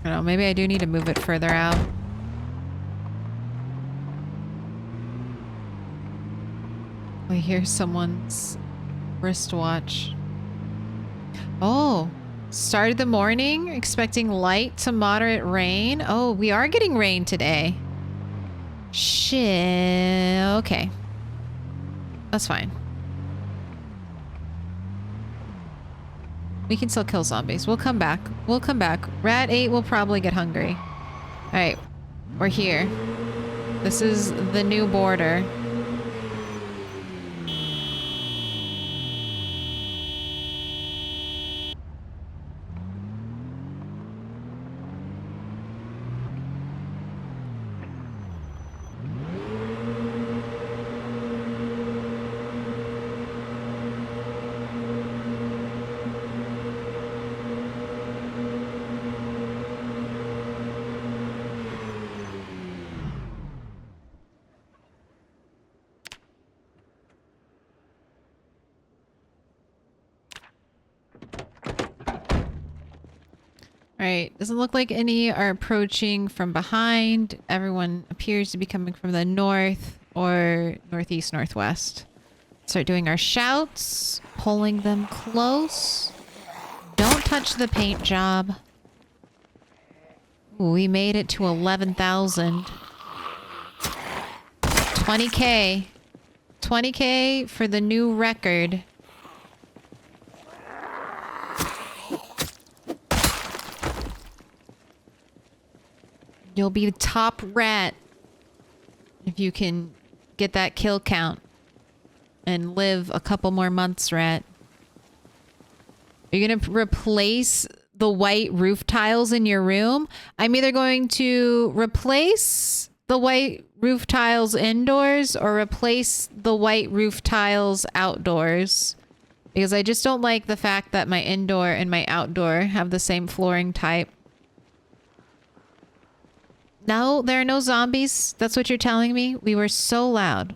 don't know, maybe I do need to move it further out. I hear someone's wristwatch. Oh, started the morning expecting light to moderate rain. Oh, we are getting rain today. Shit. Okay. That's fine. We can still kill zombies. We'll come back. We'll come back. Rat 8 will probably get hungry. Alright. We're here. This is the new border. Alright, doesn't look like any are approaching from behind. Everyone appears to be coming from the north or northeast, northwest. Start doing our shouts, pulling them close. Don't touch the paint job. Ooh, we made it to 11,000. 20K. 20K for the new record. You'll be the top rat if you can get that kill count and live a couple more months, rat. Are you gonna replace the white roof tiles in your room, I'm either going to replace the white roof tiles indoors or replace the white roof tiles outdoors. Because I just don't like the fact that my indoor and my outdoor have the same flooring type. No, there are no zombies. That's what you're telling me? We were so loud.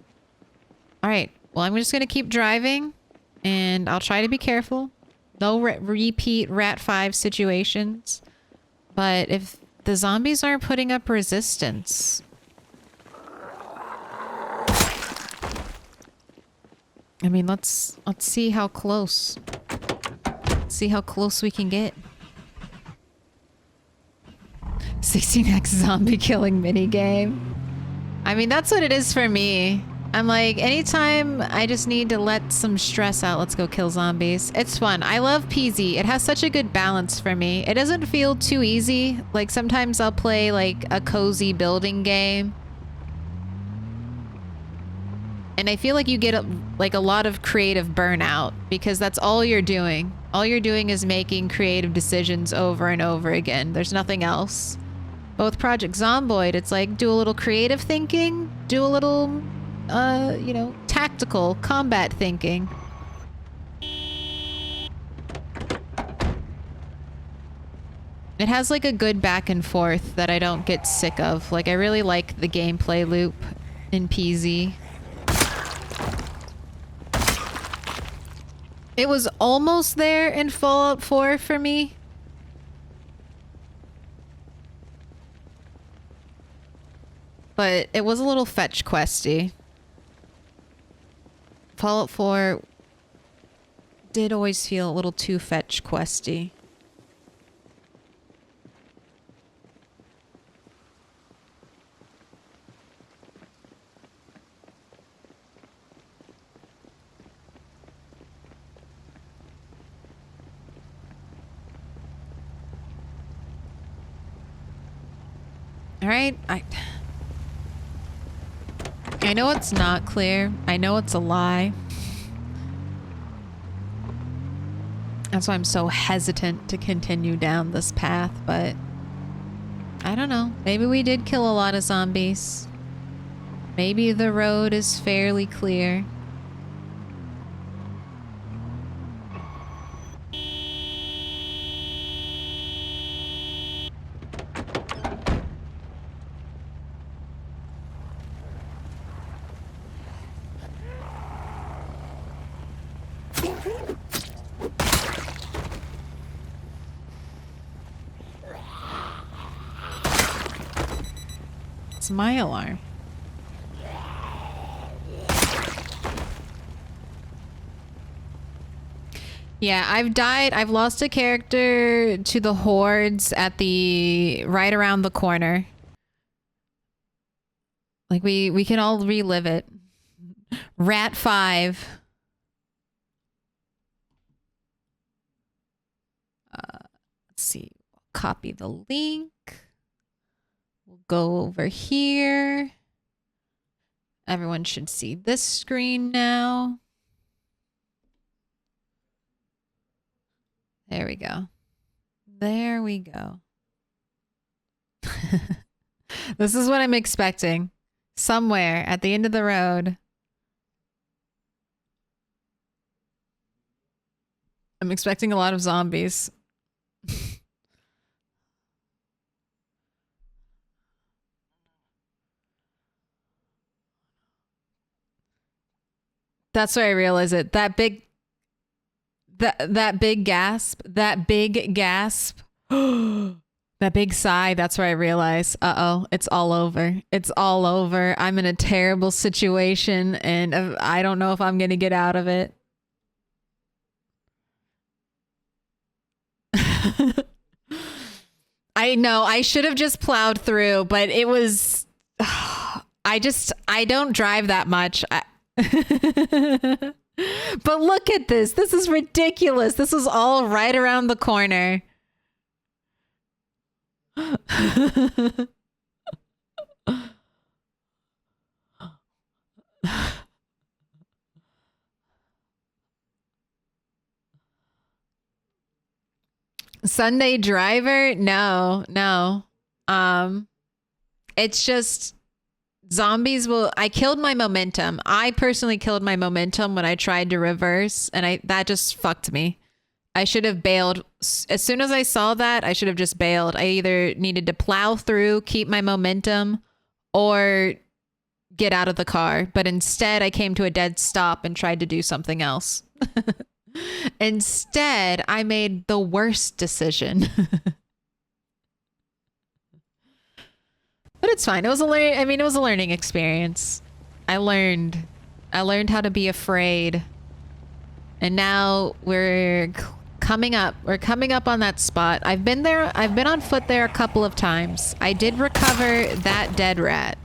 All right. Well, I'm just going to keep driving. And I'll try to be careful. No repeat Rat 5 situations. But if the zombies aren't putting up resistance... I mean, let's see how close. See how close we can get. 16x zombie killing minigame. I mean, that's what it is for me. I'm like, anytime I just need to let some stress out, let's go kill zombies. It's fun. I love PZ. It has such a good balance for me. It doesn't feel too easy. Like, sometimes I'll play, like, a cozy building game. And I feel like you get, like, a lot of creative burnout because that's all you're doing. All you're doing is making creative decisions over and over again. There's nothing else. But with Project Zomboid, it's like, do a little creative thinking, do a little, you know, tactical combat thinking. It has, like, a good back and forth that I don't get sick of. Like, I really like the gameplay loop in PZ. It was almost there in Fallout 4 for me. But it was a little fetch questy. Fallout 4 did always feel a little too fetch questy. All right, I know it's not clear. I know it's a lie. That's why I'm so hesitant to continue down this path, but I don't know. Maybe we did kill a lot of zombies. Maybe the road is fairly clear. It's my alarm. Yeah, I've died. I've lost a character to the hordes at the right around the corner. Like we can all relive it. Rat 5. Let's see. Copy the link. We'll go over here. Everyone should see this screen now. There we go. There we go. This is what I'm expecting. Somewhere at the end of the road. I'm expecting a lot of zombies. That's where I realize it. That big gasp. That big gasp. That big sigh. That's where I realize, uh-oh, it's all over. It's all over. I'm in a terrible situation and I don't know if I'm going to get out of it. I know I should have just plowed through, but it was, I don't drive that much. But look at this. This is ridiculous. This is all right around the corner. Sunday driver? No, no. It's just zombies will. I killed my momentum. I personally killed my momentum when I tried to reverse, and that just fucked me. I should have bailed. As soon as I saw that, I should have just bailed. I either needed to plow through, keep my momentum, or get out of the car. But instead, I came to a dead stop and tried to do something else. Instead, I made the worst decision. But it's fine. It was a it was a learning experience. I learned how to be afraid. And now we're coming up. We're coming up on that spot. I've been there. I've been on foot there a couple of times. I did recover that dead rat.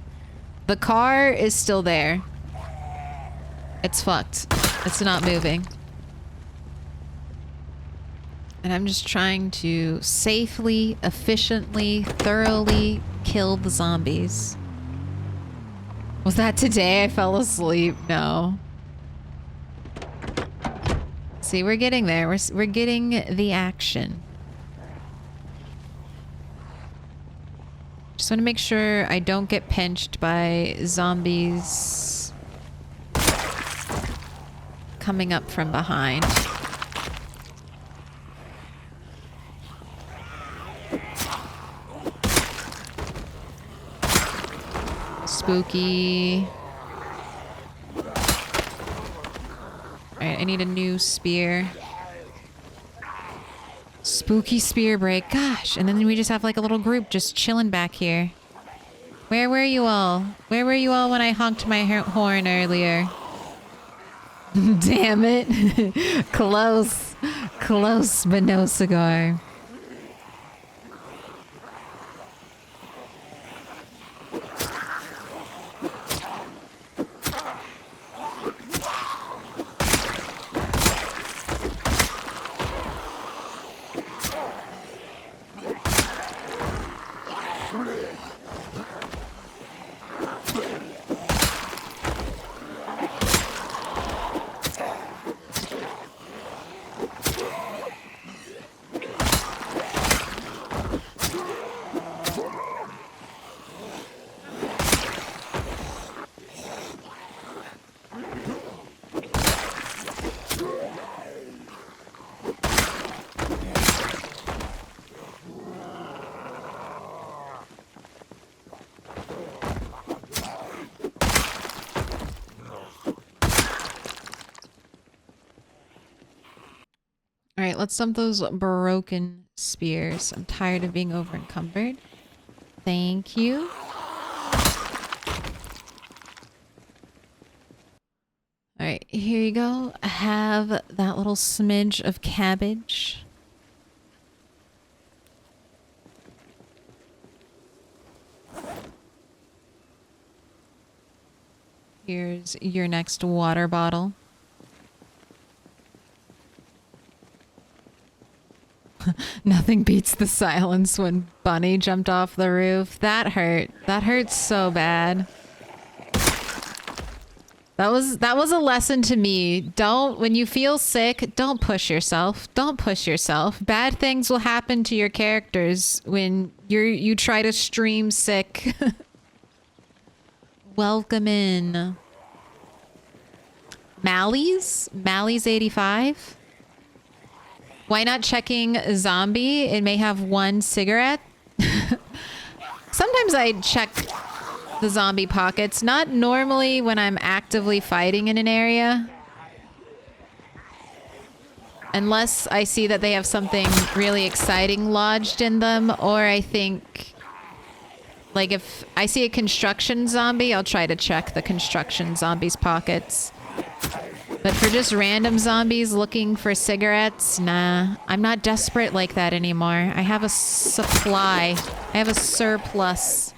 The car is still there. It's fucked. It's not moving. And I'm just trying to safely, efficiently, thoroughly kill the zombies. Was that today I fell asleep? No. See, we're getting there. We're getting the action. Just want to make sure I don't get pinched by zombies coming up from behind. Spooky. Alright, I need a new spear. Spooky spear break. Gosh, and then we just have like a little group just chilling back here. Where were you all? Where were you all when I honked my horn earlier? Damn it. Close. Close, but no cigar. Alright, let's dump those broken spears. I'm tired of being over encumbered. Thank you. Alright, here you go. Have that little smidge of cabbage. Here's your next water bottle. Nothing beats the silence when Bunny jumped off the roof. That hurt. That hurt so bad. That was a lesson to me. When you feel sick, don't push yourself. Don't push yourself. Bad things will happen to your characters when you try to stream sick. Welcome in. Mally's 85. Why not checking zombie? It may have one cigarette. Sometimes I check the zombie pockets. Not normally when I'm actively fighting in an area. Unless I see that they have something really exciting lodged in them. Or I think... like if I see a construction zombie, I'll try to check the construction zombies' pockets. But for just random zombies looking for cigarettes, nah. I'm not desperate like that anymore. I have a supply. I have a surplus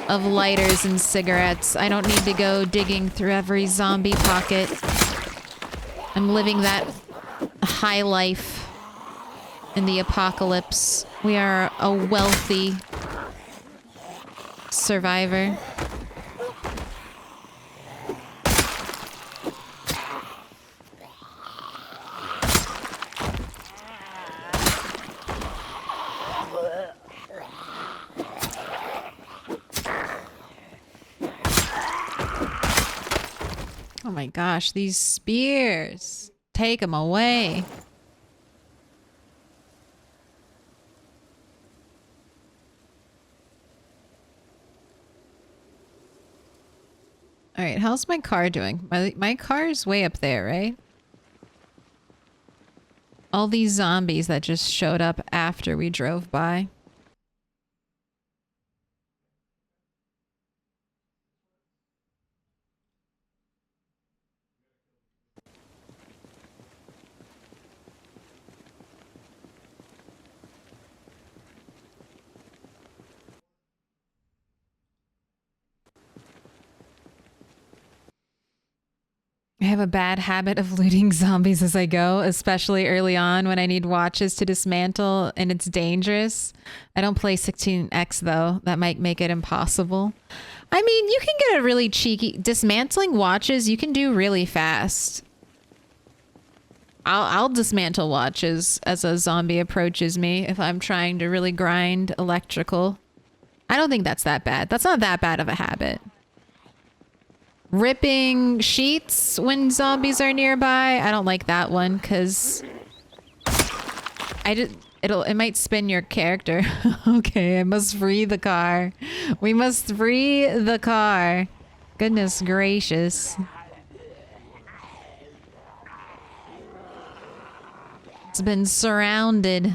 of lighters and cigarettes. I don't need to go digging through every zombie pocket. I'm living that high life in the apocalypse. We are a wealthy survivor. Oh my gosh, these spears. Take them away. All right, how's my car doing? My car's way up there, right? All these zombies that just showed up after we drove by. I have a bad habit of looting zombies as I go, especially early on when I need watches to dismantle and it's dangerous. I don't play 16x though. That might make it impossible. I mean, you can get a really cheeky... Dismantling watches, you can do really fast. I'll dismantle watches as a zombie approaches me if I'm trying to really grind electrical. I don't think that's that bad. That's not that bad of a habit. Ripping sheets when zombies are nearby. I don't like that one because it might spin your character. Okay, I must free the car. We must free the car. Goodness gracious. It's been surrounded.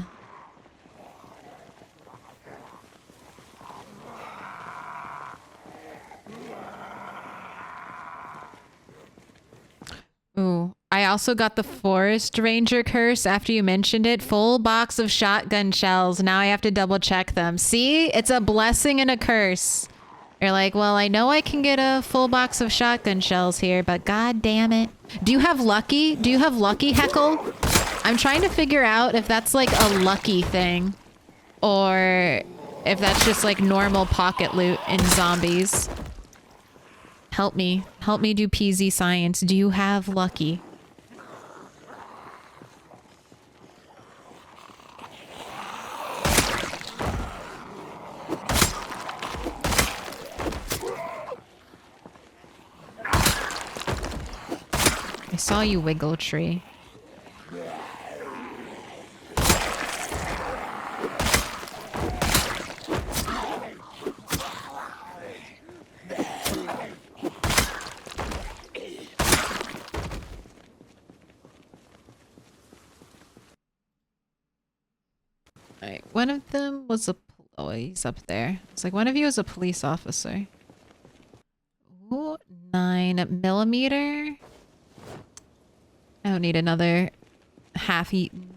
Ooh, I also got the Forest Ranger curse after you mentioned it. Full box of shotgun shells. Now I have to double check them. See? It's a blessing and a curse. You're like, well, I know I can get a full box of shotgun shells here, but god damn it. Do you have lucky? Do you have lucky, Heckle? I'm trying to figure out if that's like a lucky thing or if that's just like normal pocket loot in zombies. Help me. Help me do PZ science. Do you have lucky? I saw you wiggle, tree. Alright, one of them was a... Oh, he's up there. It's like one of you is a police officer. Ooh, 9mm. I don't need another half-eaten.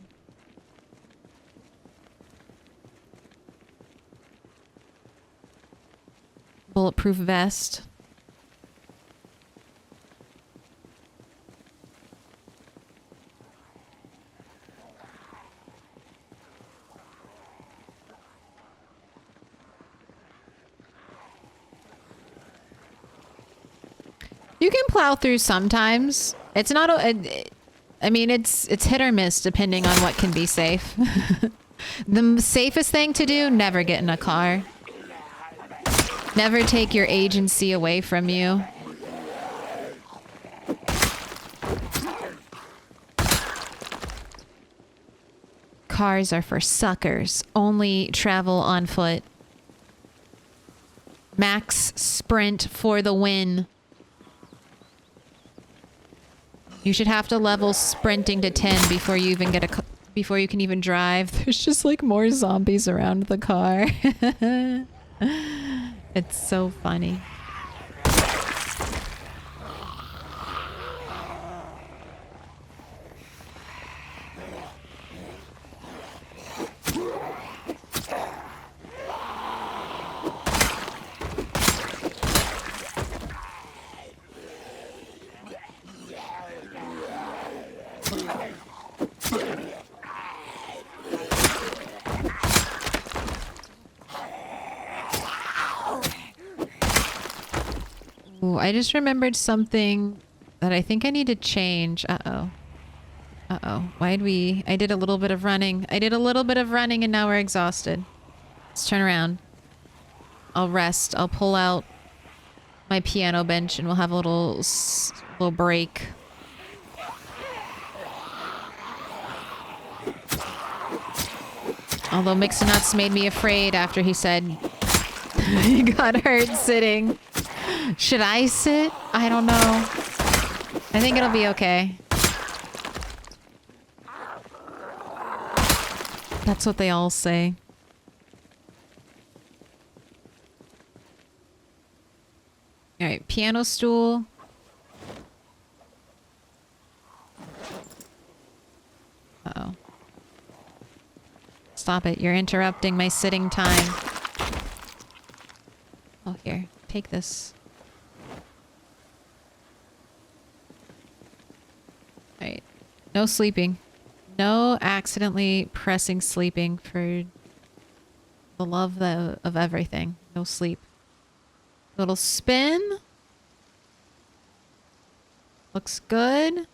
Bulletproof vest. You can plow through sometimes. It's not I mean, it's hit or miss depending on what can be safe. The safest thing to do, never get in a car. Never take your agency away from you. Cars are for suckers. Only travel on foot. Max sprint for the win. You should have to level sprinting to 10 before you even get before you can even drive. There's just like more zombies around the car. It's so funny. Ooh, I just remembered something that I think I need to change. Uh-oh. Uh-oh. Why'd we... I did a little bit of running. I did a little bit of running and now we're exhausted. Let's turn around. I'll rest. I'll pull out my piano bench and we'll have a little break. Although Mixonuts made me afraid after he said he got hurt sitting. Should I sit? I don't know. I think it'll be okay. That's what they all say. Alright, piano stool. Uh-oh. Stop it, you're interrupting my sitting time. Oh, here. Take this. Alright. No sleeping. No accidentally pressing sleeping for the love of everything. No sleep. Little spin. Looks good. I'm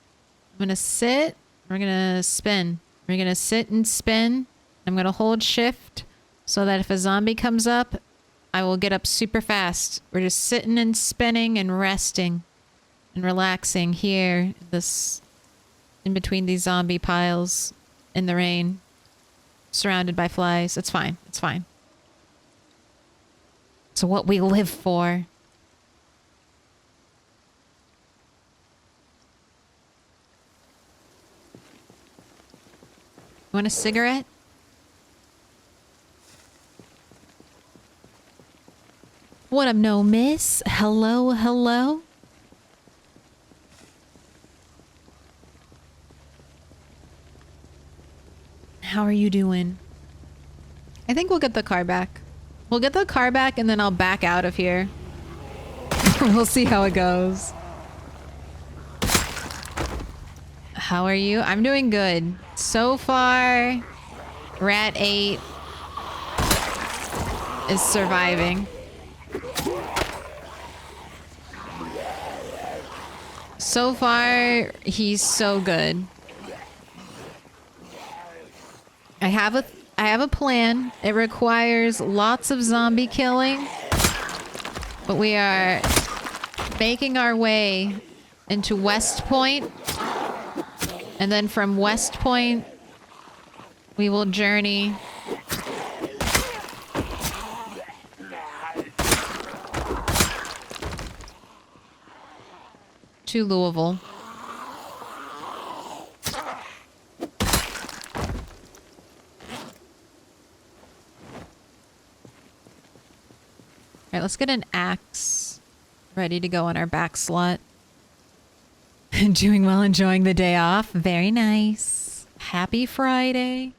gonna sit. We're gonna spin. We're gonna sit and spin. I'm gonna hold shift so that if a zombie comes up, I will get up super fast. We're just sitting and spinning and resting and relaxing here, this in between these zombie piles in the rain, surrounded by flies. It's fine. It's fine. It's what we live for. You want a cigarette? What up, no miss? Hello, hello? How are you doing? I think we'll get the car back. We'll get the car back and then I'll back out of here. We'll see how it goes. How are you? I'm doing good. So far, Rat 8 is surviving. So far, he's so good. I have a plan. It requires lots of zombie killing. But we are making our way into West Point. And then from West Point, we will journey to Louisville. Alright, let's get an axe ready to go on our back slot. Doing well, enjoying the day off. Very nice. Happy Friday.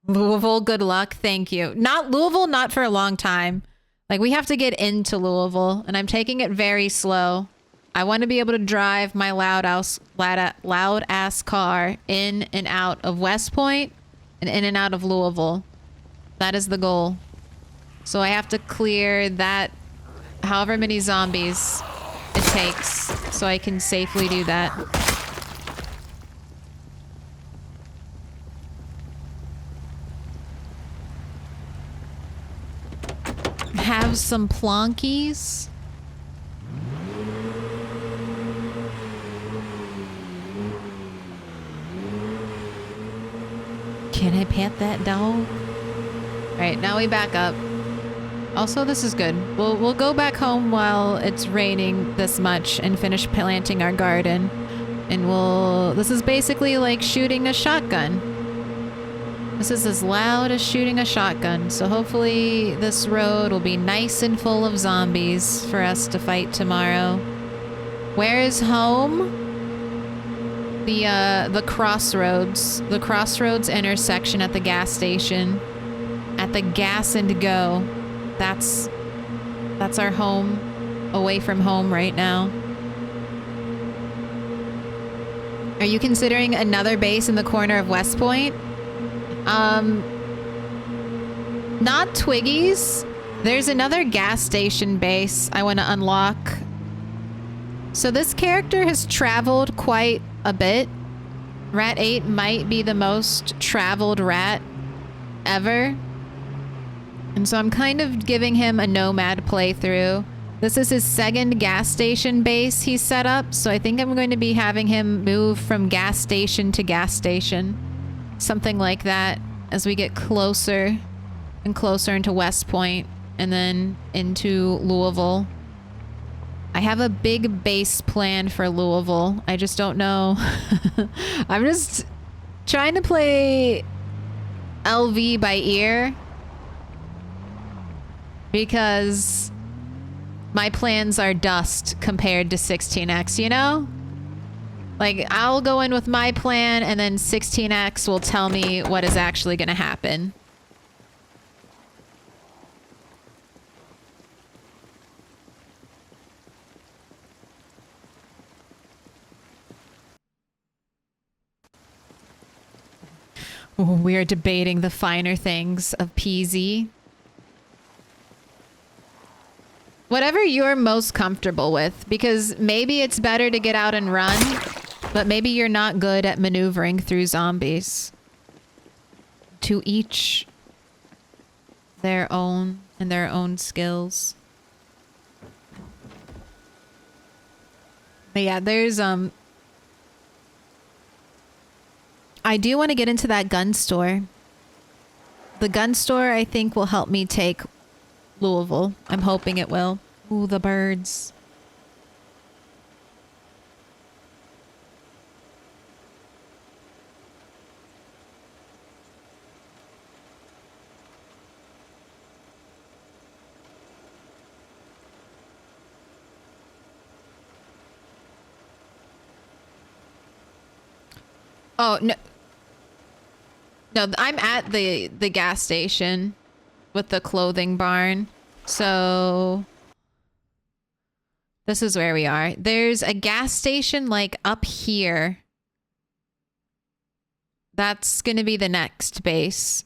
Louisville, good luck. Thank you. Not Louisville, not for a long time. Like, we have to get into Louisville, and I'm taking it very slow. I want to be able to drive my loud ass car in and out of West Point and in and out of Louisville. That is the goal. So I have to clear that however many zombies it takes so I can safely do that. Have some plonkies. Can I pet that dog? Alright, now we back up. Also, this is good. We'll go back home while it's raining this much and finish planting our garden. And this is basically like shooting a shotgun. This is as loud as shooting a shotgun. So hopefully this road will be nice and full of zombies for us to fight tomorrow. Where is home? The crossroads. The crossroads intersection at the gas station. At the Gas and Go. That's our home, away from home right now. Are you considering another base in the corner of West Point? Not Twiggy's. There's another gas station base I want to unlock. So this character has traveled quite a bit. Rat 8 might be the most traveled rat ever. And so I'm kind of giving him a nomad playthrough This is his second gas station base he set up, so I think I'm going to be having him move from gas station to gas station. Something like that as we get closer and closer into West Point and then into Louisville. I have a big base plan for Louisville. I just don't know. I'm just trying to play LV by ear because my plans are dust compared to 16X, you know? Like, I'll go in with my plan and then 16X will tell me what is actually going to happen. Ooh, we are debating the finer things of PZ. Whatever you're most comfortable with, because maybe it's better to get out and run, but maybe you're not good at maneuvering through zombies. To each their own and their own skills. But yeah, there's I do want to get into that gun store. The gun store, I think, will help me take Louisville. I'm hoping it will. Ooh, the birds. Oh, no. No, I'm at the gas station with the clothing barn. So this is where we are. There's a gas station like up here. That's going to be the next base.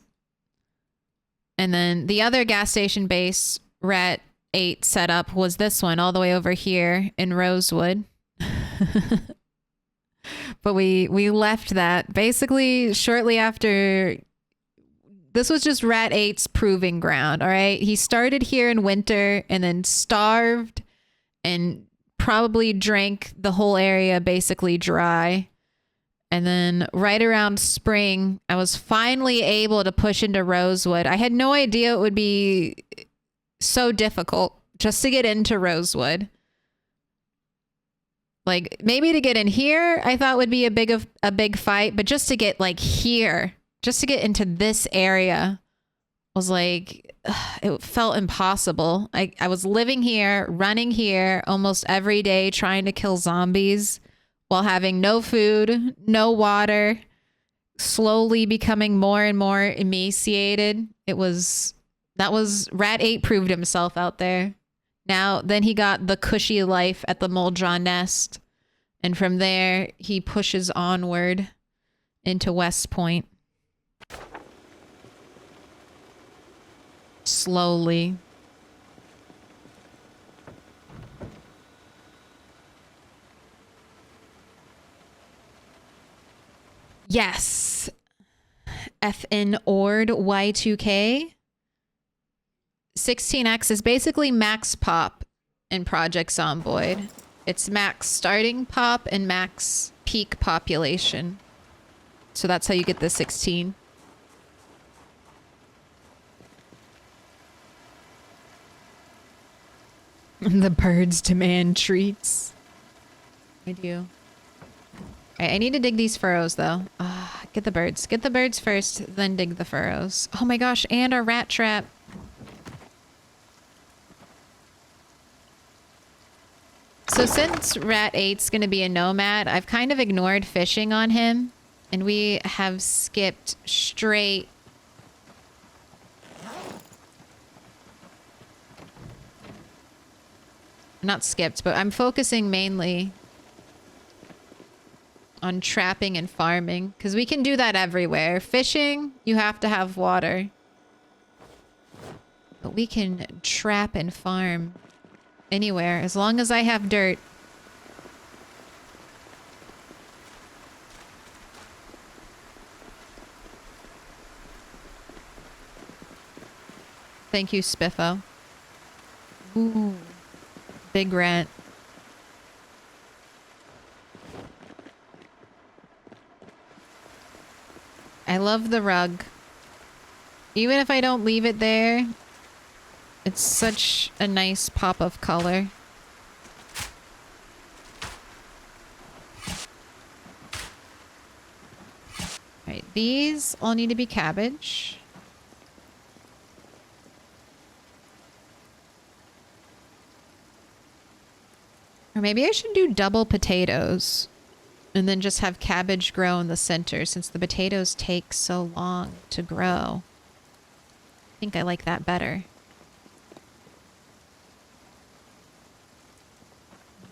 And then the other gas station base Rat 8 set up was this one all the way over here in Rosewood. But we left that basically shortly after. This was just Rat 8's proving ground, all right? He started here in winter and then starved and probably drank the whole area basically dry. And then right around spring, I was finally able to push into Rosewood. I had no idea it would be so difficult just to get into Rosewood. Like, maybe to get in here, I thought would be a big fight, but just to get like here, just to get into this area was like, it felt impossible. I was living here, running here almost every day, trying to kill zombies while having no food, no water, slowly becoming more and more emaciated. That was Rat 8 proved himself out there. Then he got the cushy life at the Moldjaw Nest. And from there, he pushes onward into West Point. Slowly. Yes. FN Ord Y2K. 16X is basically max pop in Project Zomboid. It's max starting pop and max peak population. So that's how you get the 16. The birds demand treats. I do. Alright, I need to dig these furrows though. Get the birds. Get the birds first, then dig the furrows. Oh my gosh, and our rat trap. So since Rat 8's gonna be a nomad, I've kind of ignored fishing on him. And we have skipped straight. Not skipped, but I'm focusing mainly on trapping and farming. Because we can do that everywhere. Fishing, you have to have water. But we can trap and farm anywhere, as long as I have dirt. Thank you, Spiffo. Ooh. big rat. I love the rug. Even if I don't leave it there, it's such a nice pop of color. Alright, these all need to be cabbage. Or maybe I should do double potatoes. And then just have cabbage grow in the center since the potatoes take so long to grow. I think I like that better.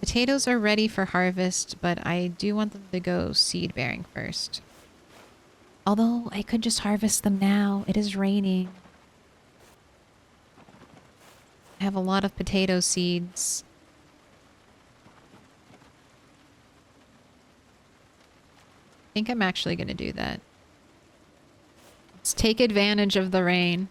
Potatoes are ready for harvest, but I do want them to go seed bearing first. Although I could just harvest them now. It is raining. I have a lot of potato seeds. I think I'm actually going to do that. Let's take advantage of the rain.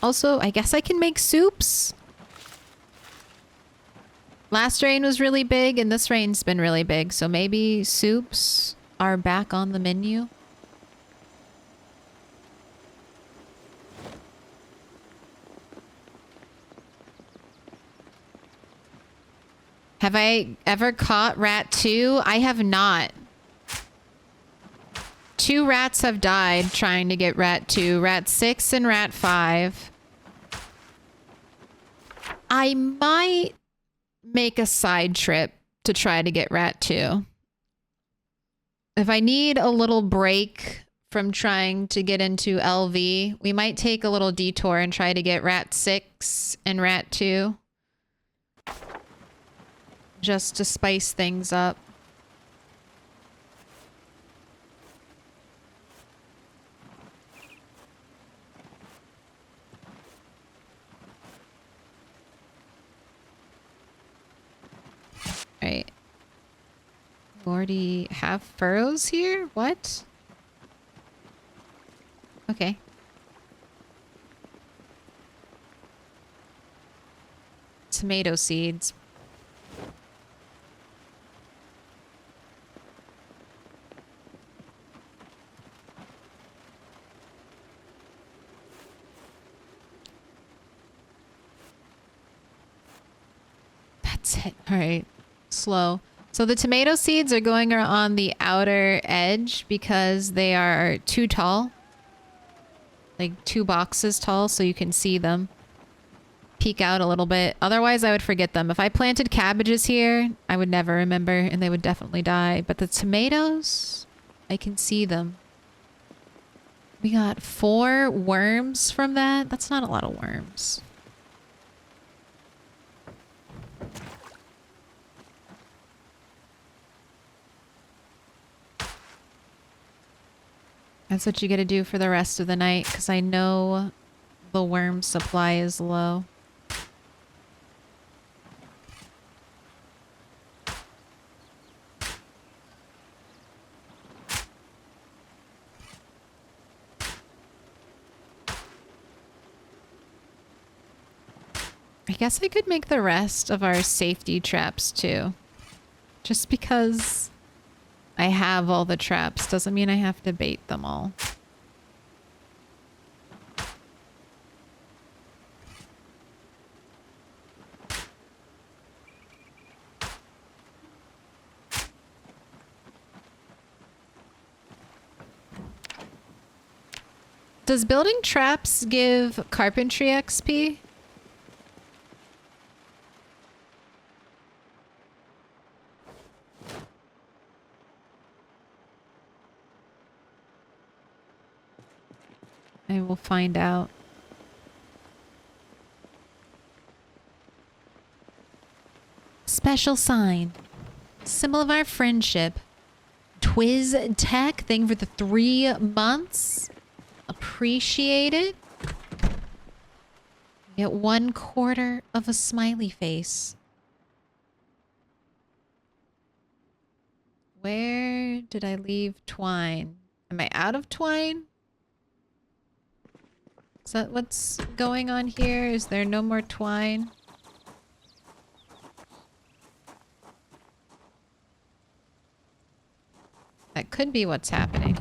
Also, I guess I can make soups. Last rain was really big and this rain's been really big, so maybe soups are back on the menu. Have I ever caught rat 2? I have not. 2 rats have died trying to get rat 2. Rat 6 and rat 5. I might make a side trip to try to get rat 2. If I need a little break from trying to get into LV, we might take a little detour and try to get rat 6 and rat 2. Just to spice things up. Right. You already have furrows here? What? Okay. Tomato seeds. That's it. All right. Slow. So the tomato seeds are going on the outer edge because they are too tall. Like 2 boxes tall, so you can see them. Peek out a little bit. Otherwise, I would forget them. If I planted cabbages here, I would never remember and they would definitely die. But the tomatoes, I can see them. We got 4 worms from that. That's not a lot of worms. That's what you get to do for the rest of the night, because I know the worm supply is low. I guess I could make the rest of our safety traps too. Just because I have all the traps doesn't mean I have to bait them all. Does building traps give carpentry XP? I will find out. Special sign. Symbol of our friendship. Twiz Tech thing for the 3 months. Appreciate it. Get 1/4 of a smiley face. Where did I leave twine? Am I out of twine? Is that what's going on here? Is there no more twine? That could be what's happening.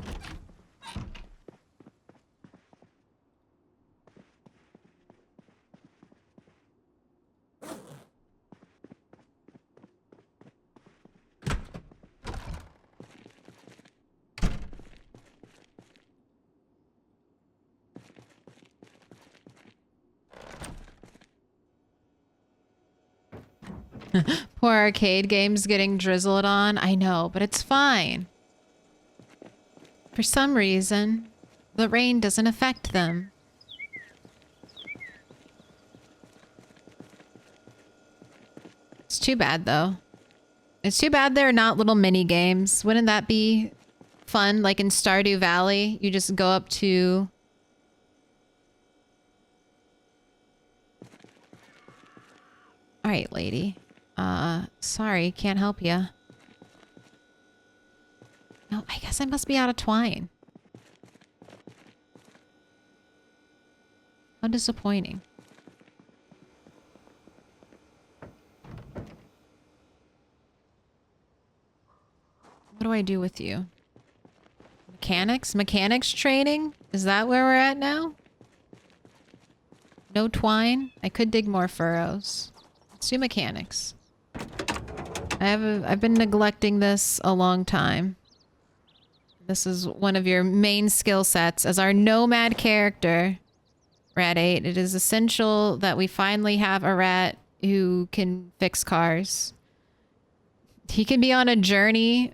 Poor arcade games getting drizzled on. I know, but it's fine. For some reason, the rain doesn't affect them. It's too bad, though. It's too bad there are not little mini games. Wouldn't that be fun? Like in Stardew Valley, you just go up to... Alright, lady. Sorry, can't help ya. No, I guess I must be out of twine. How disappointing. What do I do with you? Mechanics? Mechanics training? Is that where we're at now? No twine? I could dig more furrows. Let's do mechanics. I've been neglecting this a long time. This is one of your main skill sets. As our nomad character, Rat 8, it is essential that we finally have a rat who can fix cars. He can be on a journey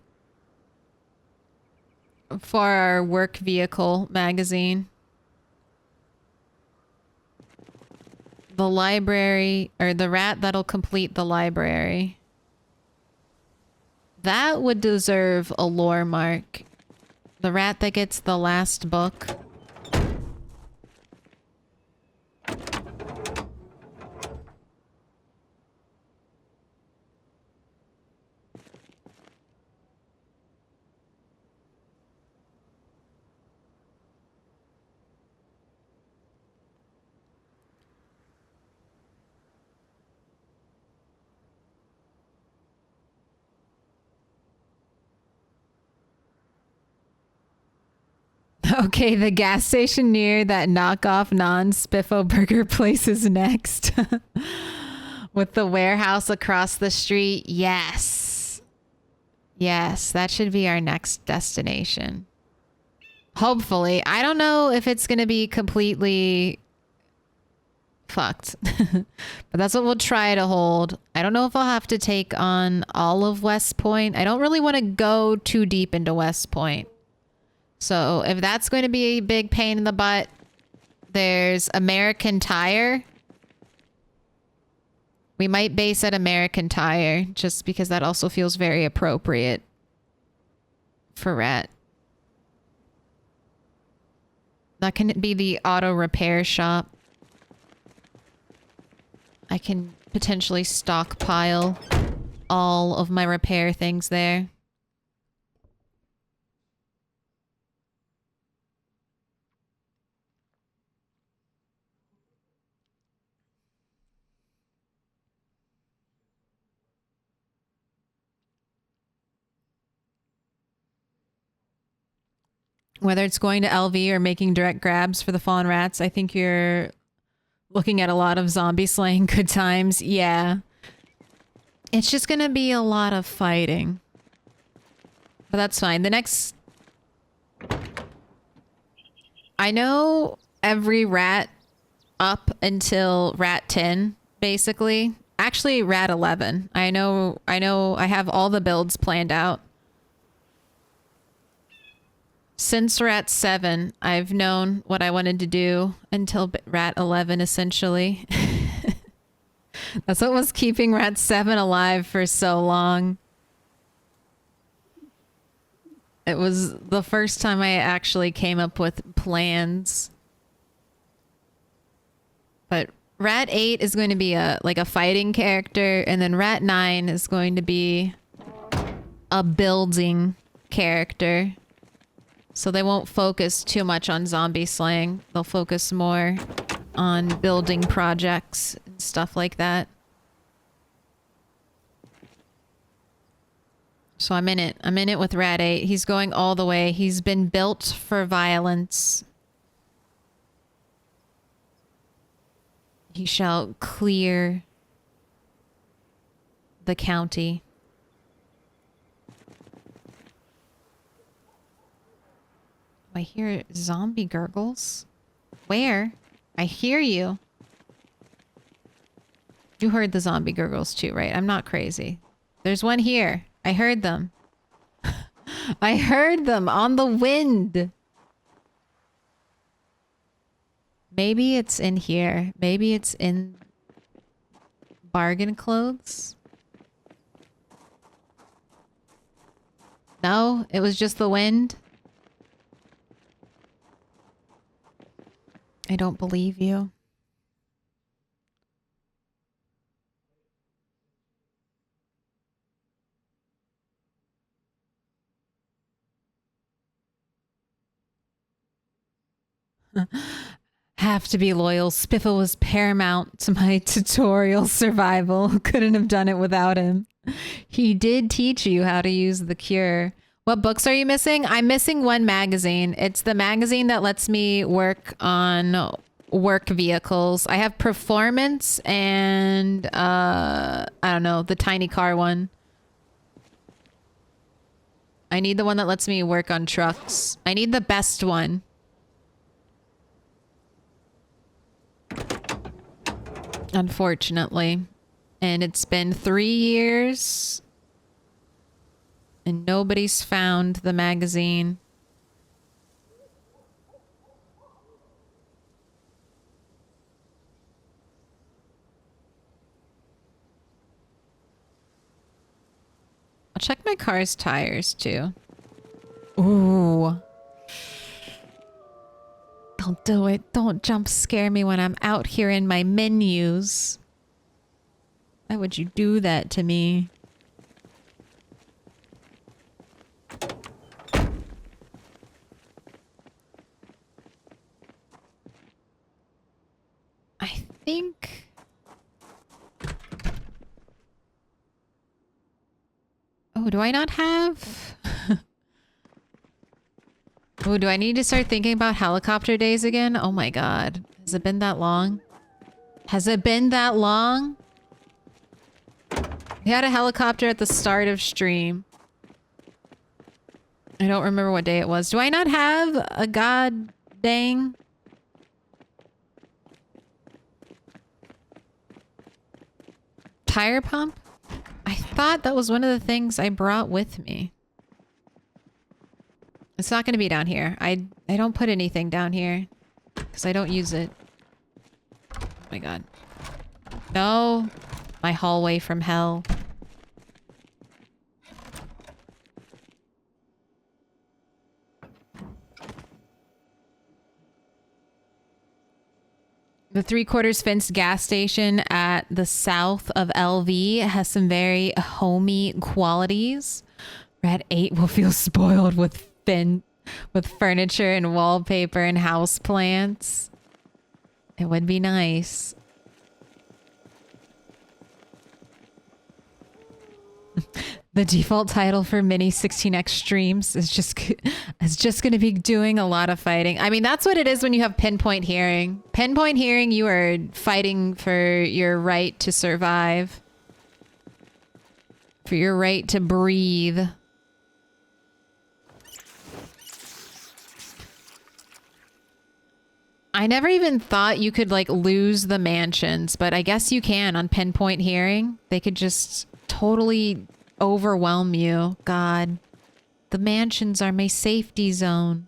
for our work vehicle magazine. The library, or the rat that'll complete the library. That would deserve a lore mark. The rat that gets the last book. Okay, the gas station near that knockoff non-Spiffo burger place is next. With the warehouse across the street. Yes. Yes, that should be our next destination. Hopefully. I don't know if it's going to be completely fucked. But that's what we'll try to hold. I don't know if I'll have to take on all of West Point. I don't really want to go too deep into West Point. So if that's going to be a big pain in the butt, there's American Tire. We might base at American Tire just because that also feels very appropriate for Rat. That can be the auto repair shop. I can potentially stockpile all of my repair things there. Whether it's going to LV or making direct grabs for the fallen rats, I think you're looking at a lot of zombie slaying good times. Yeah. It's just going to be a lot of fighting. But that's fine. The next... I know every rat up until rat 10, basically. Actually, rat 11. I know I have all the builds planned out. Since rat 7, I've known what I wanted to do until rat 11, essentially. That's what was keeping rat 7 alive for so long. It was the first time I actually came up with plans. But rat 8 is going to be like a fighting character, and then rat 9 is going to be a building character. So they won't focus too much on zombie slaying. They'll focus more on building projects and stuff like that. So I'm in it. I'm in it with Rat 8. He's going all the way. He's been built for violence. He shall clear the county. I hear zombie gurgles. Where? I hear you. You heard the zombie gurgles too, right? I'm not crazy. There's one here. I heard them. I heard them on the wind. Maybe it's in here. Maybe it's in bargain clothes. No, it was just the wind. I don't believe you. Have to be loyal. Spiffle was paramount to my tutorial survival. Couldn't have done it without him. He did teach you how to use the cure. What books are you missing? I'm missing one magazine. It's the magazine that lets me work on work vehicles. I have performance and I don't know, the tiny car one. I need the one that lets me work on trucks. I need the best one. Unfortunately. And it's been 3 years and nobody's found the magazine. I'll check my car's tires too. Ooh. Don't do it. Don't jump scare me when I'm out here in my menus. Why would you do that to me? I think... Oh, do I not have... Oh, do I need to start thinking about helicopter days again? Oh my god. Has it been that long? Has it been that long? We had a helicopter at the start of stream. I don't remember what day it was. Do I not have a god dang? Tire pump? I thought that was one of the things I brought with me. It's not going to be down here. I don't put anything down here because I don't use it. Oh my god. No. My hallway from hell. The 3/4 fenced gas station at the south of LV has some very homey qualities. Red 8 will feel spoiled with furniture and wallpaper and house plants. It would be nice. The default title for mini 16x streams is just going to be doing a lot of fighting. I mean, that's what it is when you have pinpoint hearing. Pinpoint hearing, you are fighting for your right to survive. For your right to breathe. I never even thought you could like lose the mansions, but I guess you can on pinpoint hearing. They could just totally overwhelm you. God, the mansions are my safety zone.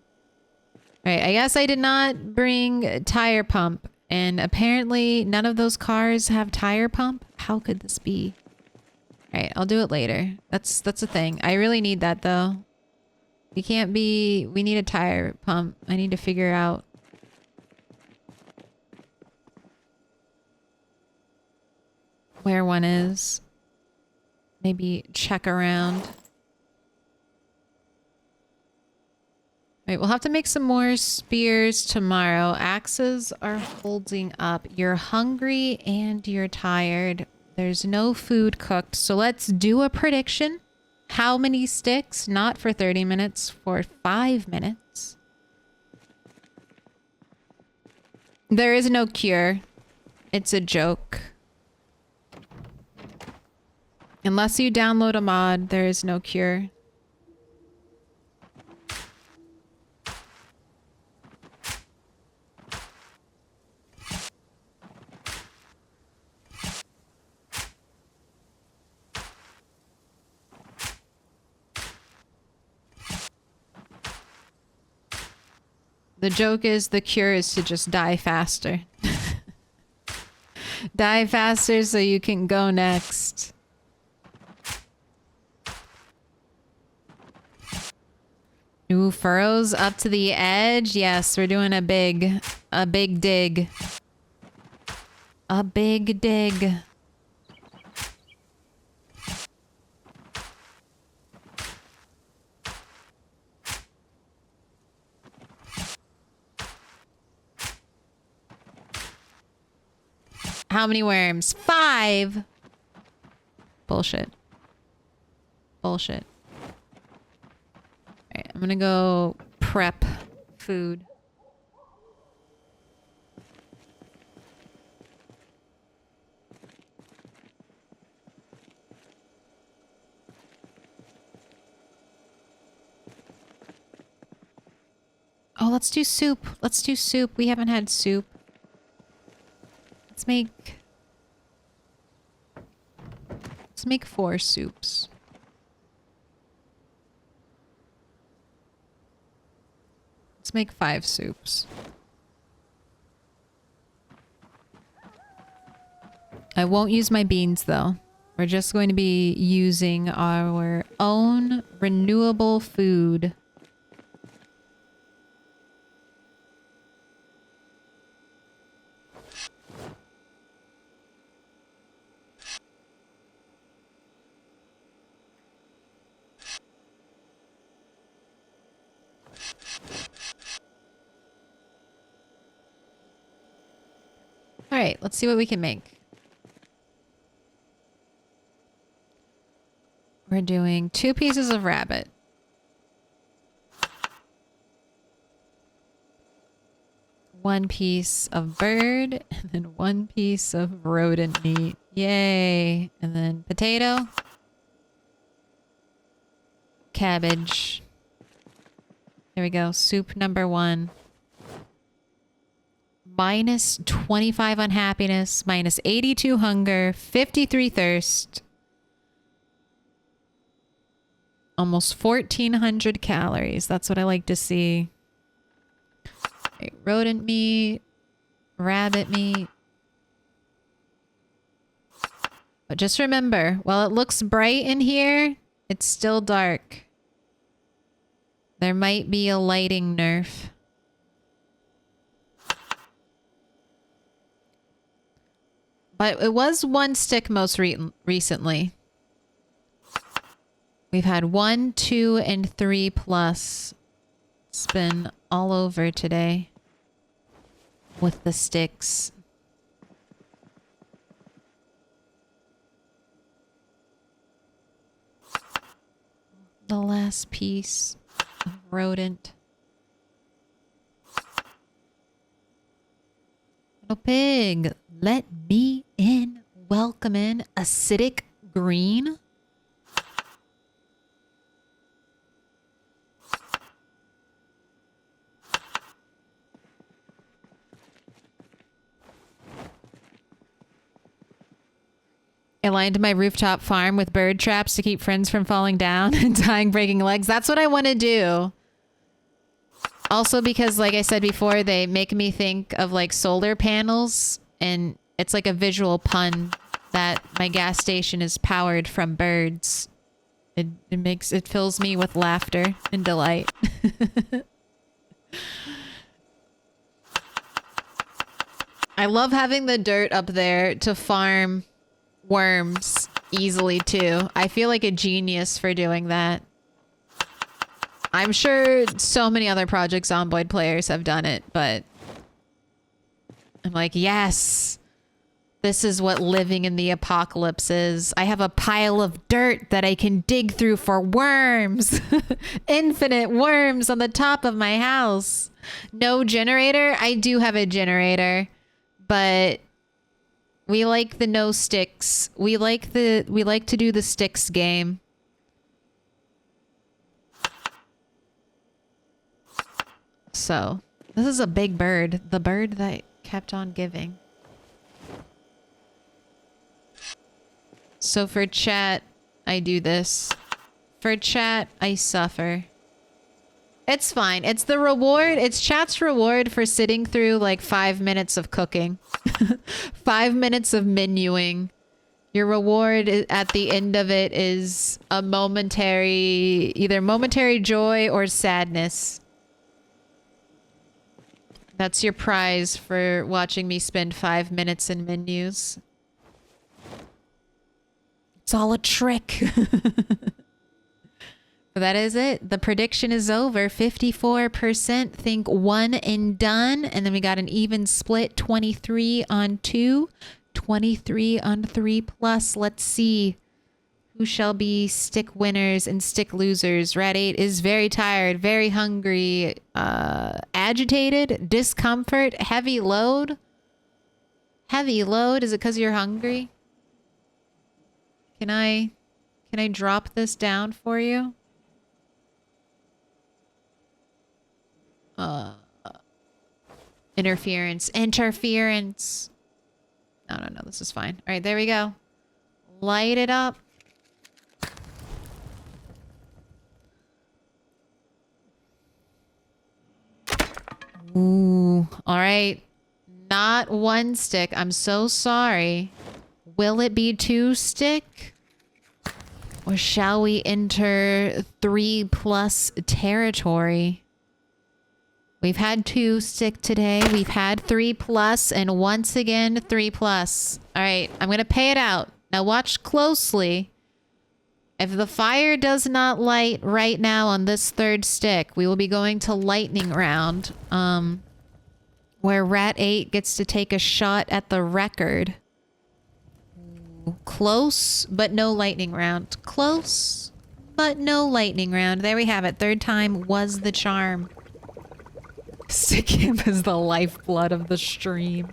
All right, I guess I did not bring a tire pump, and apparently none of those cars have tire pump. How could this be? All right, I'll do it later. That's a thing. I really need that though. We can't be. We need a tire pump. I need to figure out. Where one is. Maybe check around. Right, we'll have to make some more spears tomorrow. Axes are holding up. You're hungry and you're tired. There's no food cooked. So let's do a prediction. How many sticks? Not for 30 minutes, for 5 minutes. There is no cure. It's a joke. Unless you download a mod, there is no cure. The joke is the cure is to just die faster. Die faster so you can go next. Ooh, furrows up to the edge. Yes, we're doing a big dig. A big dig. How many worms? 5. Bullshit. Bullshit. Alright, I'm gonna go prep food. Oh, let's do soup. Let's do soup. We haven't had soup. Let's make 4 soups. Let's make 5 soups. I won't use my beans though. We're just going to be using our own renewable food. All right, let's see what we can make. We're doing 2 pieces of rabbit. 1 piece of bird, and then 1 piece of rodent meat. Yay! And then potato. Cabbage. There we go. Soup number 1. Minus 25 unhappiness, minus 82 hunger, 53 thirst. Almost 1,400 calories. That's what I like to see. Okay, rodent meat, rabbit meat. But just remember, while it looks bright in here, it's still dark. There might be a lighting nerf. But it was 1 stick most recently. We've had 1, 2, and 3 plus. It's been all over today with the sticks. The last piece of rodent. Little pig, let me in. Welcome in. Acidic green. I lined my rooftop farm with bird traps to keep friends from falling down and dying, breaking legs. That's what I want to do. Also because, like I said before, they make me think of like solar panels, and it's like a visual pun that my gas station is powered from birds. It fills me with laughter and delight. I love having the dirt up there to farm worms easily too. I feel like a genius for doing that. I'm sure so many other Project Zomboid players have done it, but I'm like, yes, this is what living in the apocalypse is. I have a pile of dirt that I can dig through for worms. Infinite worms on the top of my house. No generator. I do have a generator, but we like the no sticks. We like to do the sticks game. So, this is a big bird. The bird that kept on giving. So for chat, I do this. For chat, I suffer. It's fine. It's the reward. It's chat's reward for sitting through like 5 minutes of cooking. 5 minutes of menuing. Your reward at the end of it is a either momentary joy or sadness. That's your prize for watching me spend 5 minutes in menus. It's all a trick. But that is it. The prediction is over. 54% think 1 and done. And then we got an even split. 23 on 2. 23 on 3 plus. Let's see who shall be stick winners and stick losers. Rat 8 is very tired, very hungry, agitated, discomfort, heavy load. Heavy load? Is it because you're hungry? Can I drop this down for you? Interference. Interference. No, this is fine. All right, there we go. Light it up. Ooh, all right. Not 1 stick. I'm so sorry. Will it be 2 stick? Or shall we enter 3+ territory? We've had 2 stick today. We've had 3+, and once again, 3+. All right, I'm going to pay it out. Now watch closely. If the fire does not light right now on this 3rd stick, we will be going to lightning round, where Rat 8 gets to take a shot at the record. Close, but no lightning round. Close, but no lightning round. There we have it. 3rd time was the charm. Stick camp is the lifeblood of the stream.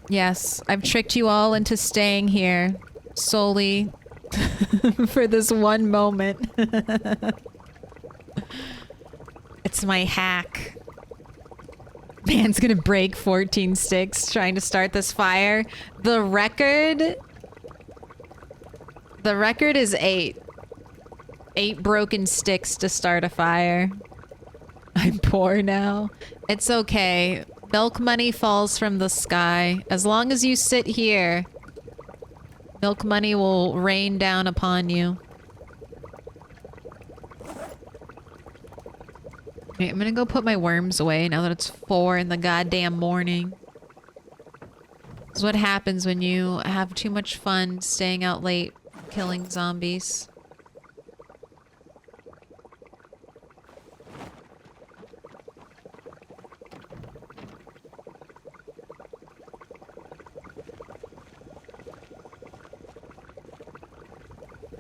Yes, I've tricked you all into staying here solely for this one moment. It's my hack. Man's gonna break 14 sticks trying to start this fire. The record is 8. 8 broken sticks to start a fire. I'm poor now. It's okay. Milk money falls from the sky. As long as you sit here, milk money will rain down upon you. Okay, I'm gonna go put my worms away now that it's 4 in the goddamn morning. This is what happens when you have too much fun staying out late killing zombies.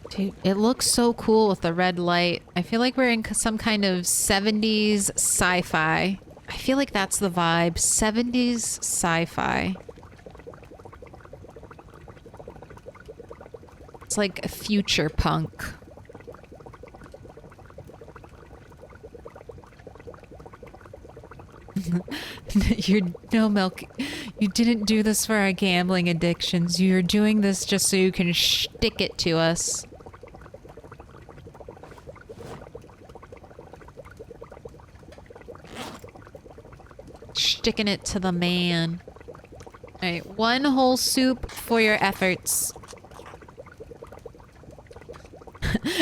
Dude, it looks so cool with the red light. I feel like we're in some kind of 70s sci-fi. I feel like that's the vibe. 70s sci-fi. It's like a future punk. No, Milk. You didn't do this for our gambling addictions. You're doing this just so you can shtick it to us. Sticking it to the man. Alright, 1 whole soup for your efforts.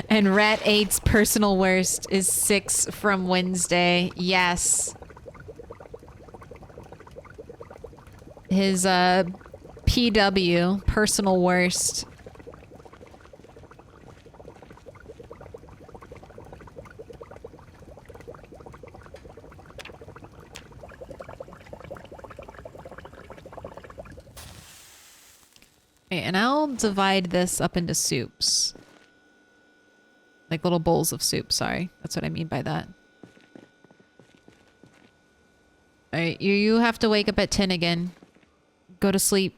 And Rat 8's personal worst is 6 from Wednesday. Yes. His PW, personal worst, Okay, and I'll divide this up into soups. Like little bowls of soup, sorry. That's what I mean by that. Alright, you have to wake up at 10 again. Go to sleep.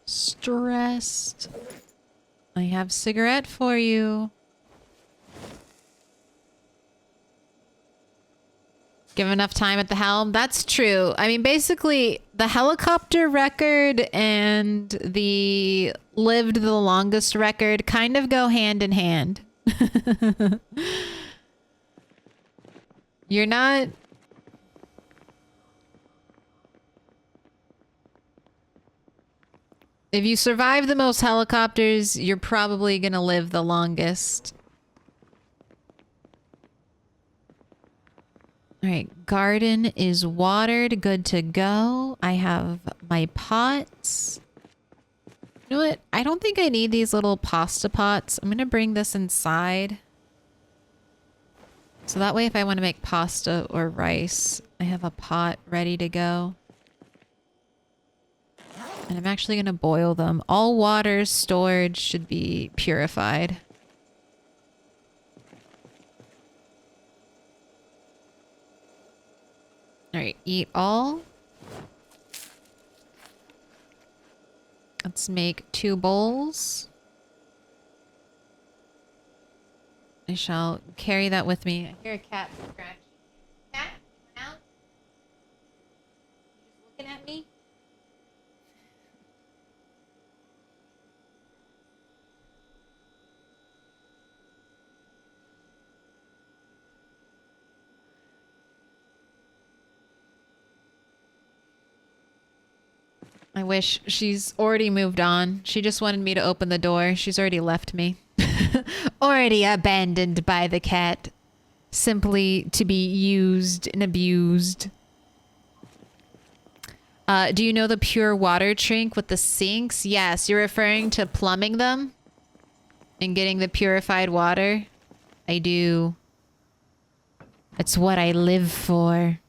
Stressed. I have cigarette for you. Give enough time at the helm. That's true. I mean, basically, the helicopter record and the lived the longest record kind of go hand in hand. You're not... If you survive the most helicopters, you're probably gonna live the longest. Alright, garden is watered, good to go. I have my pots. You know what? I don't think I need these little pasta pots. I'm gonna bring this inside. So that way if I want to make pasta or rice, I have a pot ready to go. And I'm actually going to boil them. All water stored should be purified. Alright, eat all. Let's make 2 bowls. I shall carry that with me. I hear a cat scratch. Cat? Out? You just looking at me? I wish she's already moved on. She just wanted me to open the door. She's already left me. Already abandoned by the cat. Simply to be used and abused. Do you know the pure water trink with the sinks? Yes, you're referring to plumbing them? And getting the purified water? I do. It's what I live for.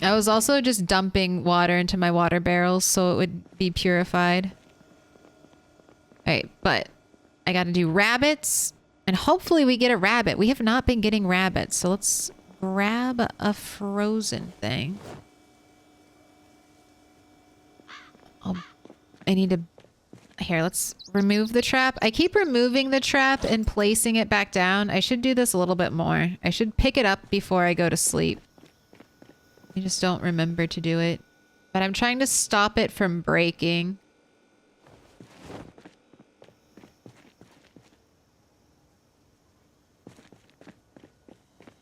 I was also just dumping water into my water barrels so it would be purified. Alright, but I gotta do rabbits. And hopefully we get a rabbit. We have not been getting rabbits. So let's grab a frozen thing. I need to... Here, let's remove the trap. I keep removing the trap and placing it back down. I should do this a little bit more. I should pick it up before I go to sleep. I just don't remember to do it. But I'm trying to stop it from breaking.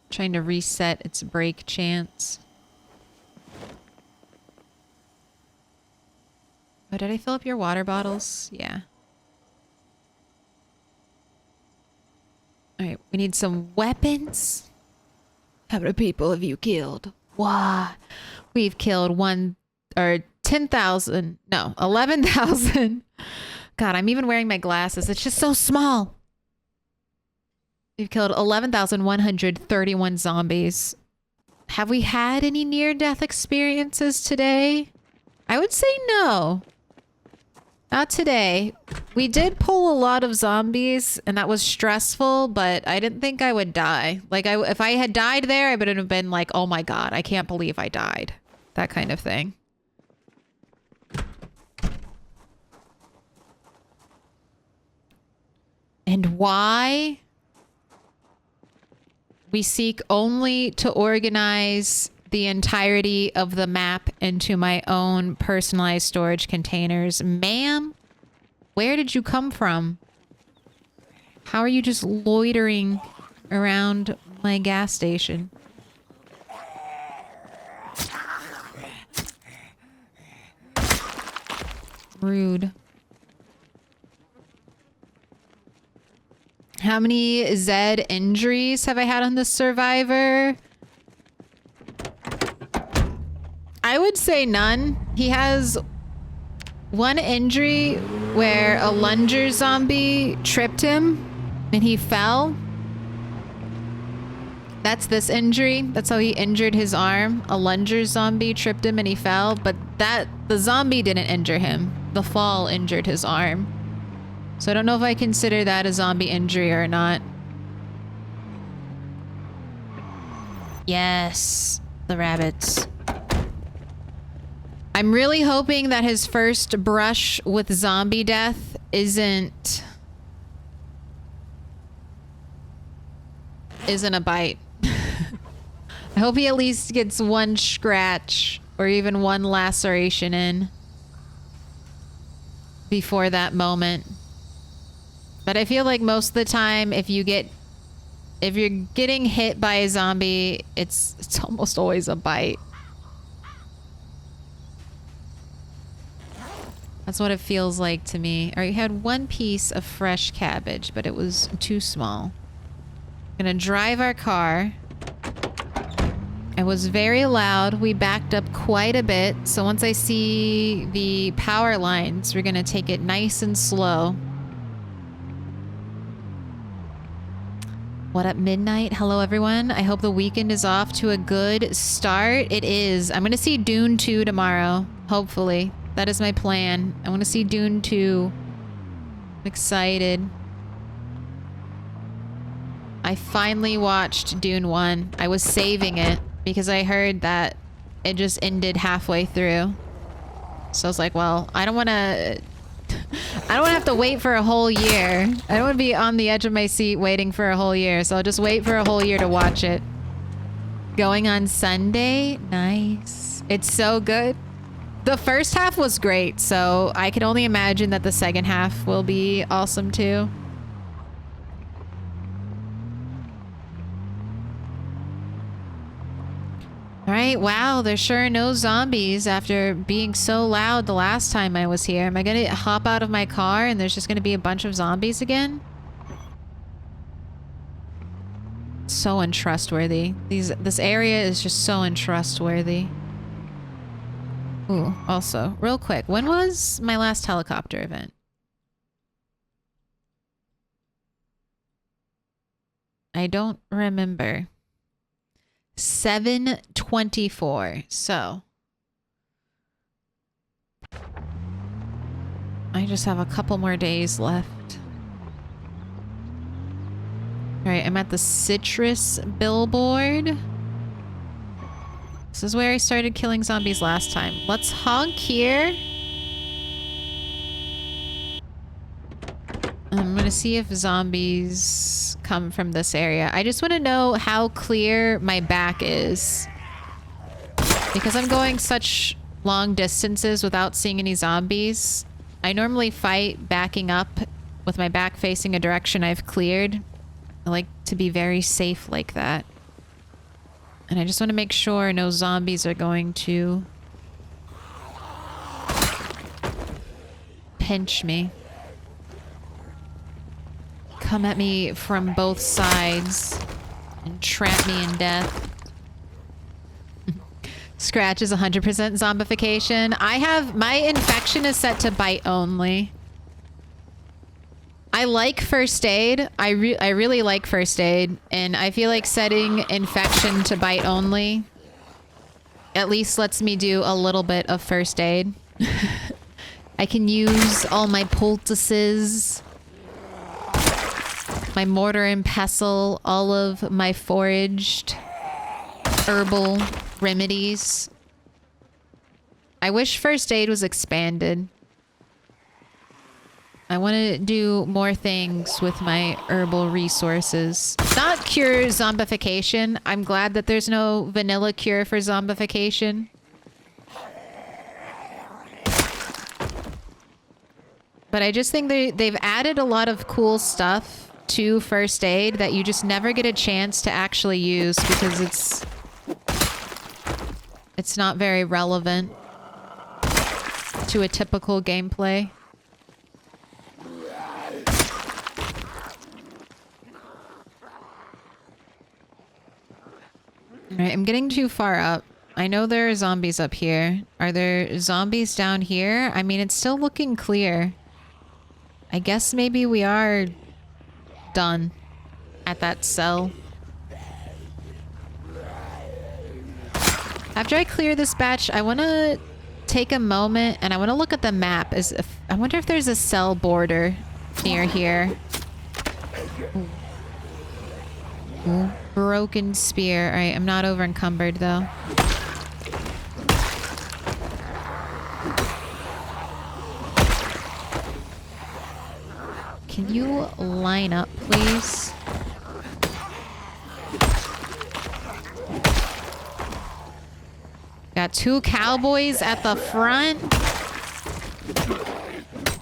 Trying to reset its break chance. Oh, did I fill up your water bottles? Yeah. Alright, we need some weapons. How many people have you killed? Wow. We've killed 10,000. No, 11,000. God, I'm even wearing my glasses. It's just so small. We've killed 11,131 zombies. Have we had any near-death experiences today? I would say no. Not today. We did pull a lot of zombies, and that was stressful, but I didn't think I would die. Like, if I had died there, I would have been like, oh my god, I can't believe I died. That kind of thing. And why? We seek only to organize the entirety of the map into my own personalized storage containers. Ma'am, where did you come from? How are you just loitering around my gas station? Rude. How many Zed injuries have I had on this survivor? I would say none. He has one injury where a lunger zombie tripped him and he fell. That's this injury. That's how he injured his arm. A lunger zombie tripped him and he fell, but the zombie didn't injure him. The fall injured his arm. So I don't know if I consider that a zombie injury or not. Yes, the rabbits. I'm really hoping that his first brush with zombie death isn't a bite. I hope he at least gets one scratch or even one laceration in before that moment. But I feel like most of the time if you're getting hit by a zombie, it's almost always a bite. That's what it feels like to me. I had one piece of fresh cabbage, but it was too small. I'm gonna drive our car. It was very loud. We backed up quite a bit. So once I see the power lines, we're gonna take it nice and slow. What up, Midnight? Hello, everyone. I hope the weekend is off to a good start. It is. I'm gonna see Dune 2 tomorrow. Hopefully. That is my plan. I want to see Dune 2. I'm excited. I finally watched Dune 1. I was saving it because I heard that it just ended halfway through. So I was like, well, I don't want to have to wait for a whole year. I don't want to be on the edge of my seat waiting for a whole year. So I'll just wait for a whole year to watch it. Going on Sunday? Nice. It's so good. The first half was great, so I can only imagine that the second half will be awesome too. Alright, wow, there sure are no zombies after being so loud the last time I was here. Am I gonna hop out of my car and there's just gonna be a bunch of zombies again? So untrustworthy. This area is just so untrustworthy. Ooh, also, real quick, when was my last helicopter event? I don't remember. 7/24, so I just have a couple more days left. Alright, I'm at the citrus billboard. This is where I started killing zombies last time. Let's honk here. I'm gonna see if zombies come from this area. I just want to know how clear my back is. Because I'm going such long distances without seeing any zombies. I normally fight backing up with my back facing a direction I've cleared. I like to be very safe like that. And I just want to make sure no zombies are going to pinch me. Come at me from both sides and trap me in death. Scratch is 100% zombification. My infection is set to bite only. I like first aid. I really like first aid, and I feel like setting infection to bite only at least lets me do a little bit of first aid. I can use all my poultices, my mortar and pestle, all of my foraged herbal remedies. I wish first aid was expanded. I want to do more things with my herbal resources. Not cure zombification. I'm glad that there's no vanilla cure for zombification. But I just think they've added a lot of cool stuff to first aid that you just never get a chance to actually use because it's not very relevant to a typical gameplay. Alright, I'm getting too far up. I know there are zombies up here. Are there zombies down here? I mean, it's still looking clear. I guess maybe we are done at that cell. After I clear this batch, I want to take a moment and I want to look at the map. I wonder if there's a cell border near here. Ooh. Broken spear. All right, I'm not over encumbered though. Can you line up, please? Got 2 cowboys at the front.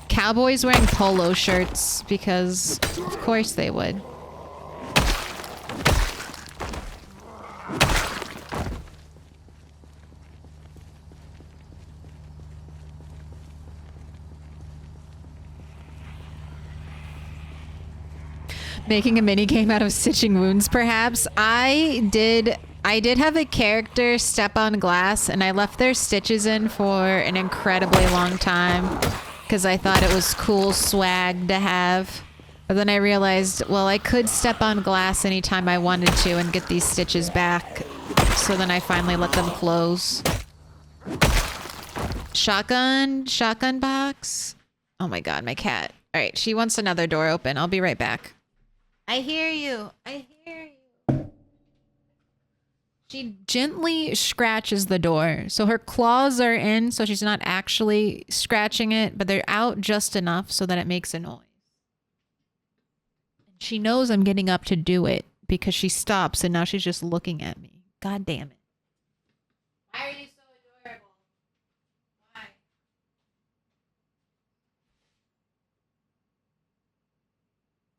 Cowboys wearing polo shirts because of course they would. Making a mini game out of stitching wounds, perhaps. I did have a character step on glass and I left their stitches in for an incredibly long time because I thought it was cool swag to have. But then I realized, well, I could step on glass anytime I wanted to and get these stitches back. So then I finally let them close. Shotgun box. Oh my god, my cat. All right, she wants another door open. I'll be right back. I hear you. I hear you. She gently scratches the door. So her claws are in, so she's not actually scratching it, but they're out just enough so that it makes a noise. She knows I'm getting up to do it because she stops and now she's just looking at me. God damn it. Why are you so adorable? Why?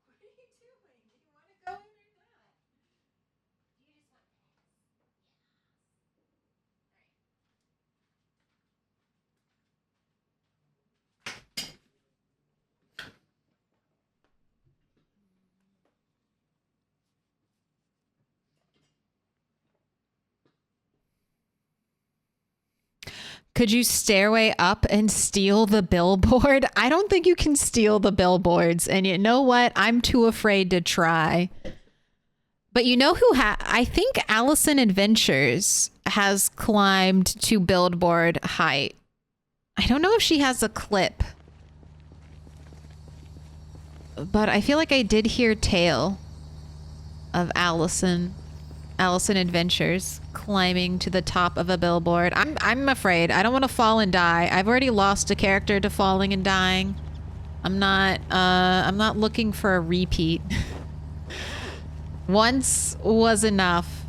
What are you doing? Do you want to go in or not? You just want... Could you stairway up and steal the billboard? I don't think you can steal the billboards. And you know what? I'm too afraid to try. But you know who I think Allison Adventures has climbed to billboard height. I don't know if she has a clip. But I feel like I did hear tale of Allison Adventures climbing to the top of a billboard. I'm afraid. I don't want to fall and die. I've already lost a character to falling and dying. I'm not looking for a repeat. Once was enough.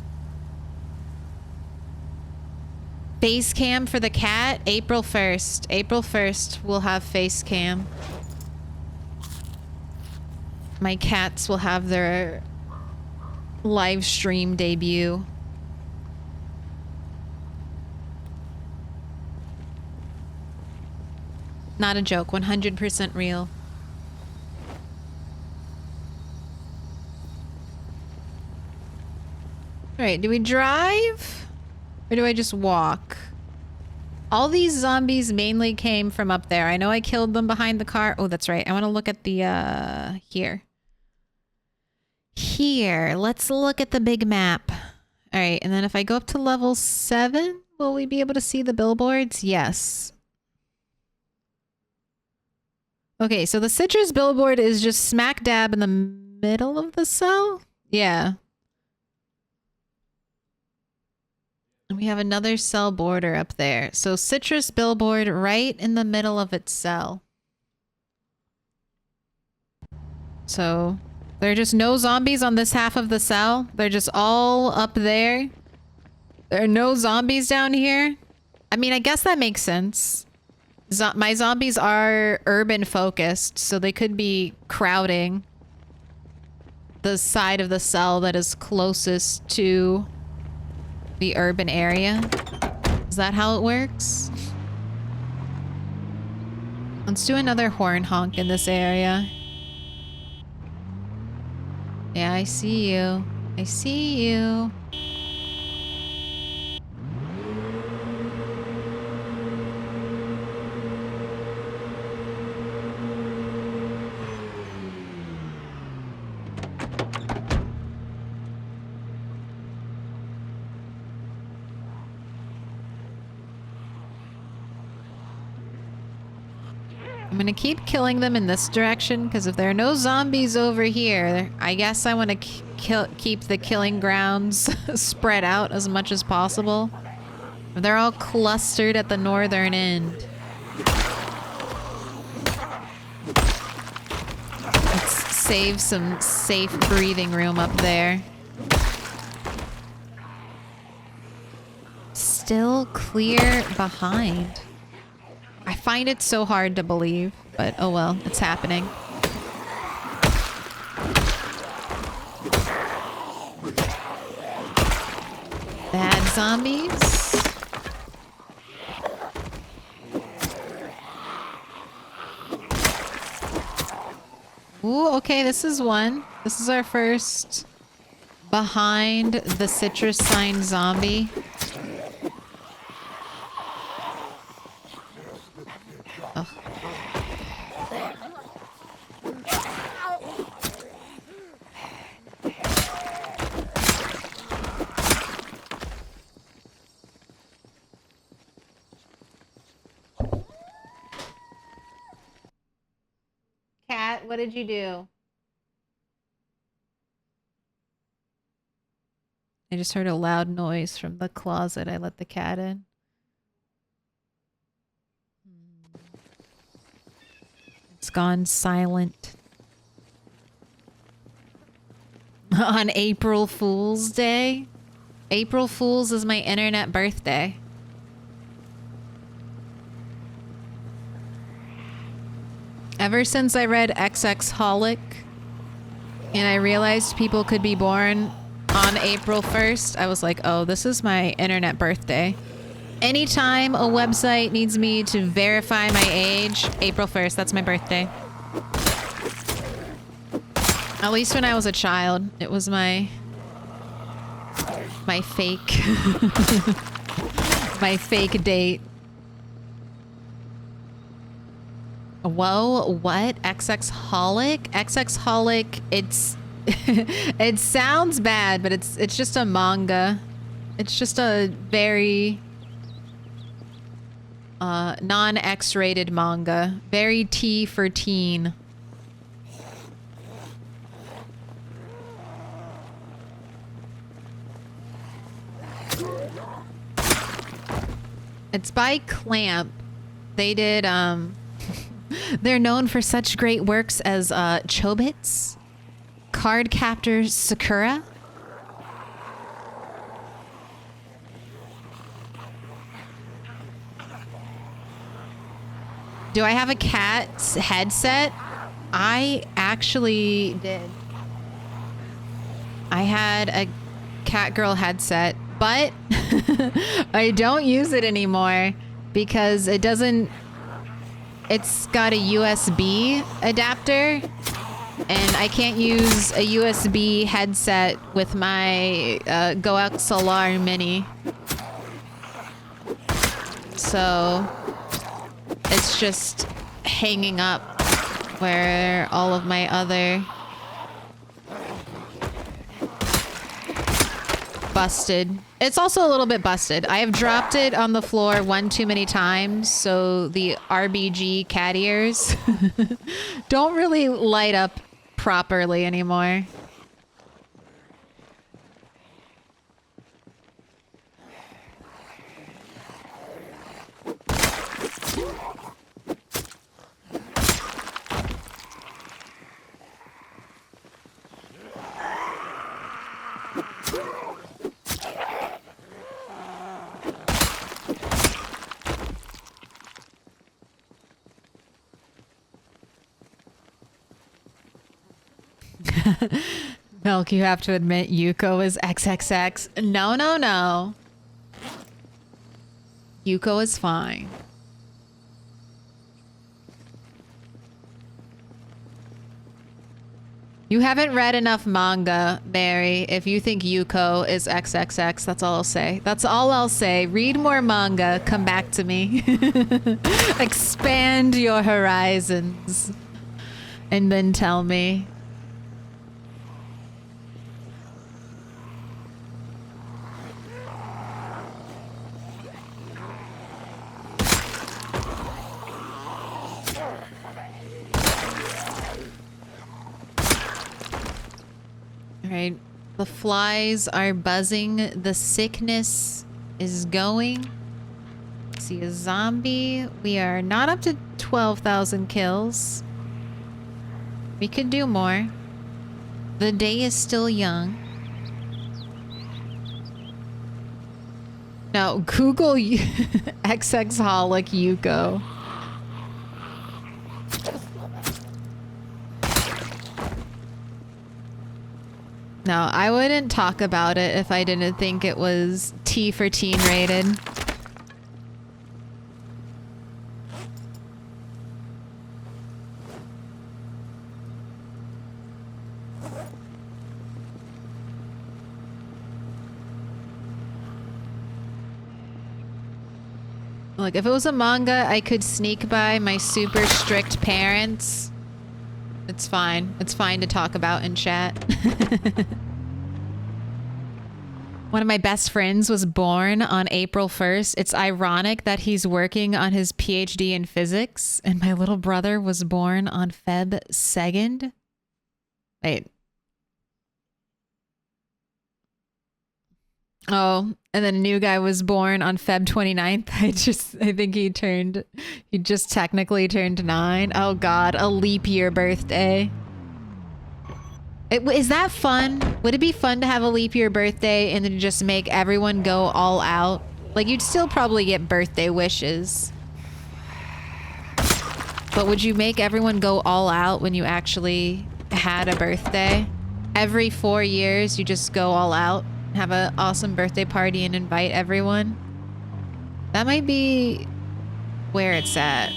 Face cam for the cat, April 1st. April 1st we'll have face cam. My cats will have their live stream debut. Not a joke, 100% real. Alright, do we drive? Or do I just walk? All these zombies mainly came from up there. I know I killed them behind the car. Oh, that's right. I want to look at the, here. Here, let's look at the big map. All right, and then if I go up to level 7, will we be able to see the billboards? Yes. Okay, so the citrus billboard is just smack dab in the middle of the cell? Yeah. And we have another cell border up there. So citrus billboard right in the middle of its cell. So... there are just no zombies on this half of the cell. They're just all up there. There are no zombies down here. I mean, I guess that makes sense. My zombies are urban focused, so they could be crowding the side of the cell that is closest to the urban area. Is that how it works? Let's do another horn honk in this area. Yeah, I see you. I see you. I'm gonna keep killing them in this direction, because if there are no zombies over here, I guess I want to keep the killing grounds spread out as much as possible. They're all clustered at the northern end. Let's save some safe breathing room up there. Still clear behind. I find it so hard to believe, but oh well, it's happening. Bad zombies. Ooh, okay, this is one. This is our first behind the citrus sign zombie. Ugh. Cat, what did you do? I just heard a loud noise from the closet I let the cat in. It's gone silent. On April Fool's Day? April Fool's is my internet birthday. Ever since I read XXholic and I realized people could be born on April 1st, I was like, oh, this is my internet birthday. Anytime a website needs me to verify my age, April 1st, that's my birthday. At least when I was a child, it was my fake, my fake date. Whoa, what? XXholic? XXholic, it's... it sounds bad, but it's just a manga. It's just a very... non-X-rated manga. Very T for teen. It's by Clamp. They did, they're known for such great works as, Chobits, Cardcaptor Sakura. Do I have a cat's headset? I actually did. I had a Catgirl headset, but I don't use it anymore because it doesn't... It's got a USB adapter, and I can't use a USB headset with my Go XLR Mini. So it's just hanging up where all of my other busted. It's also a little bit busted. I have dropped it on the floor one too many times, so the RBG cat ears don't really light up properly anymore. Milk, you have to admit Yuko is XXX. No, no, no. Yuko is fine. You haven't read enough manga, Mary. If you think Yuko is XXX, that's all I'll say. That's all I'll say. Read more manga. Come back to me. Expand your horizons. And then tell me. Alright. The flies are buzzing. The sickness is going. See a zombie. We are not up to 12,000 kills. We could do more. The day is still young. No, Google XX Holic Yuko. No, I wouldn't talk about it if I didn't think it was T for teen rated. Like, if it was a manga, I could sneak by my super strict parents. It's fine. It's fine to talk about in chat. One of my best friends was born on April 1st. It's ironic that he's working on his PhD in physics, and my little brother was born on Feb 2nd. Wait. Oh, and then a new guy was born on Feb 29th. I think he just technically turned 9. Oh God, a leap year birthday. Is that fun? Would it be fun to have a leap year birthday and then just make everyone go all out? Like, you'd still probably get birthday wishes. But would you make everyone go all out when you actually had a birthday? Every 4 years, you just go all out? Have an awesome birthday party and invite everyone. That might be where it's at.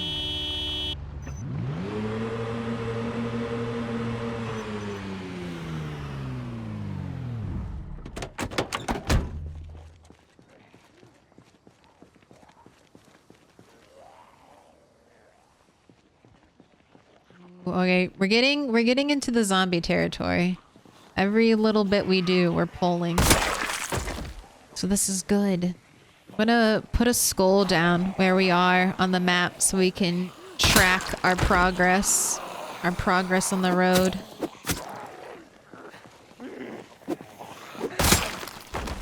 Okay, we're getting into the zombie territory. Every little bit we do, we're pulling. So this is good. I'm gonna put a skull down where we are on the map so we can track our progress on the road.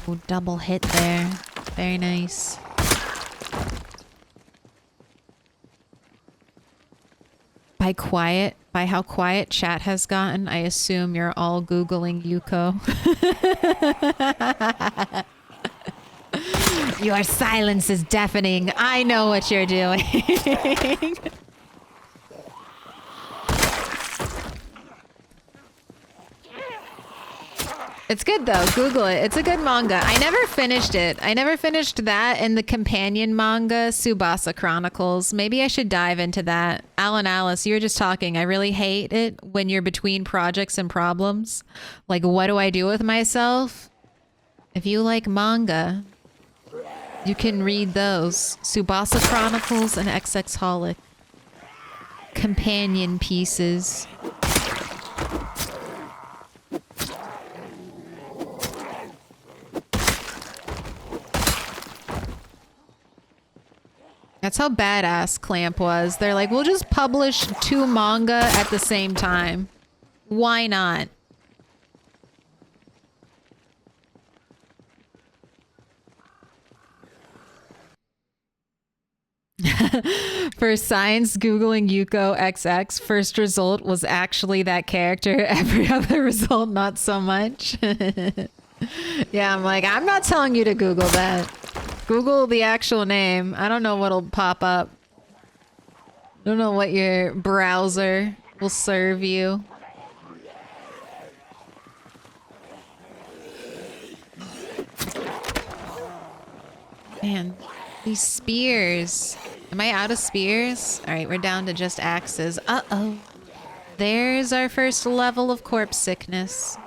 Oh, double hit there. Very nice. By how quiet chat has gotten, I assume you're all Googling Yuko. Your silence is deafening. I know what you're doing. It's good though. Google it. It's a good manga. I never finished it. I never finished that and the companion manga, Tsubasa Chronicles. Maybe I should dive into that. Alan Alice, you were just talking. I really hate it when you're between projects and problems. Like, what do I do with myself? If you like manga, you can read those. Tsubasa Chronicles and XX Holic. Companion pieces. That's how badass Clamp was. They're like, we'll just publish 2 manga at the same time. Why not? For science, Googling Yuko XX, first result was actually that character. Every other result, not so much. Yeah, I'm like, I'm not telling you to Google that. Google the actual name. I don't know what'll pop up. I don't know what your browser will serve you. Man, these spears. Am I out of spears? All right, we're down to just axes. Uh-oh. There's our first level of corpse sickness.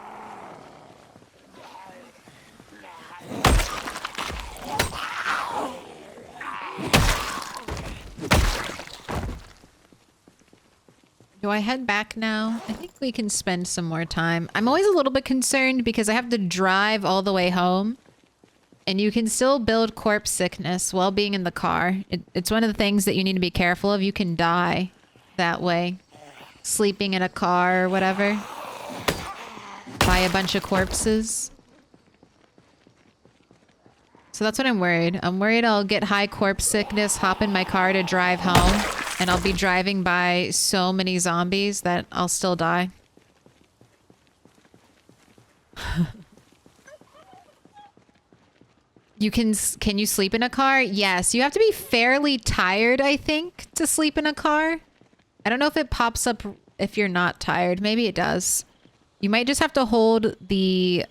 Do I head back now? I think we can spend some more time. I'm always a little bit concerned because I have to drive all the way home. And you can still build corpse sickness while being in the car. It's one of the things that you need to be careful of. You can die that way. Sleeping in a car or whatever. by a bunch of corpses. So that's what I'm worried. I'm worried I'll get high corpse sickness, hop in my car to drive home, and I'll be driving by so many zombies that I'll still die. Can you sleep in a car? Yes, you have to be fairly tired, I think, to sleep in a car. I don't know if it pops up if you're not tired. Maybe it does. You might just have to hold the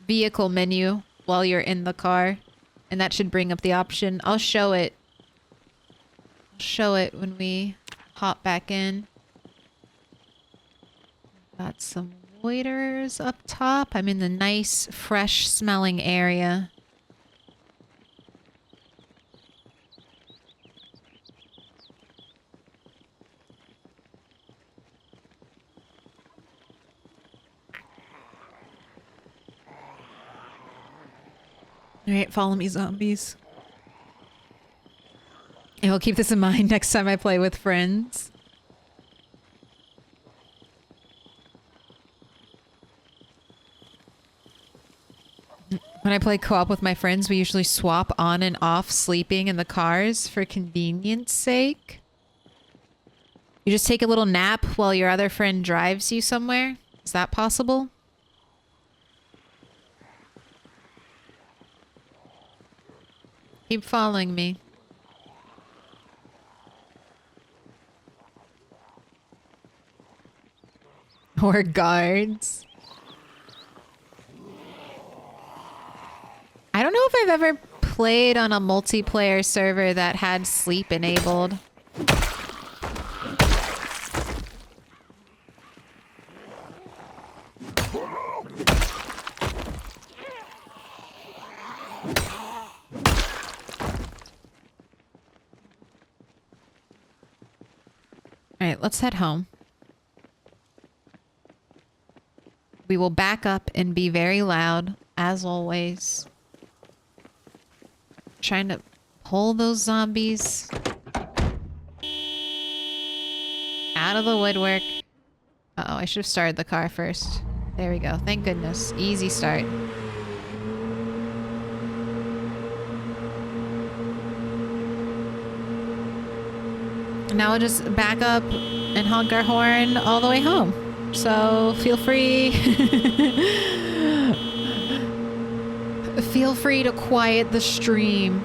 vehicle menu while you're in the car, and that should bring up the option. I'll show it. I'll show it when we hop back in. Got some waiters up top. I'm in the nice, fresh smelling area. Alright, follow me, zombies. And we'll keep this in mind next time I play with friends. When I play co-op with my friends, we usually swap on and off sleeping in the cars for convenience sake. You just take a little nap while your other friend drives you somewhere? Is that possible? Keep following me. Or guards. I don't know if I've ever played on a multiplayer server that had sleep enabled. Alright, let's head home. We will back up and be very loud, as always. Trying to pull those zombies out of the woodwork. Uh-oh, I should have started the car first. There we go. Thank goodness. Easy start. Now we'll just back up and honk our horn all the way home. So feel free. Feel free to quiet the stream.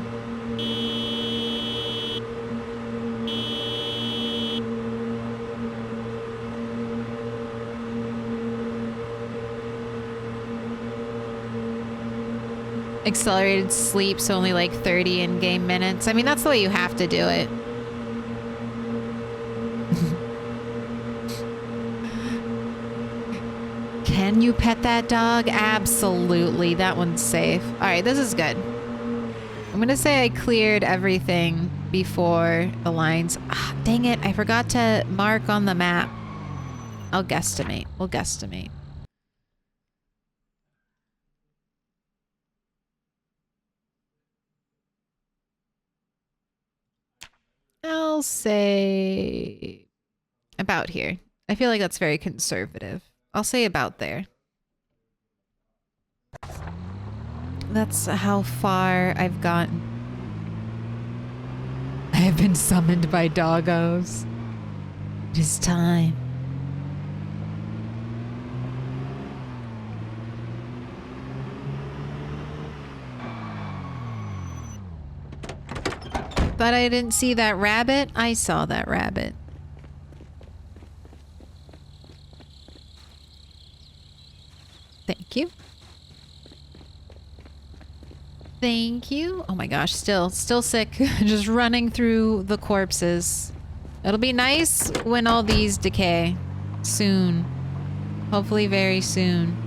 Accelerated sleep, so only like 30 in-game minutes. I mean, that's the way you have to do it. Can you pet that dog? Absolutely. That one's safe. All right, this is good. I'm going to say I cleared everything before the lines. Ah, dang it. I forgot to mark on the map. I'll guesstimate. We'll guesstimate. I'll say about here. I feel like that's very conservative. I'll say about there. That's how far I've gotten. I have been summoned by doggos. It is time. But I didn't see that rabbit. I saw that rabbit. Thank you. Thank you. Oh my gosh, still sick. Just running through the corpses. It'll be nice when all these decay. Soon. Hopefully very soon.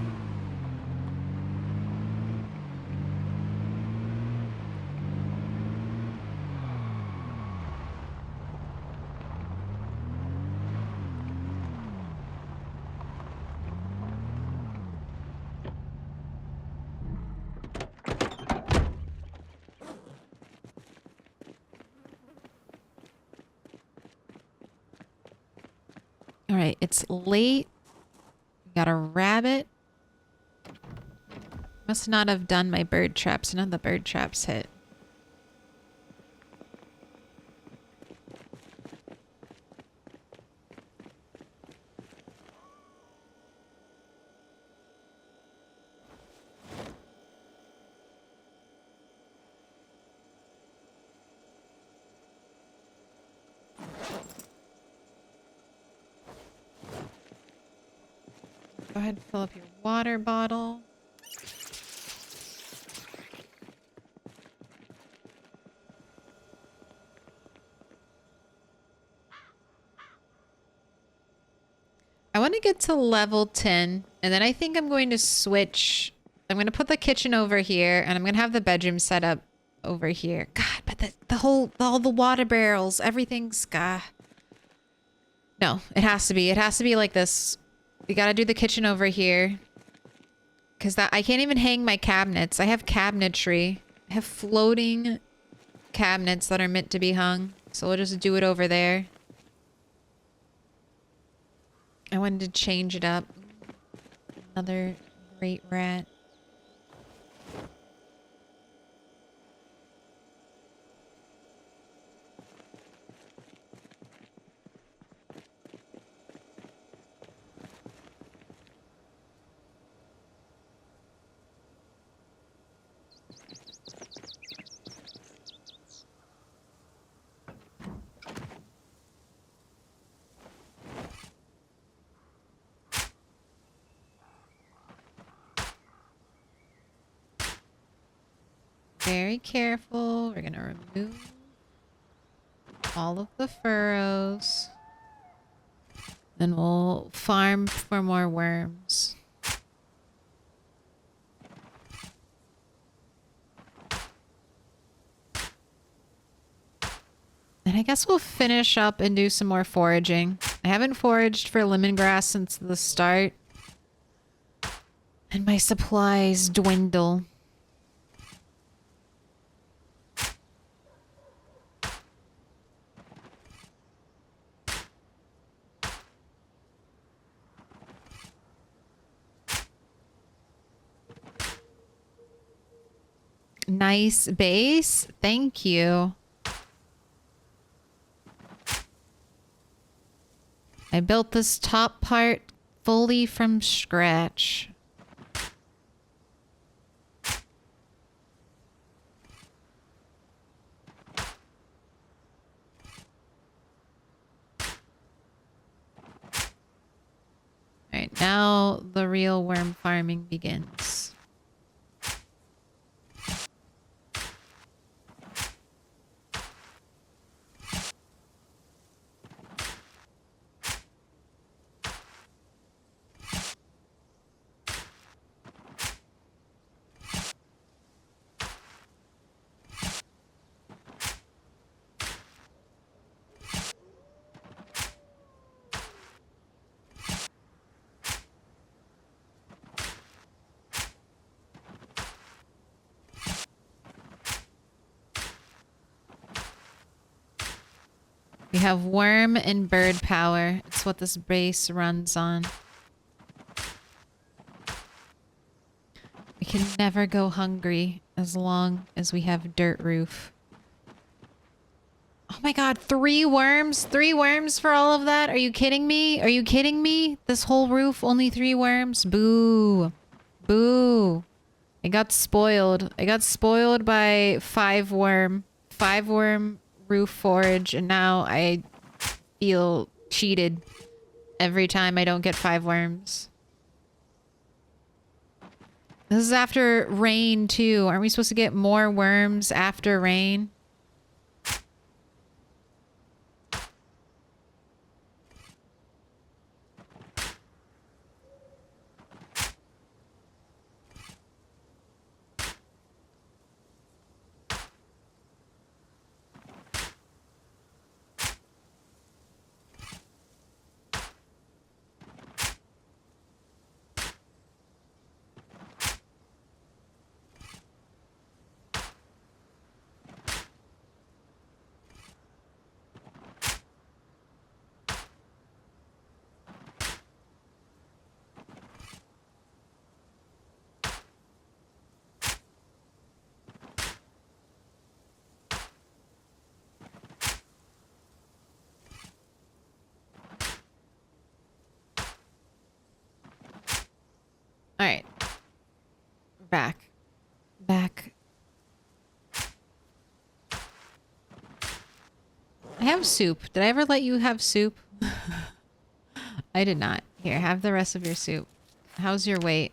All right, it's late. We got a rabbit. Must not have done my bird traps. None of the bird traps hit. Go ahead and fill up your water bottle. I want to get to level 10, and then I think I'm going to switch. I'm going to put the kitchen over here, and I'm going to have the bedroom set up over here. God, but all the water barrels, everything's, God. No, it has to be like this. We got to do the kitchen over here. Because I can't even hang my cabinets. I have cabinetry. I have floating cabinets that are meant to be hung. So we'll just do it over there. I wanted to change it up. Another great rat. Very careful. We're gonna remove all of the furrows. Then we'll farm for more worms. And I guess we'll finish up and do some more foraging. I haven't foraged for lemongrass since the start. And my supplies dwindle. Nice base. Thank you. I built this top part fully from scratch. Alright, now the real worm farming begins. We have worm and bird power. It's what this base runs on. We can never go hungry as long as we have dirt roof. Oh my god, 3 worms? 3 worms for all of that? Are you kidding me? Are you kidding me? This whole roof, only 3 worms? Boo. Boo. I got spoiled. I got spoiled by 5 worm. 5 worm roof forage, and now I feel cheated every time I don't get 5 worms. This is after rain too. Aren't we supposed to get more worms after rain? Alright. Back. Back. I have soup. Did I ever let you have soup? I did not. Here, have the rest of your soup. How's your weight?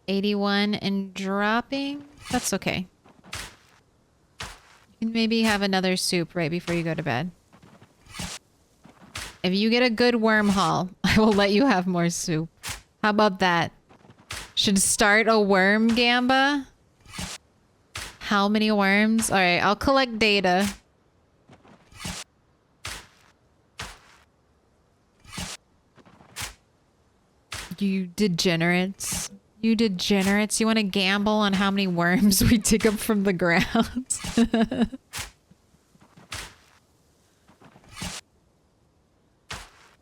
81 and dropping? That's okay. You can maybe have another soup right before you go to bed. If you get a good worm haul, I will let you have more soup. How about that? Should start a worm gamba? How many worms? Alright, I'll collect data. You degenerates. You degenerates. You want to gamble on how many worms we dig up from the ground?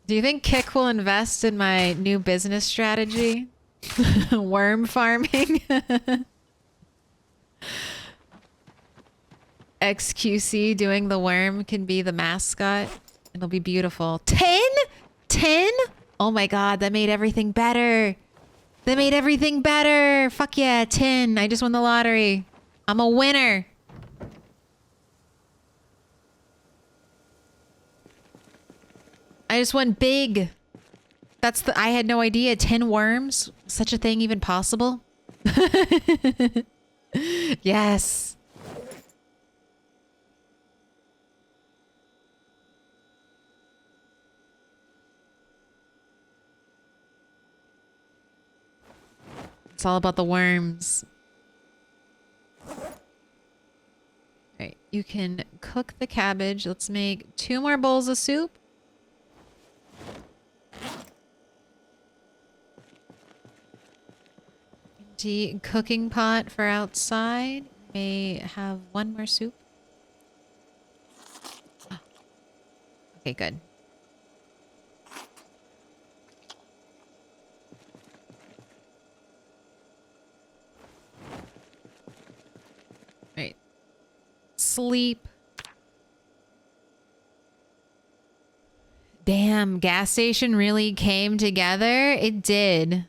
Do you think Kick will invest in my new business strategy? Worm farming? XQC doing the worm can be the mascot. It'll be beautiful. 10? 10? Oh my god, that made everything better. That made everything better. Fuck yeah, 10. I just won the lottery. I'm a winner. I just went big. That's the... I had no idea. 10 worms? Such a thing even possible? Yes. It's all about the worms. Alright, you can cook the cabbage. Let's make 2 more bowls of soup. Empty cooking pot for outside. May have 1 more soup. Oh. Okay, good. Right. Sleep. Damn, gas station really came together. It did.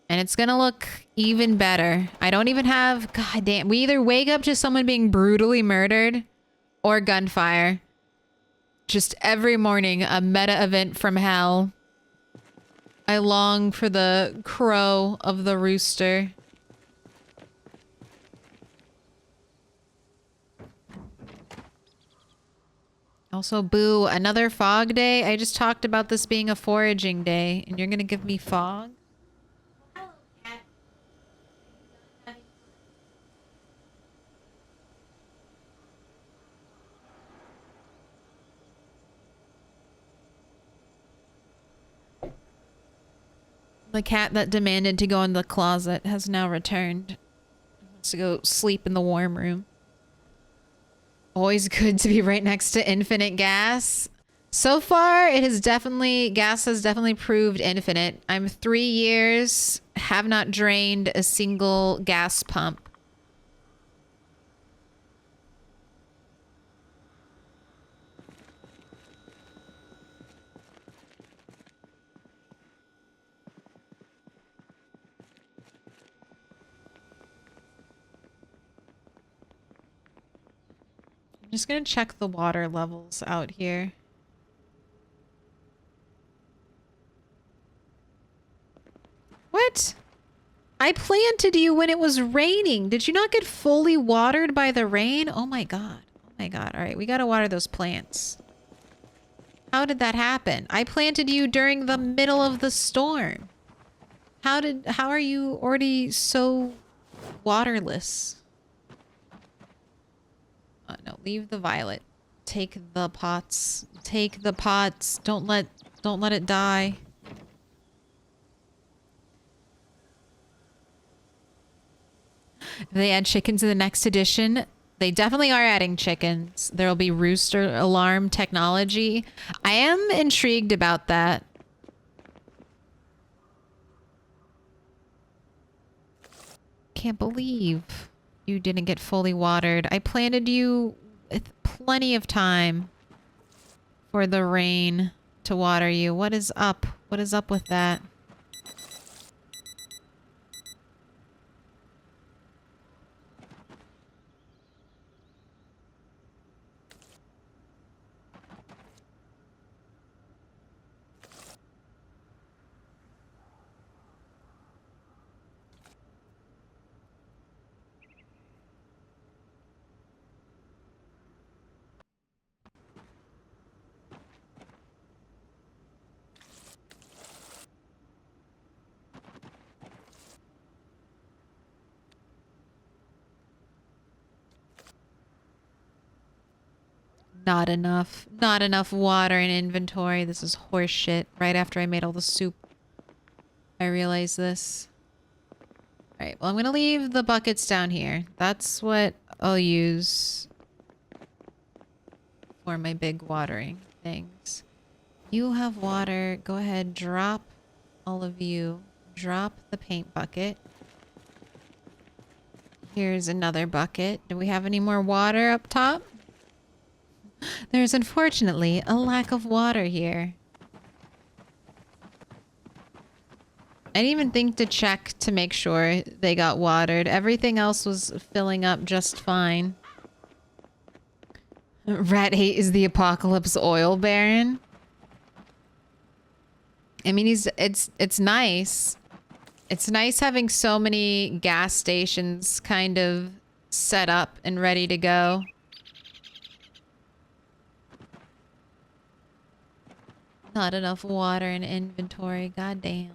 And it's gonna look even better. I don't even have... God damn. We either wake up to someone being brutally murdered or gunfire. Just every morning, a meta event from hell. I long for the crow of the rooster. Also, boo, another fog day? I just talked about this being a foraging day, and you're gonna give me fog? The cat that demanded to go in the closet has now returned. Wants to go sleep in the warm room. Always good to be right next to infinite gas. So far, it has definitely... Gas has definitely proved infinite. I'm 3 years, have not drained a single gas pump. I'm just gonna check the water levels out here. What? I planted you when it was raining. Did you not get fully watered by the rain? Oh my god. Oh my god. All right, we gotta water those plants. How did that happen? I planted you during the middle of the storm. How are you already so waterless? No, leave the violet. Take the pots. Take the pots. Don't let it die. If they add chickens in the next edition, they definitely are adding chickens. There'll be rooster alarm technology. I am intrigued about that. Can't believe you didn't get fully watered. I planted you with plenty of time for the rain to water you. What is up? What is up with that? Not enough. Not enough water in inventory. This is horse shit. Right after I made all the soup, I realized this. Alright, well, I'm gonna leave the buckets down here. That's what I'll use for my big watering things. You have water. Go ahead, drop all of you. Drop the paint bucket. Here's another bucket. Do we have any more water up top? There's unfortunately a lack of water here. I didn't even think to check to make sure they got watered. Everything else was filling up just fine. Rat 8 is the apocalypse oil baron. I mean, it's nice. It's nice having so many gas stations kind of set up and ready to go. Not enough water in inventory. God damn.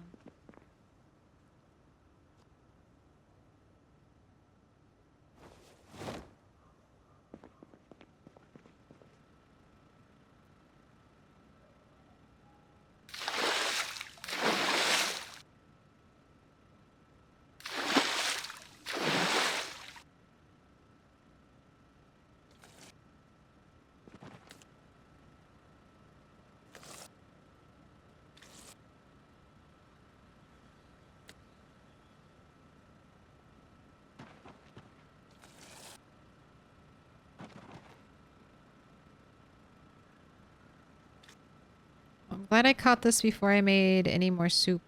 I'm glad I caught this before I made any more soup.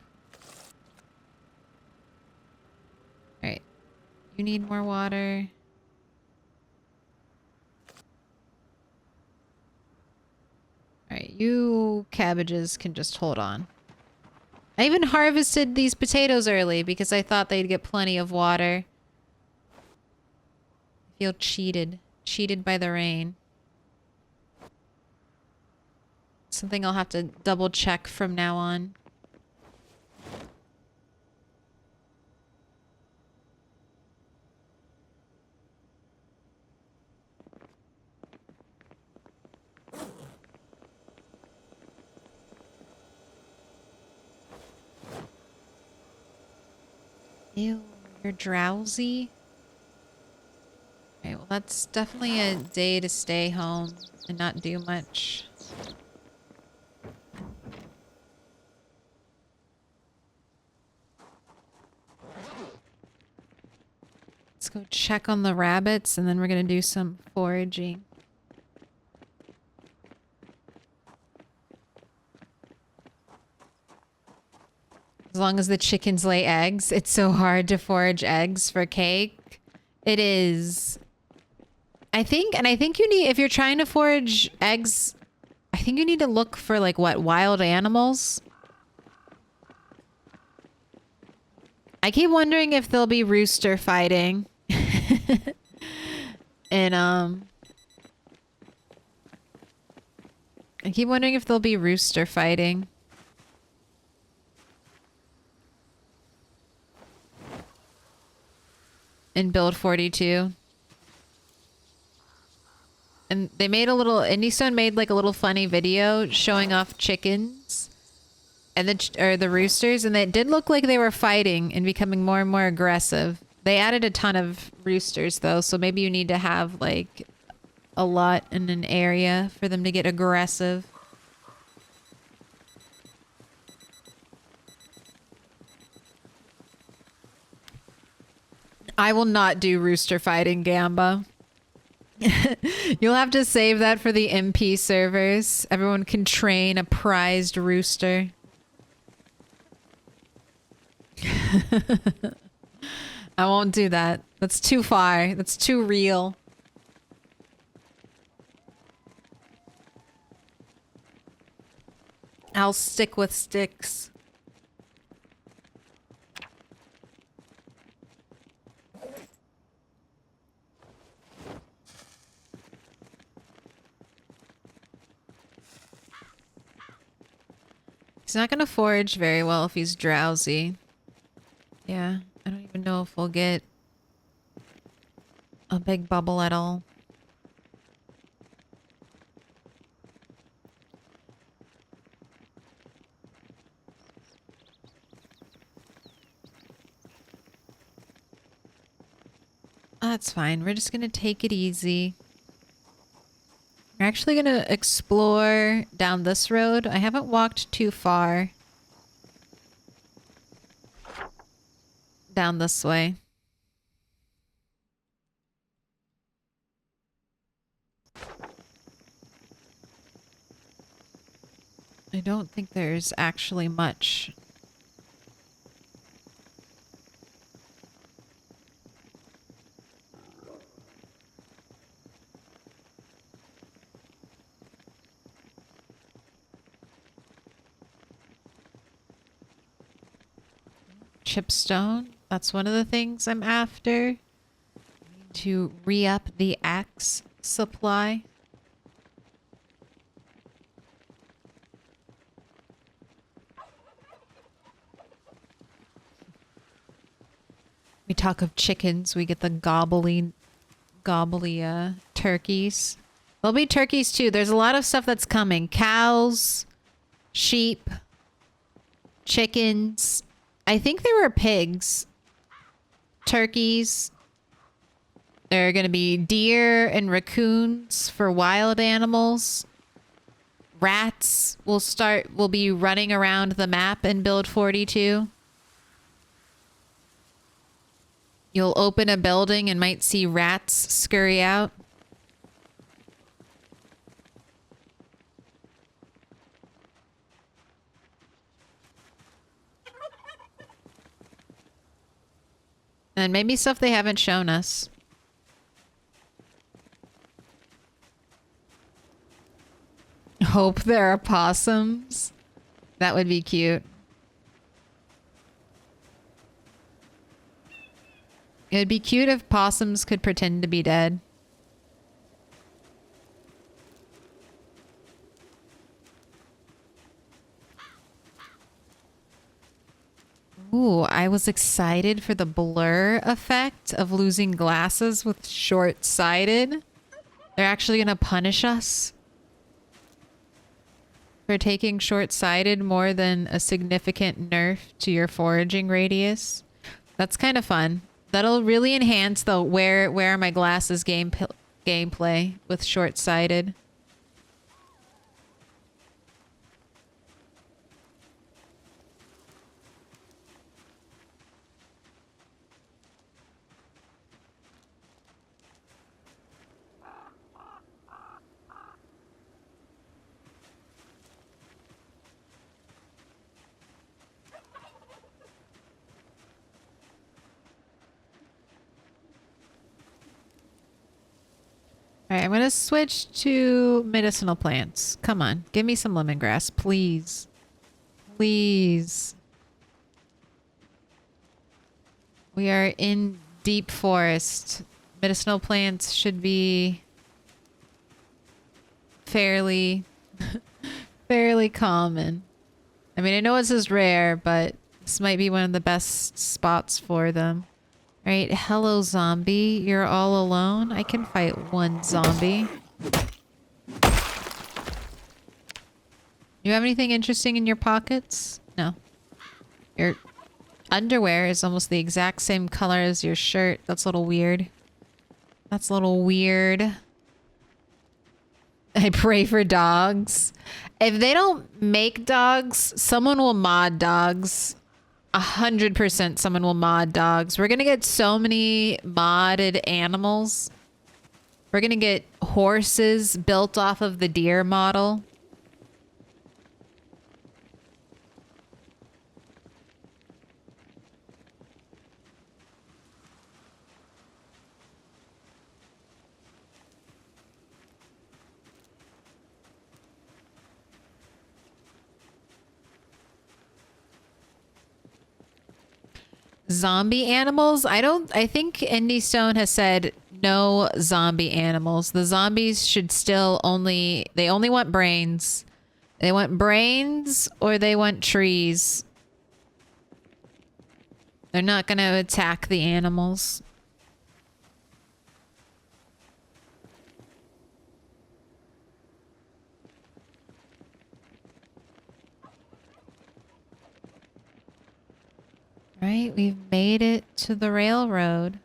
Alright. You need more water. Alright, you cabbages can just hold on. I even harvested these potatoes early because I thought they'd get plenty of water. I feel cheated. Cheated by the rain. Something I'll have to double check from now on. Ew, you're drowsy? Okay, well that's definitely a day to stay home and not do much. Let's go check on the rabbits and then we're gonna do some foraging. As long as the chickens lay eggs. It's so hard to forage eggs for cake. It is. I think you need, if you're trying to forage eggs, I think you need to look for like what, wild animals? I keep wondering if there'll be rooster fighting. And I keep wondering if there'll be rooster fighting. In build 42. And they made a little, IndieStone made like a little funny video showing off chickens and the roosters, and it did look like they were fighting and becoming more and more aggressive. They added a ton of roosters though, so maybe you need to have like a lot in an area for them to get aggressive. I will not do rooster fighting, Gamba. You'll have to save that for the MP servers. Everyone can train a prized rooster. I won't do that. That's too far. That's too real. I'll stick with sticks. He's not gonna forage very well if he's drowsy. Yeah, I don't even know if we'll get a big bubble at all. That's fine. We're just gonna take it easy. We're actually gonna explore down this road. I haven't walked too far down this way. I don't think there's actually much. Chipstone. That's one of the things I'm after. To re-up the axe supply. We talk of chickens, we get the gobbly turkeys. There'll be turkeys too. There's a lot of stuff that's coming. Cows, sheep, chickens. I think there were pigs. Turkeys. There are going to be deer and raccoons for wild animals. Rats will be running around the map in Build 42. You'll open a building and might see rats scurry out. And maybe stuff they haven't shown us. Hope there are possums. That would be cute. It would be cute if possums could pretend to be dead. Ooh, I was excited for the blur effect of losing glasses with short-sighted. They're actually going to punish us for taking short-sighted more than a significant nerf to your foraging radius. That's kind of fun. That'll really enhance the where are my glasses gameplay with short-sighted. All right, I'm going to switch to medicinal plants. Come on, give me some lemongrass, please. Please. We are in deep forest. Medicinal plants should be fairly common. I mean, I know this is rare, but this might be one of the best spots for them. All right, hello zombie. You're all alone? I can fight one zombie. You have anything interesting in your pockets? No. Your underwear is almost the exact same color as your shirt. That's a little weird. That's a little weird. I pray for dogs. If they don't make dogs, someone will mod dogs. 100% someone will mod dogs. We're gonna get so many modded animals. We're gonna get horses built off of the deer model. Zombie animals? I think Indie Stone has said no zombie animals. The zombies should still they only want brains. They want brains or they want trees. They're not going to attack the animals. Right, we've made it to the railroad.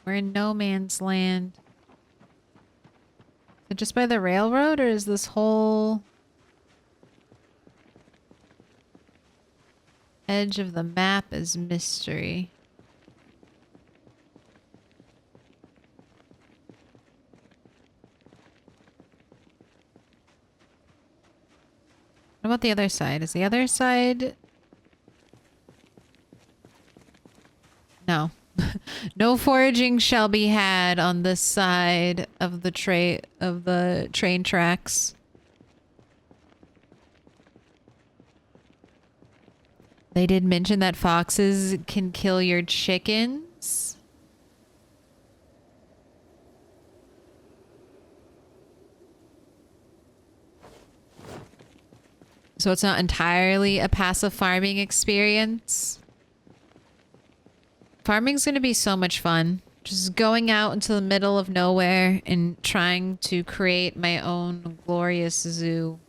We're in no man's land. Is it just by the railroad, or is this whole edge of the map is mystery? What about the other side? Is the other side... No. No foraging shall be had on this side of the train tracks. They did mention that foxes can kill your chickens. So it's not entirely a passive farming experience. Farming's going to be so much fun. Just going out into the middle of nowhere and trying to create my own glorious zoo.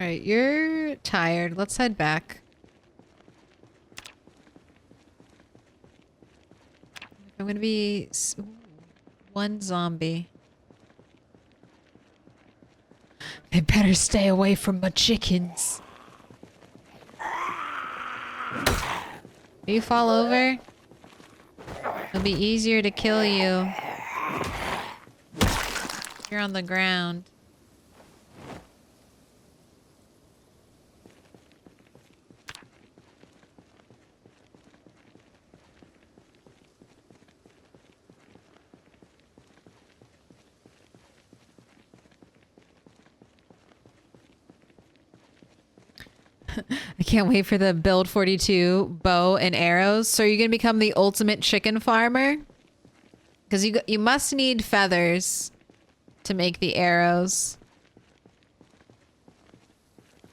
Alright, you're tired. Let's head back. I'm gonna be... Ooh, one zombie. They better stay away from my chickens. If you fall over, it'll be easier to kill you. You're on the ground. I can't wait for the build 42 bow and arrows. So you're going to become the ultimate chicken farmer? Because you must need feathers to make the arrows.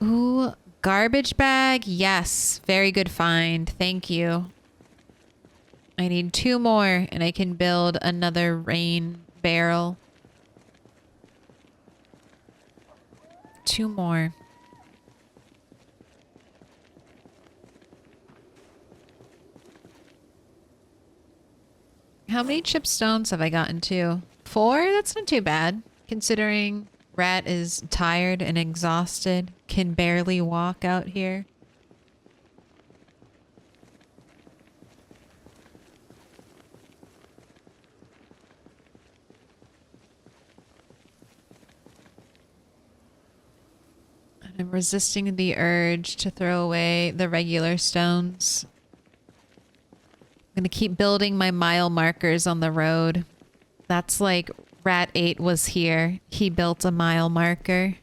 Ooh, garbage bag. Yes, very good find. Thank you. I need 2 more and I can build another rain barrel. 2 more. How many chipstones have I gotten to? 4? That's not too bad. Considering Rat is tired and exhausted, can barely walk out here. And I'm resisting the urge to throw away the regular stones. I'm gonna keep building my mile markers on the road. That's like Rat 8 was here. He built a mile marker.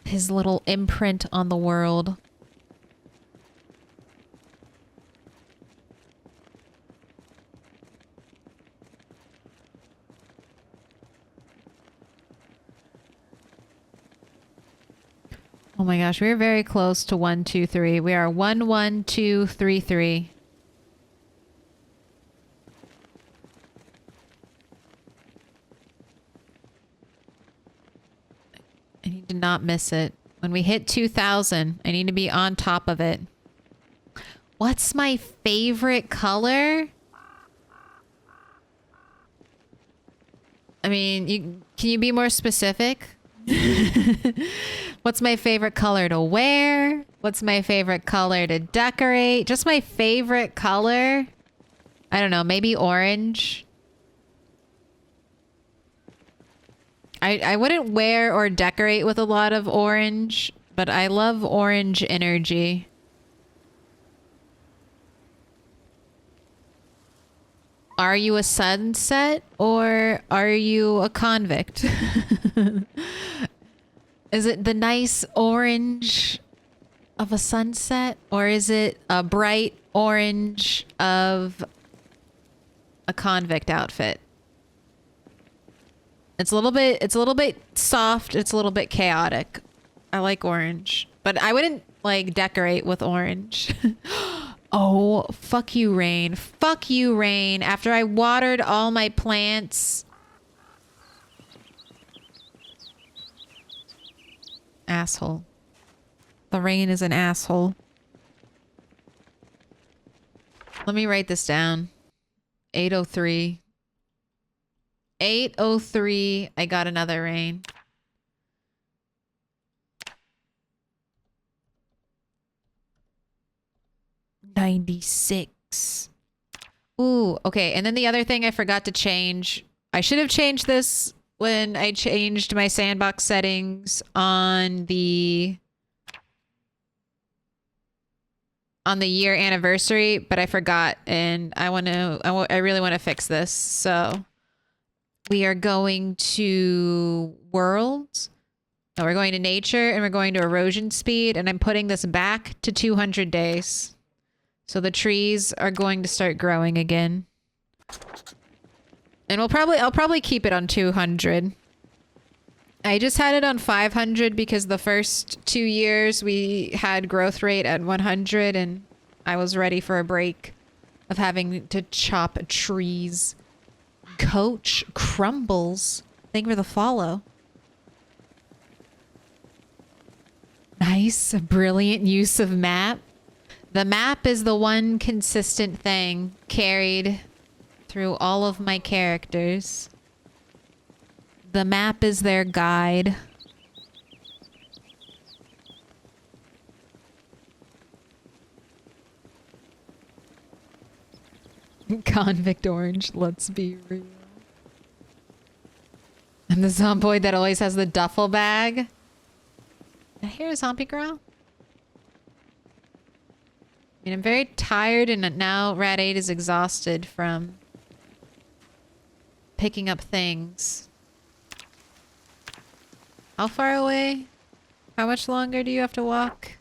His little imprint on the world. Oh my gosh, we're very close to 1, 2, 3. We are 1, 1, 2, 3, 3. I need to not miss it. When we hit 2,000, I need to be on top of it. What's my favorite color? I mean, can you be more specific? What's my favorite color to wear? What's my favorite color to decorate? Just my favorite color? I don't know, maybe orange? I wouldn't wear or decorate with a lot of orange, but I love orange energy. Are you a sunset or are you a convict? Is it the nice orange of a sunset or is it a bright orange of a convict outfit? It's a little bit soft, it's a little bit chaotic. I like orange, but I wouldn't like decorate with orange. Oh, fuck you, rain. Fuck you, rain. After I watered all my plants. Asshole. The rain is an asshole. Let me write this down. 8:03. 8:03. I got another rain. $96. Ooh, okay. And then the other thing I forgot to change. I should have changed this when I changed my sandbox settings on the year anniversary, but I forgot, and I really want to fix this. So we are going to worlds. No, we're going to nature, and we're going to erosion speed, and I'm putting this back to 200 days. So the trees are going to start growing again. And I'll probably keep it on 200. I just had it on 500 because the first 2 years we had growth rate at 100, and I was ready for a break of having to chop trees. Coach Crumbles. Thank you for the follow. Nice. Brilliant use of map. The map is the one consistent thing carried through all of my characters. The map is their guide. Convict Orange, let's be real. I'm the zomboid that always has the duffel bag. Did I hear a zombie growl? I mean, I'm very tired, and now Rat 8 is exhausted from picking up things. How far away? How much longer do you have to walk?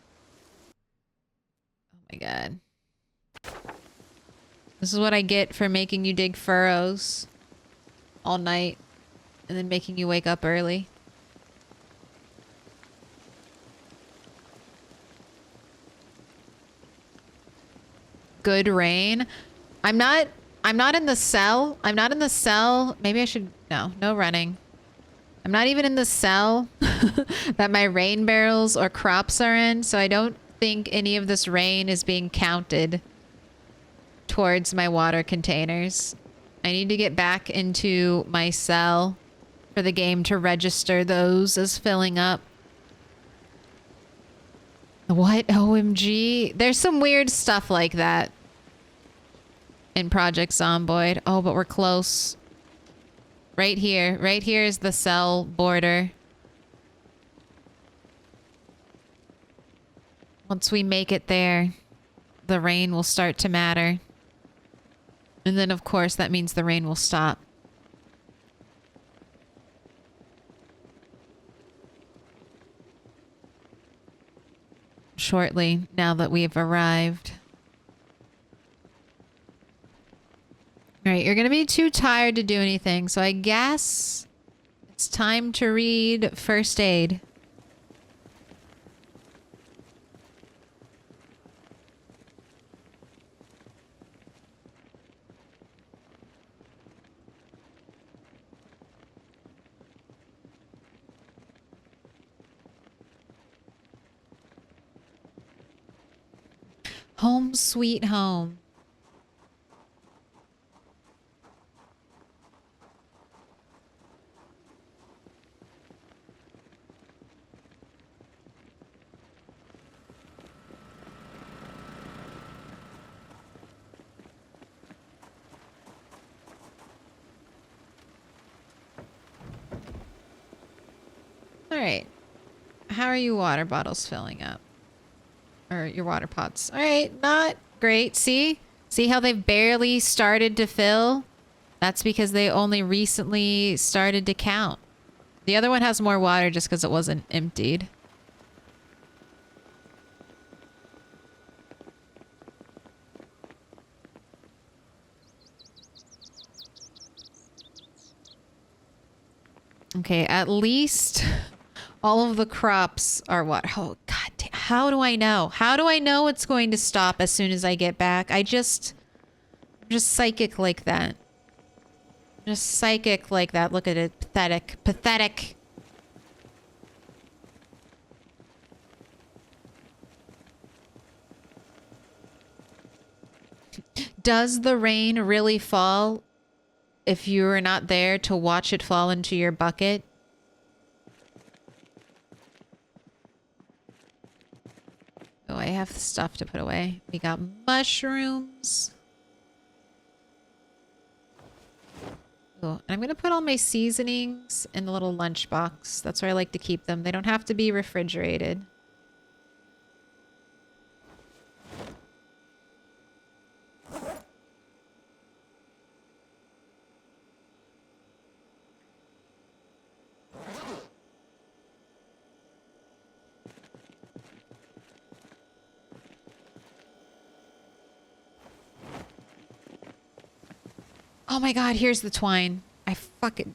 Oh my god. This is what I get for making you dig furrows all night and then making you wake up early. Good rain. I'm not in the cell. I'm not in the cell. Maybe I should, no running. I'm not even in the cell that my rain barrels or crops are in, so I don't think any of this rain is being counted towards my water containers. I need to get back into my cell for the game to register those as filling up. What? OMG? There's some weird stuff like that in Project Zomboid. Oh, but we're close. Right here. Right here is the cell border. Once we make it there, the rain will start to matter. And then, of course, that means the rain will stop. Shortly, now that we've arrived. Alright, you're gonna be too tired to do anything, so I guess it's time to read First Aid. Home sweet home. All right. How are you water bottles filling up? Or your water pots. All right, not great. See? See how they've barely started to fill? That's because they only recently started to count. The other one has more water just because it wasn't emptied. Okay, at least All of the crops are what? Oh, God damn. How do I know? How do I know it's going to stop as soon as I get back? I'm just psychic like that. Just psychic like that. Look at it. Pathetic. Pathetic. Does the rain really fall if you are not there to watch it fall into your bucket? Oh, I have stuff to put away. We got mushrooms. Oh, and I'm going to put all my seasonings in the little lunchbox. That's where I like to keep them. They don't have to be refrigerated. Oh my god, here's the twine. I fucking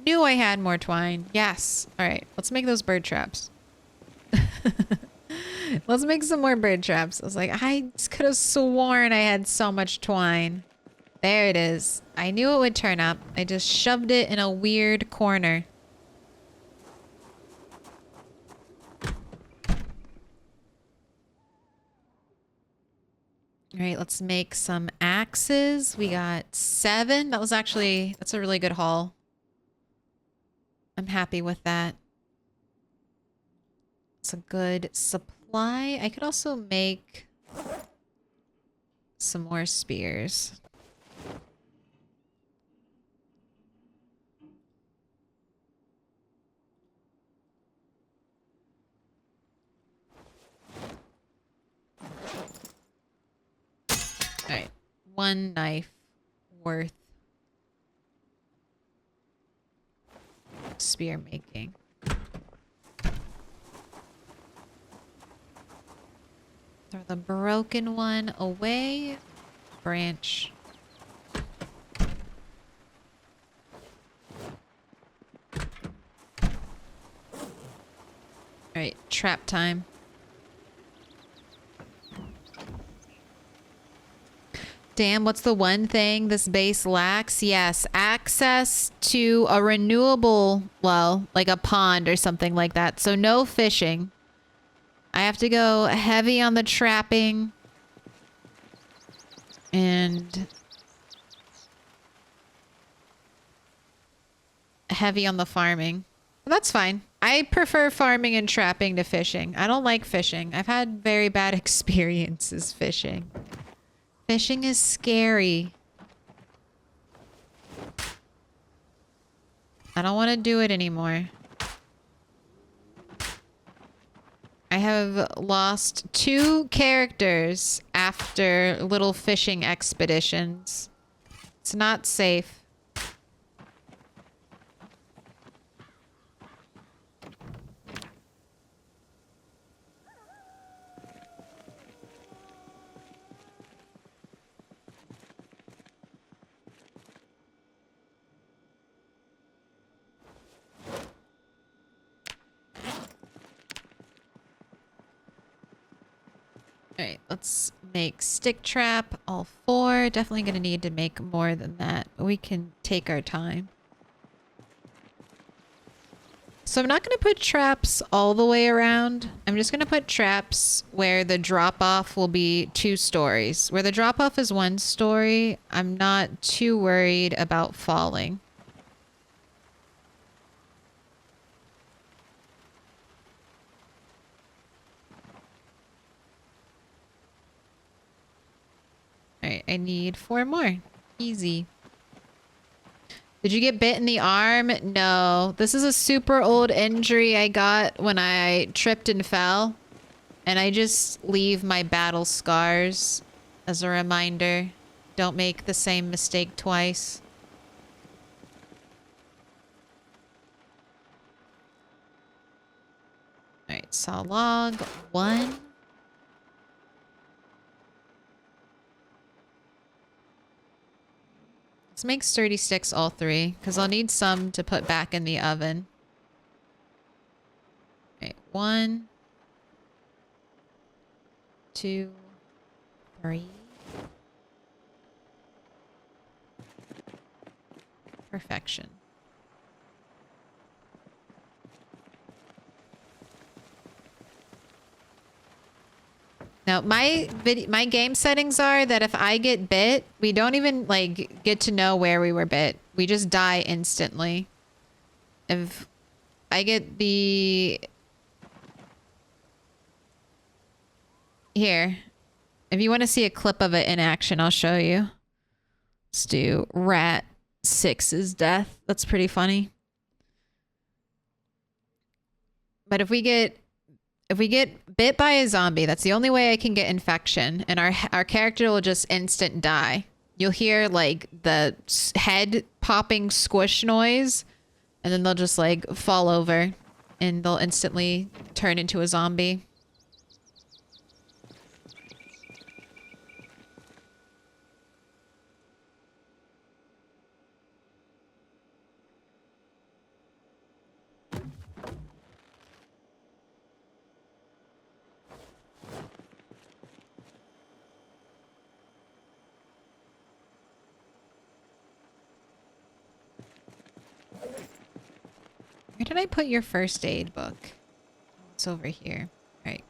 knew I had more twine. Yes. Alright, let's make those bird traps. Let's make some more bird traps. I was like, I could have sworn I had so much twine. There it is. I knew it would turn up. I just shoved it in a weird corner. All right, let's make some axes. We got 7. That's a really good haul. I'm happy with that. It's a good supply. I could also make some more spears. All right, 1 knife worth spear making. Throw the broken one away. Branch. All right, trap time. Damn, what's the one thing this base lacks? Yes, access to a renewable well, like a pond or something like that. So no fishing. I have to go heavy on the trapping and heavy on the farming. That's fine. I prefer farming and trapping to fishing. I don't like fishing. I've had very bad experiences fishing. Fishing is scary. I don't want to do it anymore. I have lost 2 characters after little fishing expeditions. It's not safe. Alright, let's make stick trap, all 4. Definitely gonna need to make more than that, but we can take our time. So I'm not gonna put traps all the way around. I'm just gonna put traps where the drop-off will be 2 stories. Where the drop-off is 1 story, I'm not too worried about falling. Alright, I need 4 more. Easy. Did you get bit in the arm? No. This is a super old injury I got when I tripped and fell. And I just leave my battle scars as a reminder. Don't make the same mistake twice. Alright, saw log 1. Let's make sturdy sticks all 3, because I'll need some to put back in the oven. 1, 2, 3. Perfection. Now, my game settings are that if I get bit, we don't even like get to know where we were bit. We just die instantly. If I get the here, if you want to see a clip of it in action, I'll show you. Let's do Rat 6's death. That's pretty funny. But if we get bit by a zombie, that's the only way I can get infection, and our character will just instant die. You'll hear like the head popping squish noise, and then they'll just like fall over and they'll instantly turn into a zombie. Where did I put your first aid book? It's over here. All right.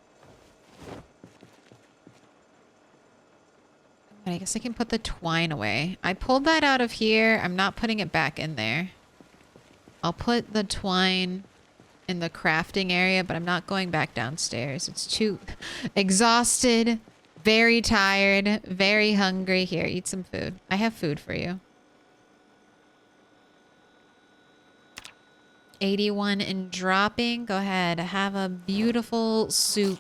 I guess I can put the twine away. I pulled that out of here. I'm not putting it back in there. I'll put the twine in the crafting area, but I'm not going back downstairs. It's too exhausted, very tired, very hungry. Here, eat some food. I have food for you. 81 and dropping. Go ahead. Have a beautiful soup.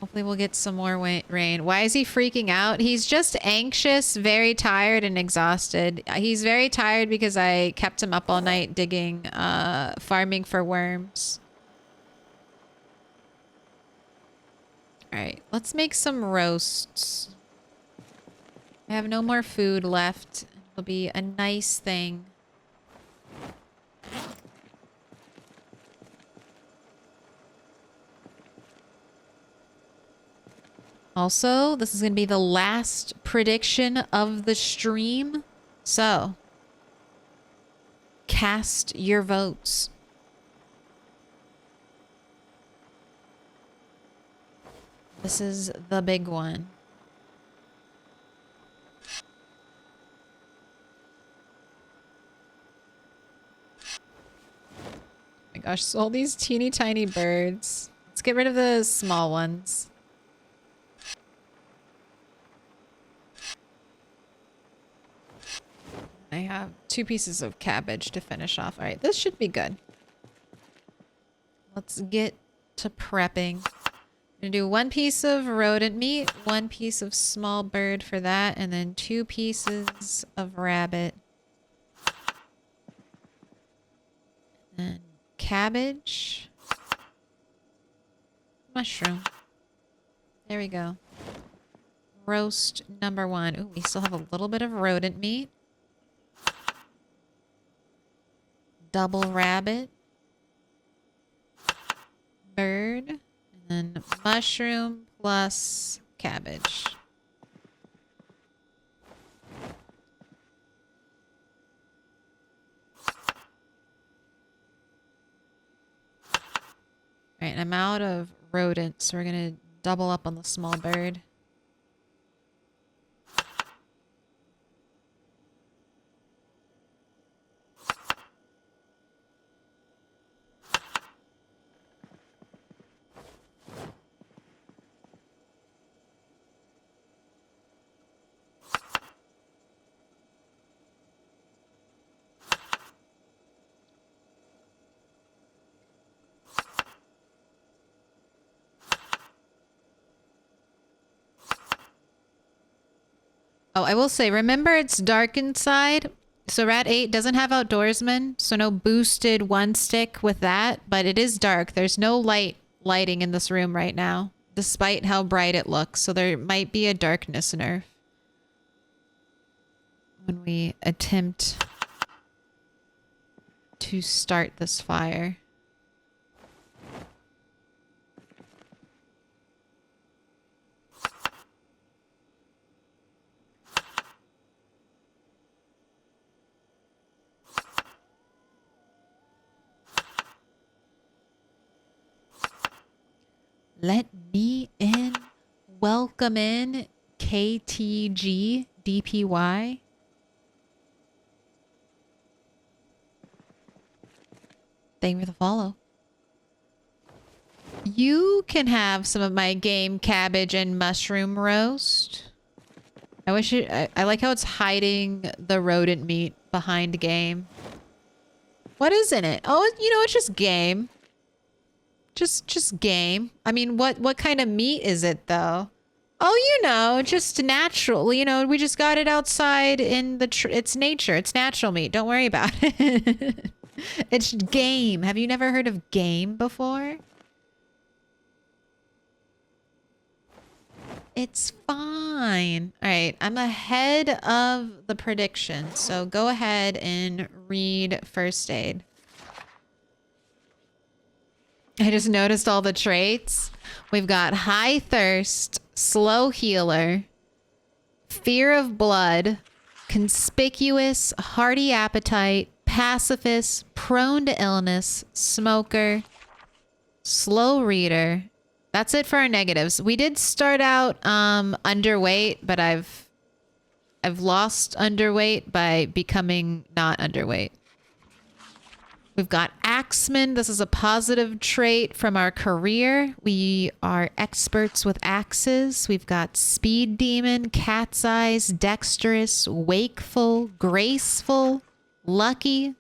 Hopefully we'll get some more rain. Why is he freaking out? He's just anxious, very tired and exhausted. He's very tired because I kept him up all night digging, farming for worms. All right, let's make some roasts. I have no more food left. It'll be a nice thing. Also, this is going to be the last prediction of the stream. So, cast your votes. This is the big one. Oh my gosh, so all these teeny tiny birds. Let's get rid of the small ones. I have 2 pieces of cabbage to finish off. All right, this should be good. Let's get to prepping. I'm gonna do 1 piece of rodent meat, 1 piece of small bird for that, and then 2 pieces of rabbit. And cabbage. Mushroom. There we go. Roast number 1. Ooh, we still have a little bit of rodent meat. Double rabbit. Bird. And then mushroom plus cabbage. Alright, I'm out of rodents, so we're gonna double up on the small bird. Oh, I will say, remember it's dark inside. So Rat 8 doesn't have outdoorsman, so no boosted 1 stick with that, but it is dark. There's no lighting in this room right now, despite how bright it looks. So there might be a darkness nerf when we attempt to start this fire. Let me in. Welcome in, KTG DPY. Thank you for the follow. You can have some of my game cabbage and mushroom roast. I wish it, I like how it's hiding the rodent meat behind game. What is in it? Oh, you know, it's just game. Just game. I mean, what kind of meat is it though? Oh, you know, just natural. You know, we just got it outside in the it's nature. It's natural meat. Don't worry about it. It's game. Have you never heard of game before? It's fine. All right, I'm ahead of the prediction. So go ahead and read first aid. I just noticed all the traits. We've got high thirst, slow healer, fear of blood, conspicuous, hearty appetite, pacifist, prone to illness, smoker, slow reader. That's it for our negatives. We did start out underweight, but I've lost underweight by becoming not underweight. We've got Axeman. This is a positive trait from our career. We are experts with axes. We've got Speed Demon, Cat's Eyes, Dexterous, Wakeful, Graceful, Lucky,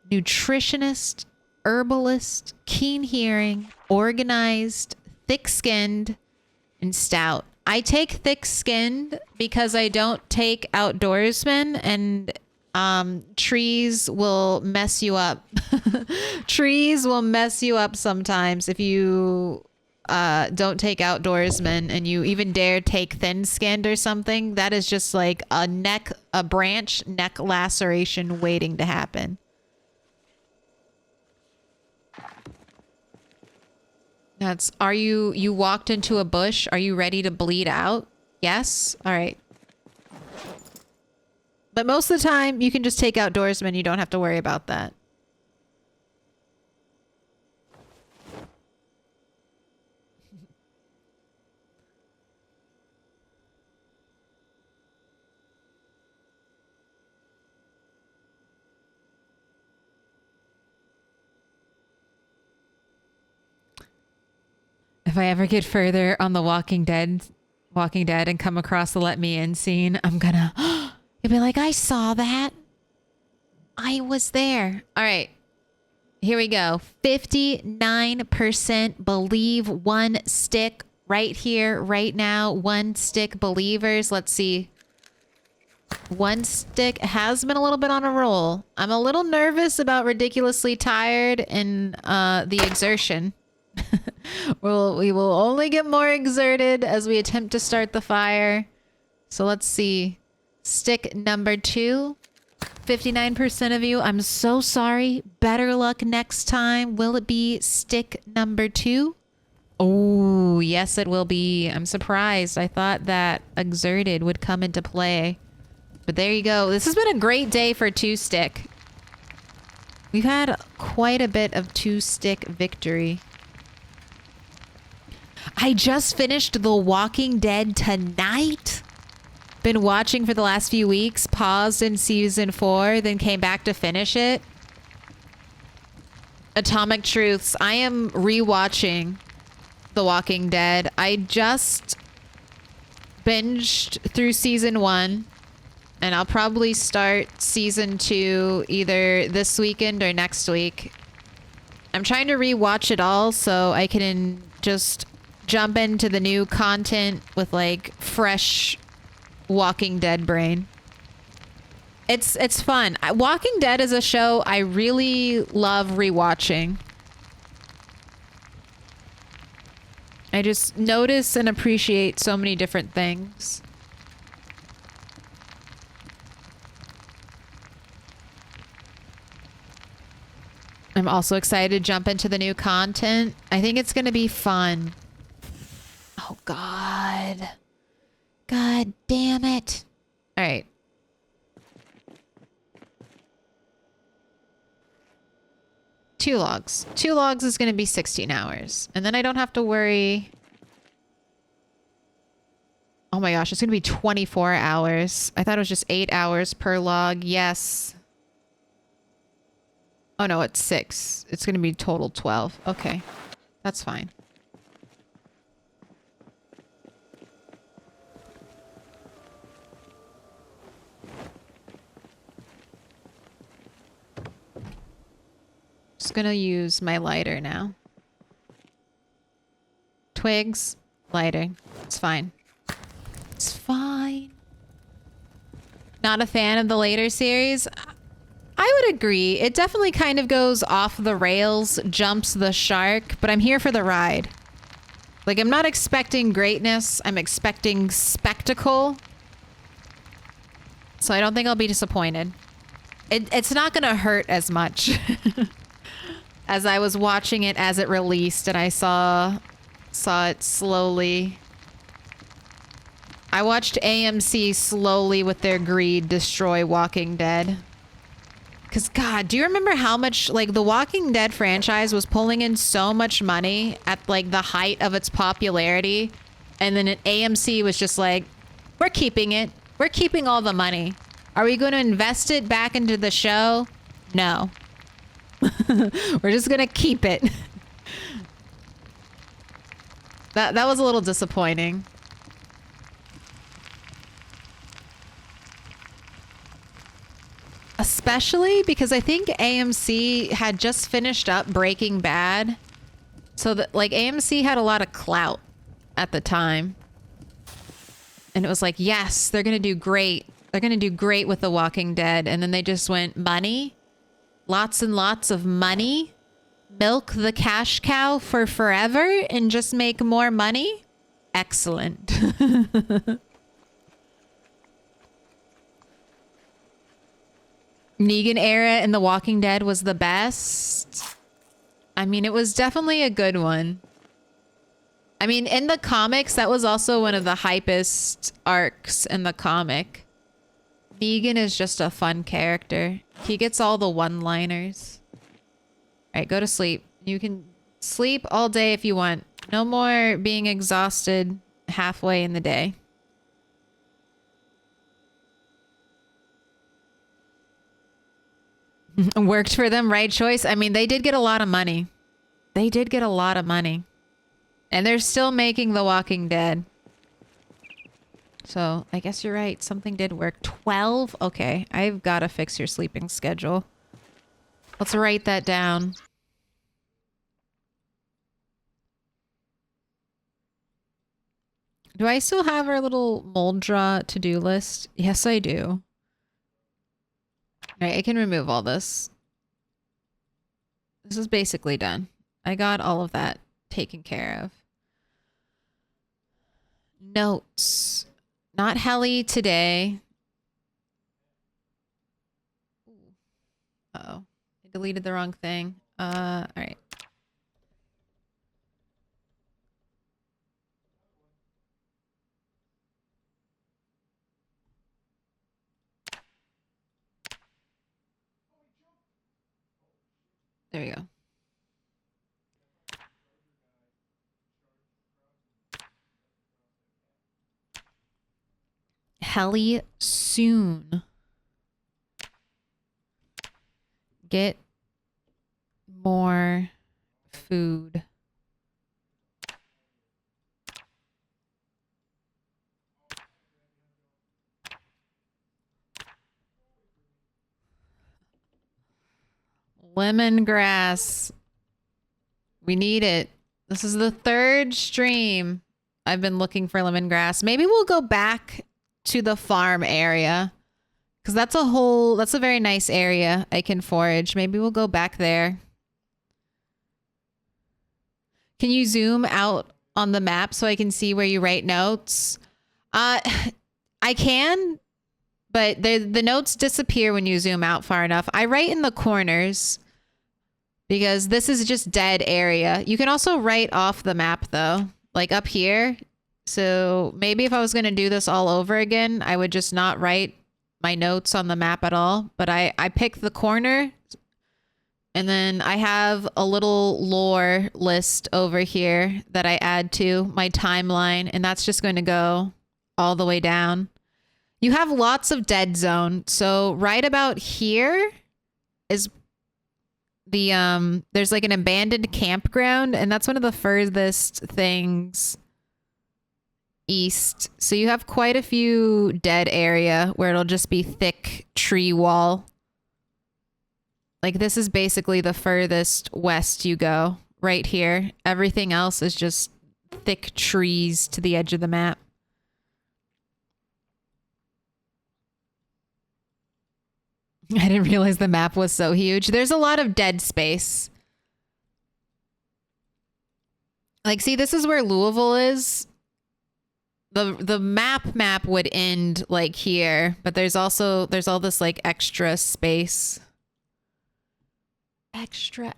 Nutritionist, Herbalist, Keen Hearing, Organized, Thick-Skinned, and Stout. I take thick-skinned because I don't take outdoorsmen, and trees will mess you up. Trees will mess you up sometimes if you don't take outdoorsmen and you even dare take thin-skinned or something. That is just like a branch neck laceration waiting to happen. You walked into a bush. Are you ready to bleed out? Yes? All right. But most of the time, you can just take outdoorsmen. You don't have to worry about that. If I ever get further on the Walking Dead and come across the Let Me In scene, I'm gonna... You'll be like, I saw that. I was there. All right. Here we go. 59% believe one stick right here, right now. One stick believers. Let's see. One stick has been a little bit on a roll. I'm a little nervous about ridiculously tired and the exertion. We will only get more exerted as we attempt to start the fire. So let's see. Stick number 2. 59% of you. I'm so sorry. Better luck next time. Will it be stick number 2? Oh, yes, it will be. I'm surprised. I thought that exerted would come into play. But there you go. This has been a great day for 2-stick. We've had quite a bit of 2-stick victory. I just finished The Walking Dead tonight. Been watching for the last few weeks, paused in season 4, then came back to finish it. Atomic Truths. I am rewatching The Walking Dead. I just binged through season 1, and I'll probably start season 2 either this weekend or next week. I'm trying to rewatch it all so I can just jump into the new content with like fresh Walking Dead brain. It's fun. Walking Dead is a show I really love rewatching. I just notice and appreciate so many different things. I'm also excited to jump into the new content. I think it's going to be fun. Oh, God. God damn it. All right. Two logs. 2 logs is going to be 16 hours. And then I don't have to worry. Oh my gosh, it's going to be 24 hours. I thought it was just 8 hours per log. Yes. Oh no, it's 6. It's going to be total 12. Okay. That's fine. Just going to use my lighter now. Twigs, lighter. It's fine. It's fine. Not a fan of the later series? I would agree. It definitely kind of goes off the rails, jumps the shark, but I'm here for the ride. Like, I'm not expecting greatness. I'm expecting spectacle. So I don't think I'll be disappointed. It's not going to hurt as much as I was watching it as it released and I saw it slowly. I watched AMC slowly with their greed destroy Walking Dead. Because, God, do you remember how much, like, the Walking Dead franchise was pulling in so much money at, like, the height of its popularity? And then AMC was just like, we're keeping it. We're keeping all the money. Are we going to invest it back into the show? No. We're just going to keep it. That was a little disappointing. Especially because I think AMC had just finished up Breaking Bad. So that, like, AMC had a lot of clout at the time. And it was like, yes, they're going to do great. They're going to do great with The Walking Dead. And then they just went, money? Lots and lots of money? Milk the cash cow for forever and just make more money? Excellent. Negan era in The Walking Dead was the best. I mean, it was definitely a good one. I mean, in the comics, that was also one of the hypest arcs in the comic. Negan is just a fun character. He gets all the one-liners. All right, go to sleep. You can sleep all day if you want. No more being exhausted halfway in the day. Worked for them, right choice. I mean, they did get a lot of money. They did get a lot of money. And they're still making The Walking Dead. So, I guess you're right. Something did work. 12? Okay, I've got to fix your sleeping schedule. Let's write that down. Do I still have our little mold draw to-do list? Yes, I do. All right, I can remove all this. This is basically done. I got all of that taken care of. Notes. Not heli today. Uh-oh. I deleted the wrong thing. All right. There we go. Heli soon. Get more food. Lemongrass. We need it. This is the 3rd stream I've been looking for lemongrass. Maybe we'll go back to the farm area. Because that's a very nice area I can forage. Maybe we'll go back there. Can you zoom out on the map so I can see where you write notes? I can, but the notes disappear when you zoom out far enough. I write in the corners, because this is just dead area. You can also write off the map though, like up here. So maybe if I was going to do this all over again, I would just not write my notes on the map at all. But I pick the corner, and then I have a little lore list over here that I add to my timeline, and that's just going to go all the way down. You have lots of dead zone. So right about here is the there's like an abandoned campground, and that's one of the furthest things east. So you have quite a few dead area where it'll just be thick tree wall. Like this is basically the furthest west you go right here. Everything else is just thick trees to the edge of the map. I didn't realize the map was so huge. There's a lot of dead space. Like, see, this is where Louisville is. The map would end like here, but there's all this like extra space. Extra.